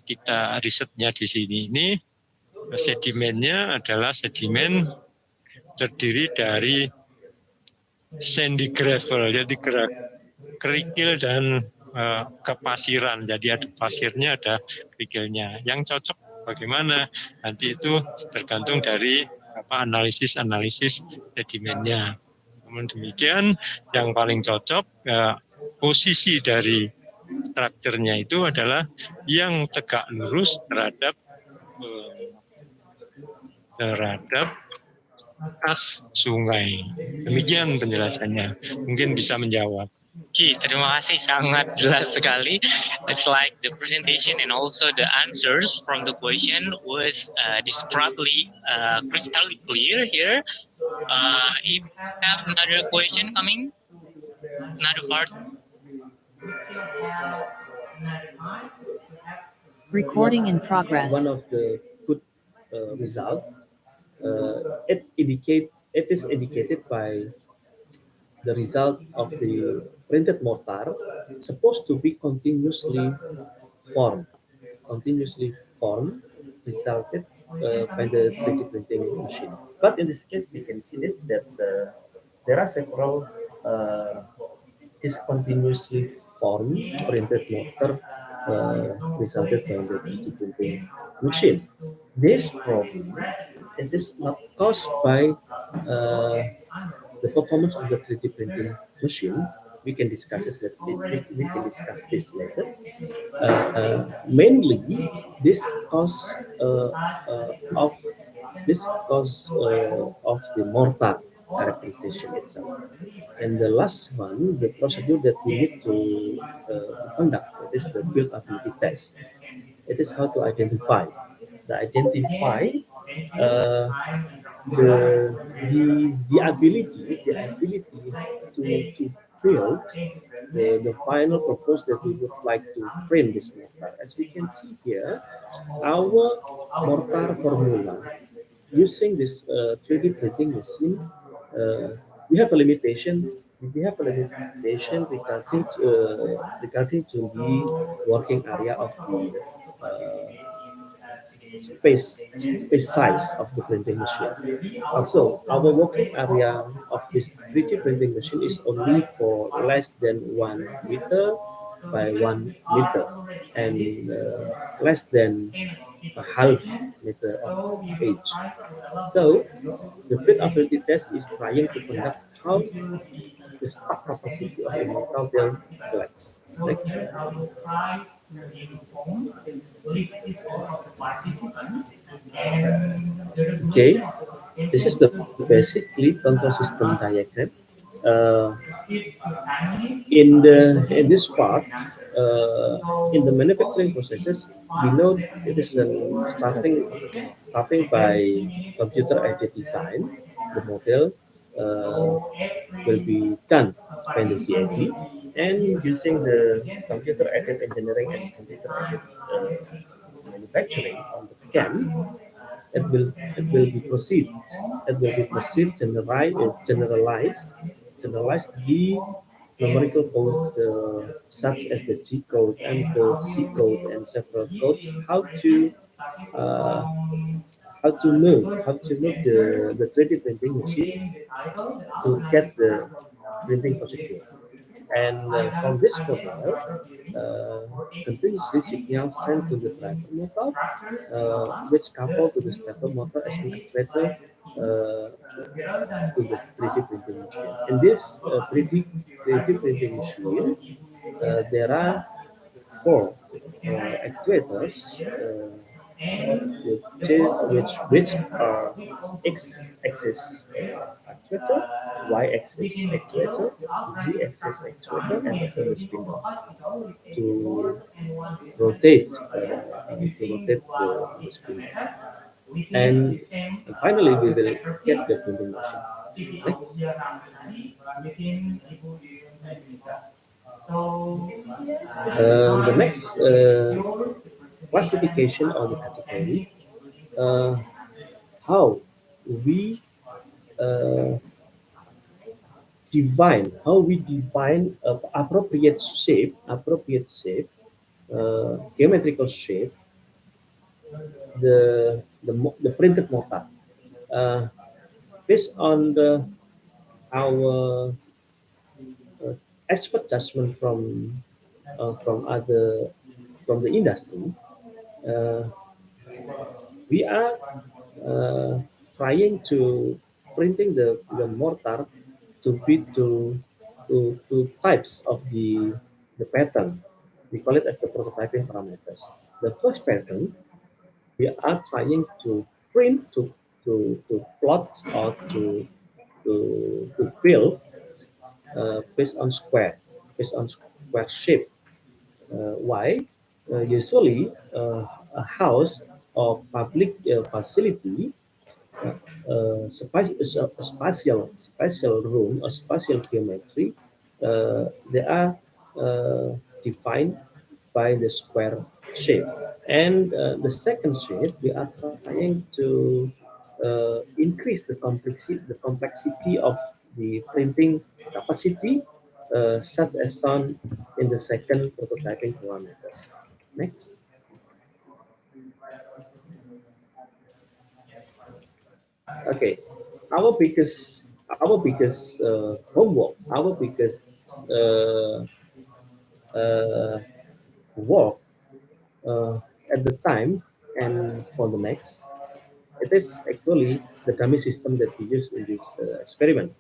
kita risetnya di sini ini, sedimennya adalah sedimen terdiri dari sandy gravel, jadi kerikil dan kepasiran. Jadi ada pasirnya, ada kerikilnya. Yang cocok bagaimana? Nanti itu tergantung dari analisis sedimennya. Namun demikian, yang paling cocok posisi dari strukturnya itu adalah yang tegak lurus terhadap as sungai. Demikian penjelasannya. Mungkin bisa menjawab. Oke, terima kasih, sangat jelas sekali. It's like the presentation and also the answers from the question was describably crystal clear here. If you have another question coming, another part. Recording in progress. One of the good result, it is indicated by the result of the printed mortar supposed to be formed, continuously formed, resulted by the 3D printing machine. But in this case, we can see this that there are several discontinuously formed printed mortar resulted by the 3D printing machine. This problem, it is not caused by the performance of the 3D printing machine. We can discuss this. We can discuss this later. Mainly, this cause of of the mortar characterization itself. And the last one, the procedure that we need to conduct, that is the buildability test. It is how to identify uh, the ability to build the final purpose that we would like to print this mortar. As we can see here, our mortar formula using this 3D printing machine, we have a limitation. We have a limitation regarding to the working area of the space size of the printing machine. Also, our working area of this 3D printing machine is only for less than 1 meter by 1 meter and less than a half meter of age. So, the feasibility test is trying to conduct how the stock capacity of the mortar will flex. Next. Okay, this is the basically control system diagram. Uh, in this part, in the manufacturing processes, we know it is starting by computer-aided design. The model will be done by the CAD, and using the computer-aided engineering and computer-aided manufacturing on the CAM, it will be proceed. It will be proceed generalize the numerical code such as the G code, M code, C code, and several codes. Uh, how to move the 3D printing machine to get the printing procedure. And from this model, continuously signal sent to the driver motor, which coupled to the stepper motor as an actuator to the 3D printing machine. In this 3D printing machine, there are four actuators, which are x-axis actuator, y-axis actuator, z-axis actuator, and also the spindle to rotate the spindle. And finally, we will get the printing machine. Next. The next classification or the category, how we uh, define appropriate shape, geometrical shape, the printed mortar, based on our expert judgment from the industry. Uh, we are trying to printing the mortar to fit to types of the pattern. We call it as the prototyping parameters. The first pattern, we are trying to print to plot or to build based on square. based on square shape. Why? Usually, a house or public facility, spatial room or spatial geometry, they are defined by the square shape. And the second shape, we are trying to increase the complexity of the printing capacity, such as shown in the second prototyping parameters. Next. Okay, our biggest homework, our biggest uh, work uh, at the time and for the next, it is actually the dummy system that we use in this experiment.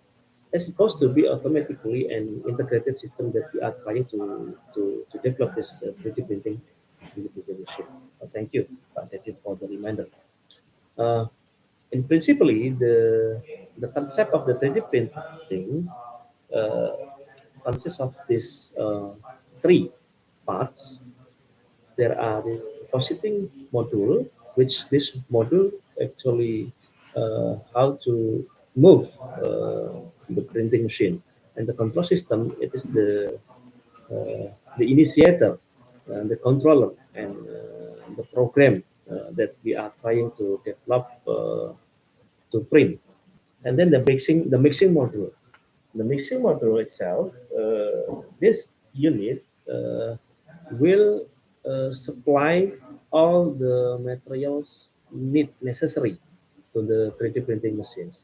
It's supposed to be automatically an integrated system that we are trying to develop this 3D printing machine. Thank you, thank you for the reminder. Uh, in principally, the concept of the 3D printing uh, consists of these three parts. There are the depositing module, which this module actually how to move the printing machine, and the control system, it is the initiator, the controller, and the program that we are trying to develop to print. And then the mixing module. The mixing module itself, this unit will supply all the materials necessary to the 3D printing machines.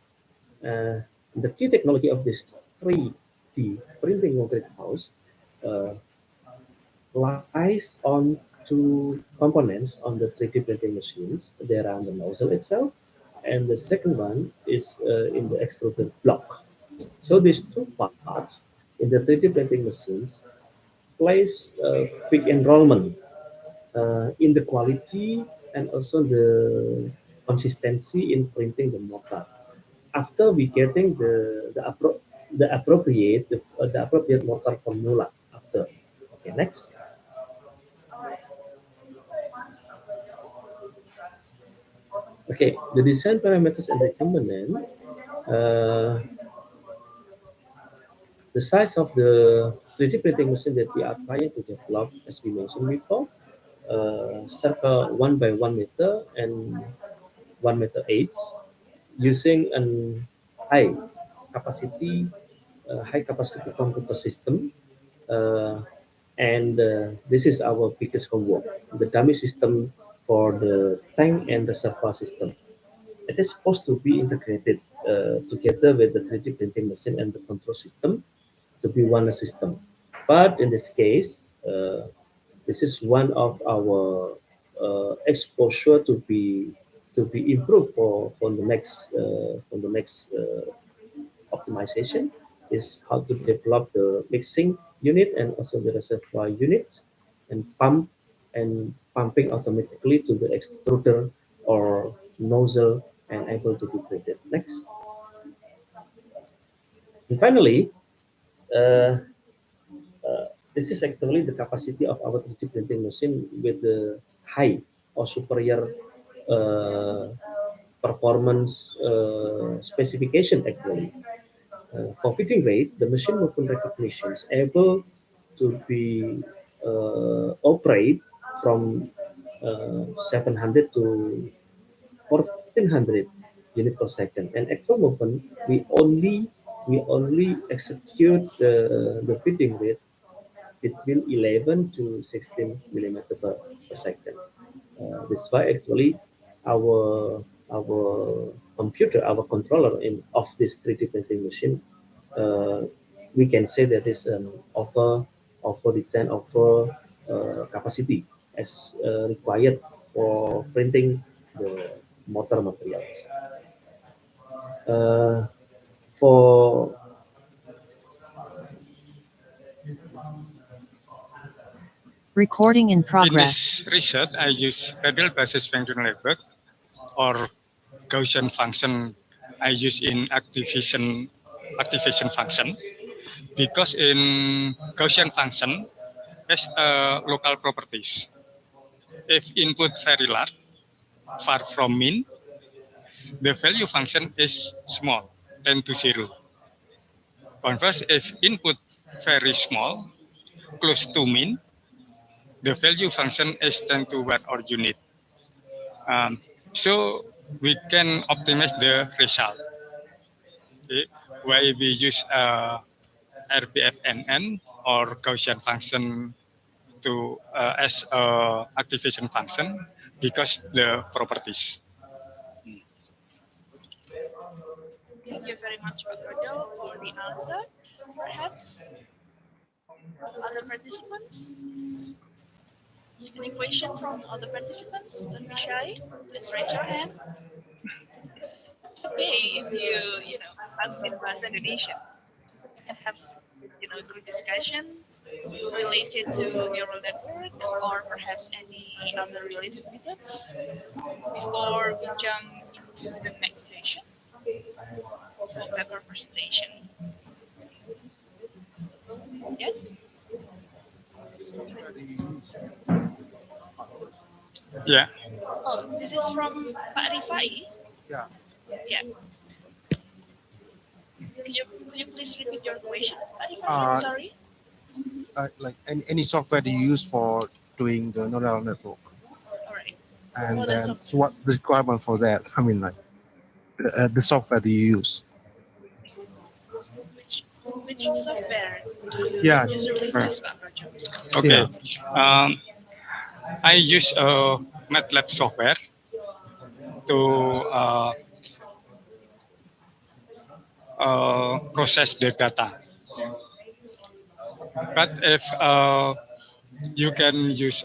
The key technology of this 3D printing concrete house uh, lies on two components on the 3D printing machines. There are the nozzle itself, and the second one is in the extruded block. So these two parts in the 3D printing machines plays big enrollment in the quality and also the consistency in printing the mortar. After we getting the appropriate mortar formula after. Okay, next. Okay, the design parameters and recommended. Uh, the size of the 3D printing machine that we are trying to develop, as we mentioned before, circa 1 by 1 meter and 1 meter 8, using an high capacity, high capacity computer system, uh, and this is our biggest homework, the dummy system for the tank and reservoir system. It is supposed to be integrated together with the 3D printing machine and the control system to be one system. But in this case, this is one of our exposure to be improved for the next optimization is how to develop the mixing unit and also the reservoir unit and pumping automatically to the extruder or nozzle and able to be printed. Next. And finally, uh, this is actually the capacity of our 3D printing machine with the high or superior performance specification actually. For fitting rate, the machine movement recognition is able to be operate from 700 to 1400 unit per second. And actual movement, we only execute the fitting rate between 11 to 16 millimeter per second. This is why actually our computer, our controller of this 3D printing machine, uh, we can say that is an offer design, offer capacity as required for printing the motor materials. Uh, for Recording in In progress. this research, I use radial basis function Lebesgue or Gaussian function I use in activation function. because in Gaussian function has local properties. If input very large, far from mean, the value function is small, 10 to 0. Conversely, if input very small, close to mean, the value function is 10 to 1 or unit. So we can optimize the result. Okay. Why we use RBFNN or Gaussian function to as activation function because the properties. Thank you very much, Dr. Joe, for the answer. Perhaps other participants? Any question from other participants? Don't be shy. Please raise your hand. It's okay if you ask in Bahasa Indonesia. You can have, group discussion related to neural network or perhaps any other related methods before we jump into the next session for paper presentation. Yes? Yeah. Oh, this is from Pak Rifai? Yeah. Yeah. Could you please repeat your question, Pak Rifai? Sorry. Like any software that you use for doing the neural network. All right. And then so what the requirement for that? I mean, like the software that you use. Which software do you usually use, Pak Prajo? Okay. I use MATLAB software to process the data. But if you can use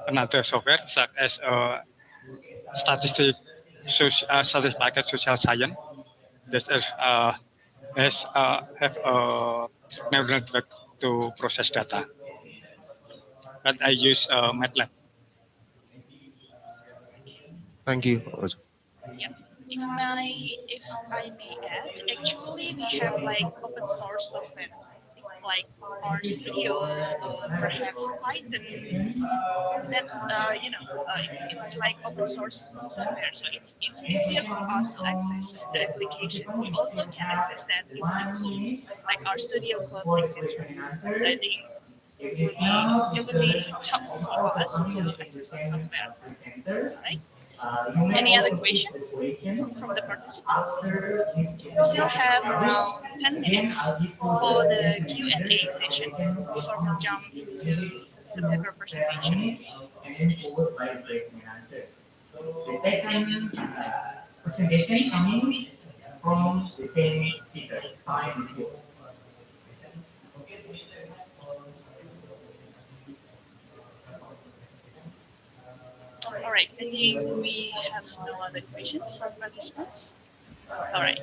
another software such as statistics packet social science that have a neural network to process data. But I use MATLAB. Thank you. Yeah. If I may add, actually we have like open source software like R Studio or perhaps Python. That's it's like open source software, so it's easier for us to access the application. We also can access that in the code, like R Studio code, etc. So I think it would be helpful for us to access the software. All right. Any other questions from the participants? We still have around 10 minutes for the Q&A session before we jump into the paper presentation. The second presentation coming from the same speaker, time before. All right, I think we have no other questions from participants. All right.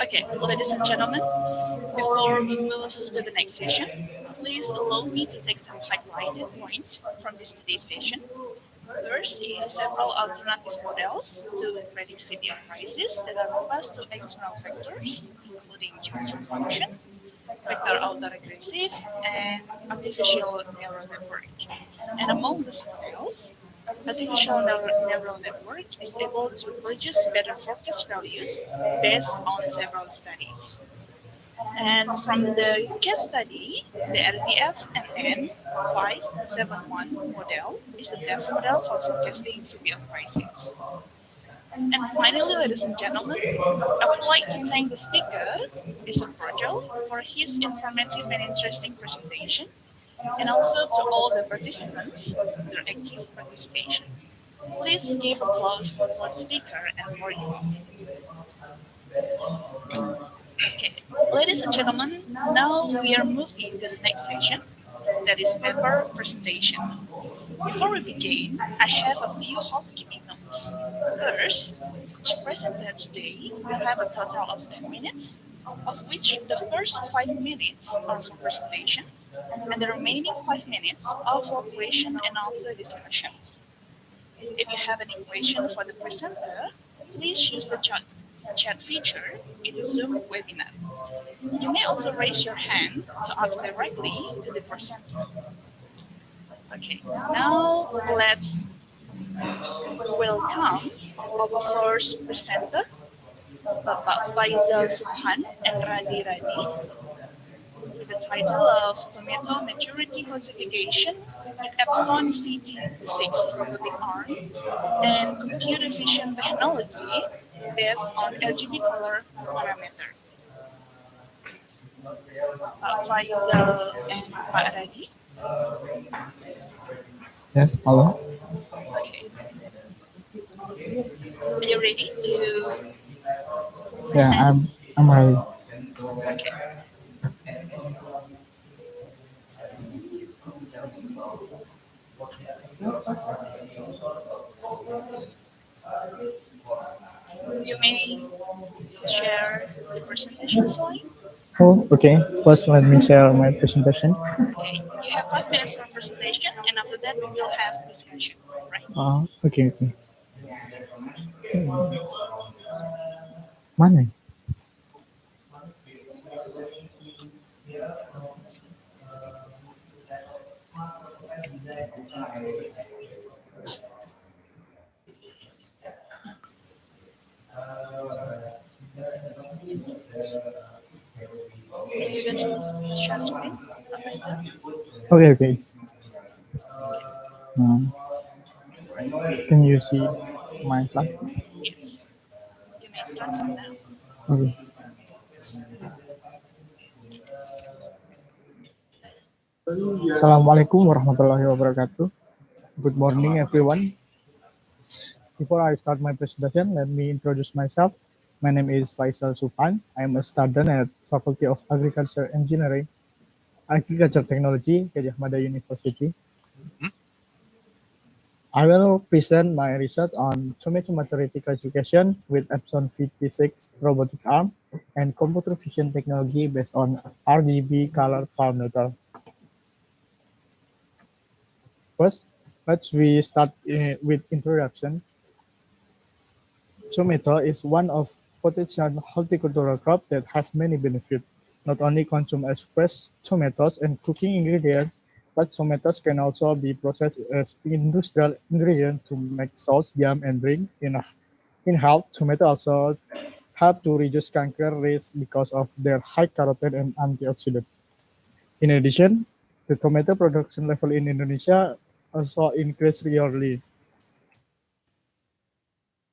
Okay, ladies and gentlemen, before we move to the next session, please allow me to take some highlighted points from this today's session. First is several alternative models to predict severe crises that are robust to external factors, including geometry function, vector autoregressive, and artificial neural network. And among these models, artificial neural network is able to produce better forecast values based on several studies. And from the case study, the RDF-NN 571 model is the best model for forecasting severe crises. And finally, ladies and gentlemen, I would like to thank the speaker, Mr. Projel, for his informative and interesting presentation, and also to all the participants for their active participation. Please give applause for the speaker and for you. Okay, ladies and gentlemen, now we are moving to the next section, that is paper presentation. Before we begin, I have a few housekeeping notes. First, each presenter today will have a total of 10 minutes, of which the first 5 minutes are for presentation, and the remaining 5 minutes are for question and answer discussions. If you have any question for the presenter, please use the chat chat feature in Zoom webinar. You may also raise your hand to ask directly to the presenter. Okay, now let's welcome our first presenter, Bapak Faizal Subhan and Radi Radi, with the title of Tomato Maturity Classification with Epson VT6 robotic arm and computer vision technology based on RGB color parameter. Pak Faizal and Pak Radi. Yes, hello. Okay. Are you ready to Yeah, present? I'm ready. Okay. You may share the presentation slide. Oh, okay. First, let me share my presentation. Okay, you have 5 minutes for presentation, and after that we will have discussion, right? Okay, okay. Mana? Can you go to the share screen, Faizal? Okay, okay. Okay. Um, can you see my slide? Yes. You may start from now. Okay. Assalamualaikum warahmatullahi wabarakatuh. Good morning, everyone. Before I start my presentation, let me introduce myself. My name is Faisal Subhan. I am a student at Faculty of Agriculture Engineering, Agriculture Technology, Gajah Mada University. I will present my research on tomato maturity classification with Epson VT6 robotic arm and computer vision technology based on RGB color parameter. First, we start with introduction. Tomato is one of potential horticultural crop that has many benefits. Not only consumed as fresh tomatoes and cooking ingredients, but tomatoes can also be processed as industrial ingredient to make sauce, jam, and drink. In health, tomato also help to reduce cancer risk because of their high carotene and antioxidant. In addition, the tomato production level in Indonesia also increased yearly.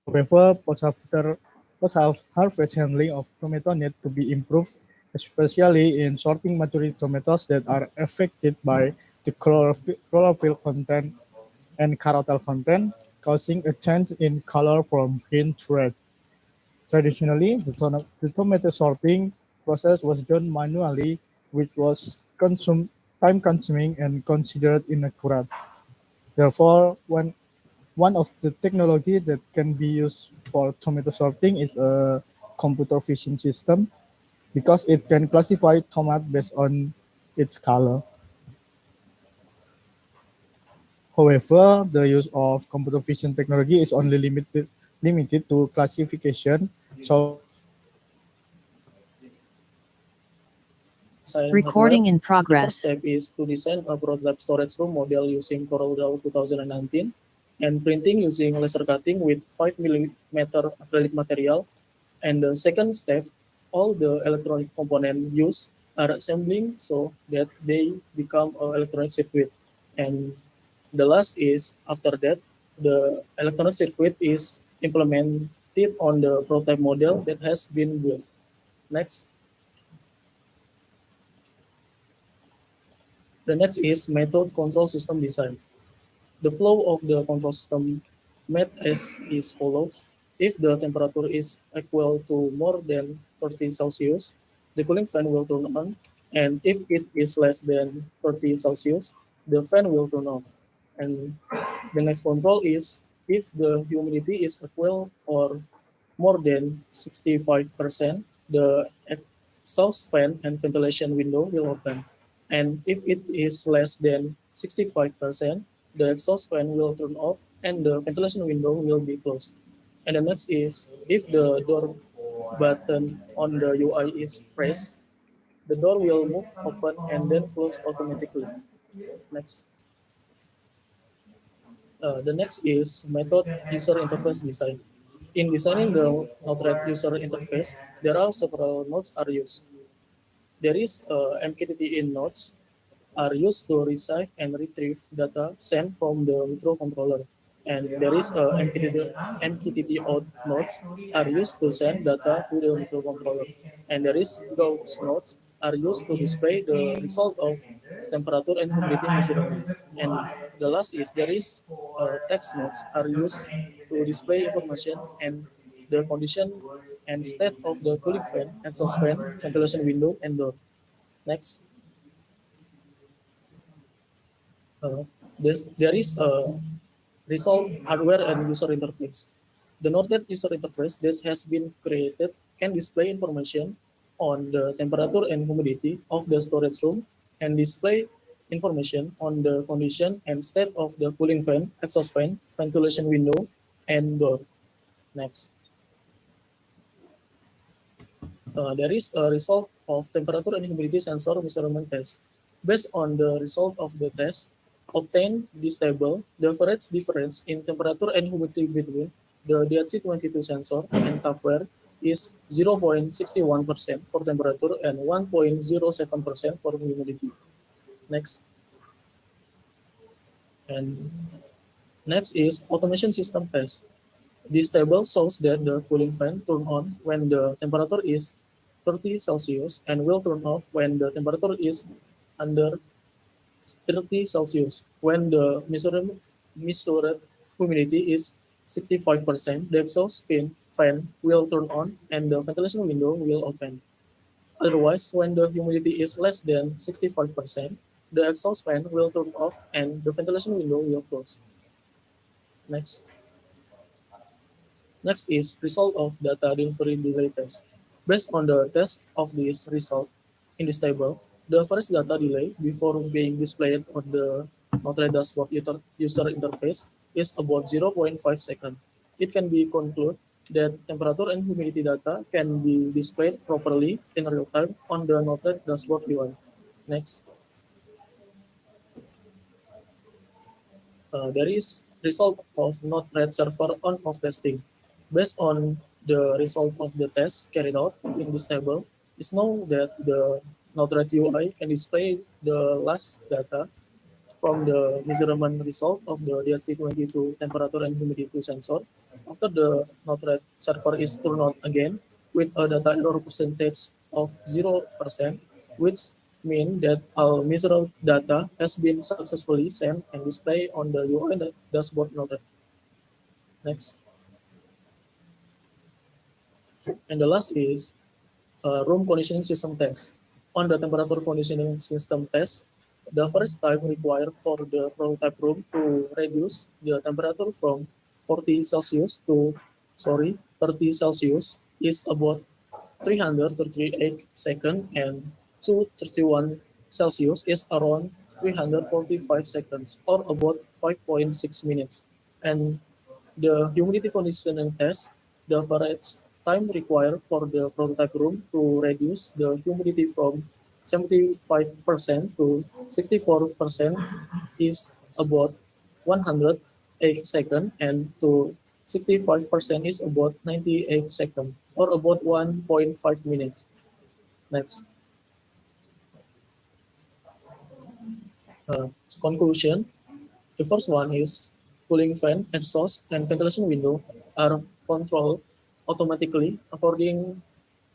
However, post-harvest handling of tomato need to be improved, especially in sorting maturity tomatoes that are affected by the chlorophyll content and carotene content, causing a change in color from green to red. Traditionally, the tomato sorting process was done manually, which was time-consuming and considered inaccurate. Therefore, one of the technology that can be used for tomato sorting is a computer vision system because it can classify tomato based on its color. However, the use of computer vision technology is only limited to classification. So Recording in The first progress. step is to design a prototype storage room model using CorelDRAW 2019 and printing using laser cutting with 5 mm acrylic material. And the second step, all the electronic components used are assembling so that they become an electronic circuit. And the last is, after that, the electronic circuit is implemented on the prototype model that has been built. Next. The next is method control system design. The flow of the control system made as is follows. If the temperature is equal to more than 30 Celsius, the cooling fan will turn on, and if it is less than 30 Celsius, the fan will turn off. And the next control is if the humidity is equal or more than 65%, the exhaust fan and ventilation window will open. And if it is less than 65%, the exhaust fan will turn off and the ventilation window will be closed. And the next is if the door button on the UI is pressed, the door will move open and then close automatically. Next. The next is method user interface design. In designing the Node-RED user interface, there are several nodes are used. There is MQTT in nodes are used to receive and retrieve data sent from the microcontroller. And there is MQTT out nodes are used to send data to the microcontroller. And there is those nodes are used to display the result of temperature and humidity measurement. And the last is there is text nodes are used to display information and the condition and state of the cooling fan, exhaust fan, ventilation window, and door. Next. There is a result hardware and user interface. The Node-RED user interface that has been created can display information on the temperature and humidity of the storage room and display information on the condition and state of the cooling fan, exhaust fan, ventilation window, and door. Next. There is a result of temperature and humidity sensor measurement test. Based on the result of the test, obtained this table, the average difference in temperature and humidity between the DHC22 sensor and Tupperware is 0.61% for temperature and 1.07% for humidity. Next. And next is automation system test. This table shows that the cooling fan turn on when the temperature is 30 Celsius and will turn off when the temperature is under 30 Celsius. When the measured humidity is 65%, the exhaust fan will turn on and the ventilation window will open. Otherwise, when the humidity is less than 65%, the exhaust fan will turn off and the ventilation window will close. Next. Next is result of data delivery delay test. Based on the test of this result in this table, the first data delay before being displayed on the Node-RED dashboard user interface is about 0.5 seconds. It can be concluded that temperature and humidity data can be displayed properly in real time on the Node-RED dashboard UI. Next. There is result of Node-RED server on-off testing. Based on the result of the test carried out in this table, it's known that the Node-RED UI can display the last data from the measurement result of the DHT22 temperature and humidity sensor after the Node-RED server is turned on again with a data error percentage of 0%, which means that all measured data has been successfully sent and displayed on the UI dashboard Node-RED. Next. And the last is room conditioning system test. On the temperature conditioning system test, the first time required for the prototype room to reduce the temperature from 40 Celsius to 30 Celsius is about 338 seconds and 231 Celsius is around 345 seconds or about 5.6 minutes. And the humidity conditioning test, the average time required for the prototype room to reduce the humidity from 75% to 64% is about 108 seconds and to 65% is about 98 seconds or about 1.5 minutes. Next. Conclusion. The first one is cooling fan, exhaust, and ventilation window are controlled automatically according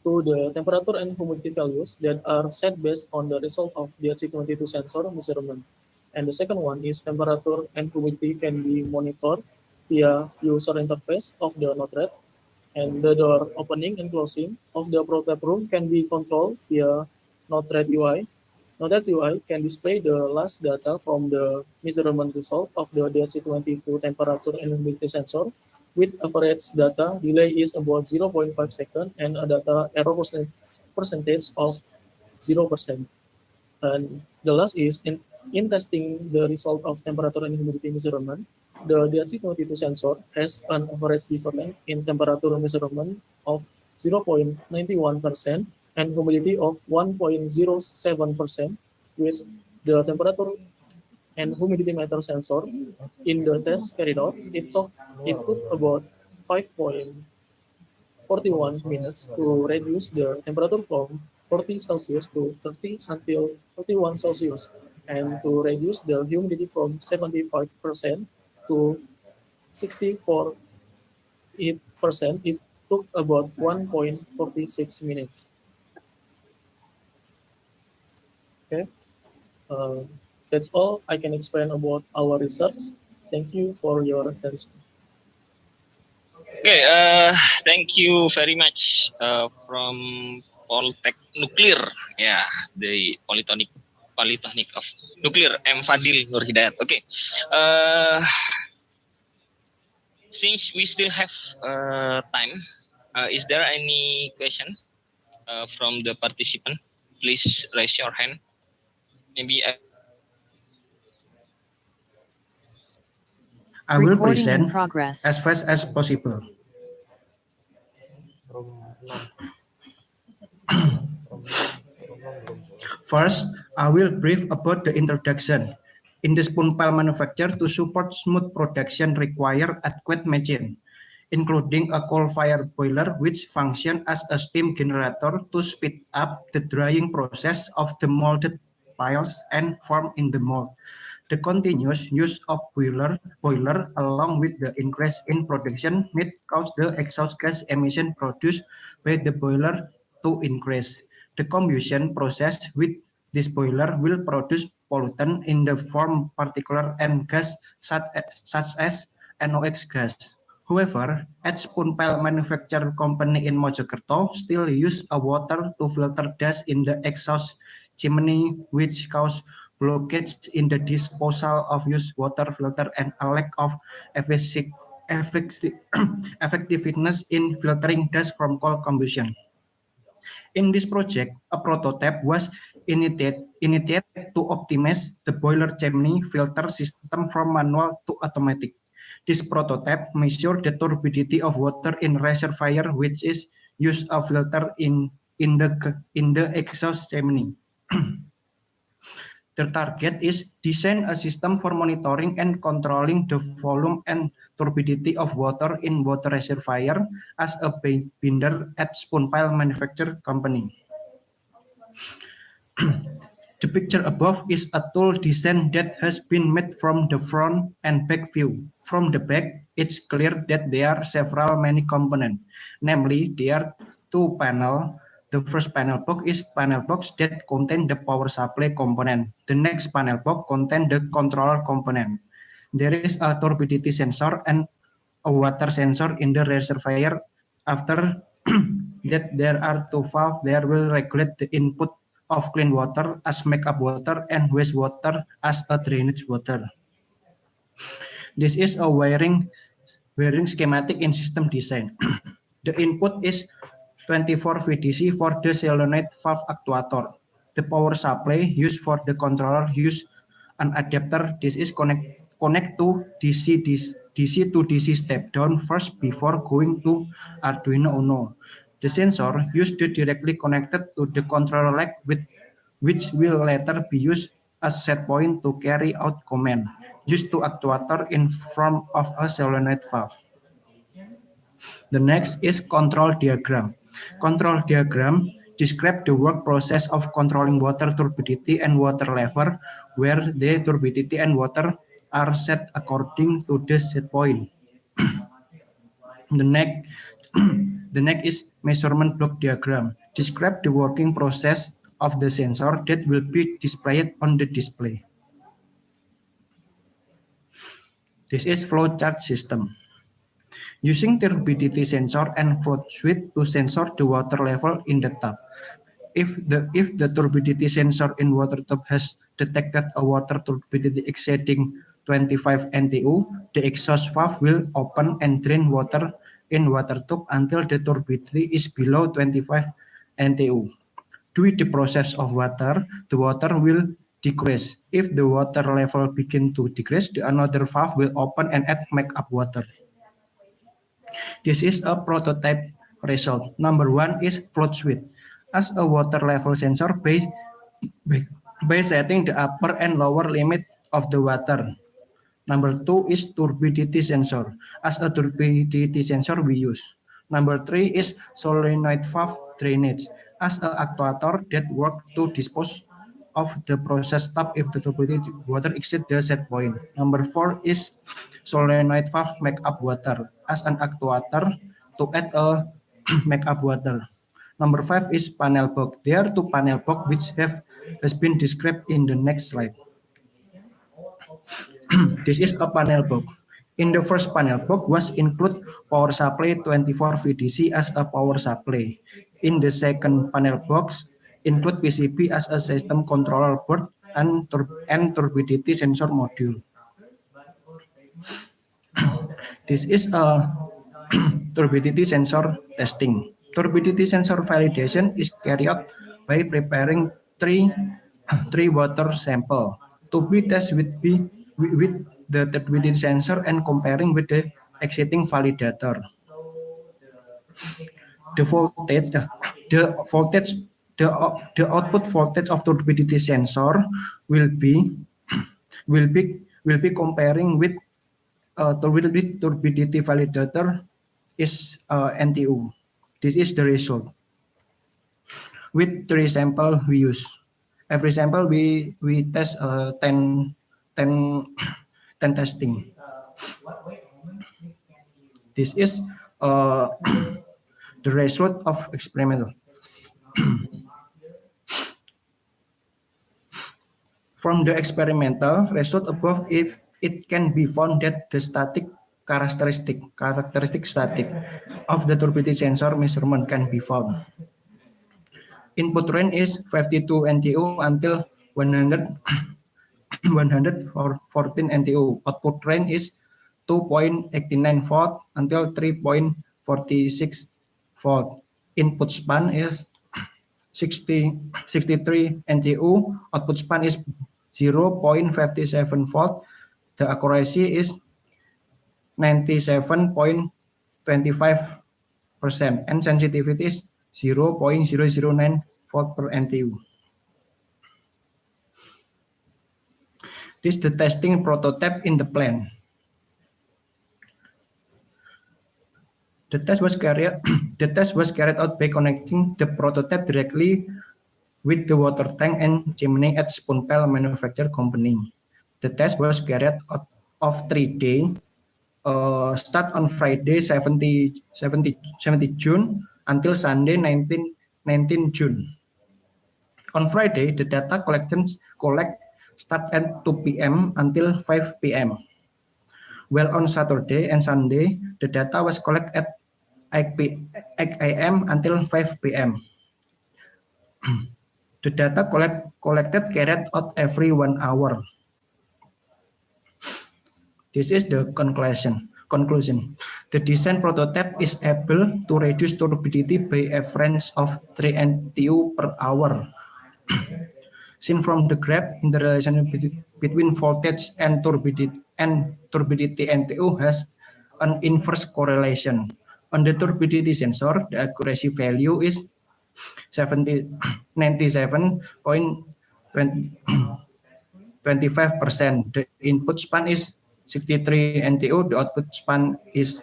to the temperature and humidity values that are set based on the result of the DHC22 sensor measurement. And the second one is temperature and humidity can be monitored via user interface of the Node-RED, and the door opening and closing of the prototype room can be controlled via Node-RED UI. Node-RED UI can display the last data from the measurement result of the DHC22 temperature and humidity sensor with average data delay is about 0.5 seconds and a data error percentage of 0%. And the last is in testing the result of temperature and humidity measurement, the DHC22 sensor has an average difference in temperature measurement of 0.91% and humidity of 1.07% with the temperature and humidity meter sensor in the test carried out. It took about 5.41 minutes to reduce the temperature from 40 Celsius to 30 until 31 Celsius and to reduce the humidity from 75% to 64%. It took about 1.46 minutes. Okay, that's all I can explain about our research. Thank you for your attention. Okay, thank you very much from Poltek Nuklir, yeah, the Polytechnic of Nuklir, M. Fadil Nur Hidayat. Okay, since we still have time, is there any question from the participant? Please raise your hand. Maybe I will Recording in present progress. as fast as possible. First, I will brief about the introduction. In the spoon pile manufacture, to support smooth production require adequate machine, including a coal-fired boiler which function as a steam generator to speed up the drying process of the molded piles and form in the mold. The continuous use of boiler along with the increase in production may cause the exhaust gas emission produced by the boiler to increase. The combustion process with this boiler will produce pollutant in the form particulate and gas such as NOx gas. However, at spoon pile manufacturer company in Mojokerto still use a water to filter dust in the exhaust chimney, which cause blockage in the disposal of used water filter and a lack of effectiveness in filtering dust from coal combustion. In this project, a prototype was initiated to optimize the boiler chimney filter system from manual to automatic. This prototype measured the turbidity of water in reservoir, which is used a filter in the exhaust chimney. The target is design a system for monitoring and controlling the volume and turbidity of water in water reservoir as a binder at spoon pile manufacturer company. The picture above is a tool design that has been made from the front and back view. From the back, it's clear that there are many components. Namely, there are two panels. The first panel box is panel box that contain the power supply component. The next panel box contain the controller component. There is a turbidity sensor and a water sensor in the reservoir. After that, there are two valves that will regulate the input of clean water as makeup water and wastewater as a drainage water. This is a wiring schematic in system design. The input is 24 VDC for the solenoid valve actuator. The power supply used for the controller use an adapter. This is connect to DC to DC step down first before going to Arduino Uno. The sensor used to directly connected to the controller leg which will later be used as set point to carry out command used to actuator in front of a solenoid valve. The next is control diagram. Control diagram describe the work process of controlling water turbidity and water level, where the turbidity and water are set according to the set point. The next is measurement block diagram. Describe the working process of the sensor that will be displayed on the display. This is flowchart system. Using turbidity sensor and flow switch to sensor the water level in the tub. If the turbidity sensor in water tub has detected a water turbidity exceeding 25 NTU, the exhaust valve will open and drain water in water tub until the turbidity is below 25 NTU. Due to the process of water, the water will decrease. If the water level begin to decrease, the another valve will open and add makeup water. This is a prototype result. Number one is float switch as a water level sensor by setting the upper and lower limit of the water. Number two is turbidity sensor. As a turbidity sensor we use. Number three is solenoid valve drainage as an actuator that works to dispose of the process stop if the turbidity water exceeds the set point. Number four is solenoid valve make up water as an actuator to add a make up water. Number five is panel box. There are two panel box which has been described in the next slide. This is a panel box. In the first panel box was include power supply 24 VDC as a power supply. In the second panel box include PCB as a system controller board and turbidity sensor module. This is a turbidity sensor testing. Turbidity sensor validation is carried out by preparing three water sample to be tested with the turbidity sensor and comparing with the existing validator. The voltage, the output voltage of turbidity sensor will be comparing with turbidity validator is NTU. This is the result. With 3 sample we use. Every sample we test 10 testing. This is the result of experimental. From the experimental result above, if it can be found that the static characteristic static of the turbidity sensor measurement can be found. Input range is 52 NTU until 114 NTU. Output range is 2.89 volt until 3.46 volt. Input span is 63 NTU. Output span is 0.57 volt. The accuracy is 97.25% and sensitivity is 0.009 volt per NTU. This is the testing prototype in the plant. The test was carried out by connecting the prototype directly with the water tank and chimney at Spoonpel Manufacture Company. The test was carried out of 3 days, start on Friday 70 June until Sunday 19 June. On Friday, the data collect start at 2 p.m. until 5 p.m. Well, on Saturday and Sunday, the data was collected at 8 a.m. until 5 p.m. The data collected carried out every 1 hour. This is the conclusion. The design prototype is able to reduce turbidity by a range of 3 NTU per hour. Seen from the graph, in the relation between voltage and turbidity NTU has an inverse correlation. On the turbidity sensor, the accuracy value is 97.25%. The input span is 63 NTU. The output span is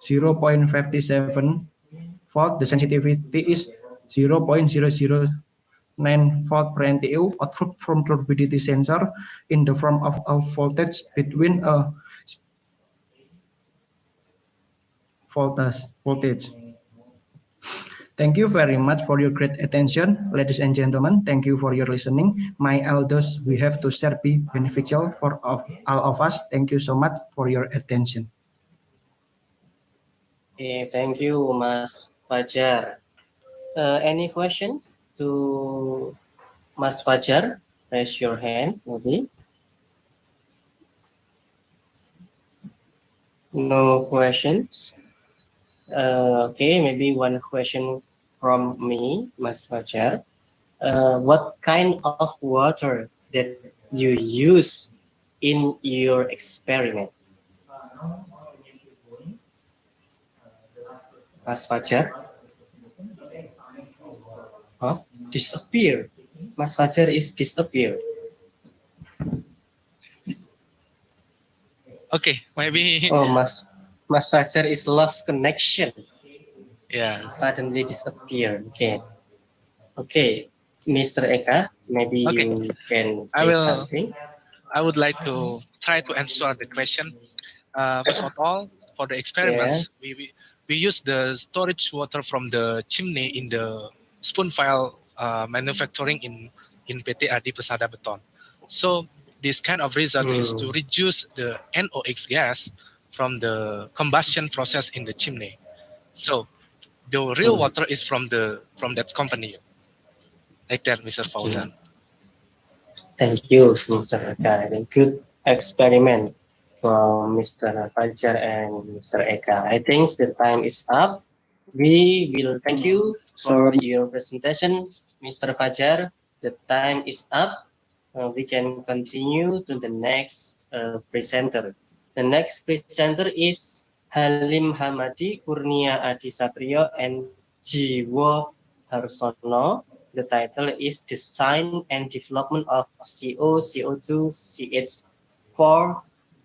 0.57 volt. The sensitivity is 0.009 volt per NTU. Output from turbidity sensor in the form of a voltage between a voltage. Thank you very much for your great attention, ladies and gentlemen. Thank you for your listening. May all those we have to share be beneficial for all of us. Thank you so much for your attention. Okay, thank you, Mas Fajar. Any questions to Mas Fajar? Raise your hand, maybe. No questions. Okay, maybe one question from me, Mas Fajar. What kind of water that you use in your experiment? Mas Fajar? Huh? Disappear. Mas Fajar is disappear. Okay, maybe. Oh, Mas Fajar is lost connection. Yeah. Suddenly disappear. Okay, Mr. Eka, maybe Okay. you can say something. I would like to try to answer the question. First of all, for the experiments, we use the storage water from the chimney in the spoon file manufacturing in PT Adi Persada Beton. So this kind of result is to reduce the NOx gas from the combustion process in the chimney. So the real water is from that company. Like that, Mr. Fauzan. Thank you, Mr. Eka. A good experiment from Mr. Fajar and Mr. Eka. I think the time is up. We will thank you for your presentation, Mr. Fajar. The time is up. We can continue to the next presenter. The next presenter is Halim Hamadi, Kurnia Adi Satrio, and Jiwo Harsono. The title is Design and Development of CO, CO2, CH4,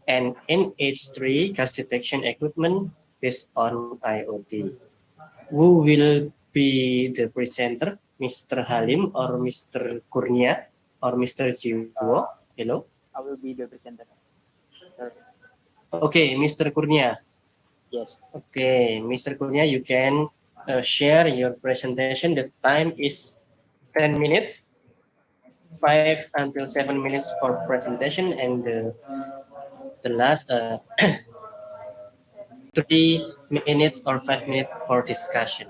and NH3 gas detection equipment based on IoT. Who will be the presenter, Mr. Halim or Mr. Kurnia or Mr. Jiwo? Hello? I will be the presenter. Okay, Mr. Kurnia. Yes. Okay, Mr. Kurnia, you can share your presentation. The time is 10 minutes, 5 until 7 minutes for presentation, and the last 3 minutes or 5 minutes for discussion.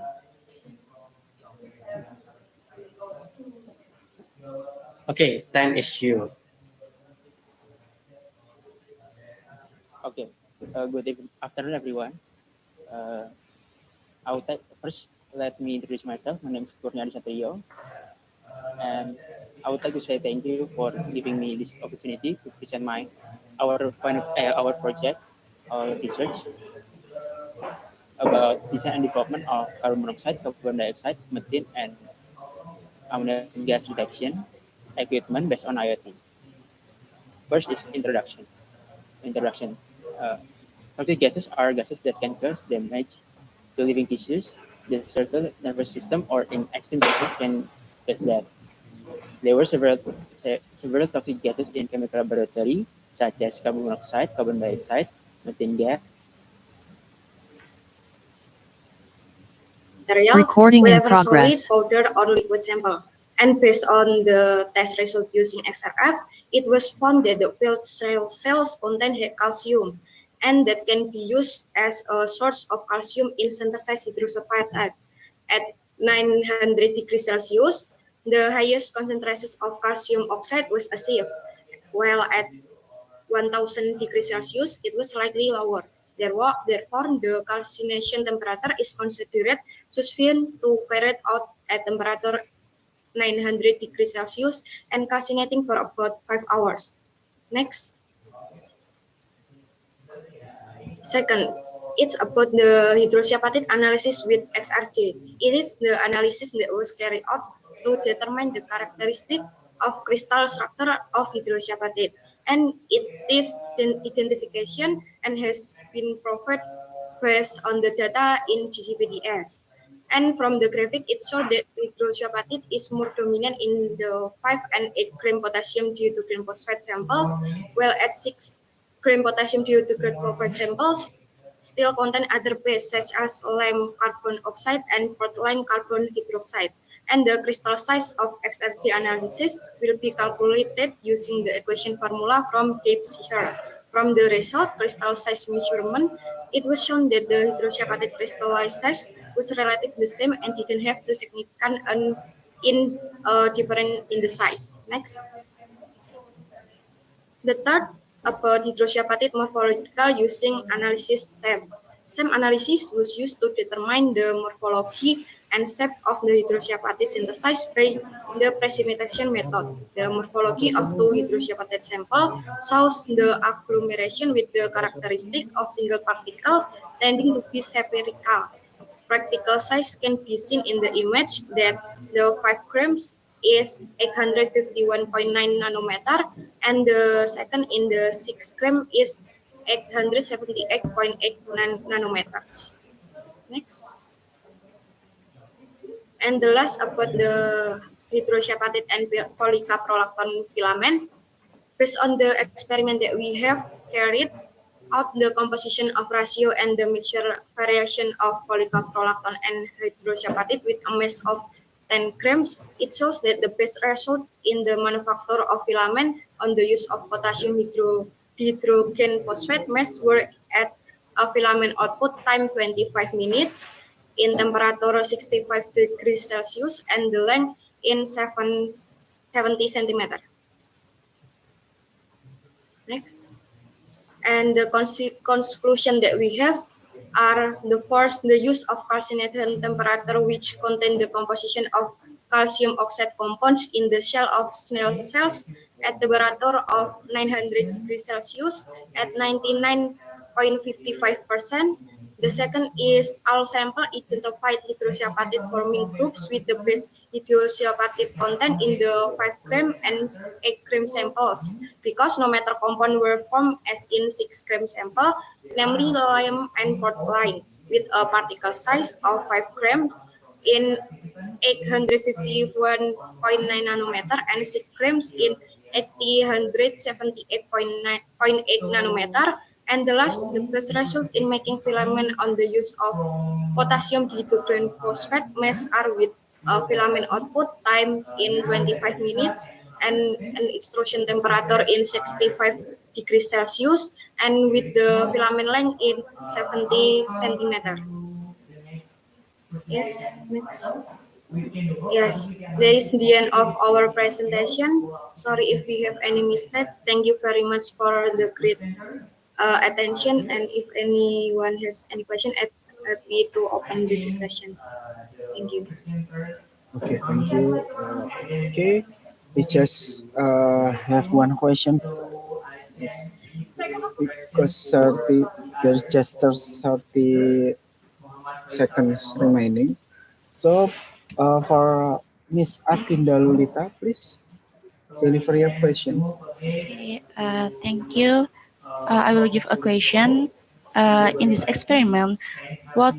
Okay, time is you. Okay. Good afternoon, everyone. I will first let me introduce myself. My name is Kurnia Satrio, and I would like to say thank you for giving me this opportunity to present our project, our research about design and development of carbon monoxide, carbon dioxide, methane, and ammonia gas detection equipment based on IoT. First is introduction. Toxic gases are gases that can cause damage to living tissues, the central nervous system, or in extreme cases can cause death. There were several toxic gases in chemical laboratory, such as carbon monoxide, carbon dioxide, methane gas. Recording in whether solid, progress. powder, or liquid sample. And based on the test result using XRF, it was found that the field cells contain calcium, and that can be used as a source of calcium in synthesized hydroxyapatite. At 900 degrees Celsius, the highest concentrations of calcium oxide was achieved, while at 1000 degrees Celsius, it was slightly lower. Therefore, the calcination temperature is considered sufficient to carry out at temperature 900 degrees Celsius and calcinating for about 5 hours. Next. Second, it's about the hydroxyapatite analysis with XRD. It is the analysis that was carried out to determine the characteristic of crystal structure of hydroxyapatite, and it is the identification and has been provided based on the data in GCPDS. And from the graphic, it shows that hydroxyapatite is more dominant in the 5 and 8 gram potassium dihydrogen phosphate samples, while at 6 gram potassium dihydrogen phosphate samples still contain other bases such as lime carbon oxide and portland carbon hydroxide. And the crystal size of XRD analysis will be calculated using the equation formula from Dave Seher. From the result crystal size measurement, it was shown that the hydroxyapatite crystal size was relatively the same and didn't have too significant difference in the size. Next. The third about hydroxyapatite morphological using analysis SEM. SEM analysis was used to determine the morphology and shape of the hydroxyapatite synthesized by the precipitation method. The morphology of two hydroxyapatite sample shows the agglomeration with the characteristic of single particle tending to be spherical. practical size can be seen in the image that the 5 grams is 851.9 nanometer, and the second in the 6 gram is 878.8 nanometers. Next. And the last about the hydroxyapatite and polycaprolactone filament. Based on the experiment that we have carried out, the composition of ratio and the mixture variation of polycaprolactone and hydroxyapatite with a mass of 10 grams, it shows that the best result in the manufacture of filament on the use of potassium dihydrogen phosphate mass were at a filament output time 25 minutes in temperature 65 degrees Celsius and the length in 70 centimeter. Next. And the conclusion that we have are the first, the use of calcinated temperature which contain the composition of calcium oxide compounds in the shell of snail cells at temperature of 900 degrees Celsius at 99.55%. The second is all sample identified hydroxyapatite forming groups with the best hydroxyapatite content in the 5 gram and 8 gram samples, because no matter compound were formed as in 6 gram sample, namely lime and portline, with a particle size of 5 grams in 851.9 nanometer and 6 grams in 878.8 nanometer. And the last, the best result in making filament on the use of potassium dihydrogen phosphate mass are with filament output time in 25 minutes and an extrusion temperature in 65 degrees Celsius and with the filament length in 70 centimeter. Yes, next. Yes, that is the end of our presentation. Sorry if we have any mistake. Thank you very much for the great attention, and if anyone has any question, I'm happy to open the discussion. Thank you. Okay, thank you. Okay, we just have one question. Yes. Because 30, there's just 30 seconds remaining. So for Miss Atinda Lulita, please deliver your question. Okay, thank you. I will give a question. In this experiment, what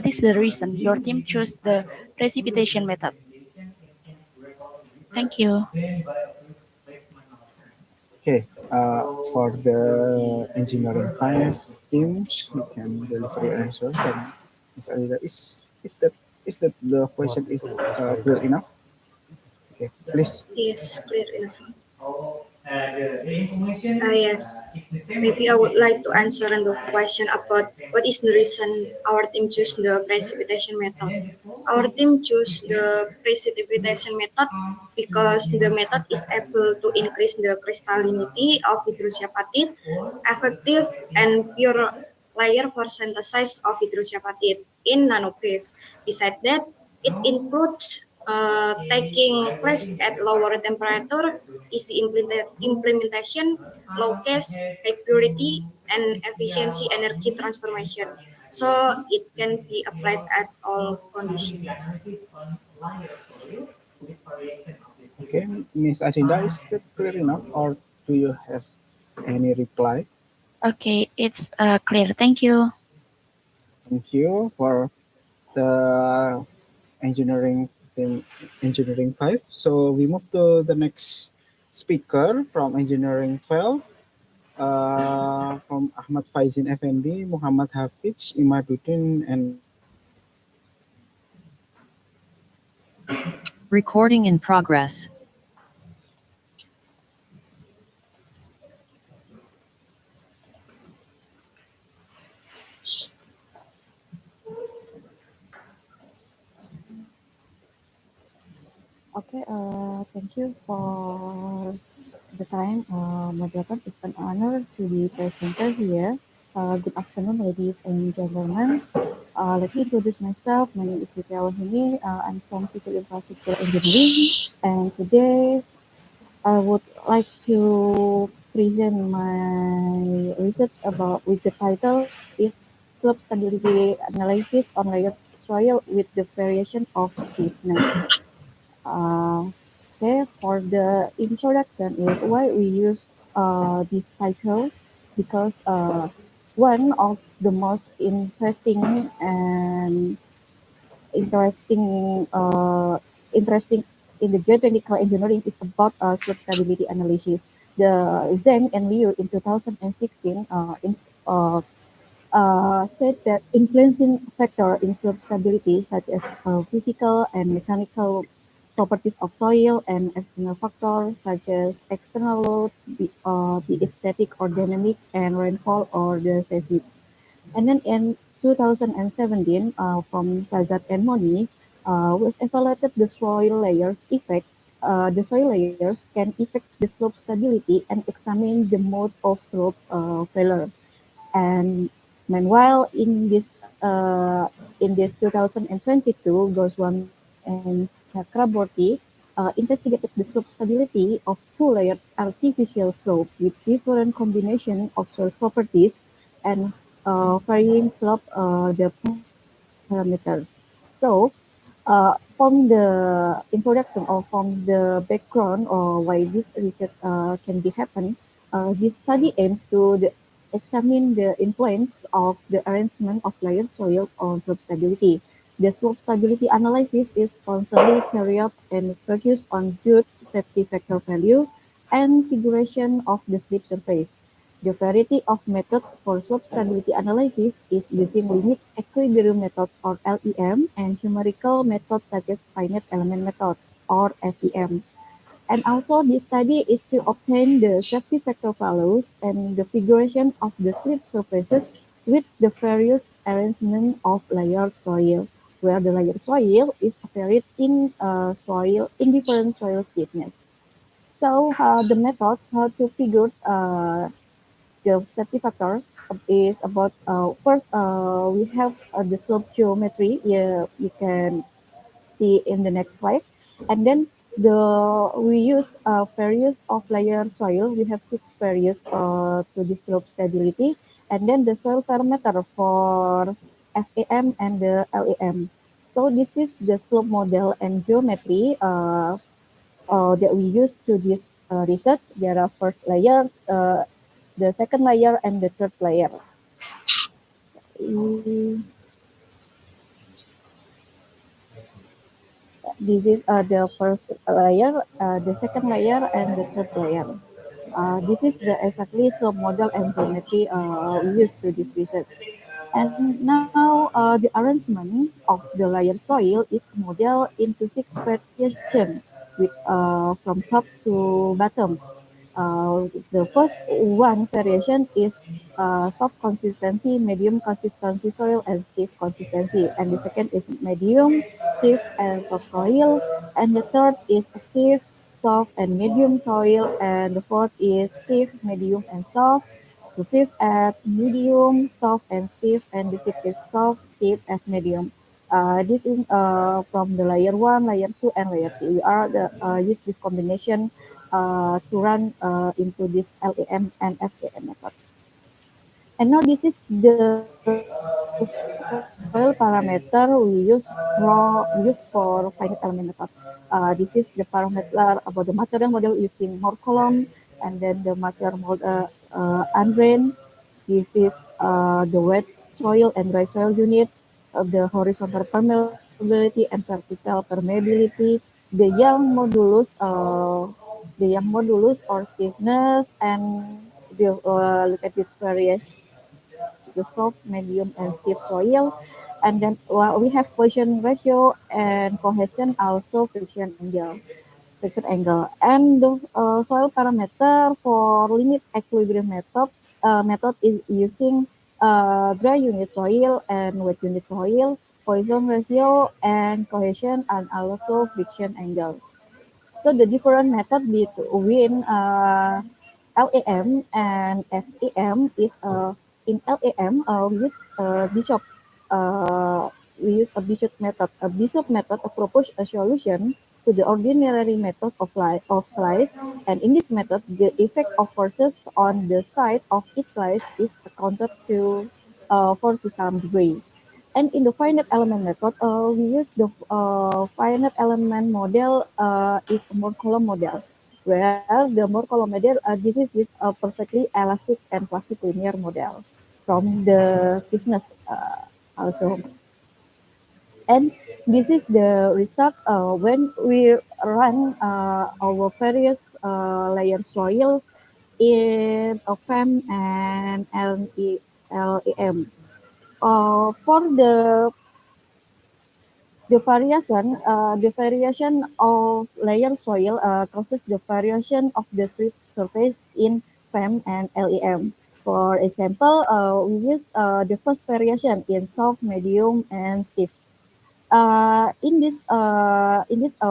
is the reason your team chose the precipitation method? Thank you. Okay, for the engineering finance team, you can deliver your answer. And Ms. Alida, is that the question is clear enough? Okay, please. Yes, clear enough. Yes, maybe I would like to answer the question about what is the reason our team choose the precipitation method. Our team choose the precipitation method because the method is able to increase the crystallinity of hydroxyapatite, effective and pure layer for synthesis of hydroxyapatite in nanobase. Besides that, it includes taking place at lower temperature, easy implementation, low cost, high purity, and efficiency energy transformation. So it can be applied at all conditions. Okay, Miss Atinda, is that clear enough, or do you have any reply? Okay, it's clear. Thank you. Thank you for the engineering team, engineering 5. So we move to the next speaker from engineering 12, from Ahmad Faizin Effendi, Muhammad Hafiz, Imaduddin, and Recording in progress. Okay, thank you for the time, moderator. It's an honor to be presenter here. Good afternoon, ladies and gentlemen. Let me introduce myself. My name is Vipro. I'm from Civil Infrastructure Engineering, and today I would like to present my research about with the title "If slope stability analysis on layered soil with the variation of stiffness. Okay, for the introduction is why we use this title, because one of the most interesting in the geotechnical engineering is about slope stability analysis. The Zhang and Liu in 2016 said that influencing factor in slope stability, such as physical and mechanical properties of soil and external factors such as external load, be it static or dynamic, and rainfall or the seismic. And then in 2017, from Sazat and Moni, was evaluated the soil layers effect. The soil layers can affect the slope stability and examine the mode of slope failure. And meanwhile, in this 2022, Goswami and Chakraborty investigated the slope stability of two-layered artificial slope with different combination of soil properties and varying slope the parameters. So, from the introduction or from the background or why this research can be happen, this study aims to examine the influence of the arrangement of layered soil on slope stability. The slope stability analysis is constantly carried out and focused on good safety factor value and configuration of the slip surface. The variety of methods for slope stability analysis is using limit equilibrium methods or LEM and numerical methods such as finite element method or FEM. And also this study is to obtain the safety factor values and the configuration of the slip surfaces with the various arrangement of layered soil, where the layered soil is varied in different soil stiffness. So the methods how to figure the safety factor is about first we have the slope geometry. Yeah, you can see in the next slide, and then we use various of layer soil. We have 6 various to the slope stability, and then the soil parameter for FAM and the LAM. So this is the slope model and geometry that we use to this research. There are first layer, the second layer, and the third layer. This is the first layer, the second layer, and the third layer. This is the exactly slope model and geometry we use to this research. And now the arrangement of the layered soil is modeled into 6 variations with from top to bottom. The first one variation is soft consistency, medium consistency soil, and stiff consistency. And the second is medium, stiff, and soft soil. And the third is stiff, soft, and medium soil. And the fourth is stiff, medium, and soft. The fifth at medium, soft, and stiff. And the sixth is soft, stiff, and medium. This is from the layer 1, layer 2, and layer 3. We are use this combination to run into this LEM and FAM method. And now this is the soil parameter we use for finite element method. This is the parameter about the material model using Moore column, and then the material model undrained. This is the wet soil and dry soil unit, the horizontal permeability and vertical permeability, the young modulus or stiffness, and look at its various the soft, medium, and stiff soil. And then we have cohesion ratio and cohesion, also friction angle. And the soil parameter for limit equilibrium method is using dry unit soil and wet unit soil, cohesion ratio and cohesion, and also friction angle. So the different method between LAM and FEM is in LAM we use a Bishop method. A Bishop method proposes a solution to the ordinary method of slice, and in this method, the effect of forces on the side of each slice is accounted to to some degree. And in the finite element method, we use the finite element model is a more column model, where the more column model this is with a perfectly elastic and plastic linear model from the stiffness also. And this is the result when we run our various layer soil in FEM and LEM. For the variation of layer soil causes the variation of the slip surface in FEM and LEM. For example, we use the first variation in soft, medium, and stiff. In this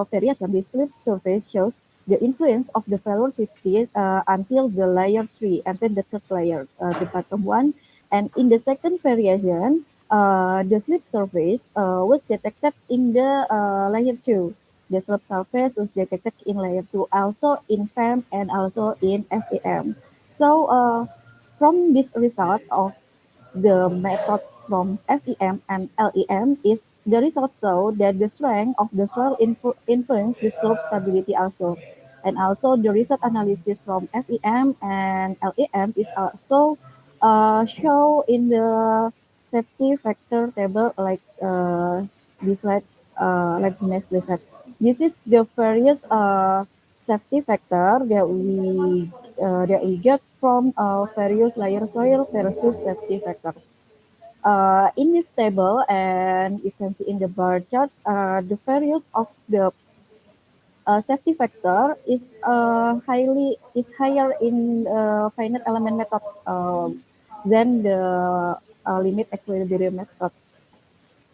variation, the slip surface shows the influence of the velocity until the layer 3 and then the third layer, the bottom one. And in the second variation, the slip surface was detected in the layer 2. The slip surface was detected in layer 2, also in FEM and also in FEM. So from this result of the method from FEM and LEM is the result show that the strength of the soil influence the slope stability also. And also the result analysis from FEM and LEM is also show in the safety factor table this slide, like the next slide. This is the various safety factor that we get from various layer soil versus safety factor. In this table, and you can see in the bar chart, the various of the safety factor is higher in finite element method than the limit equilibrium method.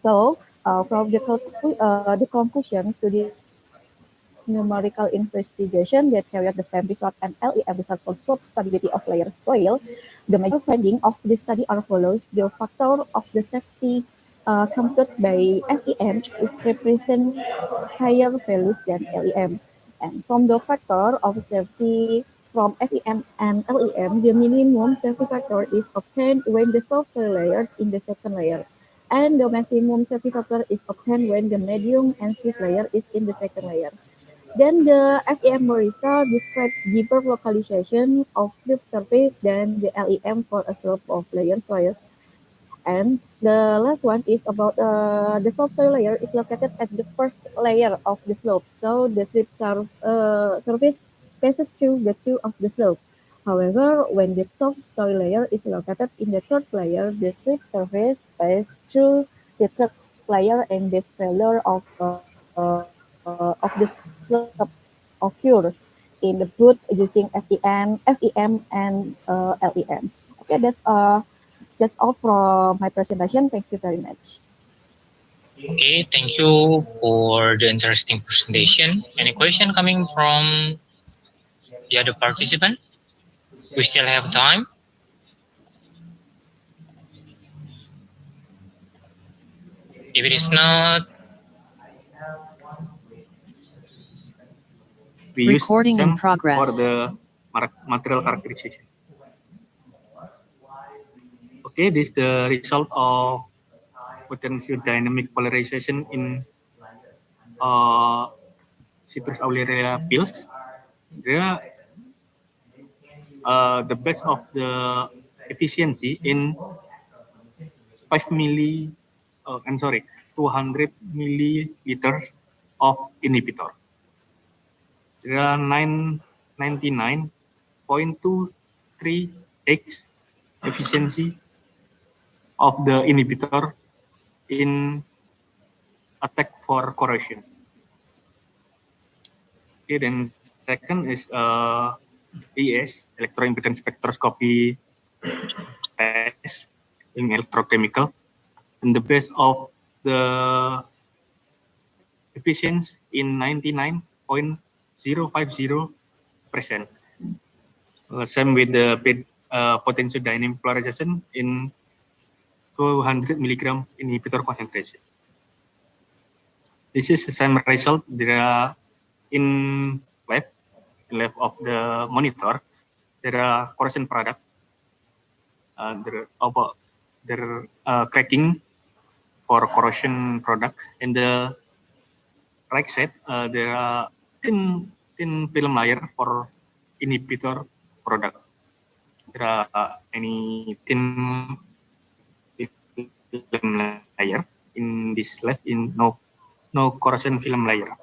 So from the conclusion to this numerical investigation that carried the FEM result and LEM result for slope stability of layer soil, the major findings of this study are follows. The factor of the safety computed by FEM is represent higher values than LEM. And from the factor of safety from FEM and LEM, the minimum safety factor is obtained when the soft soil layer in the second layer. And the maximum safety factor is obtained when the medium and stiff layer is in the second layer. Then the FEM result describes deeper localization of slip surface than the LEM for a slope of layer soil. And the last one is about the soft soil layer is located at the first layer of the slope. So the slip surface passes through the two of the slope. However, when the soft soil layer is located in the third layer, the slip surface passes through the third layer and this failure of the slope occurs in the boot using FEM and LEM. Okay, that's all from my presentation. Thank you very much. Okay, thank you for the interesting presentation. Any question coming from the other participant? We still have time. If it is not, we use Recording in SEM progress. for the material characterization. Okay, this is the result of potential dynamic polarization in citrus aurelia pills. The best of the efficiency in 200 milliliters of inhibitor. There are 99.23x efficiency of the inhibitor in attack for corrosion. Okay, then second is ES, electroimpedance spectroscopy test in electrochemical, and the base of the efficiency in 99.050%. Same with the potential dynamic polarization in 200 milligram inhibitor concentration. This is the same result. There are in lab of the monitor. There are corrosion product. There are about their cracking for corrosion product. In the right side, there are thin film layer for inhibitor product. There are any thin film layer in this left, in no corrosion film layer.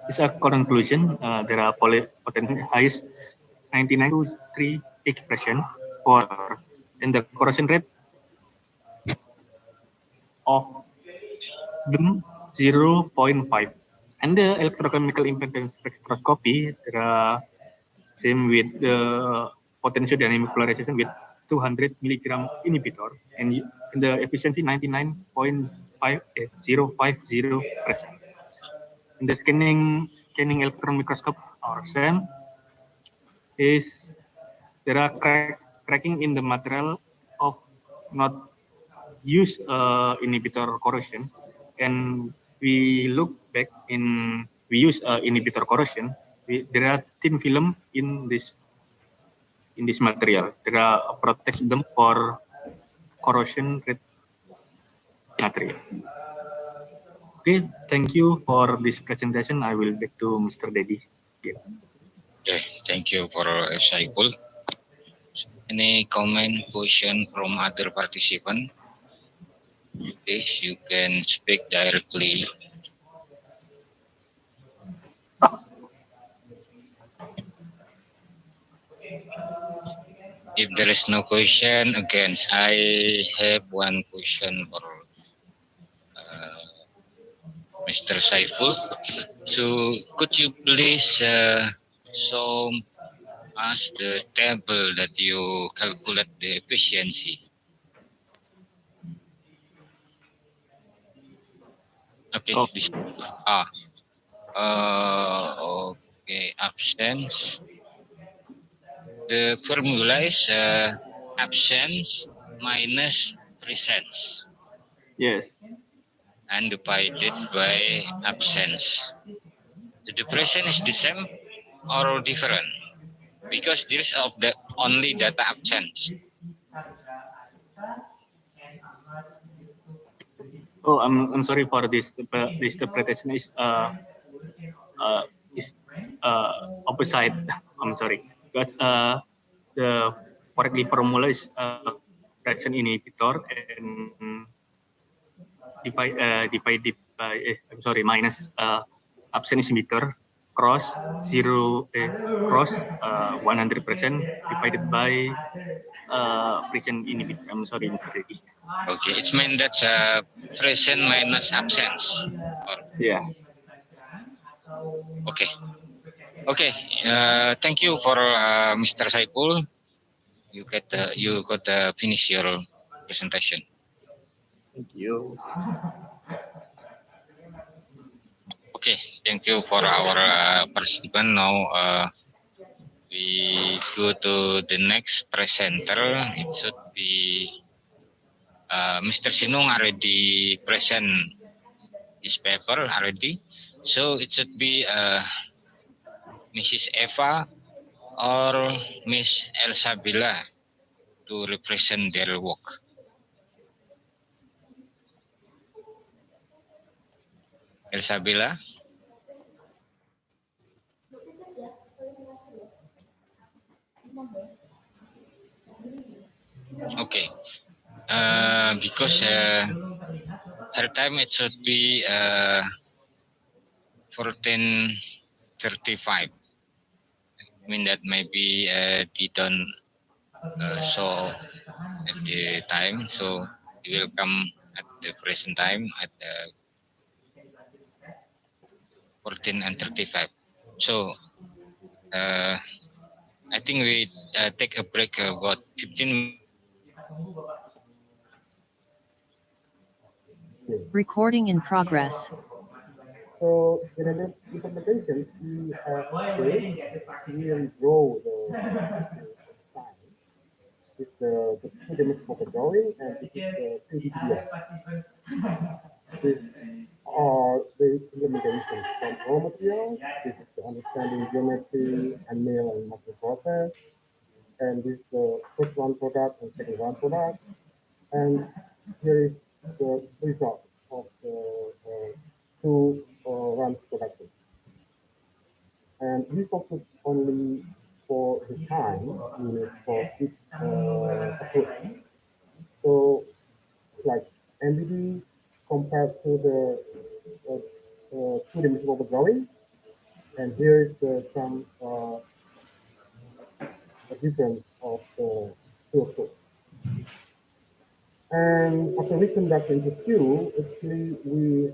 As a conclusion, there are potential highest 99 to 3% for in the corrosion rate of them 0.5. And the electrochemical impedance spectroscopy, there are same with the potential dynamic polarization with 200 milligram inhibitor, and in the efficiency 99.5050%. In the scanning electron microscope or SEM, is there are cracking in the material of not use inhibitor corrosion, and we look back in we use inhibitor corrosion. There are thin film in this material. There are protect them for corrosion rate material. Okay, thank you for this presentation. I will back to Mr. Dedi. Yeah. Okay, thank you for Saiful. Any comment, question from other participant? Okay, you can speak directly. If there is no question, again, I have one question for Mr. Saiful. So, could you please show us the table that you calculate the efficiency? Okay, Oh. this okay, absence. The formula is absence minus presence. Yes. And divided by absence. The presence is the same or different? Because there is of the only data absence. Oh, I'm sorry for this. This interpretation is opposite. I'm sorry, because the correctly formula is present inhibitor and divided by I'm sorry, minus absence inhibitor cross 100% divided by present inhibitor. I'm sorry, Mr. Reddy. Okay, it means that's present minus absence. Yeah. Okay. Okay. Thank you for Mr. Saiful. You got finish your presentation. Thank you. Okay, thank you for our participant. Now we go to the next presenter. It should be Mr. Sinung already present his paper already. So it should be Mrs. Eva or Miss Elsabila to represent their work. Elsabila. Okay. Because her time it should be 14:35. I mean that maybe they don't show at the time, so they will come at the present time at 14:35. So I think we take a break about 15 Recording in progress. So in the implementations, we have this, we will draw the sign. It's the two-dimensional drawing, and this is the 3D video. This are the implementation from raw materials. This is the understanding geometry and mill and macro process. And this is the first one product and second one product. And here is the result of the two runs production. And we focus only for the time unit for each approach. So it's like MBD compared to the two-dimensional drawing, and here is the some the difference of the two approach. And after we conduct interview, actually we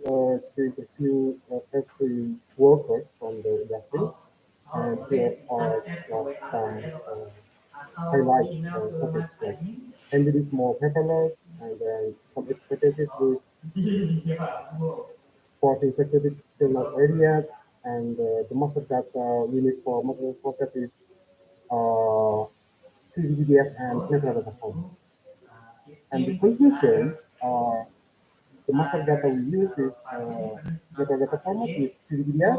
interview every worker from the industry, and here are like some highlight topics like MBD is more paperless, and then some expertise with supporting facilities still not ready yet, and the master data we need for material processes are 3DDF and metadata performance. And the conclusion are the master data we use is metadata performance with 3DDF,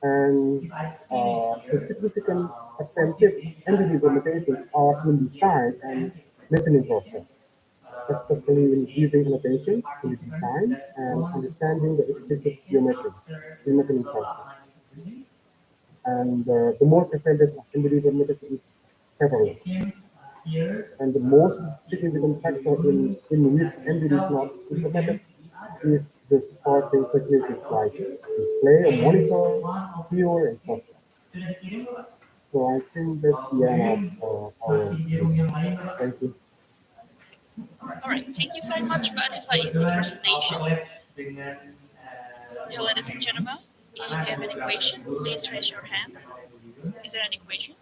and the significant advantage and the implementations are in design and listening process, especially in giving attention to the design and understanding the explicit geometry in listening process. And the most advantage of individual methods is paperless. And the most significant factor in which MBD is not implemented is the supporting facilities like display, a monitor, viewer, and software. So I think that's the end of our thank you. All right, thank you very much, Mbak Rifai, for the presentation. Dear ladies and gentlemen, if you have any question, please raise your hand. Is there any question?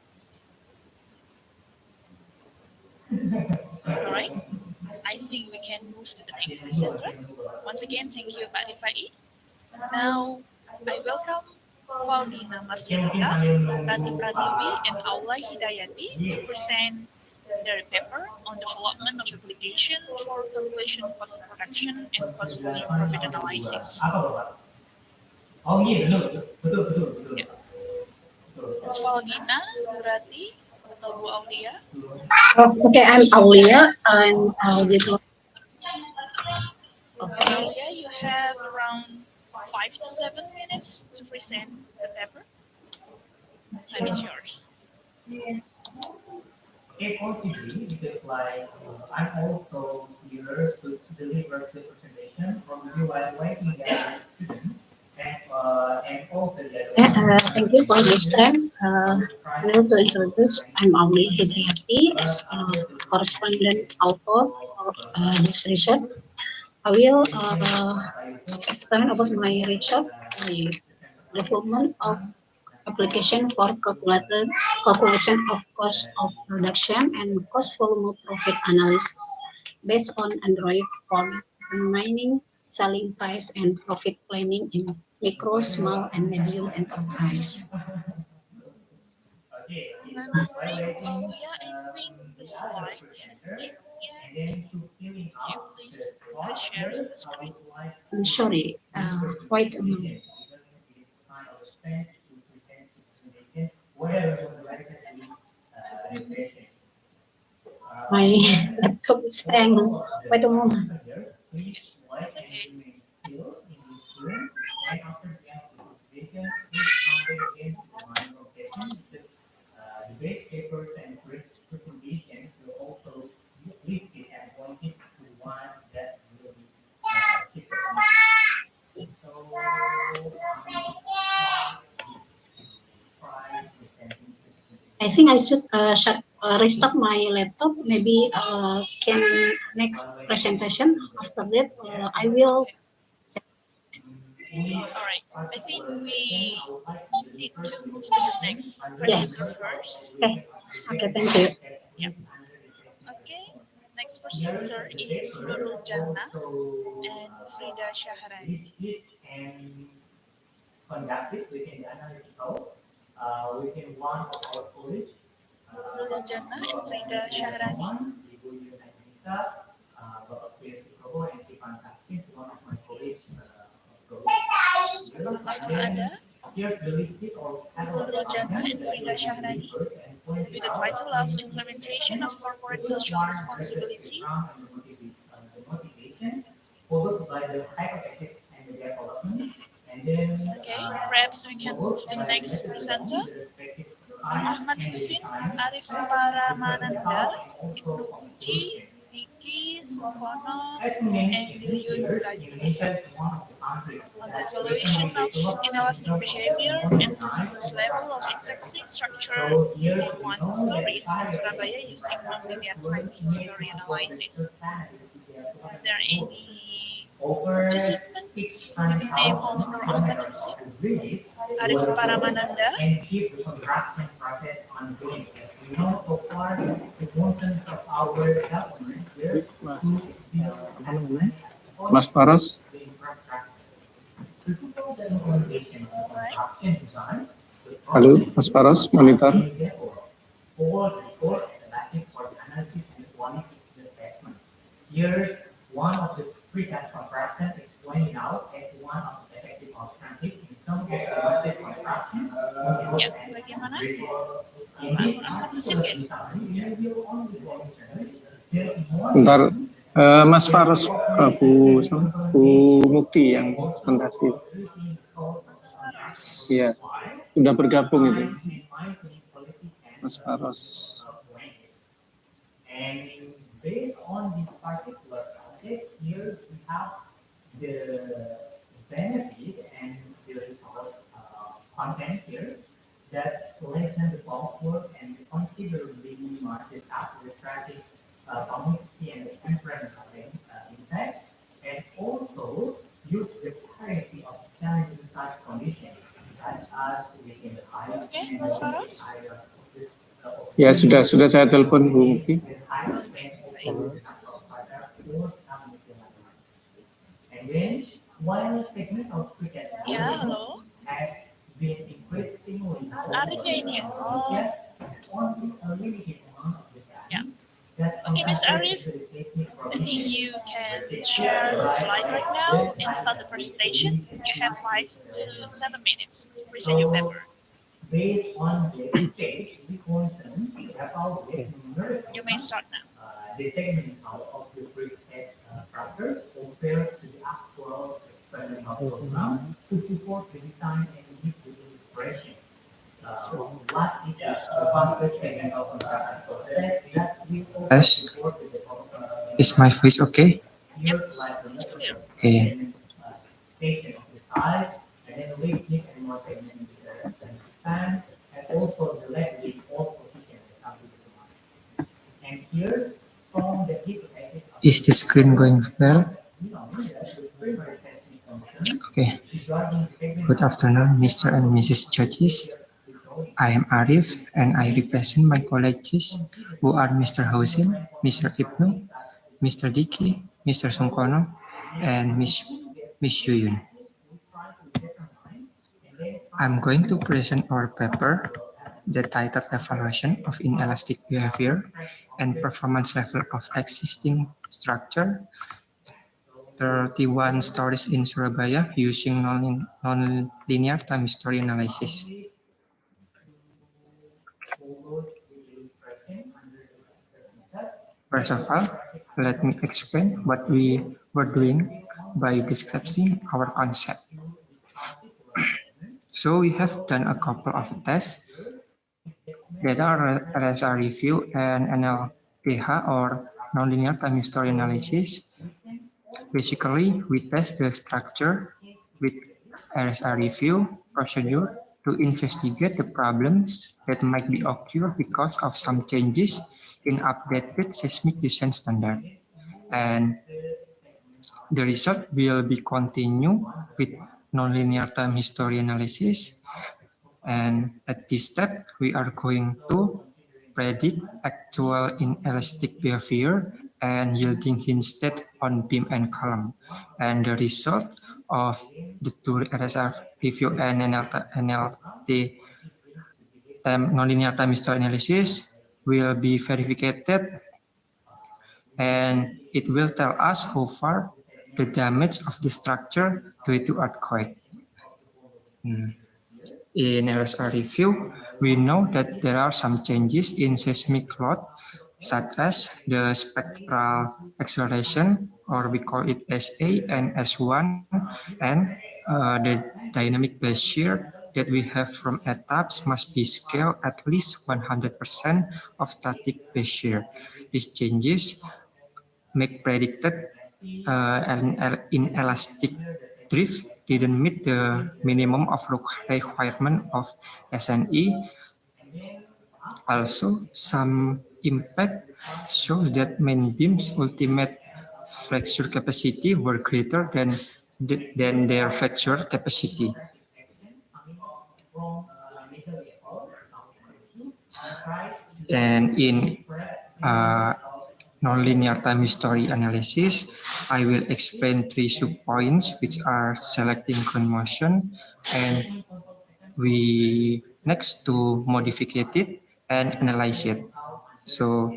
All right, I think we can move to the next presenter. Once again, thank you, Mbak Rifai. Now, I welcome Valdina Marcianita, Rati Pratiwi, and Aula Hidayati to present their paper on development of application for calculation cost of production and cost volume profit analysis. Yeah. Valdina, Bu Rati, atau Bu Aulia? Okay, I'm Aulia, and Aulia. Okay, Aulia, you have around 5 to 7 minutes to present the paper. Time is yours. Okay, possibly, because like I'm also here to deliver the presentation from you while waiting at students and also the Thank you for this time. Now to introduce, I'm Auli Hidayati as a correspondent author of this research. I will explain about my research, the development of application for calculation of cost of production and cost volume of profit analysis based on Android for determining selling price and profit planning in micro, small, and medium enterprise. I'm sorry, Aulia, I think the slide hasn't shown yet. Can you please share the screen? I'm sorry, wait a minute. My laptop is hanging. Wait a moment. debate papers and recommendations will also be listed and pointed to one that will be cheaper. So, I think I should restart my laptop. Maybe can next presentation. After that, I will. All right. I think we need to move to the next presenter first. Okay. Okay. Thank you. Yeah. Okay. Next presenter is Nurul Jannah and Frida Shaharani. Conducted within the analytical within one of our college. Nurul Jannah and Frida Shaharani. Bapak Pia Sukobo and Ivan Takis, one of my colleagues ada Nurul Jana and Frida Shahrani with the title of Implementation of Corporate Social Responsibility. Okay, perhaps we can move to the next presenter. Ahmad Husin, Arif Paramananda, Ibnu Puji, Diki, Sukono, and Yuyun Gadis on the evaluation of inelastic behavior and performance level of existing structure CT1 stories in Surabaya using nonlinear time history analysis. Are there any participants with the name of Nur Ahmad Husin? Arif Paramananda. Mas Paras. Halo, Mas Paras, monitor. Here's one of the precast contractions explaining out as one of the effective alternatives in some of the construction. Ya, bagaimana? Ahmad Husin ya? Bentar, Mas Faros, Bu Mukti yang presentasi. Iya, sudah bergabung itu. Mas Faros. And based on this particular project, here we have the benefit and the resource content here that lessen the coursework and considerably minimize the administrative community and the environmental impact, and also use the parity of challenging such conditions such as within the high Okay, Mas Faros. Ya, sudah saya telepon Bu Mukti. Ya, halo. Mas Arif ya ini ya? Oh. Ya. Okay, Mr. Arif, I think you can share the slide right now and start the presentation. You have 5 to 7 minutes to present your paper. Based on the stage, we You may start now. The segment of the pre-test structures compared to the actual experimental program to support the design and use the inspiration. What is the function segment of the process that will also support the development? Is my voice okay? Yep, it's clear. Okay. Station of the side, and then lifting and more segment in the span, and also the leg lift all positions that come to the mind. And here, from the hip Is the screen going well? Okay. Good afternoon, Mr. and Mrs. Judges. I am Arif, and I represent my colleagues who are Mr. Husin, Mr. Ibnu, Mr. Diki, Mr. Sungkono, and Miss Yuyun. I'm going to present our paper, the titled Evaluation of Inelastic Behavior and Performance Level of Existing Structure, 31 Stories in Surabaya using non-linear time history analysis. First of all, let me explain what we were doing by describing our concept. So we have done a couple of tests, data RSR review and NLTH or nonlinear time history analysis. Basically, we test the structure with RSR review procedure to investigate the problems that might be occur because of some changes in updated seismic design standard. And the result will be continue with nonlinear time history analysis. And at this step, we are going to predict actual inelastic behavior and yielding instead on beam and column. And the result of the two RSR review and NLT nonlinear time history analysis will be verified, and it will tell us how far the damage of the structure due to earthquake. In LSR review, we know that there are some changes in seismic load, such as the spectral acceleration, or we call it SA and S1, and the dynamic base shear that we have from etaps must be scaled at least 100% of static base shear. These changes make predicted an inelastic drift didn't meet the minimum of requirement of SNE. Also, some impact shows that main beams' ultimate flexure capacity were greater than their fracture capacity. And in nonlinear time history analysis, I will explain three subpoints, which are selecting ground motion, and we next to modify it and analyze it. So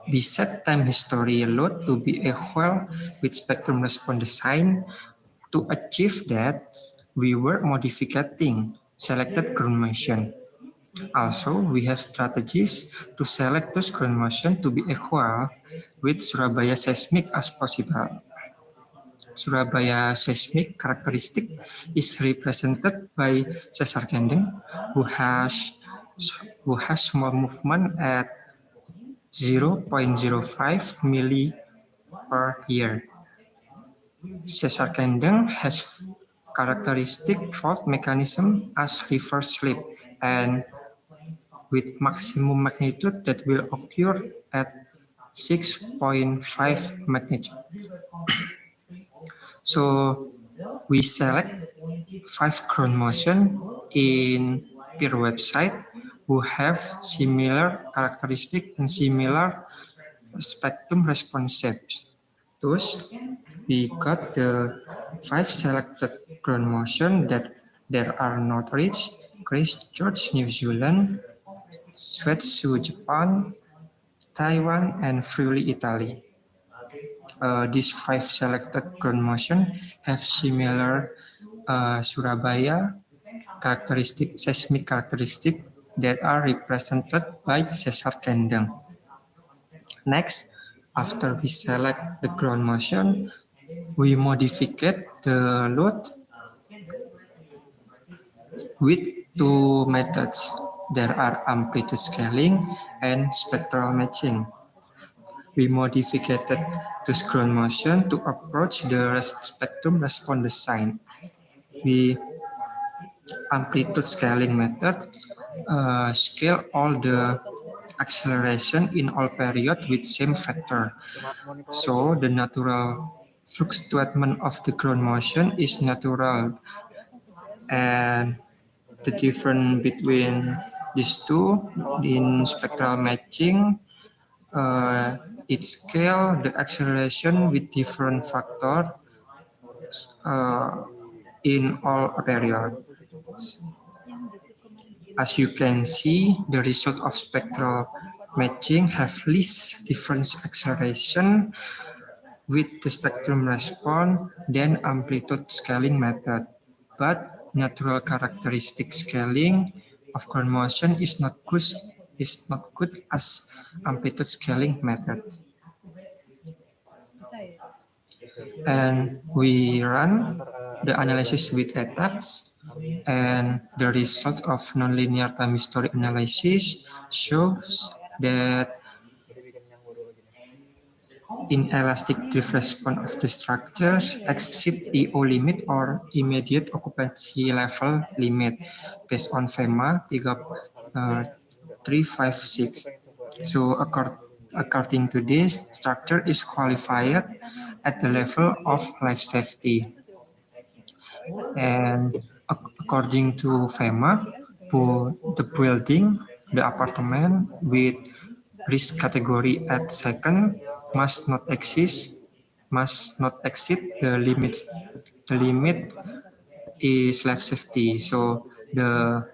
we set time history load to be equal with spectrum response design. To achieve that, we were modifying selected ground motion. Also, we have strategies to select those ground motion to be equal with Surabaya seismic as possible. Surabaya seismic characteristic is represented by sesar Kendeng, who has small movement at 0.05 milli per year. Sesar Kendeng has characteristic fault mechanism as reverse slip and with maximum magnitude that will occur at 6.5 magnitude. So we select 5 ground motion in peer website who have similar characteristic and similar spectrum response shapes. Thus, we got the 5 selected ground motion that there are Northridge, Christchurch, New Zealand, Suetsu, Japan, Taiwan, and Friuli, Italy. These 5 selected ground motion have similar Surabaya seismic characteristic that are represented by the sesar Kendeng. Next, after we select the ground motion, we modify the load with 2 methods. There are amplitude scaling and spectral matching. We modified this ground motion to approach the spectrum response design. We amplitude scaling method scale all the acceleration in all period with same factor. So the natural fluctuation of the ground motion is natural, and the difference between these two in spectral matching, it scale the acceleration with different factor in all period. As you can see, the result of spectral matching have least difference acceleration with the spectrum response than amplitude scaling method. But natural characteristic scaling of ground motion is not good as amplitude scaling method. And we run the analysis with etaps, and the result of nonlinear time history analysis shows that inelastic drift response of the structures exceed EO limit or immediate occupancy level limit based on FEMA 356. So according to this, structure is qualified at the level of life safety. And according to FEMA, the building, the apartment with risk category at second must not exceed the limits. The limit is life safety. So the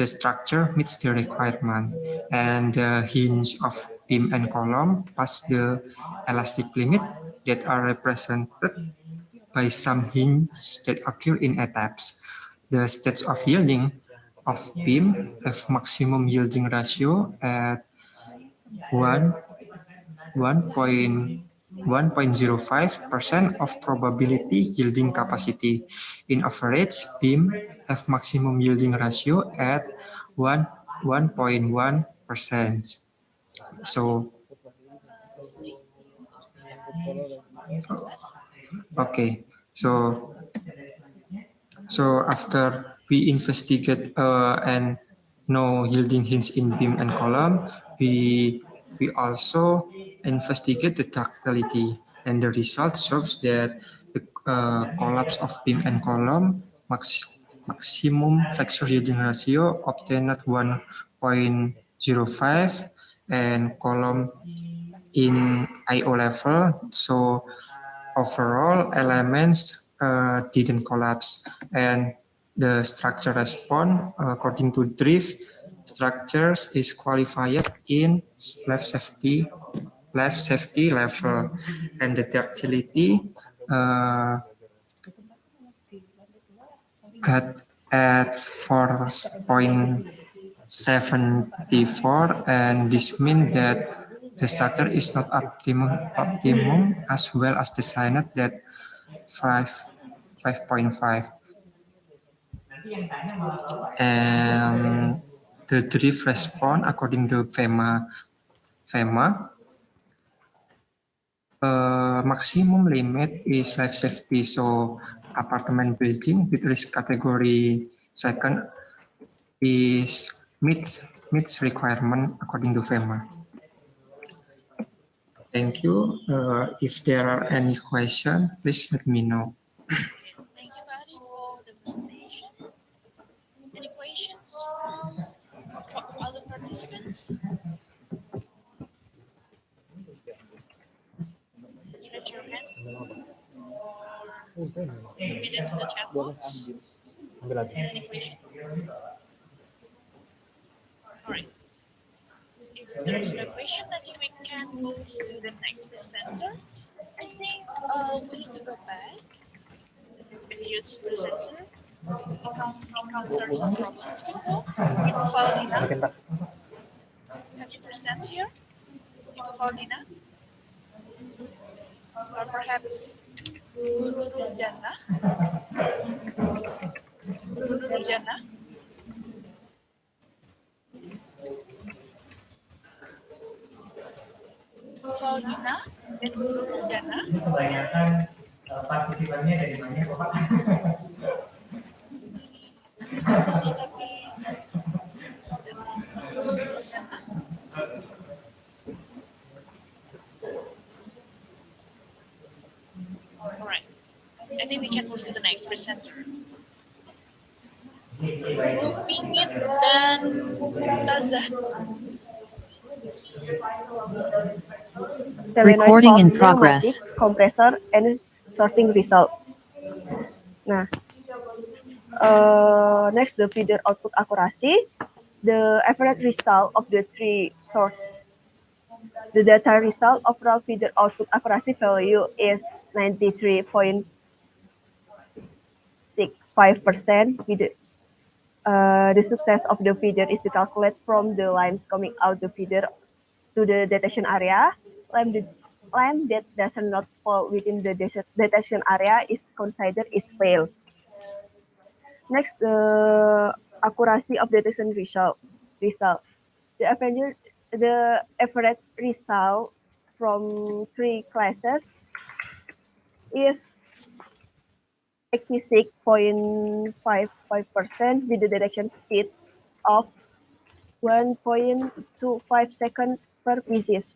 structure meets the requirement, and the hinge of beam and column pass the elastic limit that are represented by some hints that occur in etaps. The states of yielding of beam have maximum yielding ratio at 1.05% of probability yielding capacity. In average, beam have maximum yielding ratio at 1.1%. So, okay. So after we investigate and know yielding hints in beam and column, we also investigate the ductility, and the result shows that the collapse of beam and column maximum flexure yielding ratio obtained at 1.05 and column in IO level. So overall elements didn't collapse, and the structure respond according to drift structures is qualified in life safety level, and the ductility got at 4.74, and this means that the structure is not optimum as well as designed that 5.5, and the drift response according to FEMA maximum limit is life safety. So apartment building with risk category second is meets requirement according to FEMA. Thank you. If there are any questions, please let me know. Thank you, Buddy, for the presentation. Any questions from other participants? Raise your hand or submit it to the chat box. Any question? All right. If there's no question, I think we can move to the next presenter. I think we need to go back to the previous presenter. Encountered some problems before. Ibu Valdina, can you present here? Ibu Valdina? Or perhaps Guru Nurjana? Guru Nurjana? Ibu Valdina dan Guru Nurjana? Kebanyakan partisipannya dari mana, Bapak? Sini tapi Alright, I think we can move to the next presenter. Pingit dan Tazah. Recording in progress. Compressor and sorting result. Nah, next the feeder output accuracy. The average result of the three sort. The data result of raw feeder output accuracy value is 93.65%. The success of the feeder is to calculate from the lines coming out the feeder to the detection area. Line that does not fall within the detection area is considered is failed. Next, the accuracy of detection result. The average result from three classes is 86.55% with the detection speed of 1.25 seconds per pieces.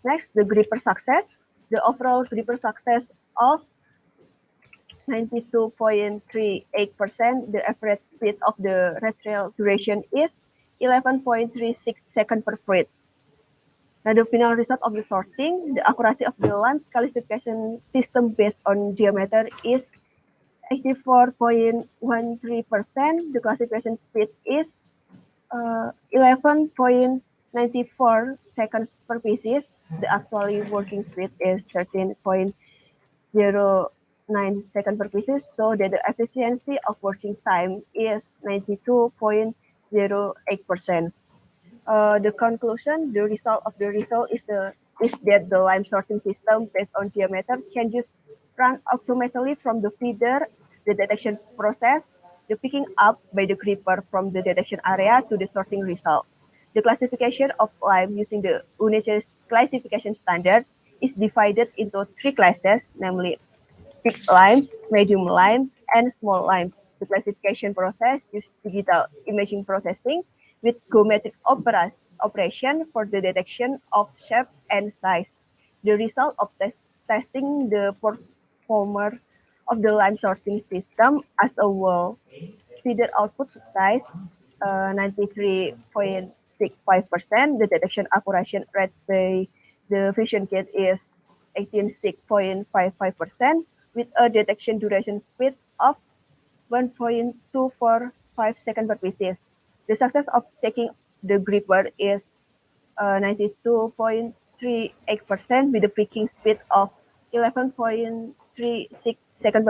Next, the gripper success. The overall gripper success of 92.38%. The average speed of the retrieval duration is 11.36 seconds per freight. Now, the final result of the sorting, the accuracy of the line classification system based on diameter is 84.13%. The classification speed is 11.94 seconds per pieces. The actually working speed is 13.0 seconds per pieces, so that the efficiency of working time is 92.08%. The conclusion, the result of the result is that the lime sorting system based on diameter can just run automatically from the feeder, the detection process, the picking up by the gripper from the detection area to the sorting result. The classification of lime using the UNICEF classification standard is divided into three classes, namely big lime, medium lime, and small lime. The classification process uses digital imaging processing with geometric operation for the detection of shape and size. The result of testing the performer of the lime sorting system as a whole, feeder output size 93.65%. The detection accuracy rate by the vision kit is 86.55% with a detection duration speed of 1.245 seconds per pieces. The success of taking the gripper is 92.38% with a picking speed of 11.36 seconds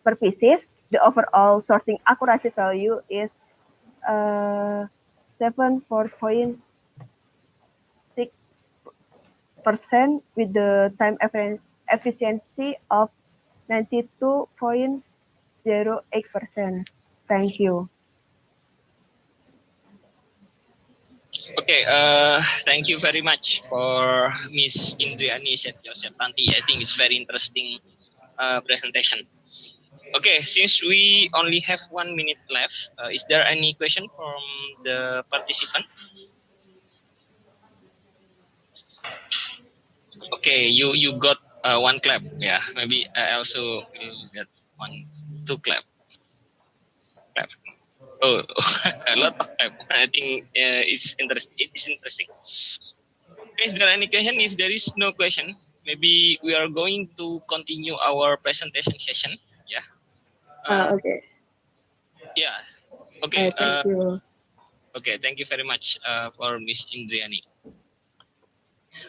per pieces. The overall sorting accuracy value is 74.6% with the time efficiency of 92.08%. Thank you. Okay, thank you very much for Miss Indriani Setiosetanti. I think it's very interesting presentation. Okay, since we only have 1 minute left, is there any question from the participant? Okay, you got one clap. Yeah, maybe I also will get 2 clap. Oh, a lot of clap. I think it's interesting. Okay, is there any question? If there is no question, maybe we are going to continue our presentation session. Yeah. Okay. Yeah. Okay. Thank you. Okay, thank you very much for Miss Indriani.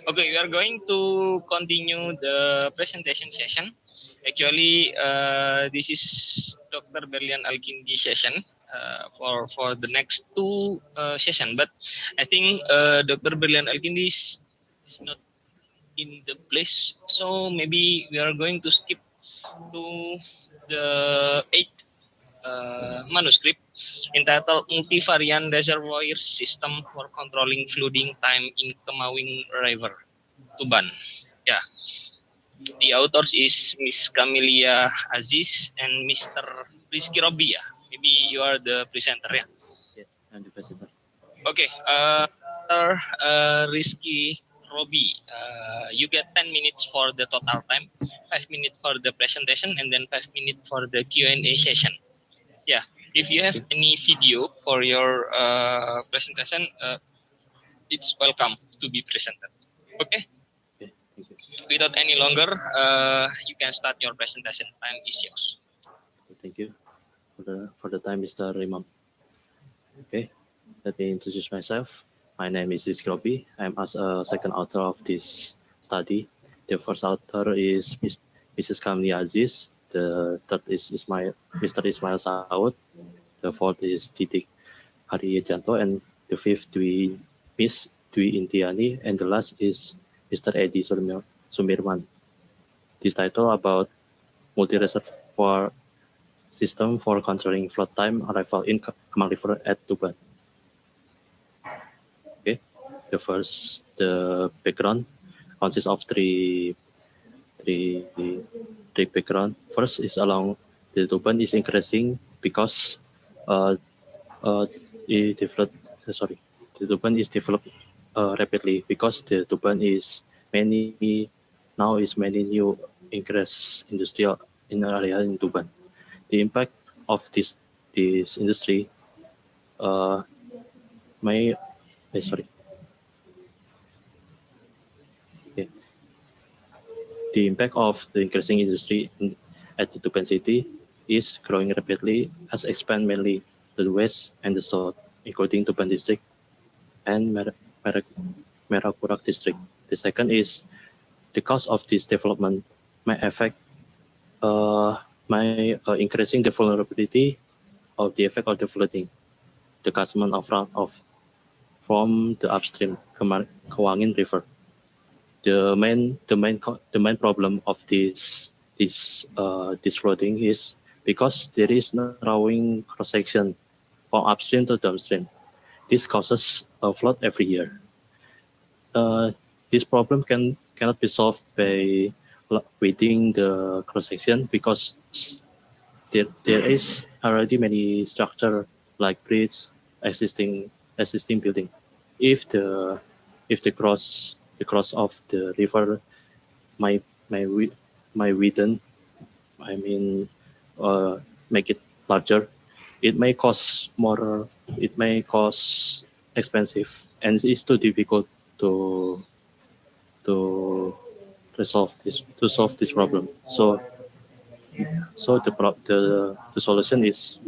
Okay, we are going to continue the presentation session. Actually, this is Dr. Berlian Alkindi session for the next 2 session. But I think Dr. Berlian Alkindi is not in the place, so maybe we are going to skip to the 8th manuscript entitled Multivariant Reservoir System for Controlling Flooding Time in Kemawing River, Tuban. Yeah, the authors is Miss Camelia Aziz and Mr. Rizky Robia. Maybe you are the presenter, yeah? Yes, I'm the presenter. Okay, Mr. Rizky Robi, you get 10 minutes for the total time, 5 minutes for the presentation, and then 5 minutes for the Q&A session. Yeah, if you have any video for your presentation, it's welcome to be presented. Okay? Okay, thank you. Without any longer, you can start your presentation. Time is yours. Thank you for the time, Mr. Imam. Okay, let me introduce myself. My name is Rizky Robi. I'm as a second author of this study. The first author is Mrs. Kamli Aziz. The third is Mr. Ismail Saud. The fourth is Titik Harijanto, and the fifth Miss Dwi Intiani, and the last is Mr. Edi Sumirman. This title about multi-reservoir system for controlling flood time arrival in Kemang River at Tuban. Okay, the background consists of three background. First is along the Tuban is increasing because the Tuban is developed rapidly because the Tuban is many new increase industrial in area in Tuban. The impact of this industry The impact of the increasing industry at the Tuban city is growing rapidly as expand mainly the west and the south, including Tuban district and Merakurak district. The second is the cost of this development may affect increasing the vulnerability of the effect of the flooding, the catchment from the upstream Kawangin River. The main problem of this flooding is because there is narrowing cross section from upstream to downstream. This causes a flood every year. This problem cannot be solved by widing the cross section because there is already many structure like bridge, existing building. If the cross of the river my widen, I mean make it larger, it may cost more. It may cost expensive, and it's too difficult to solve this problem. So the solution is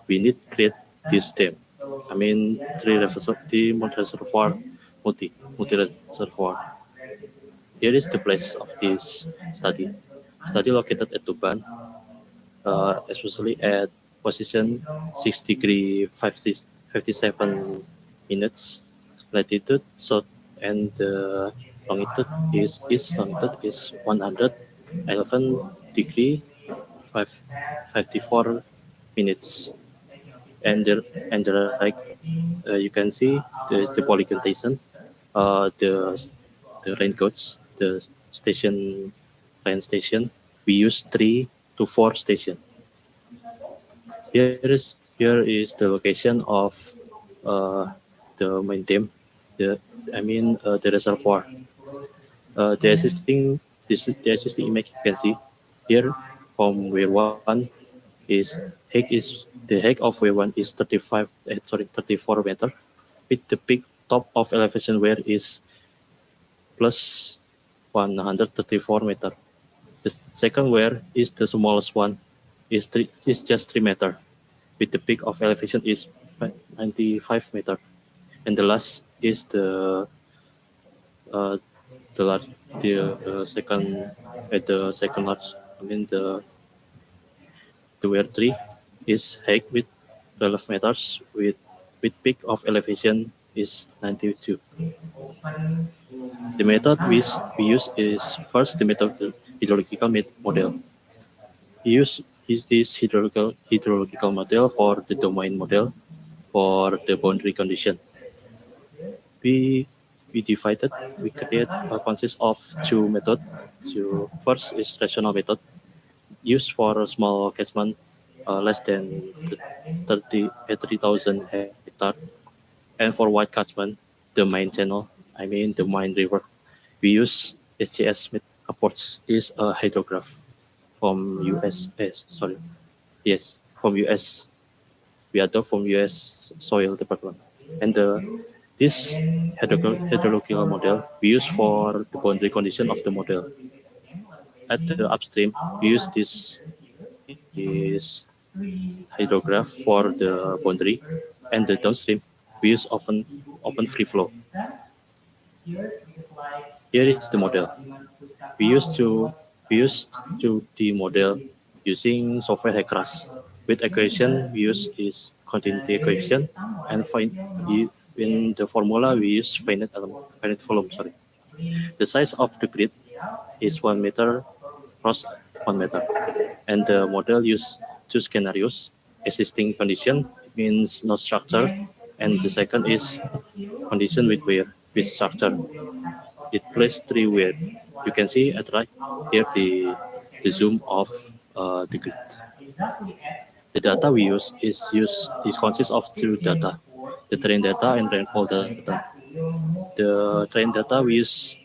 we need create this dam. I mean multi reservoir. Here is the place of this study. Study located at Tuban, especially at position 6 degree 57 minutes latitude south, and the longitude is 111 degree 54 minutes, and the right you can see the polygonation, the raincoats, the rain station. We use 3 to 4 stations. Here is the location of the main dam. The reservoir. The existing image you can see here from where one is the height of where one is 34 meter, with the peak top of elevation where is plus 134 meter. The second where is the smallest one is just 3 meter, with the peak of elevation is 95 meter, and the last is the second large. The where 3 is height with 12 meters, with peak of elevation is 92. The method we use is first the hydrological model. We use this hydrological model for the domain model for the boundary condition. We create consists of two methods. So first is rational method used for a small catchment less than 30,000 hectare, and for wide catchment, the main channel, the main river, we use SGS approach is a hydrograph from US. From US. We adopt from US soil department, and this hydrological model we use for the boundary condition of the model. At the upstream, we use this hydrograph for the boundary, and the downstream we use open free flow. Here is the model. We used to the model using software Hecras. With equation we use is continuity equation, and in the formula we use finite volume. The size of the grid is 1 meter cross 1 meter, and the model use two scenarios: existing condition means no structure, and the second is condition with structure. It plays 3 wear. You can see at right here the zoom of the grid. The data we use consists of two data: the terrain data and rainfall data. The terrain data we use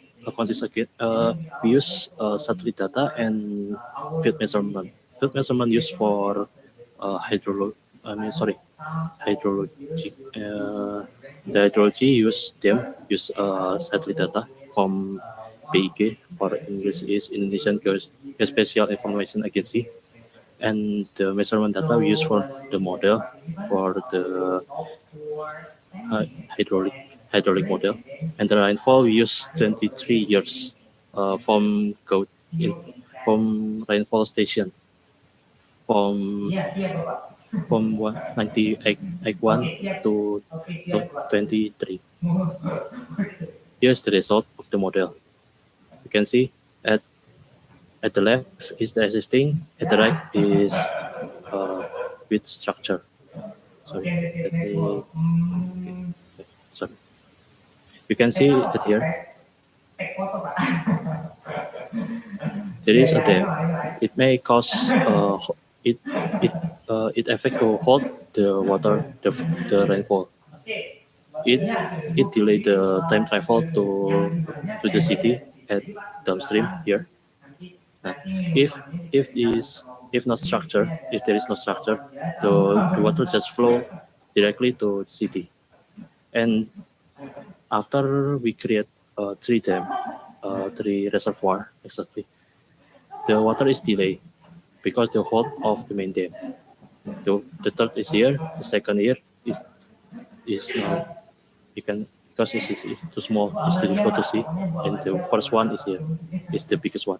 we use satellite data and field measurement. Field measurement used for hydrology. The hydrology use satellite data from PIG, for English is Indonesian Geospatial Information Agency, and the measurement data we use for the model for the hydraulic model, and the rainfall we use 23 years from from rainfall station from 191 to 23. Here's the result of the model. You can see at the left is the existing, at the right is with structure. Sorry, sorry. You can see it here. There is a dam. It may cause it affect to hold the water, the rainfall. It delay the time travel to the city at downstream here. If if not structure, if there is no structure, the water just flow directly to the city. And after we create three dam, three reservoir exactly, the water is delayed because the hold of the main dam. The third is here, the second here is now you can because it's too small, it's too difficult to see, and the first one is here, is the biggest one.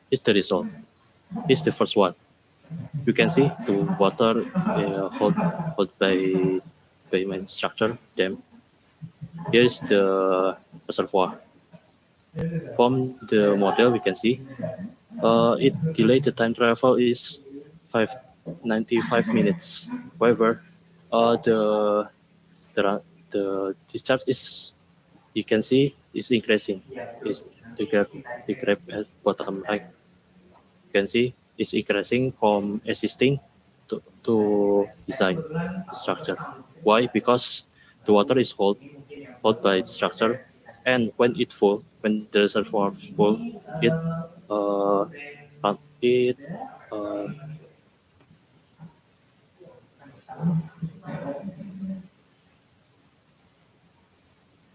It's the result. It's the first one. You can see the water hold by main structure dam. Here is the reservoir. From the model we can see it delayed the time travel is 95 minutes. However, the the discharge is you can see is increasing. Is the graph at bottom right. You can see it's increasing from existing to design the structure. Why? Because the water is hold by structure, and when it full, when the reservoir full, it it uh,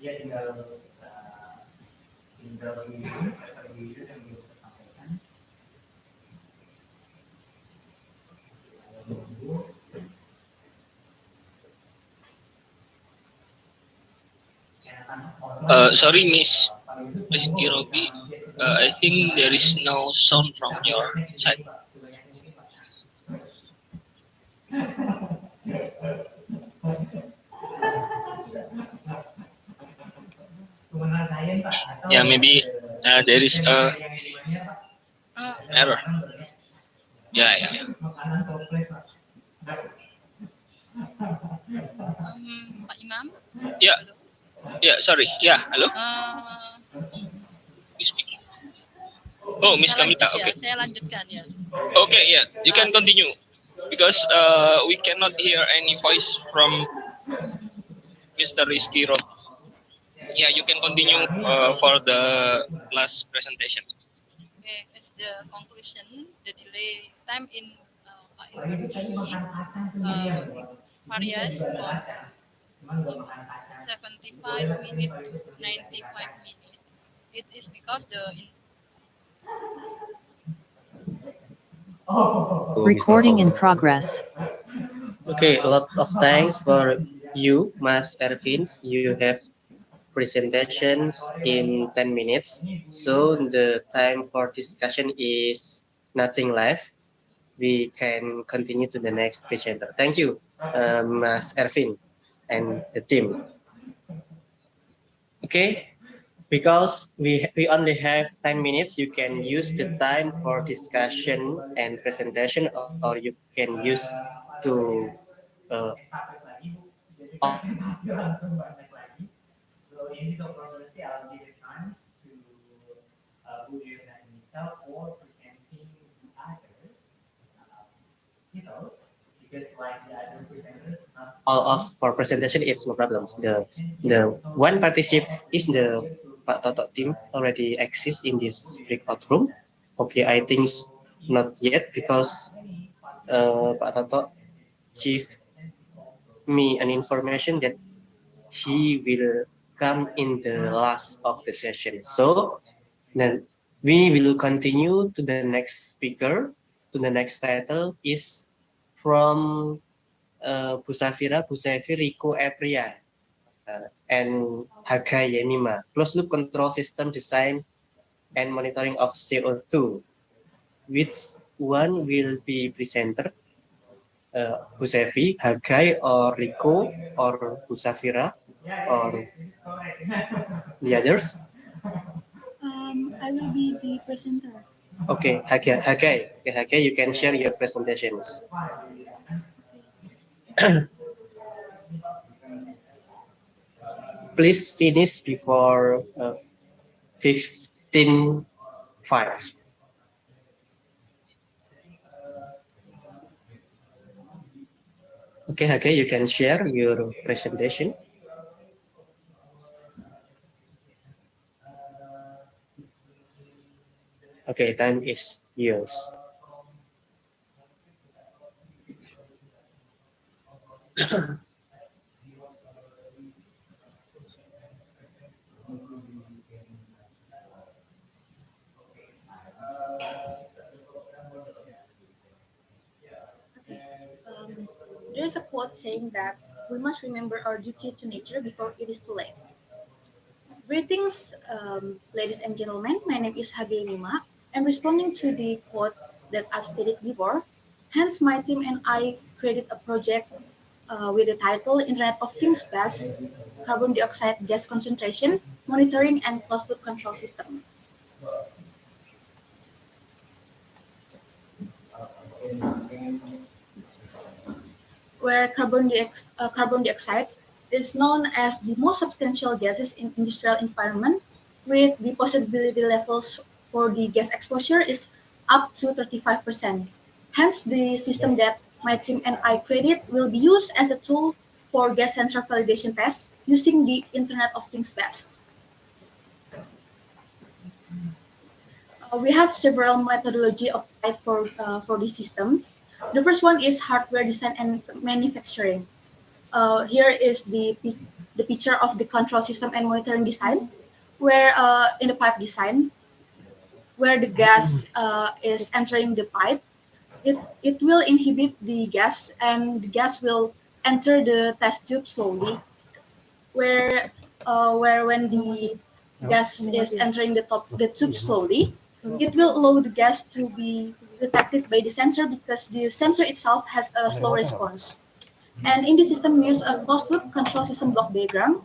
Dia tinggal tinggal ini atau ini yang belum tersampaikan. Sorry, Miss Rizky Robi. I think there is no sound from your side. Yeah, maybe there is a error. Yeah. Pak Imam? Yeah, sorry. Yeah, hello? Oh, Miss Kamita, okay. Saya lanjutkan ya. Okay, yeah, you can continue. Because we cannot hear any voice from Mr. Rizky Rob. Yeah, you can continue for the last presentation. Okay, as the conclusion, the delay time in industry varies from 75 minutes to 95 minutes. It is because the Recording in progress. Okay, a lot of thanks for you, Mas Ervins. You have presentations in 10 minutes. So the time for discussion is nothing left. We can continue to the next presenter. Thank you, Mas Ervin and the team. Okay, because we only have 10 minutes, you can use the time for discussion and presentation, or you can use to So in this opportunity, I'll give you time to put your initial or presenting the other details, because like the other presenters, all of for presentation, it's no problems. The one participant is the Pak Toto team already exists in this breakout room. Okay, I think not yet because Pak Toto give me an information that he will come in the last of the session. So then we will continue to the next speaker. To the next title is from Bu Safira, Bu Sefi, Rico Apria, and Haga Yenima. Closed loop control system design and monitoring of CO2. Which one will be presenter? Busevi, Hagai, or Rico, or Busafira, or the others? I will be the presenter. Okay, Hagai, you can share your presentations. Please finish before 15:05. Okay, Hagai, you can share your presentation. Okay, time is yours. There's a quote saying that we must remember our duty to nature before it is too late. Greetings, ladies and gentlemen. My name is Hage Mima. And responding to the quote that I've stated before, hence my team and I created a project with the title Internet of Things Best, Carbon Dioxide Gas Concentration, Monitoring and Closed Loop Control System. Where carbon dioxide is known as the most substantial gases in industrial environment, with the possibility levels for the gas exposure is up to 35%. Hence, the system that my team and I created will be used as a tool for gas sensor validation tests using the Internet of Things best. We have several methodology applied for this system. The first one is hardware design and manufacturing. Here is the picture of the control system and monitoring design, where in the pipe design, where the gas is entering the pipe, it will inhibit the gas and the gas will enter the test tube slowly, where when the gas is entering the tube slowly, it will allow the gas to be detected by the sensor because the sensor itself has a slow response. And in this system, we use a closed loop control system block diagram,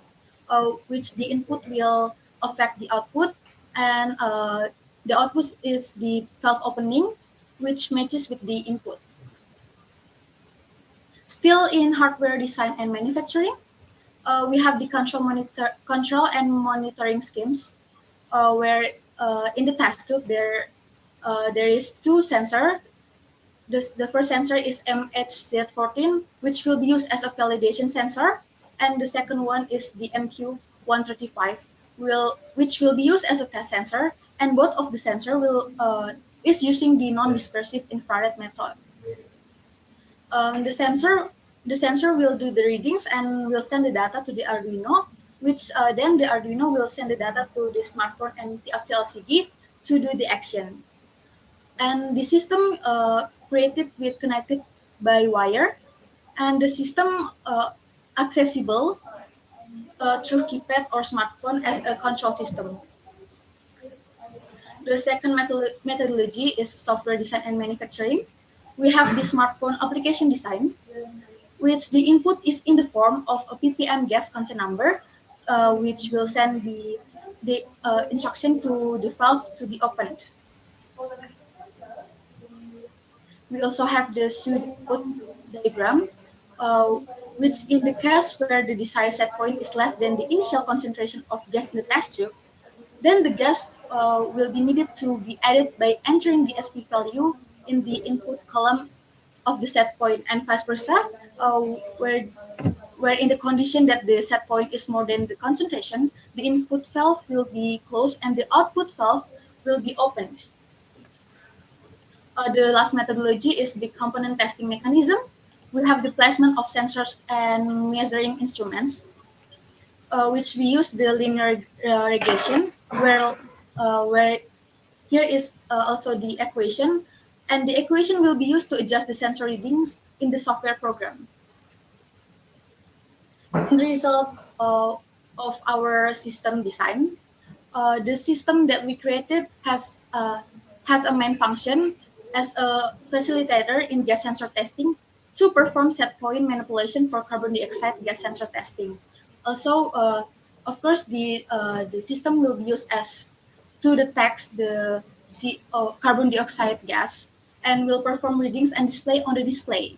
which the input will affect the output, and the output is the valve opening, which matches with the input. Still in hardware design and manufacturing, we have the control and monitoring schemes, where in the test tube there is two sensors. The first sensor is MHZ14, which will be used as a validation sensor, and the second one is the MQ135, which will be used as a test sensor, and both of the sensor is using the non-dispersive infrared method. The sensor will do the readings and will send the data to the Arduino, which then the Arduino will send the data to the smartphone and the LCD to do the action. And the system created with connected by wire, and the system accessible through keypad or smartphone as a control system. The second methodology is software design and manufacturing. We have the smartphone application design, which the input is in the form of a ppm gas content number, which will send the instruction to the valve to be opened. We also have the pseudo diagram, which in the case where the desired set point is less than the initial concentration of gas in the test tube, then the gas will be needed to be added by entering the SP value in the input column of the set point, and vice versa, where in the condition that the set point is more than the concentration, the input valve will be closed and the output valve will be opened. The last methodology is the component testing mechanism. We have the placement of sensors and measuring instruments, which we use the linear regression, where here is also the equation, and the equation will be used to adjust the sensor readings in the software program. The result of our system design, the system that we created has a main function as a facilitator in gas sensor testing to perform set point manipulation for carbon dioxide gas sensor testing. Also, of course, the system will be used as to detect the carbon dioxide gas and will perform readings and display on the display.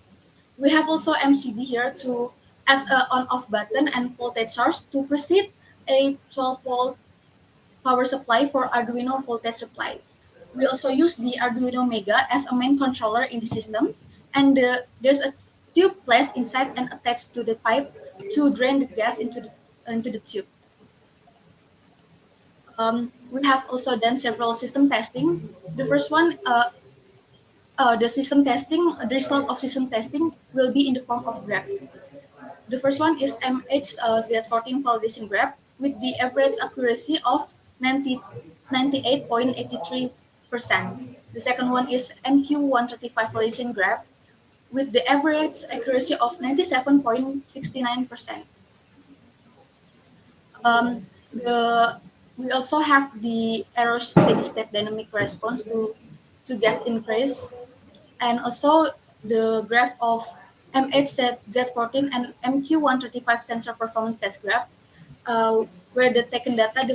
We have also MCB here to as a on-off button and voltage source to proceed a 12-volt power supply for Arduino voltage supply. We also use the Arduino Mega as a main controller in the system, and there's a tube placed inside and attached to the pipe to drain the gas into the tube. We have also done several system testing. The first one, the system testing, the result of system testing will be in the form of graph. The first one is MHZ14 validation graph with the average accuracy of 98.83%. The second one is MQ135 validation graph with the average accuracy of 97.69%. We also have the error steady state dynamic response to gas increase, and also the graph of MHZ14 and MQ135 sensor performance test graph, where the taken data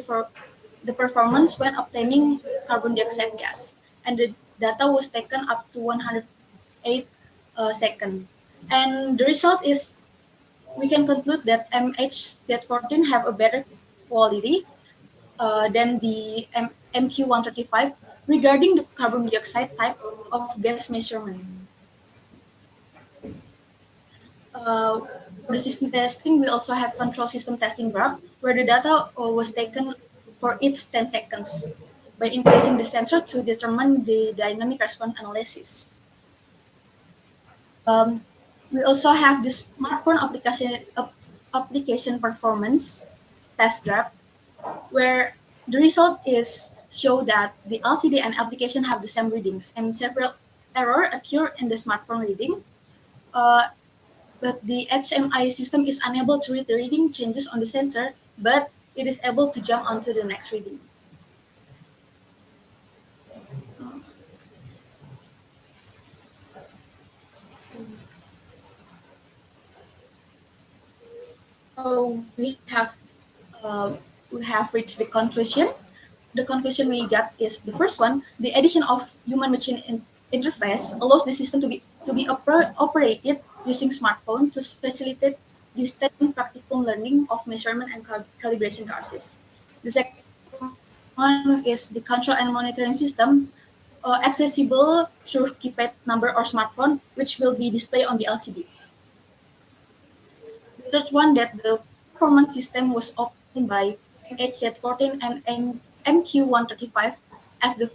the performance when obtaining carbon dioxide gas, and the data was taken up to 108 seconds. And the result is we can conclude that MHZ14 have a better quality than the MQ135 regarding the carbon dioxide type of gas measurement. For the system testing, we also have control system testing graph, where the data was taken for each 10 seconds by increasing the sensor to determine the dynamic response analysis. We also have the smartphone application performance test graph, where the result is show that the LCD and application have the same readings and several error occur in the smartphone reading. But the HMI system is unable to read the reading changes on the sensor, but it is able to jump onto the next reading. So we have reached the conclusion. The conclusion we got is the first one: the addition of human-machine interface allows the system to be operated using smartphone to facilitate distant practical learning of measurement and calibration process. The second one is the control and monitoring system accessible through keypad number or smartphone, which will be displayed on the LCD. The third one, that the performance system was obtained by HZ14 and MQ135 as the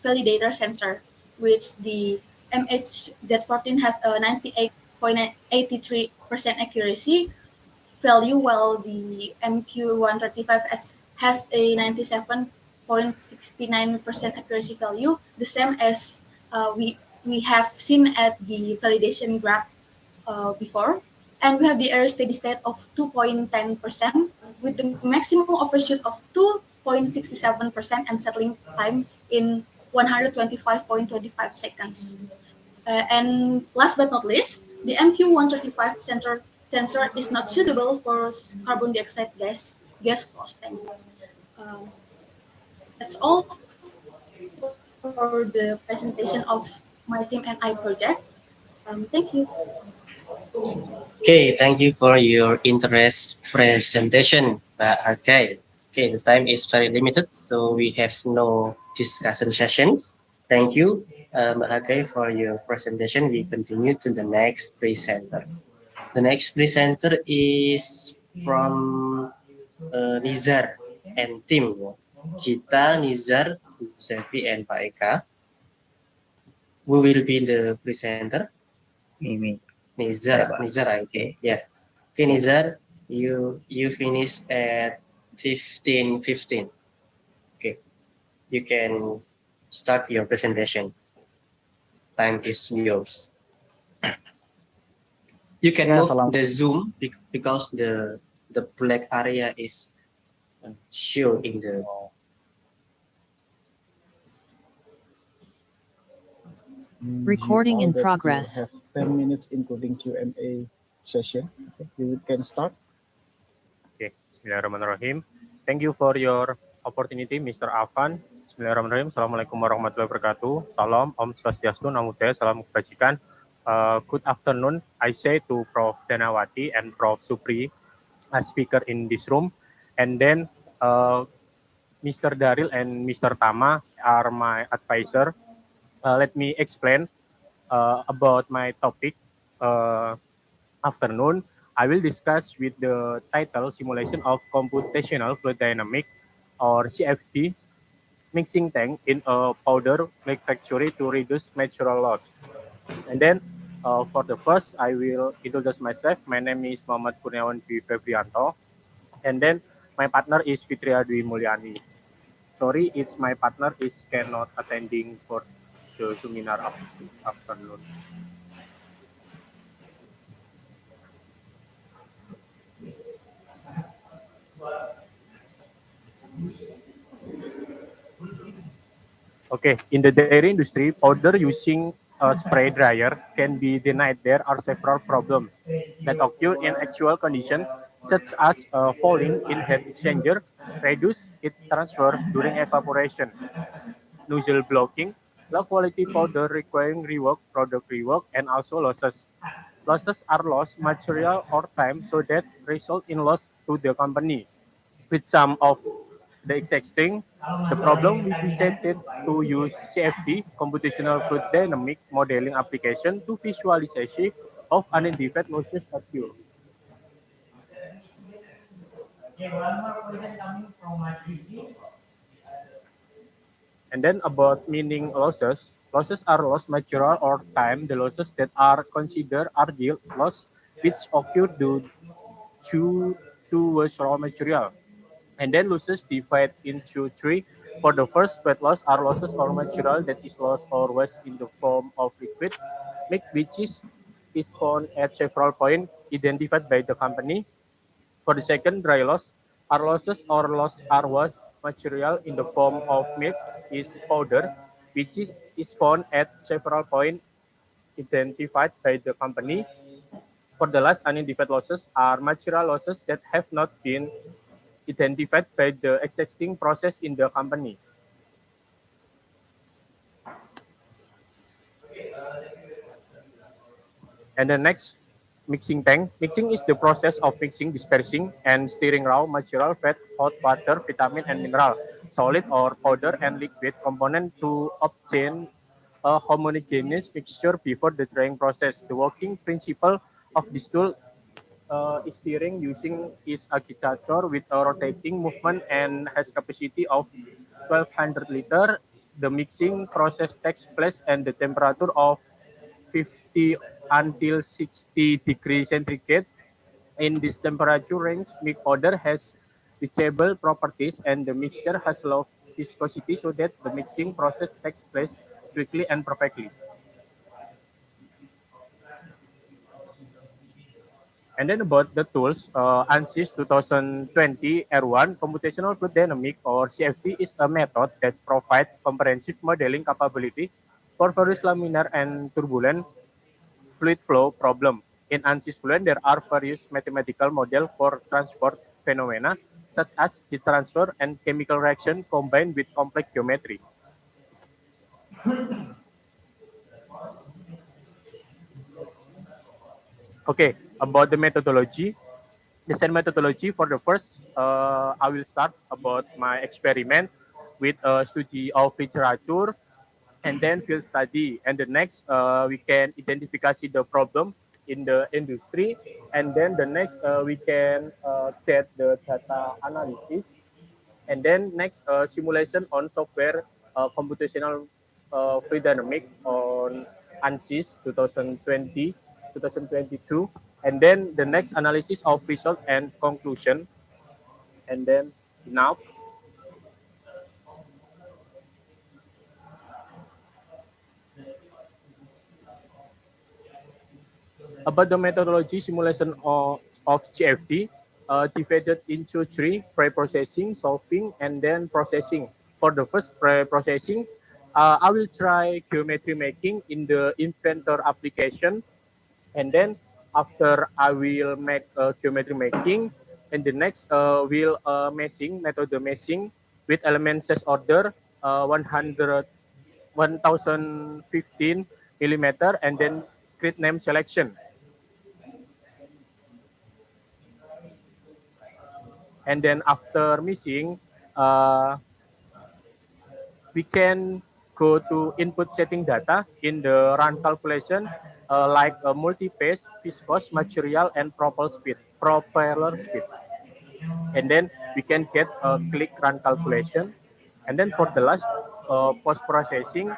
validator sensor, which the MHZ14 has a 98.83% accuracy value, while the MQ135 has a 97.69% accuracy value, the same as we have seen at the validation graph before. And we have the error steady state of 2.10% with the maximum overshoot of 2.67% and settling time in 125.25 seconds. And last but not least, the MQ135 sensor is not suitable for carbon dioxide gas close tank. That's all for the presentation of my team and I project. Thank you. Okay, thank you for your interest presentation, Okay, the time is very limited, so we have no discussion sessions. Thank you, for your presentation. We continue to the next presenter. The next presenter is from Nizar and Tim. Kita, Nizar, Sefi, and Pak Eka. Who will be the presenter? Me. Nizar, okay. Yeah. Okay, Nizar, you finish at 15:15. Okay. You can start your presentation. Time is yours. You can move the zoom because the black area is shown in the Recording all in that progress. you have 10 minutes including Q&A session. Okay, you can start. Okay, Bismillahirrahmanirrahim. Thank you for your opportunity, Mr. Afan. Bismillahirrahmanirrahim. Assalamualaikum warahmatullahi wabarakatuh. Salam, Om Swastiastu, Namo Buddhaya, Salam Kebajikan. Good afternoon, I say to Prof. Danawati and Prof. Supri, as speaker in this room. And then Mr. Daril and Mr. Tama are my advisor. Let me explain about my topic. Afternoon, I will discuss with the title Simulation of Computational Fluid Dynamics or CFD mixing tank in a powder manufactory to reduce material loss. And then for the first, I will introduce myself. My name is Muhammad Kurniawan Dwi Febrianto. And then my partner is Fitria Dwi Mulyani. Sorry, it's my partner is cannot attending for the seminar afternoon. Okay, in the dairy industry, powder using a spray dryer can be denied. There are several problems that occur in actual conditions, such as falling in heat exchanger, reduce heat transfer during evaporation, nozzle blocking, low quality powder requiring rework, product rework, and also losses. Losses are lost material or time, so that result in loss to the company. With some of the existing, the problem we decided to use CFD, computational fluid dynamic modeling application to visualization of unidentified losses occur. Okay, one more question coming from my GG. And then about meaning losses, losses are lost material or time. The losses that are considered are yield loss, which occur due to raw material. And then losses divide into three. For the first, weight loss are losses or material that is lost or waste in the form of liquid, which is found at several points identified by the company. For the second, dry loss are losses or loss are waste material in the form of milk is powder, which is found at several points identified by the company. For the last, unidentified losses are material losses that have not been identified by the existing process in the company. And the next, mixing tank. Mixing is the process of mixing, dispersing, and stirring raw material, fat, hot water, vitamin, and mineral, solid or powder and liquid component to obtain a homogeneous mixture before the drying process. The working principle of this tool is stirring using is agitator with a rotating movement and has capacity of 1200 liter. The mixing process takes place at the temperature of 50 until 60 degrees centigrade. In this temperature range, milk powder has leachable properties and the mixture has low viscosity so that the mixing process takes place quickly and perfectly. And then about the tools, ANSYS 2020 R1 Computational Fluid Dynamics or CFD is a method that provides comprehensive modeling capability for various laminar and turbulent fluid flow problem. In ANSYS Fluent, there are various mathematical models for transport phenomena, such as heat transfer and chemical reaction combined with complex geometry. Okay, about the methodology. Design methodology for the first, I will start about my experiment with a study of literature and then field study. And the next, we can identify the problem in the industry. And then the next, we can get the data analysis. And then next, simulation on software computational fluid dynamic on ANSYS 2020, 2022. And then the next analysis of result and conclusion. And then enough. About the methodology simulation of CFD, divided into three: pre-processing, solving, and then processing. For the first pre-processing, I will try geometry making in the inventor application, and then after I will make geometry making, and the next will meshing method meshing with element size order 1015 millimeter, and then grid name selection. And then after meshing, we can go to input setting data in the run calculation like multi-phase, viscous, material, and propeller speed. And then we can get a click run calculation. And then for the last post-processing,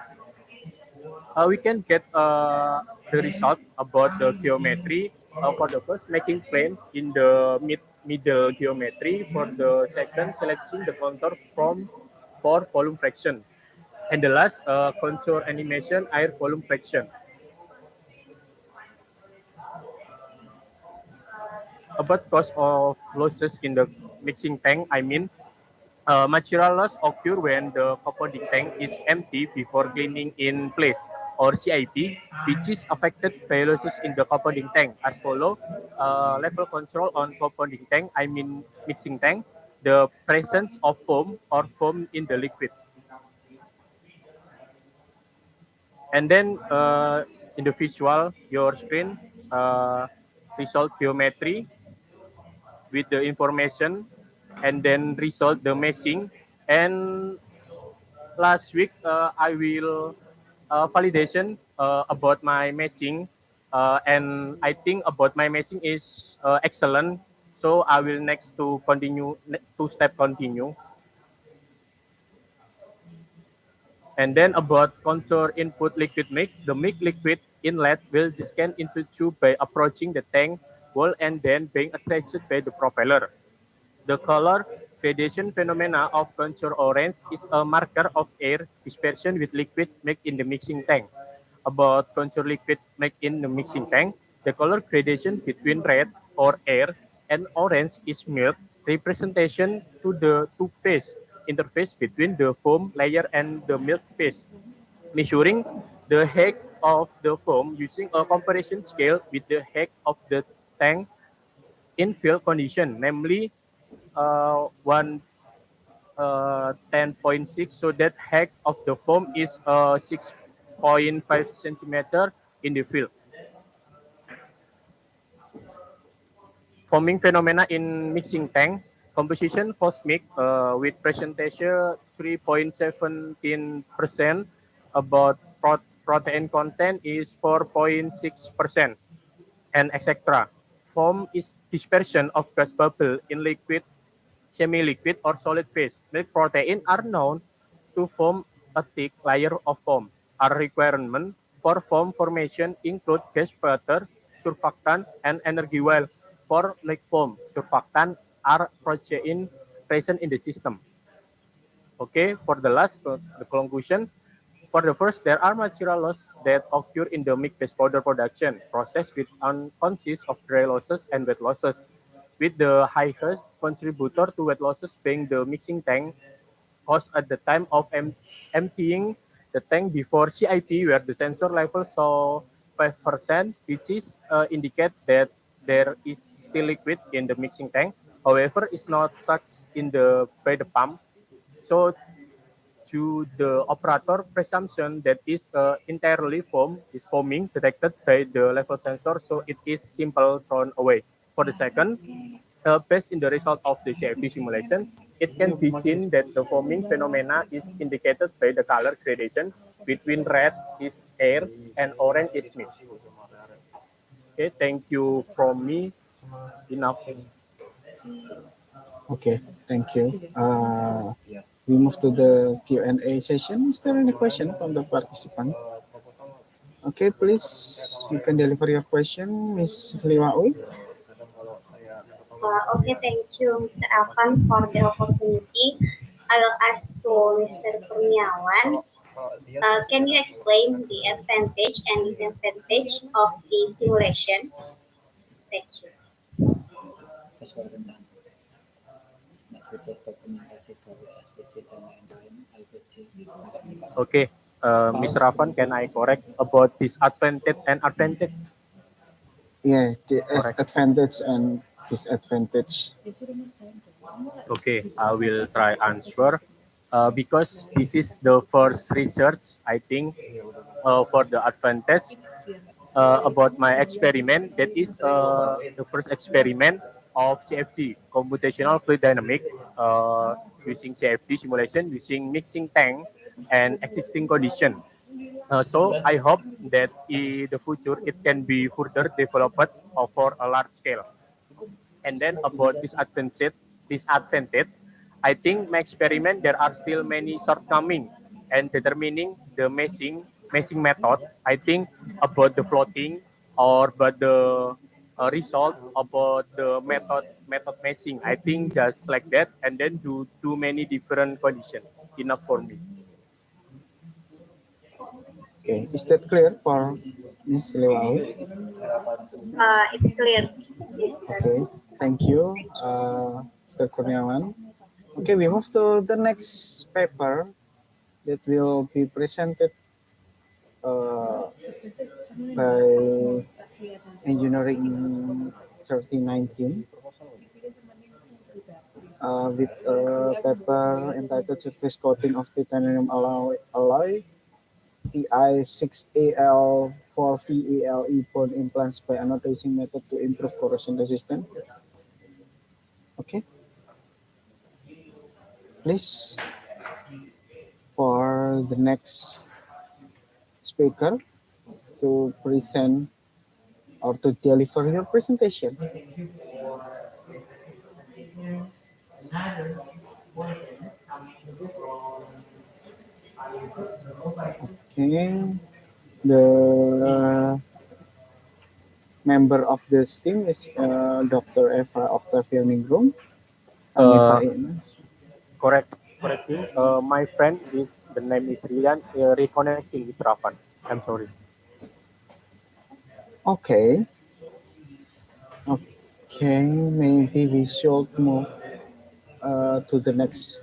we can get the result about the geometry for the first making plane in the middle geometry, for the second selecting the contour from for volume fraction, and the last contour animation air volume fraction. About cause of losses in the mixing tank, I mean material loss occur when the compounding tank is empty before cleaning in place, or CIP, which is affected by losses in the compounding tank as follow. Level control on compounding tank, I mean mixing tank, the presence of foam or foam in the liquid. And then in the visual, your screen, result geometry with the information, and then result the meshing. And last week I will validation about my meshing, and I think about my meshing is excellent. So I will next to continue, two step continue. And then about contour input liquid mix, the mix liquid inlet will descend into tube by approaching the tank wall and then being attracted by the propeller. The color gradation phenomena of contour orange is a marker of air dispersion with liquid made in the mixing tank. About contour liquid made in the mixing tank, the color gradation between red or air and orange is mild representation to the two phase interface between the foam layer and the milk phase. Measuring the height of the foam using a comparison scale with the height of the tank in field condition, namely 10.6, so that height of the foam is 6.5 centimeter in the field. Foaming phenomena in mixing tank, composition cosmic with presentation 3.17%, about protein content is 4.6%, and etc. Foam is dispersion of gas bubble in liquid, semi-liquid, or solid phase. Milk protein are known to form a thick layer of foam. Our requirement for foam formation include gas butter, surfactant, and energy, while for milk foam, surfactant are protein present in the system. Okay, for the last, the conclusion. For the first, there are material loss that occur in the milk-based powder production process, which consists of dry losses and wet losses, with the highest contributor to wet losses being the mixing tank caused at the time of emptying the tank before CIP, where the sensor level saw 5%, which is indicate that there is still liquid in the mixing tank. However, it's not such in the by the pump. So to the operator presumption that is entirely foaming detected by the level sensor, so it is simple thrown away. For the second, based in the result of the CFD simulation, it can be seen that the foaming phenomena is indicated by the color gradation between red is air and orange is mist. Okay, thank you from me. Enough. Okay, thank you. We move to the Q&A session. Is there any question from the participant? Okay, please, you can deliver your question, Ms. Liwaul. Okay, thank you, Mr. Alvan, for the opportunity. I will ask to Mr. Kurniawan. Can you explain the advantage and disadvantage of the simulation? Thank you. Okay, Ms. Ravan, can I correct about disadvantage and advantage? Yeah, the Correct. advantage and disadvantage. Okay, I will try answer. Because this is the first research, I think, for the advantage about my experiment. That is the first experiment of CFD, computational fluid dynamic, using CFD simulation, using mixing tank and existing condition. So I hope that in the future it can be further developed for a large scale. And then about disadvantage, I think my experiment there are still many shortcomings and determining the meshing method. I think about the floating or but the result about the method meshing. I think just like that, and then do too many different conditions enough for me. Okay, is that clear for Ms. Lewau? It's clear. Okay, thank you, Mr. Kurniawan. Okay, we move to the next paper that will be presented by Engineering 3019 with a paper entitled Surface Coating of Titanium Alloy TI6AL4VALE bond implants by anodizing method to improve corrosion resistance. Okay, please for the next speaker to present or to deliver your presentation. Okay, the member of this team is Dr. Eva Octavia Ningrum. Uh, correctly. My friend is the name is Rian. Reconnecting with Ravan. I'm sorry. Okay. Okay, maybe we should move to the next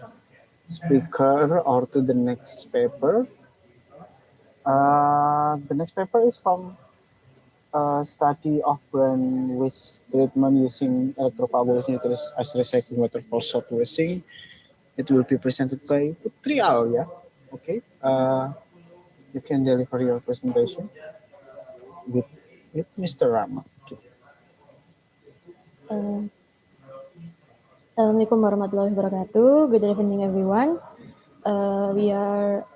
speaker or to the next paper. The next paper is from a study of brand waste treatment using electropulse as recycling water for salt wasting. It will be presented by Putri Alia. Okay, you can deliver your presentation with Mr. Rama. Okay. Assalamualaikum warahmatullahi wabarakatuh. Good evening, everyone. We are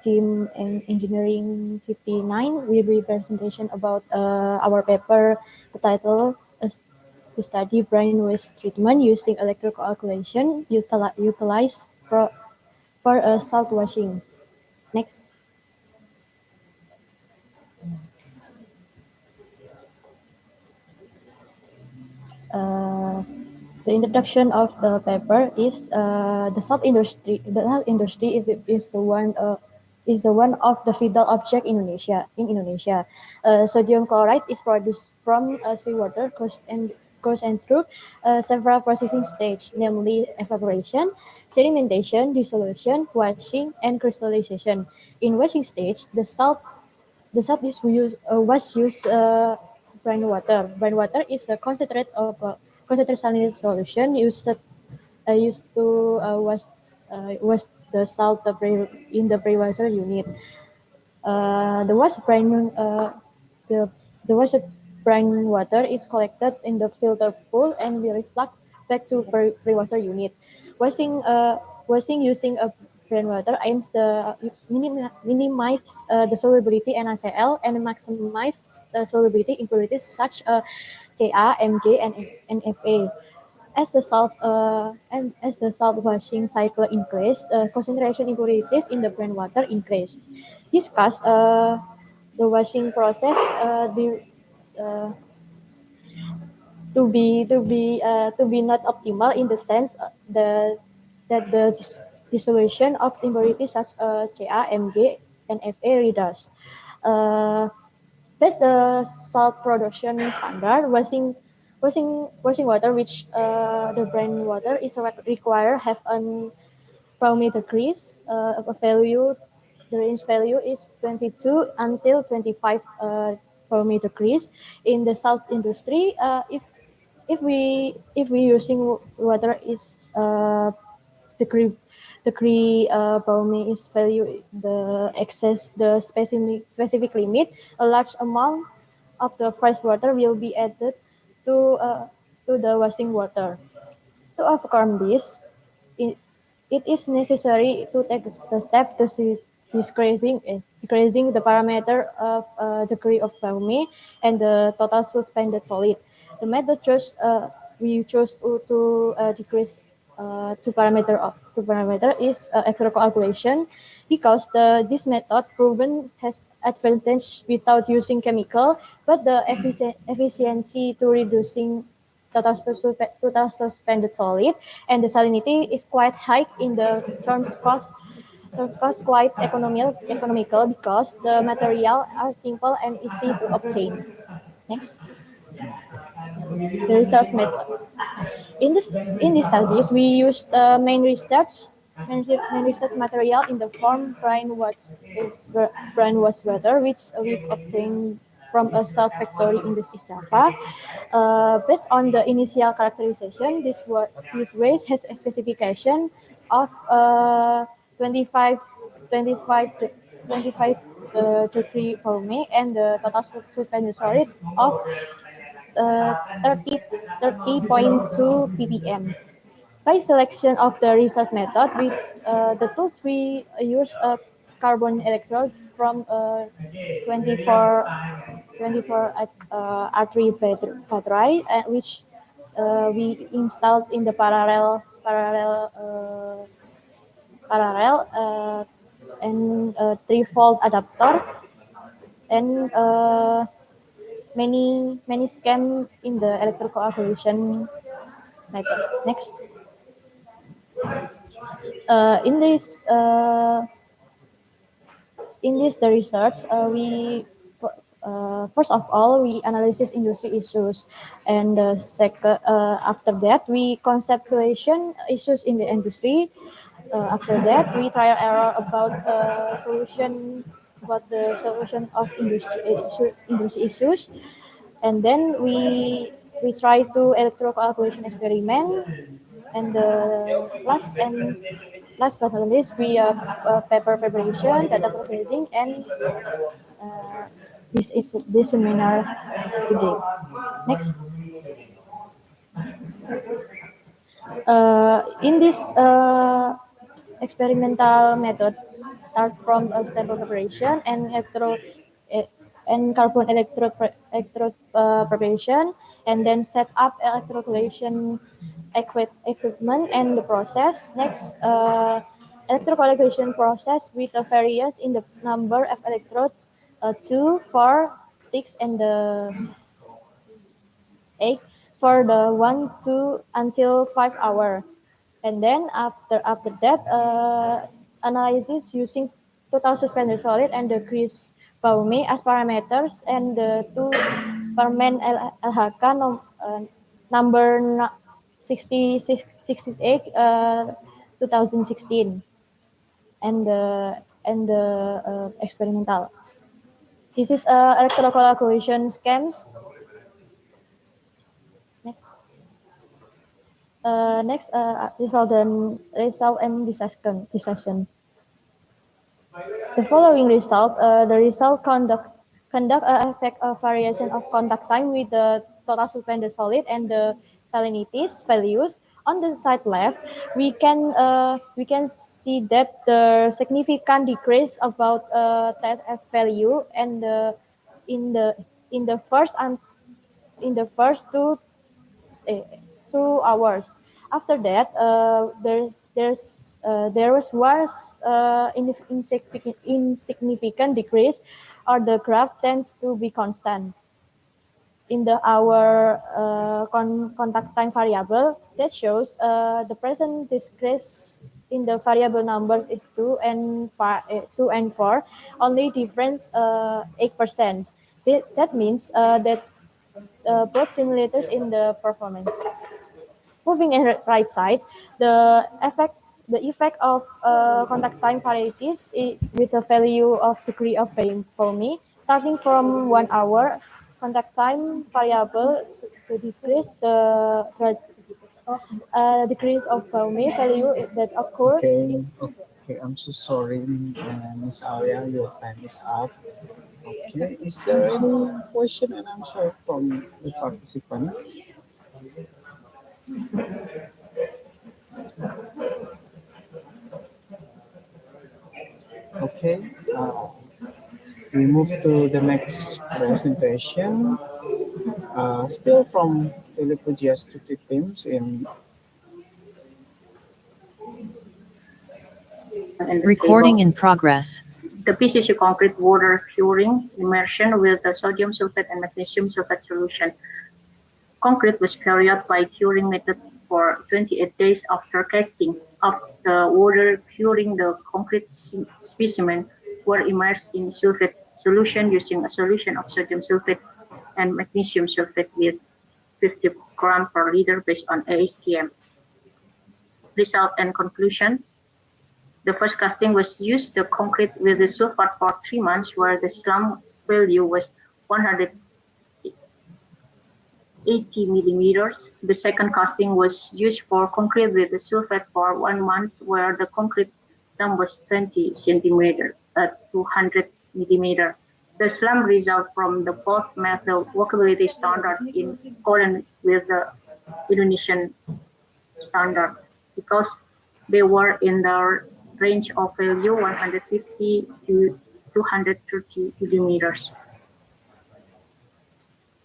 team engineering 59. We will presentation about our paper. The title is to study brain waste treatment using electrocoagulation utilized for salt washing. Next. The introduction of the paper is the salt industry. The salt industry is one of the vital object in Indonesia. Sodium chloride is produced from seawater goes and through several processing stages, namely evaporation, sedimentation, dissolution, washing, and crystallization. In washing stage, the salt was used brine water. Brine water is the concentrate of concentrated saline solution used to wash the salt in the pre-washer unit. The wash brine the the wash brine water is collected in the filter pool and be reflux back to pre-washer unit. Washing using a brine water aims to minimize the solubility NaCl and maximize solubility impurities such as Ca, Mg, and Fa. As the salt washing cycle increase, concentration impurities in the brine water increase. Discuss the washing process uh, to be not optimal in the sense that the dissolution of impurities such as Ca, Mg, and Fa reduce. Uh, That's the salt production standard. Washing water, which the brine water is required have an parameter decrease of a value the range value is 22 until 25 per meter degrees. In the salt industry, if we using water is degree per me is value the excess the specific limit, a large amount of the fresh water will be added to the wasting water. To overcome this, it is necessary to take a step to decreasing the parameter of degree of Fermi and the total suspended solid. The method we chose to decrease two parameter is electrocoagulation because this method proven has advantage without using chemical, but the efficiency to reducing total suspended solid and the salinity is quite high in the terms cost quite economical because the material are simple and easy to obtain. Next, the research method. In these studies, we used main research material in the form brine water, which we obtained from a salt factory in East Java. Based on the initial characterization, this waste has a specification of 25, 25, 25 degree Fermi and the total suspended solid of 30, 30.2 ppm. By selection of the research method, the tools we use a carbon electrode from 24 R3 battery, which we installed in the parallel and 3-volt adapter and many scam in the electrocoagulation method. Next, in this the research we first of all we analysis industry issues, and second after that we conceptualization issues in the industry. After that we trial error about the solution of industry issues, and then we try to electrocoagulation experiment, and last but not least we paper preparation, data processing, and this seminar today. Next, in this experimental method start from a sample preparation and carbon electrode preparation, and then set up electrocoagulation equipment and the process. Next, electrocoagulation process with a variance in the number of electrodes 2, 4, 6, and 8 for the 1, 2 until 5 hour. And then after that, analysis using total suspended solid and the grease Baume as parameters, and the two permen LHK number 68 2016, and the experimental. This is electrocoagulation scans. Next. Next, result and discussion. The following result, the result conduct affect a variation of contact time with the total suspended solid and the salinities values. On the side left, we can see that the significant decrease about TSS value and in the first two hours. After that, there was insignificant decrease, or the graph tends to be constant. In the hour contact time variable, that shows the present decrease in the variable numbers is 2 and 4, only difference 8%. That means that both simulators in the performance. Moving in right side, the effect the effect of contact time varieties with a value of degree of foamy, starting from 1 hour, contact time variable to decrease the decrease of foamy value that occur. Okay, okay, I'm so sorry, Miss Alia, your time is up. Okay, is there any question and answer from the participant? Okay, we move to the next presentation. Still from Filippo GS50 teams in Recording in progress. The PCC concrete water curing immersion with the sodium sulfate and magnesium sulfate solution. Concrete was carried out by curing method for 28 days after casting. Of the water curing, the concrete specimen were immersed in sulfate solution using a solution of sodium sulfate and magnesium sulfate with 50 gram per liter based on ASTM. Result and conclusion. The first casting was used the concrete with the sulfate for 3 months where the slump value was 180 millimeters. The second casting was used for concrete with the sulfate for 1 month where the concrete slump was 20 centimeter at 200 millimeter. The slump result from the both met the workability standard in accordance with the Indonesian standard because they were in the range of value 150 to 230 millimeters.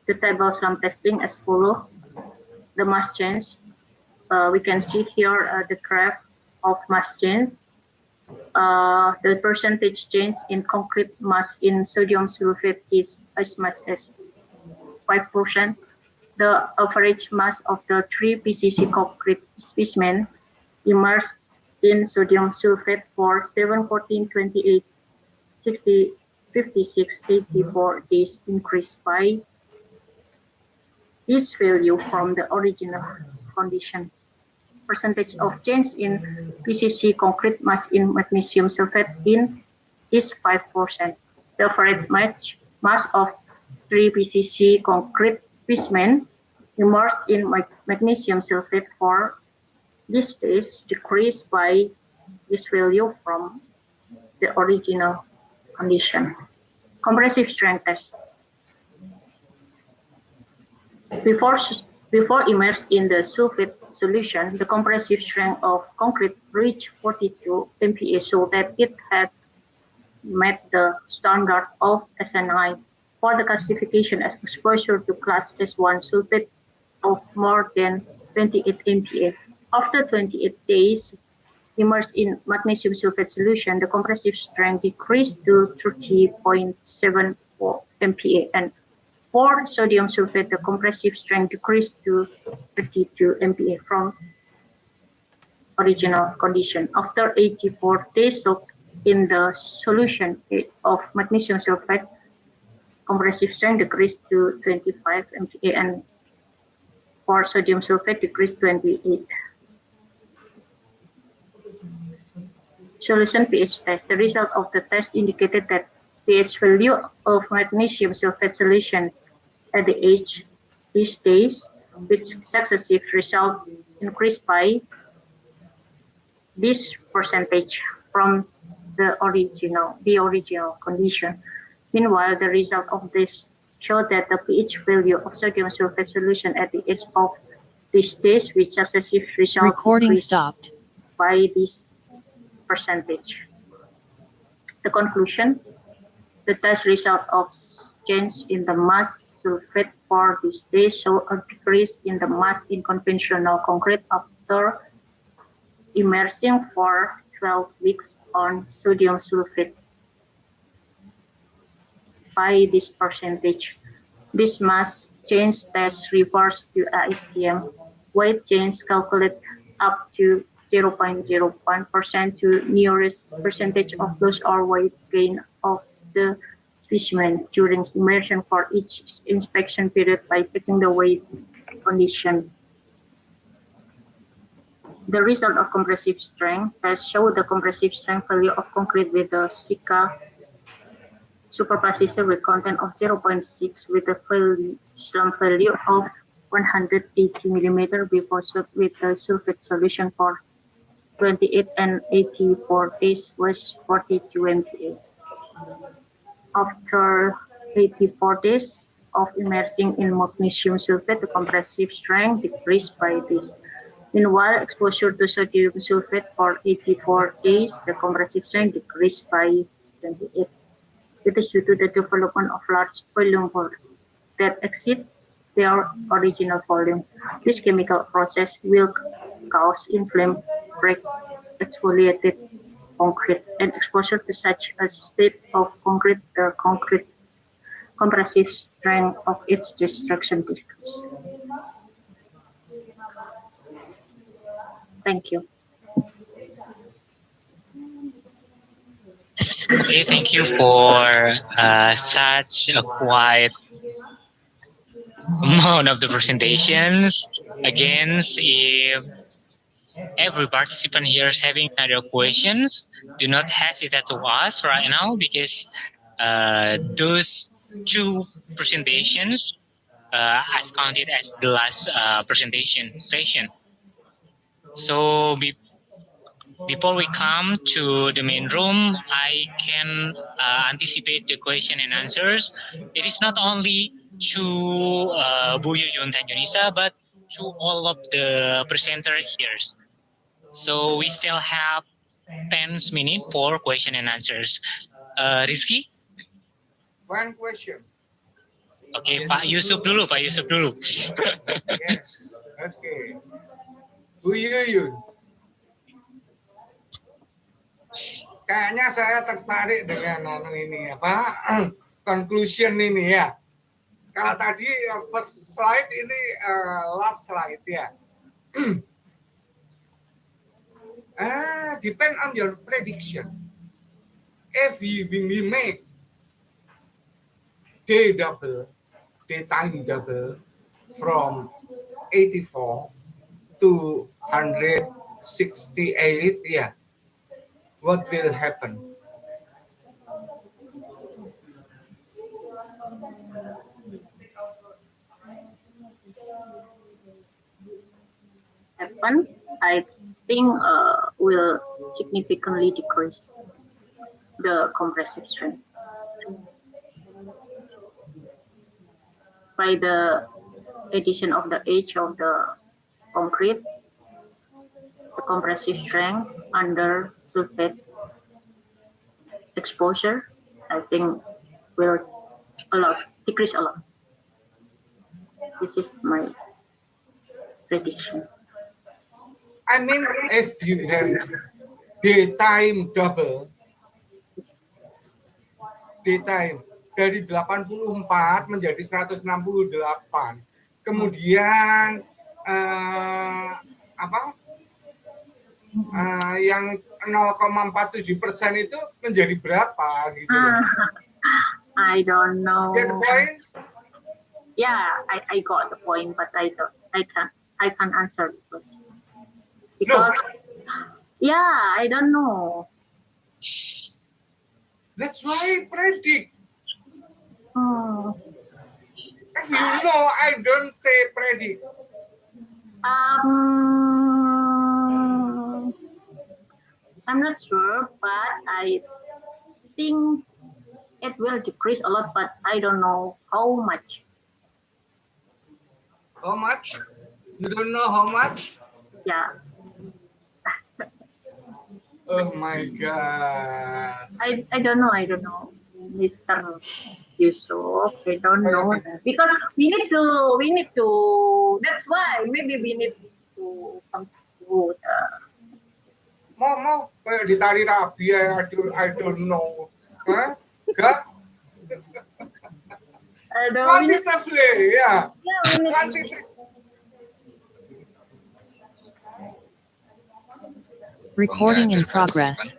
The table slump testing as follows. The mass change. We can see here the graph of mass change. The percentage change in concrete mass in sodium sulfate is as much as 5%. The average mass of the 3 PCC concrete specimen immersed in sodium sulfate for 7, 14, 28, 60, 56, 84 days increased by this value from the original condition. Percentage of change in PCC concrete mass in magnesium sulfate in is 5%. The average mass of 3 PCC concrete specimen immersed in magnesium sulfate for this days decreased by this value from the original condition. Compressive strength test. Before immersed in the sulfate solution, the compressive strength of concrete reached 42 MPa, so that it had met the standard of SNI for the classification as exposure to class S1 sulfate of more than 28 MPa. After 28 days immersed in magnesium sulfate solution, the compressive strength decreased to 30.74 MPa, and for sodium sulfate, the compressive strength decreased to 32 MPa from original condition. After 84 days soaked in the solution of magnesium sulfate, compressive strength decreased to 25 MPa, and for sodium sulfate decreased 28. Solution pH test. The result of the test indicated that pH value of magnesium sulfate solution at the age these days, with successive result increased by this percentage from the original condition. Meanwhile, the result of this showed that the pH value of sodium sulfate solution at the age of these days with successive result Recording stopped. by this percentage. The conclusion, the test result of change in the mass sulfate for this day show a decrease in the mass in conventional concrete after immersing for 12 weeks on sodium sulfate by this percentage. This mass change test refers to ASTM. Weight change calculated up to 0.01% to nearest percentage of loss or weight gain of the specimen during immersion for each inspection period by taking the weight condition. The result of compressive strength has shown the compressive strength value of concrete with the Sika superposition with content of 0.6 with a slump value of 180 millimeter before with the sulfate solution for 28 and 84 days was 40-28. After 84 days of immersing in magnesium sulfate, the compressive strength decreased by this. Meanwhile, exposure to sodium sulfate for 84 days, the compressive strength decreased by 28. It is due to the development of large volume that exceed their original volume. This chemical process will cause inflamed, break, exfoliated concrete, and exposure to such a state of concrete, the concrete compressive strength of its destruction decreases. Thank you. Okay, thank you for such a quiet amount of the presentations. Again, if every participant here is having other questions, do not hesitate to ask right now because those two presentations as counted as the last presentation session. So before we come to the main room, I can anticipate the question and answers. It is not only to Bu Yuyun Tanjunisa, but to all of the presenter here. So we still have 10 minutes for question and answers. Rizky? One question. Oke, Pak Yusuf dulu, Pak Yusuf dulu. Yes. Okay. Bu Yuyun. Kayaknya saya tertarik dengan ini apa conclusion ini ya. Kalau tadi first slide ini last slide ya. Depend on your prediction. If we make daytime double from 84 to 168, yeah, what will happen? I think will significantly decrease the compressive strength. By the addition of the age of the concrete, the compressive strength under sulfate exposure, I think will decrease a lot. This is my prediction. I mean, if you have daytime double, daytime dari 84 menjadi 168, kemudian yang 0,47% itu menjadi berapa gitu? I don't know. Get the point? Yeah, I got the point, but I can't answer it. Because yeah, I don't know. That's why I predict. Oh. If you know, I don't say predict. I'm not sure, but I think it will decrease a lot, but I don't know how much. How much? You don't know how much? Yeah. Oh my God. I don't know, Mr. Yusuf. I don't know because we need to. That's why maybe we need to come to Mau kayak ditari rabi I don't know. Hah? Enggak? Quantitatively, yeah. Quantitative. Recording in progress.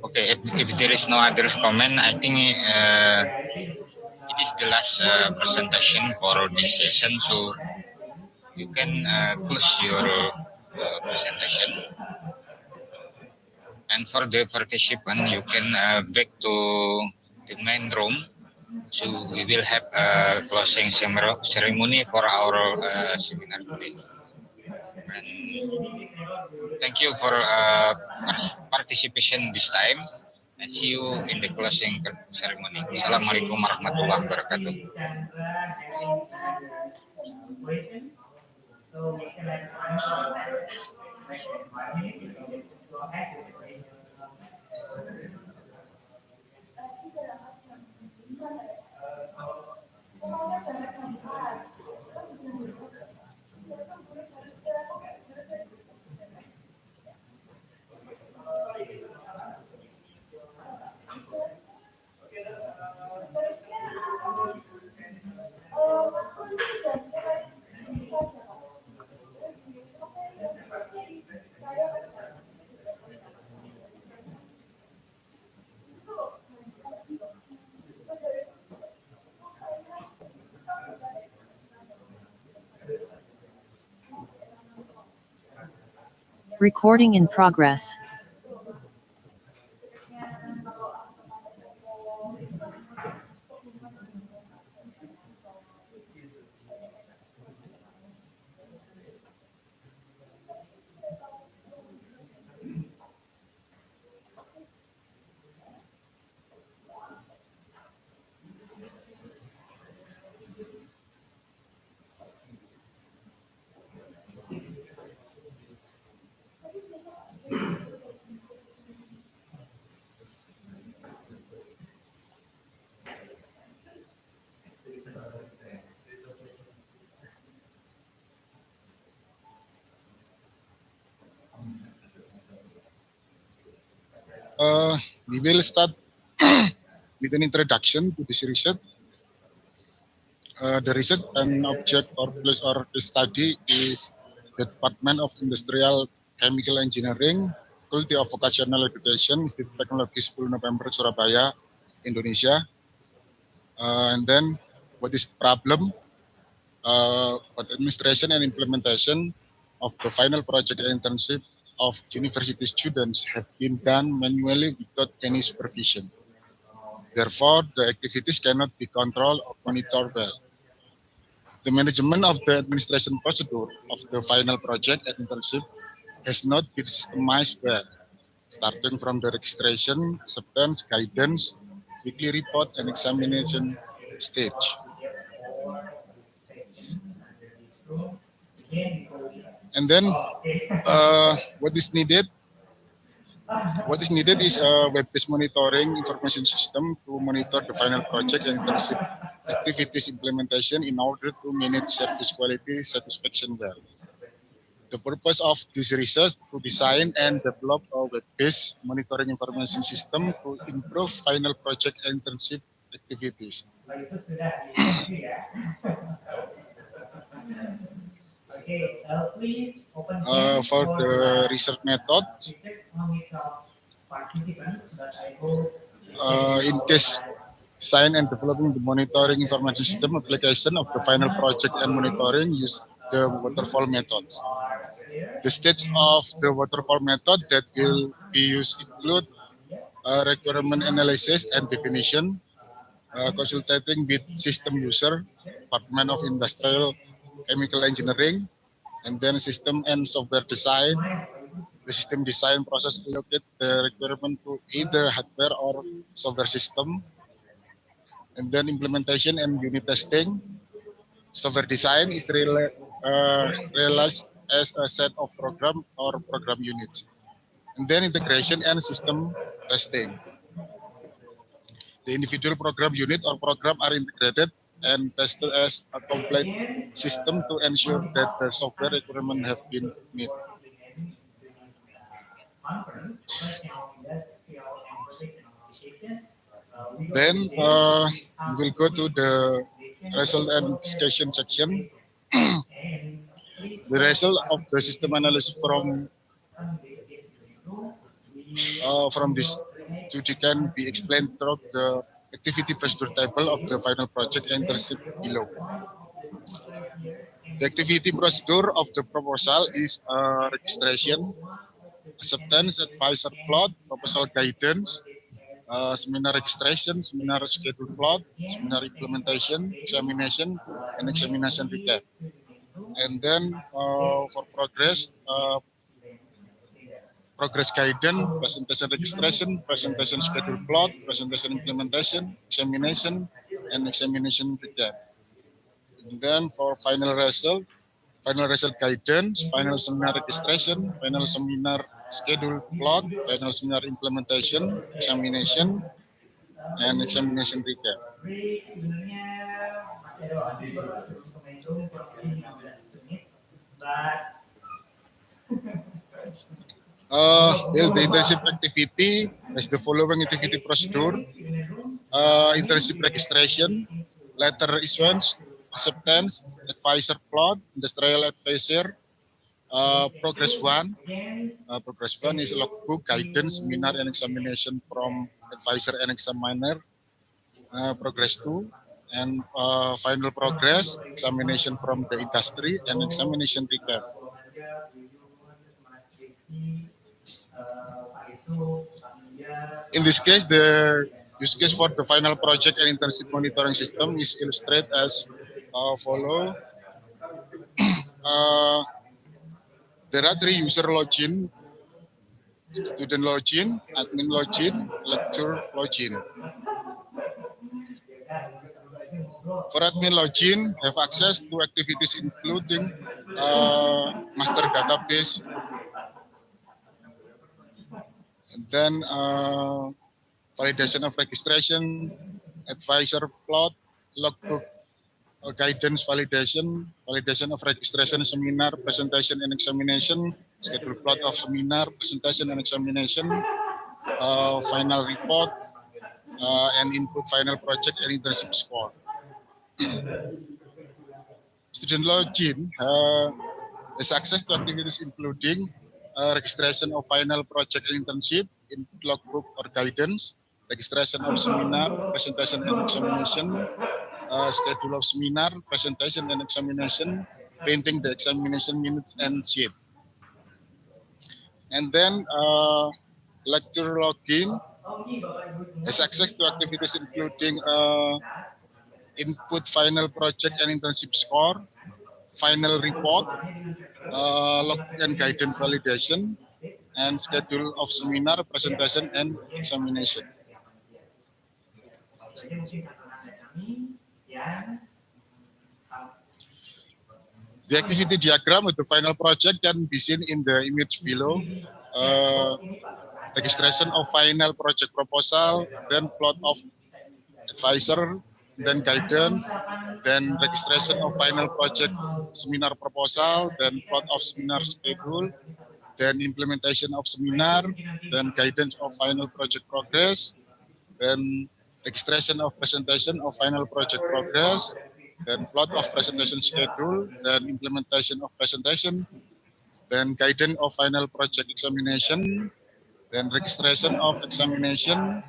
Okay, if there is no other comment, I think it is the last presentation for this session, so you can close your presentation. And for the participant, you can back to the main room. So we will have a closing ceremony for our seminar today. And thank you for participation this time. And see you in the closing ceremony. Assalamualaikum warahmatullahi wabarakatuh. So we can like Recording in progress. We will start with an introduction to this research. The research and object or place or the study is the Department of Industrial Chemical Engineering, Faculty of Vocational Education, Institute Teknologi 10 November, Surabaya, Indonesia. And then what is the problem? What administration and implementation of the final project internship of university students have been done manually without any supervision. Therefore, the activities cannot be controlled or monitored well. The management of the administration procedure of the final project and internship has not been systemized well, starting from the registration, acceptance, guidance, weekly report, and examination stage. And then what is needed? What is needed is a web-based monitoring information system to monitor the final project and internship activities implementation in order to manage service quality satisfaction well. The purpose of this research to design and develop a web-based monitoring information system to improve final project and internship activities. For the research method, in case design and developing the monitoring information system application of the final project and monitoring use the waterfall method. The stage of the waterfall method that will be used include requirement analysis and definition, consulting with system user, Department of Industrial Chemical Engineering, and then system and software design. The system design process allocate the requirement to either hardware or software system. And then implementation and unit testing. Software design is realized as a set of program or program units. And then integration and system testing. The individual program unit or program are integrated and tested as a complete system to ensure that the software requirements have been met. Then we will go to the result and discussion section. The result of the system analysis from this study can be explained through the activity procedure table of the final project internship below. The activity procedure of the proposal is registration, acceptance, advisor plot, proposal guidance, seminar registration, seminar schedule plot, seminar implementation, examination, and examination recap. And then for progress guidance, presentation registration, presentation schedule plot, presentation implementation, examination, and examination recap. And then for final result guidance, final seminar registration, final seminar schedule plot, final seminar implementation, examination, and examination recap. The internship activity is the following activity procedure: internship registration, letter issuance, acceptance, advisor plot, industrial advisor, progress one. Progress one is logbook, guidance, seminar, and examination from advisor and examiner. Progress two and final progress, examination from the industry, and examination recap. In this case, the use case for the final project and internship monitoring system is illustrated as follow. There are three user login: student login, admin login, lecturer login. For admin login, have access to activities including master database, and then validation of registration, advisor plot, logbook, guidance validation, validation of registration, seminar, presentation and examination, schedule plot of seminar, presentation and examination, final report, and input final project and internship score. Student login has access to activities including registration of final project and internship, input logbook or guidance, registration of seminar, presentation and examination, schedule of seminar, presentation and examination, printing the examination minutes and sheet. And then lecture login has access to activities including input final project and internship score, final report, log and guidance validation, and schedule of seminar, presentation, and examination. The activity diagram of the final project can be seen in the image below. Registration of final project proposal, then plot of advisor, then guidance, then registration of final project seminar proposal, then plot of seminar schedule, then implementation of seminar, then guidance of final project progress, then registration of presentation of final project progress, then plot of presentation schedule, then implementation of presentation, then guidance of final project examination, then registration of examination,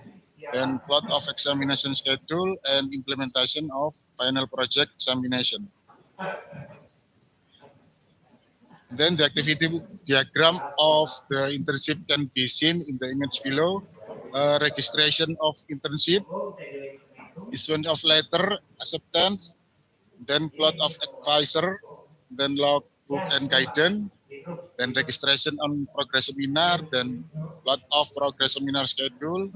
then plot of examination schedule, and implementation of final project examination. Then the activity diagram of the internship can be seen in the image below. Registration of internship, issuance of letter, acceptance, then plot of advisor, then logbook and guidance, then registration on progress seminar, then plot of progress seminar schedule,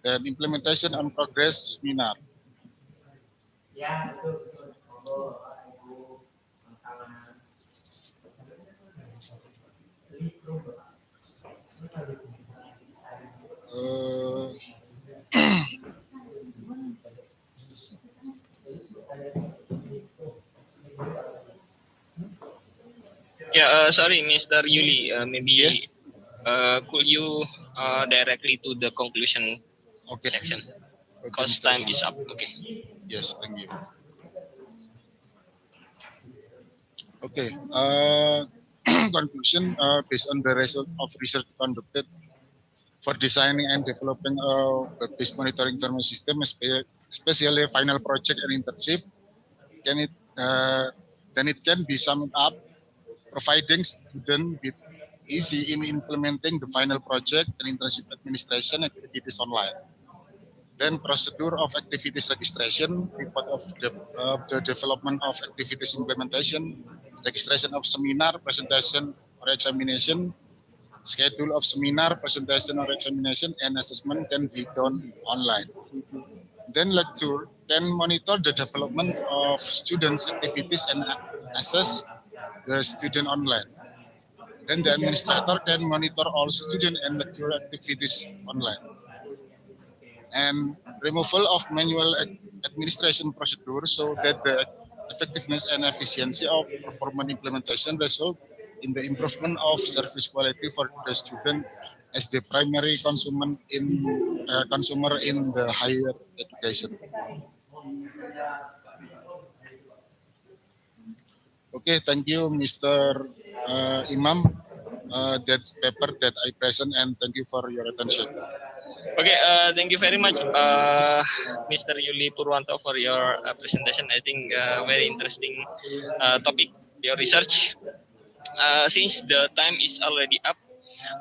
then implementation on progress seminar. Yeah, sorry, Mr. Yuli. Maybe yes? could you directly to the conclusion section? Because time is up. Okay. Yes, thank you. Okay. Conclusion based on the result of research conducted for designing and developing a web-based monitoring information system, especially a final project and internship, then it can be summed up, providing students with easy in implementing the final project and internship administration activities online. Then procedure of activities registration, report of the development of activities implementation, registration of seminar, presentation or examination, schedule of seminar, presentation or examination, and assessment can be done online. Then lecture can monitor the development of students' activities and assess the student online. Then the administrator can monitor all student and lecturer activities online. And removal of manual administration procedure so that the effectiveness and efficiency of performance implementation result in the improvement of service quality for the student as the primary consumer in the higher education. Okay, thank you, Mr. Imam. That's paper that I present, and thank you for your attention. Okay, thank you very much, Mr. Yuli Purwanto, for your presentation. I think very interesting topic, your research. Since the time is already up,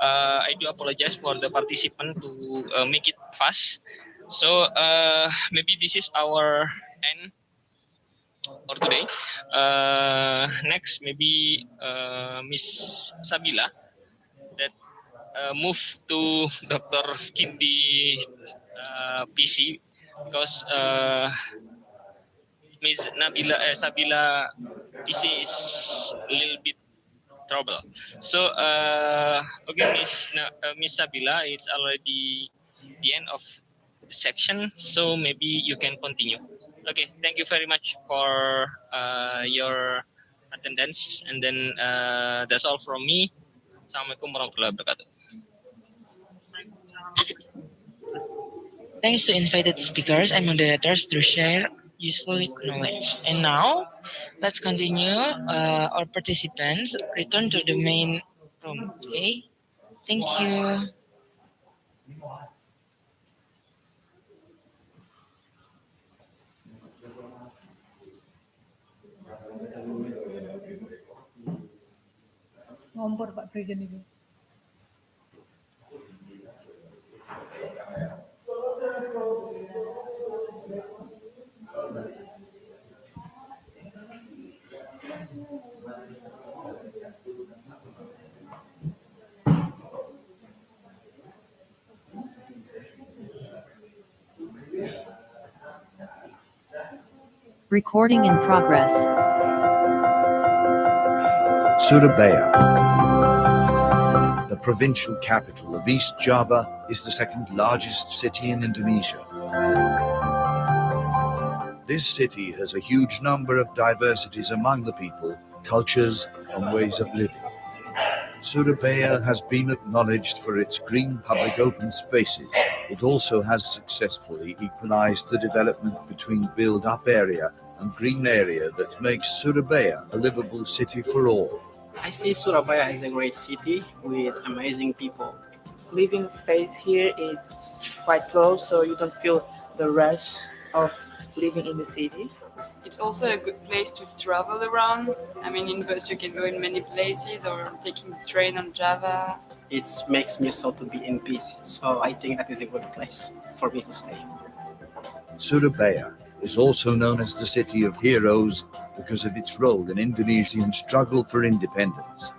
I do apologize for the participant to make it fast. So maybe this is our end for today. Next, maybe Miss Sabila that move to Dr. Kindi PC because Miss Sabila PC is a little bit trouble. So okay, Miss Sabila, it's already the end of the section, so maybe you can continue. Okay, thank you very much for your attendance, and then that's all from me. Assalamualaikum warahmatullahi wabarakatuh. Thanks to invited speakers and moderators to share useful knowledge. And now, let's continue. Our participants return to the main room. Okay, thank you. Ngompor Pak Brigjen itu. Recording in progress. Surabaya, the provincial capital of East Java, is the second largest city in Indonesia. This city has a huge number of diversities among the people, cultures, and ways of living. Surabaya has been acknowledged for its green public open spaces. It also has successfully equalized the development between build-up area and green area that makes Surabaya a livable city for all. I see Surabaya as a great city with amazing people. Living pace here is quite slow, so you don't feel the rush of living in the city. It's also a good place to travel around. I mean, in bus you can go in many places, or taking the train on Java. It makes me so to be in peace, so I think that is a good place for me to stay. Surabaya is also known as the City of Heroes because of its role in Indonesian struggle for independence.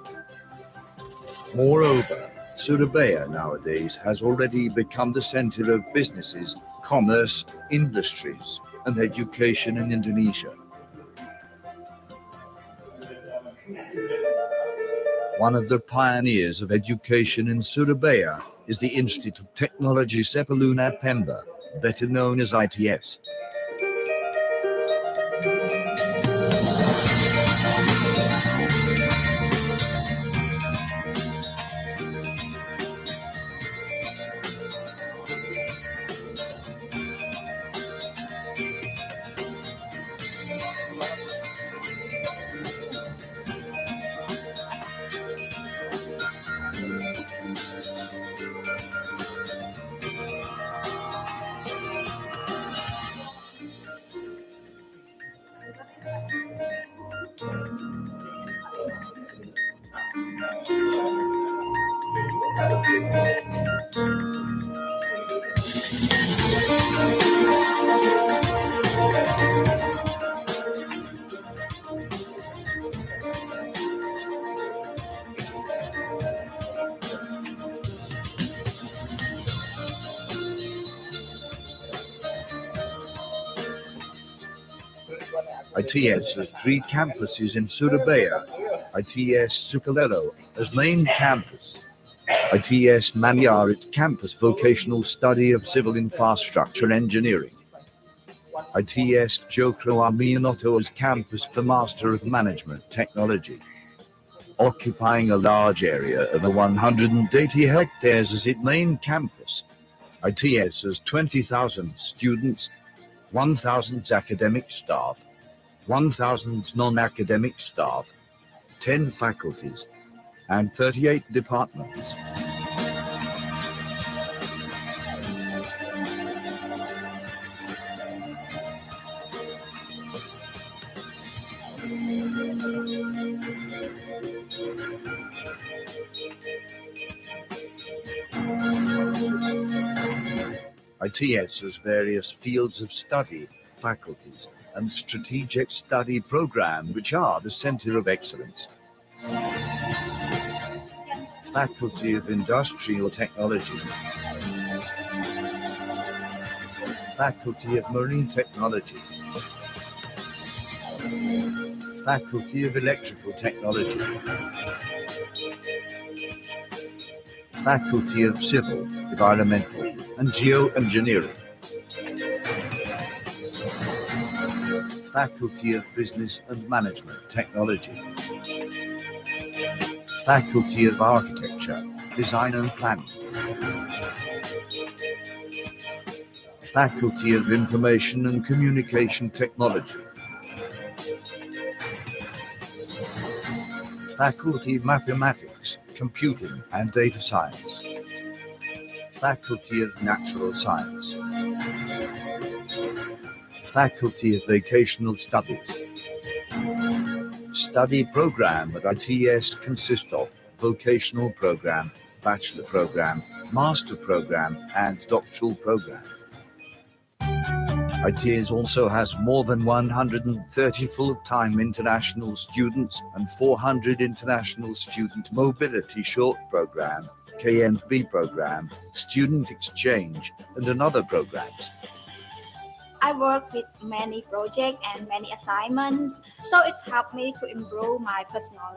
Moreover, Surabaya nowadays has already become the center of businesses, commerce, industries, and education in Indonesia. One of the pioneers of education in Surabaya is the Institute Technology Sepaluna Pemba, better known as ITS. ITS has 3 campuses in Surabaya. ITS Sukolilo as main campus. ITS Manyar its campus vocational study of civil infrastructure engineering. ITS Jokro Aminoto as campus for Master of Management Technology. Occupying a large area of 180 hectares as its main campus. ITS has 20,000 students, 1,000 academic staff, 1,000 non-academic staff, 10 faculties, and 38 departments. ITS has various fields of study, faculties, and strategic study program which are the center of excellence. Faculty of Industrial Technology, Faculty of Marine Technology, Faculty of Electrical Technology, Faculty of Civil, Environmental, and Geoengineering, Faculty of Business and Management Technology, Faculty of Architecture, Design and Planning, Faculty of Information and Communication Technology, Faculty of Mathematics, Computing and Data Science, Faculty of Natural Science, Faculty of Vocational Studies. Study program at ITS consists of vocational program, bachelor program, master program, and doctoral program. ITS also has more than 130 full-time international students and 400 international student mobility short program, K&B program, student exchange, and another programs. I work with many projects and many assignments, so it's helped me to improve my personal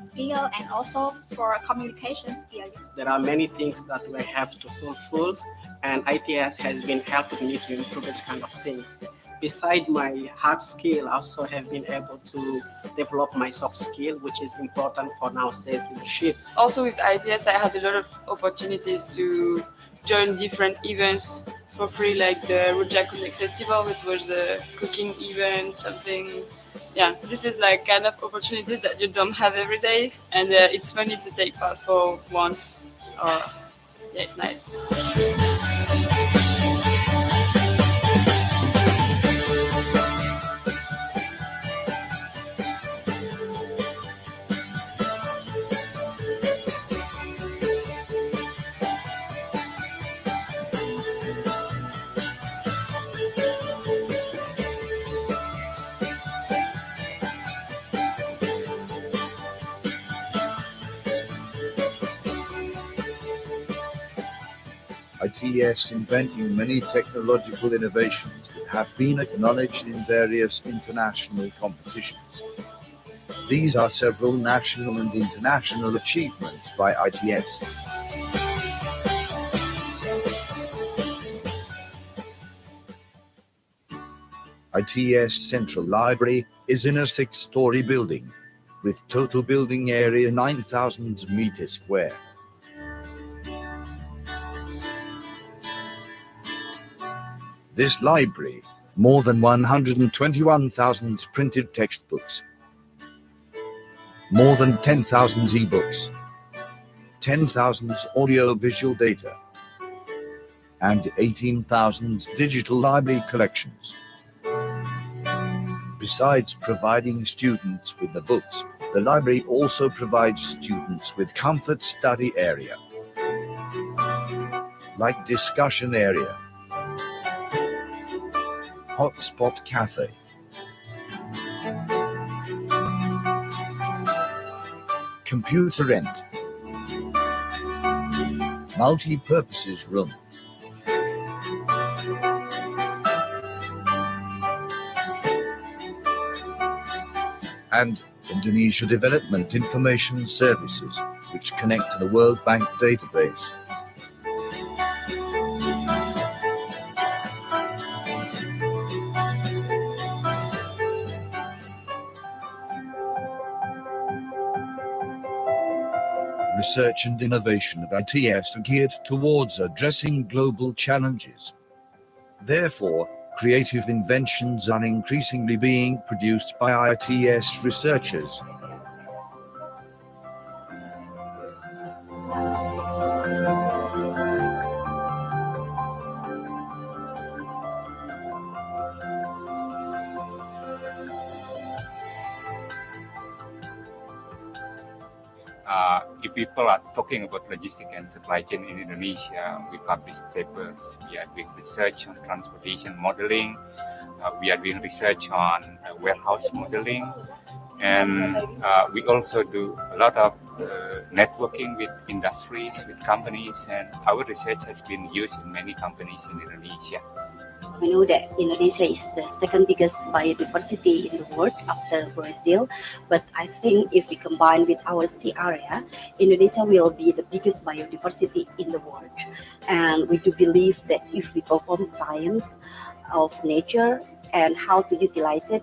skill and also for communication skill. There are many things that we have to fulfill, and ITS has been helping me to improve this kind of things. Besides my hard skill, I also have been able to develop my soft skill, which is important for nowadays leadership. Also with ITS, I had a lot of opportunities to join different events for free, like the Rujak Connect Festival, which was the cooking event, something. Yeah, this is like kind of opportunities that you don't have every day, and it's funny to take part for once. Yeah, it's nice. ITS inventing many technological innovations that have been acknowledged in various international competitions. These are several national and international achievements by ITS. ITS Central Library is in a 6-story building with total building area 9,000 meters square. This library, more than 121,000 printed textbooks, more than 10,000 e-books, 10,000 audio-visual data, and 18,000 digital library collections. Besides providing students with the books, the library also provides students with comfort study area. like discussion area, hotspot cafe, computer rent, multi-purposes room, and Indonesia Development Information Services, which connect to the World Bank database. Research and innovation at ITS are geared towards addressing global challenges. Therefore, creative inventions are increasingly being produced by ITS researchers. If people are talking about logistics and supply chain in Indonesia, we publish papers, we are doing research on transportation modeling, we are doing research on warehouse modeling, and we also do a lot of networking with industries, with companies, and our research has been used in many companies in Indonesia. We know that Indonesia is the second biggest biodiversity in the world after Brazil, but I think if we combine with our sea area, Indonesia will be the biggest biodiversity in the world. And we do believe that if we perform science of nature and how to utilize it,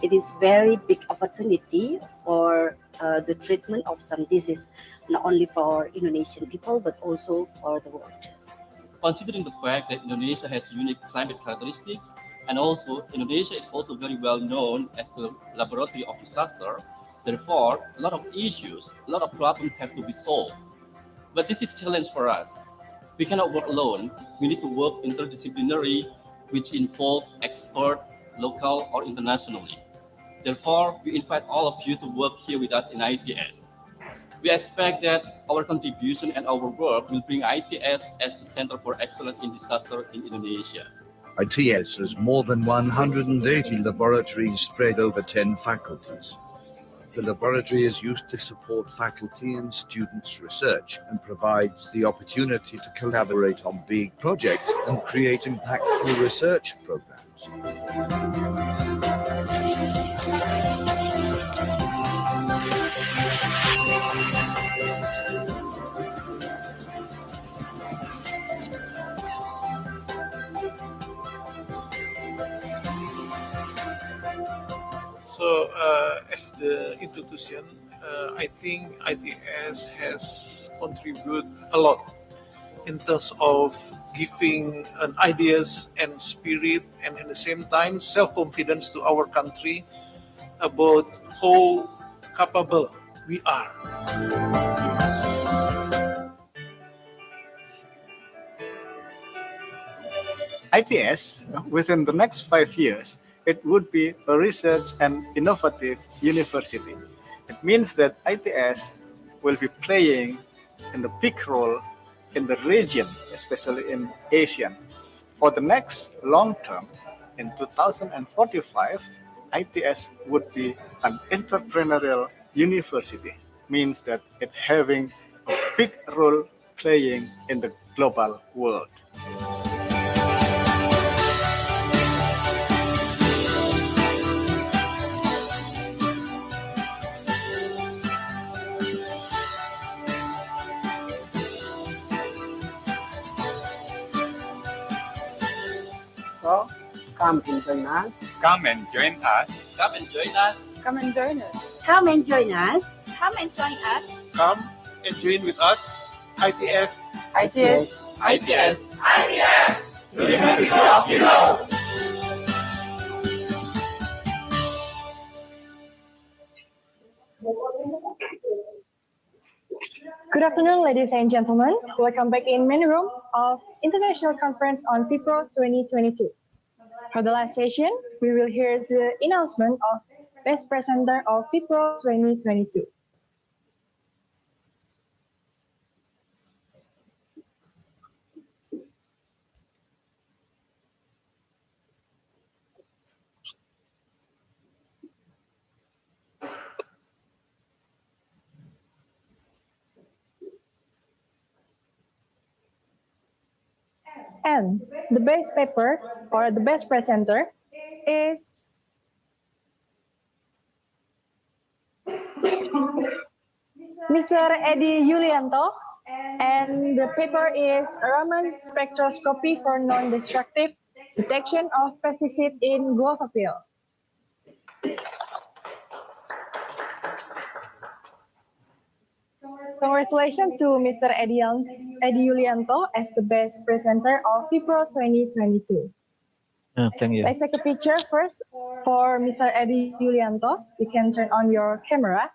it is very big opportunity for the treatment of some disease, not only for Indonesian people, but also for the world. Considering the fact that Indonesia has unique climate characteristics, and also Indonesia is also very well known as the laboratory of disaster, therefore a lot of issues, a lot of problems have to be solved. But this is a challenge for us. We cannot work alone. We need to work interdisciplinary, which involve expert, local or internationally. Therefore, we invite all of you to work here with us in ITS. We expect that our contribution and our work will bring ITS as the Center for Excellence in Disaster in Indonesia. ITS has more than 180 laboratories spread over 10 faculties. The laboratory is used to support faculty and students' research and provides the opportunity to collaborate on big projects and create impactful research programs. So, as the institution, I think ITS has contributed a lot in terms of giving an ideas and spirit, and at the same time self-confidence to our country about how capable we are. ITS, within the next 5 years, it would be a research and innovative university. It means that ITS will be playing a big role in the region, especially in Asia. For the next long term, in 2045, ITS would be an entrepreneurial university, means that it having a big role playing in the global world. So, come and join us. Come and join us. Come and join us. Come and join us. Come and join us. Come and join us. Come and join with us, ITS. ITS. ITS. ITS. University of Europe. Good afternoon, ladies and gentlemen. Welcome back in main room of International Conference on Vipro 2022. For the last session, we will hear the announcement of Best Presenter of Vipro 2022. And the best paper or the best presenter is Mr. Edi Yulianto, and the paper is Raman spectroscopy for non-destructive detection of pesticide in guava field. Congratulations to Mr. Edi Yulianto as the best presenter of Vipro 2022. Thank you. Let's take a picture first for Mr. Edi Yulianto. You can turn on your camera.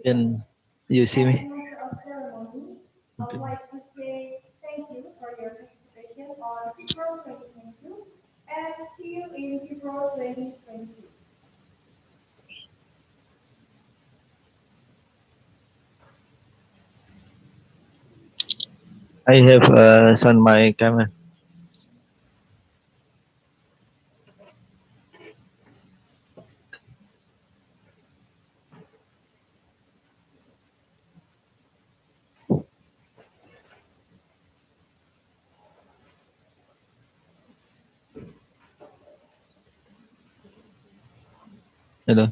Can you see me? I would like to say thank you for your participation on Vipro 2022 and see you in Vipro 2022. I have on my camera. Hello.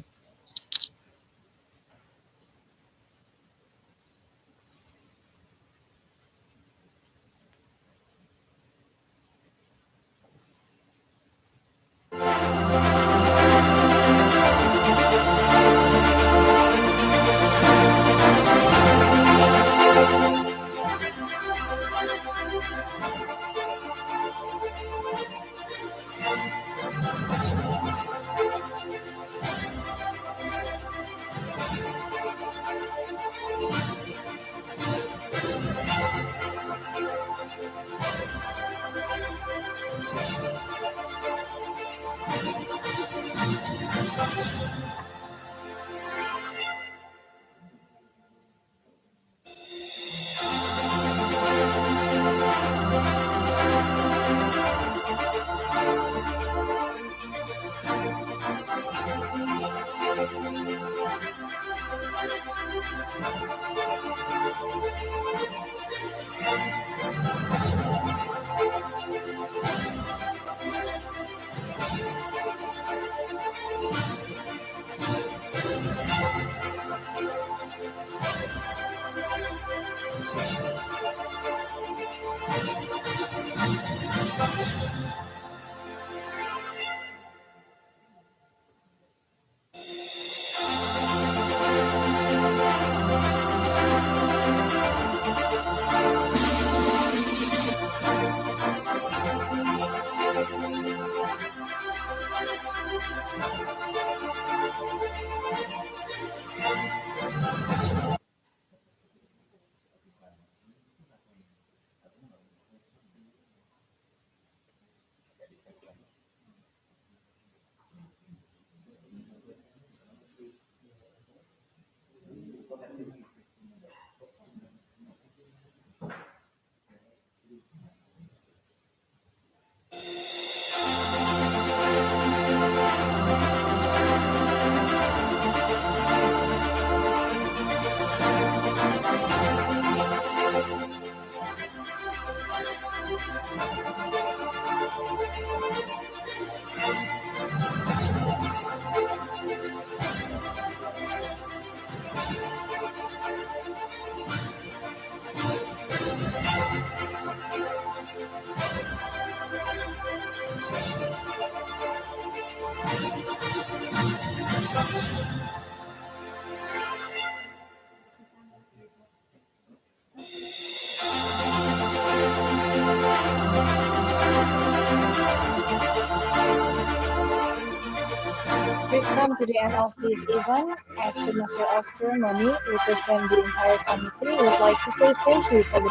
We've come to the end of this event. As the Master of Ceremony, represent the entire committee, we would like to say thank you for the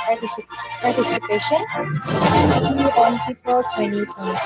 participation and see you on Vipro 2020.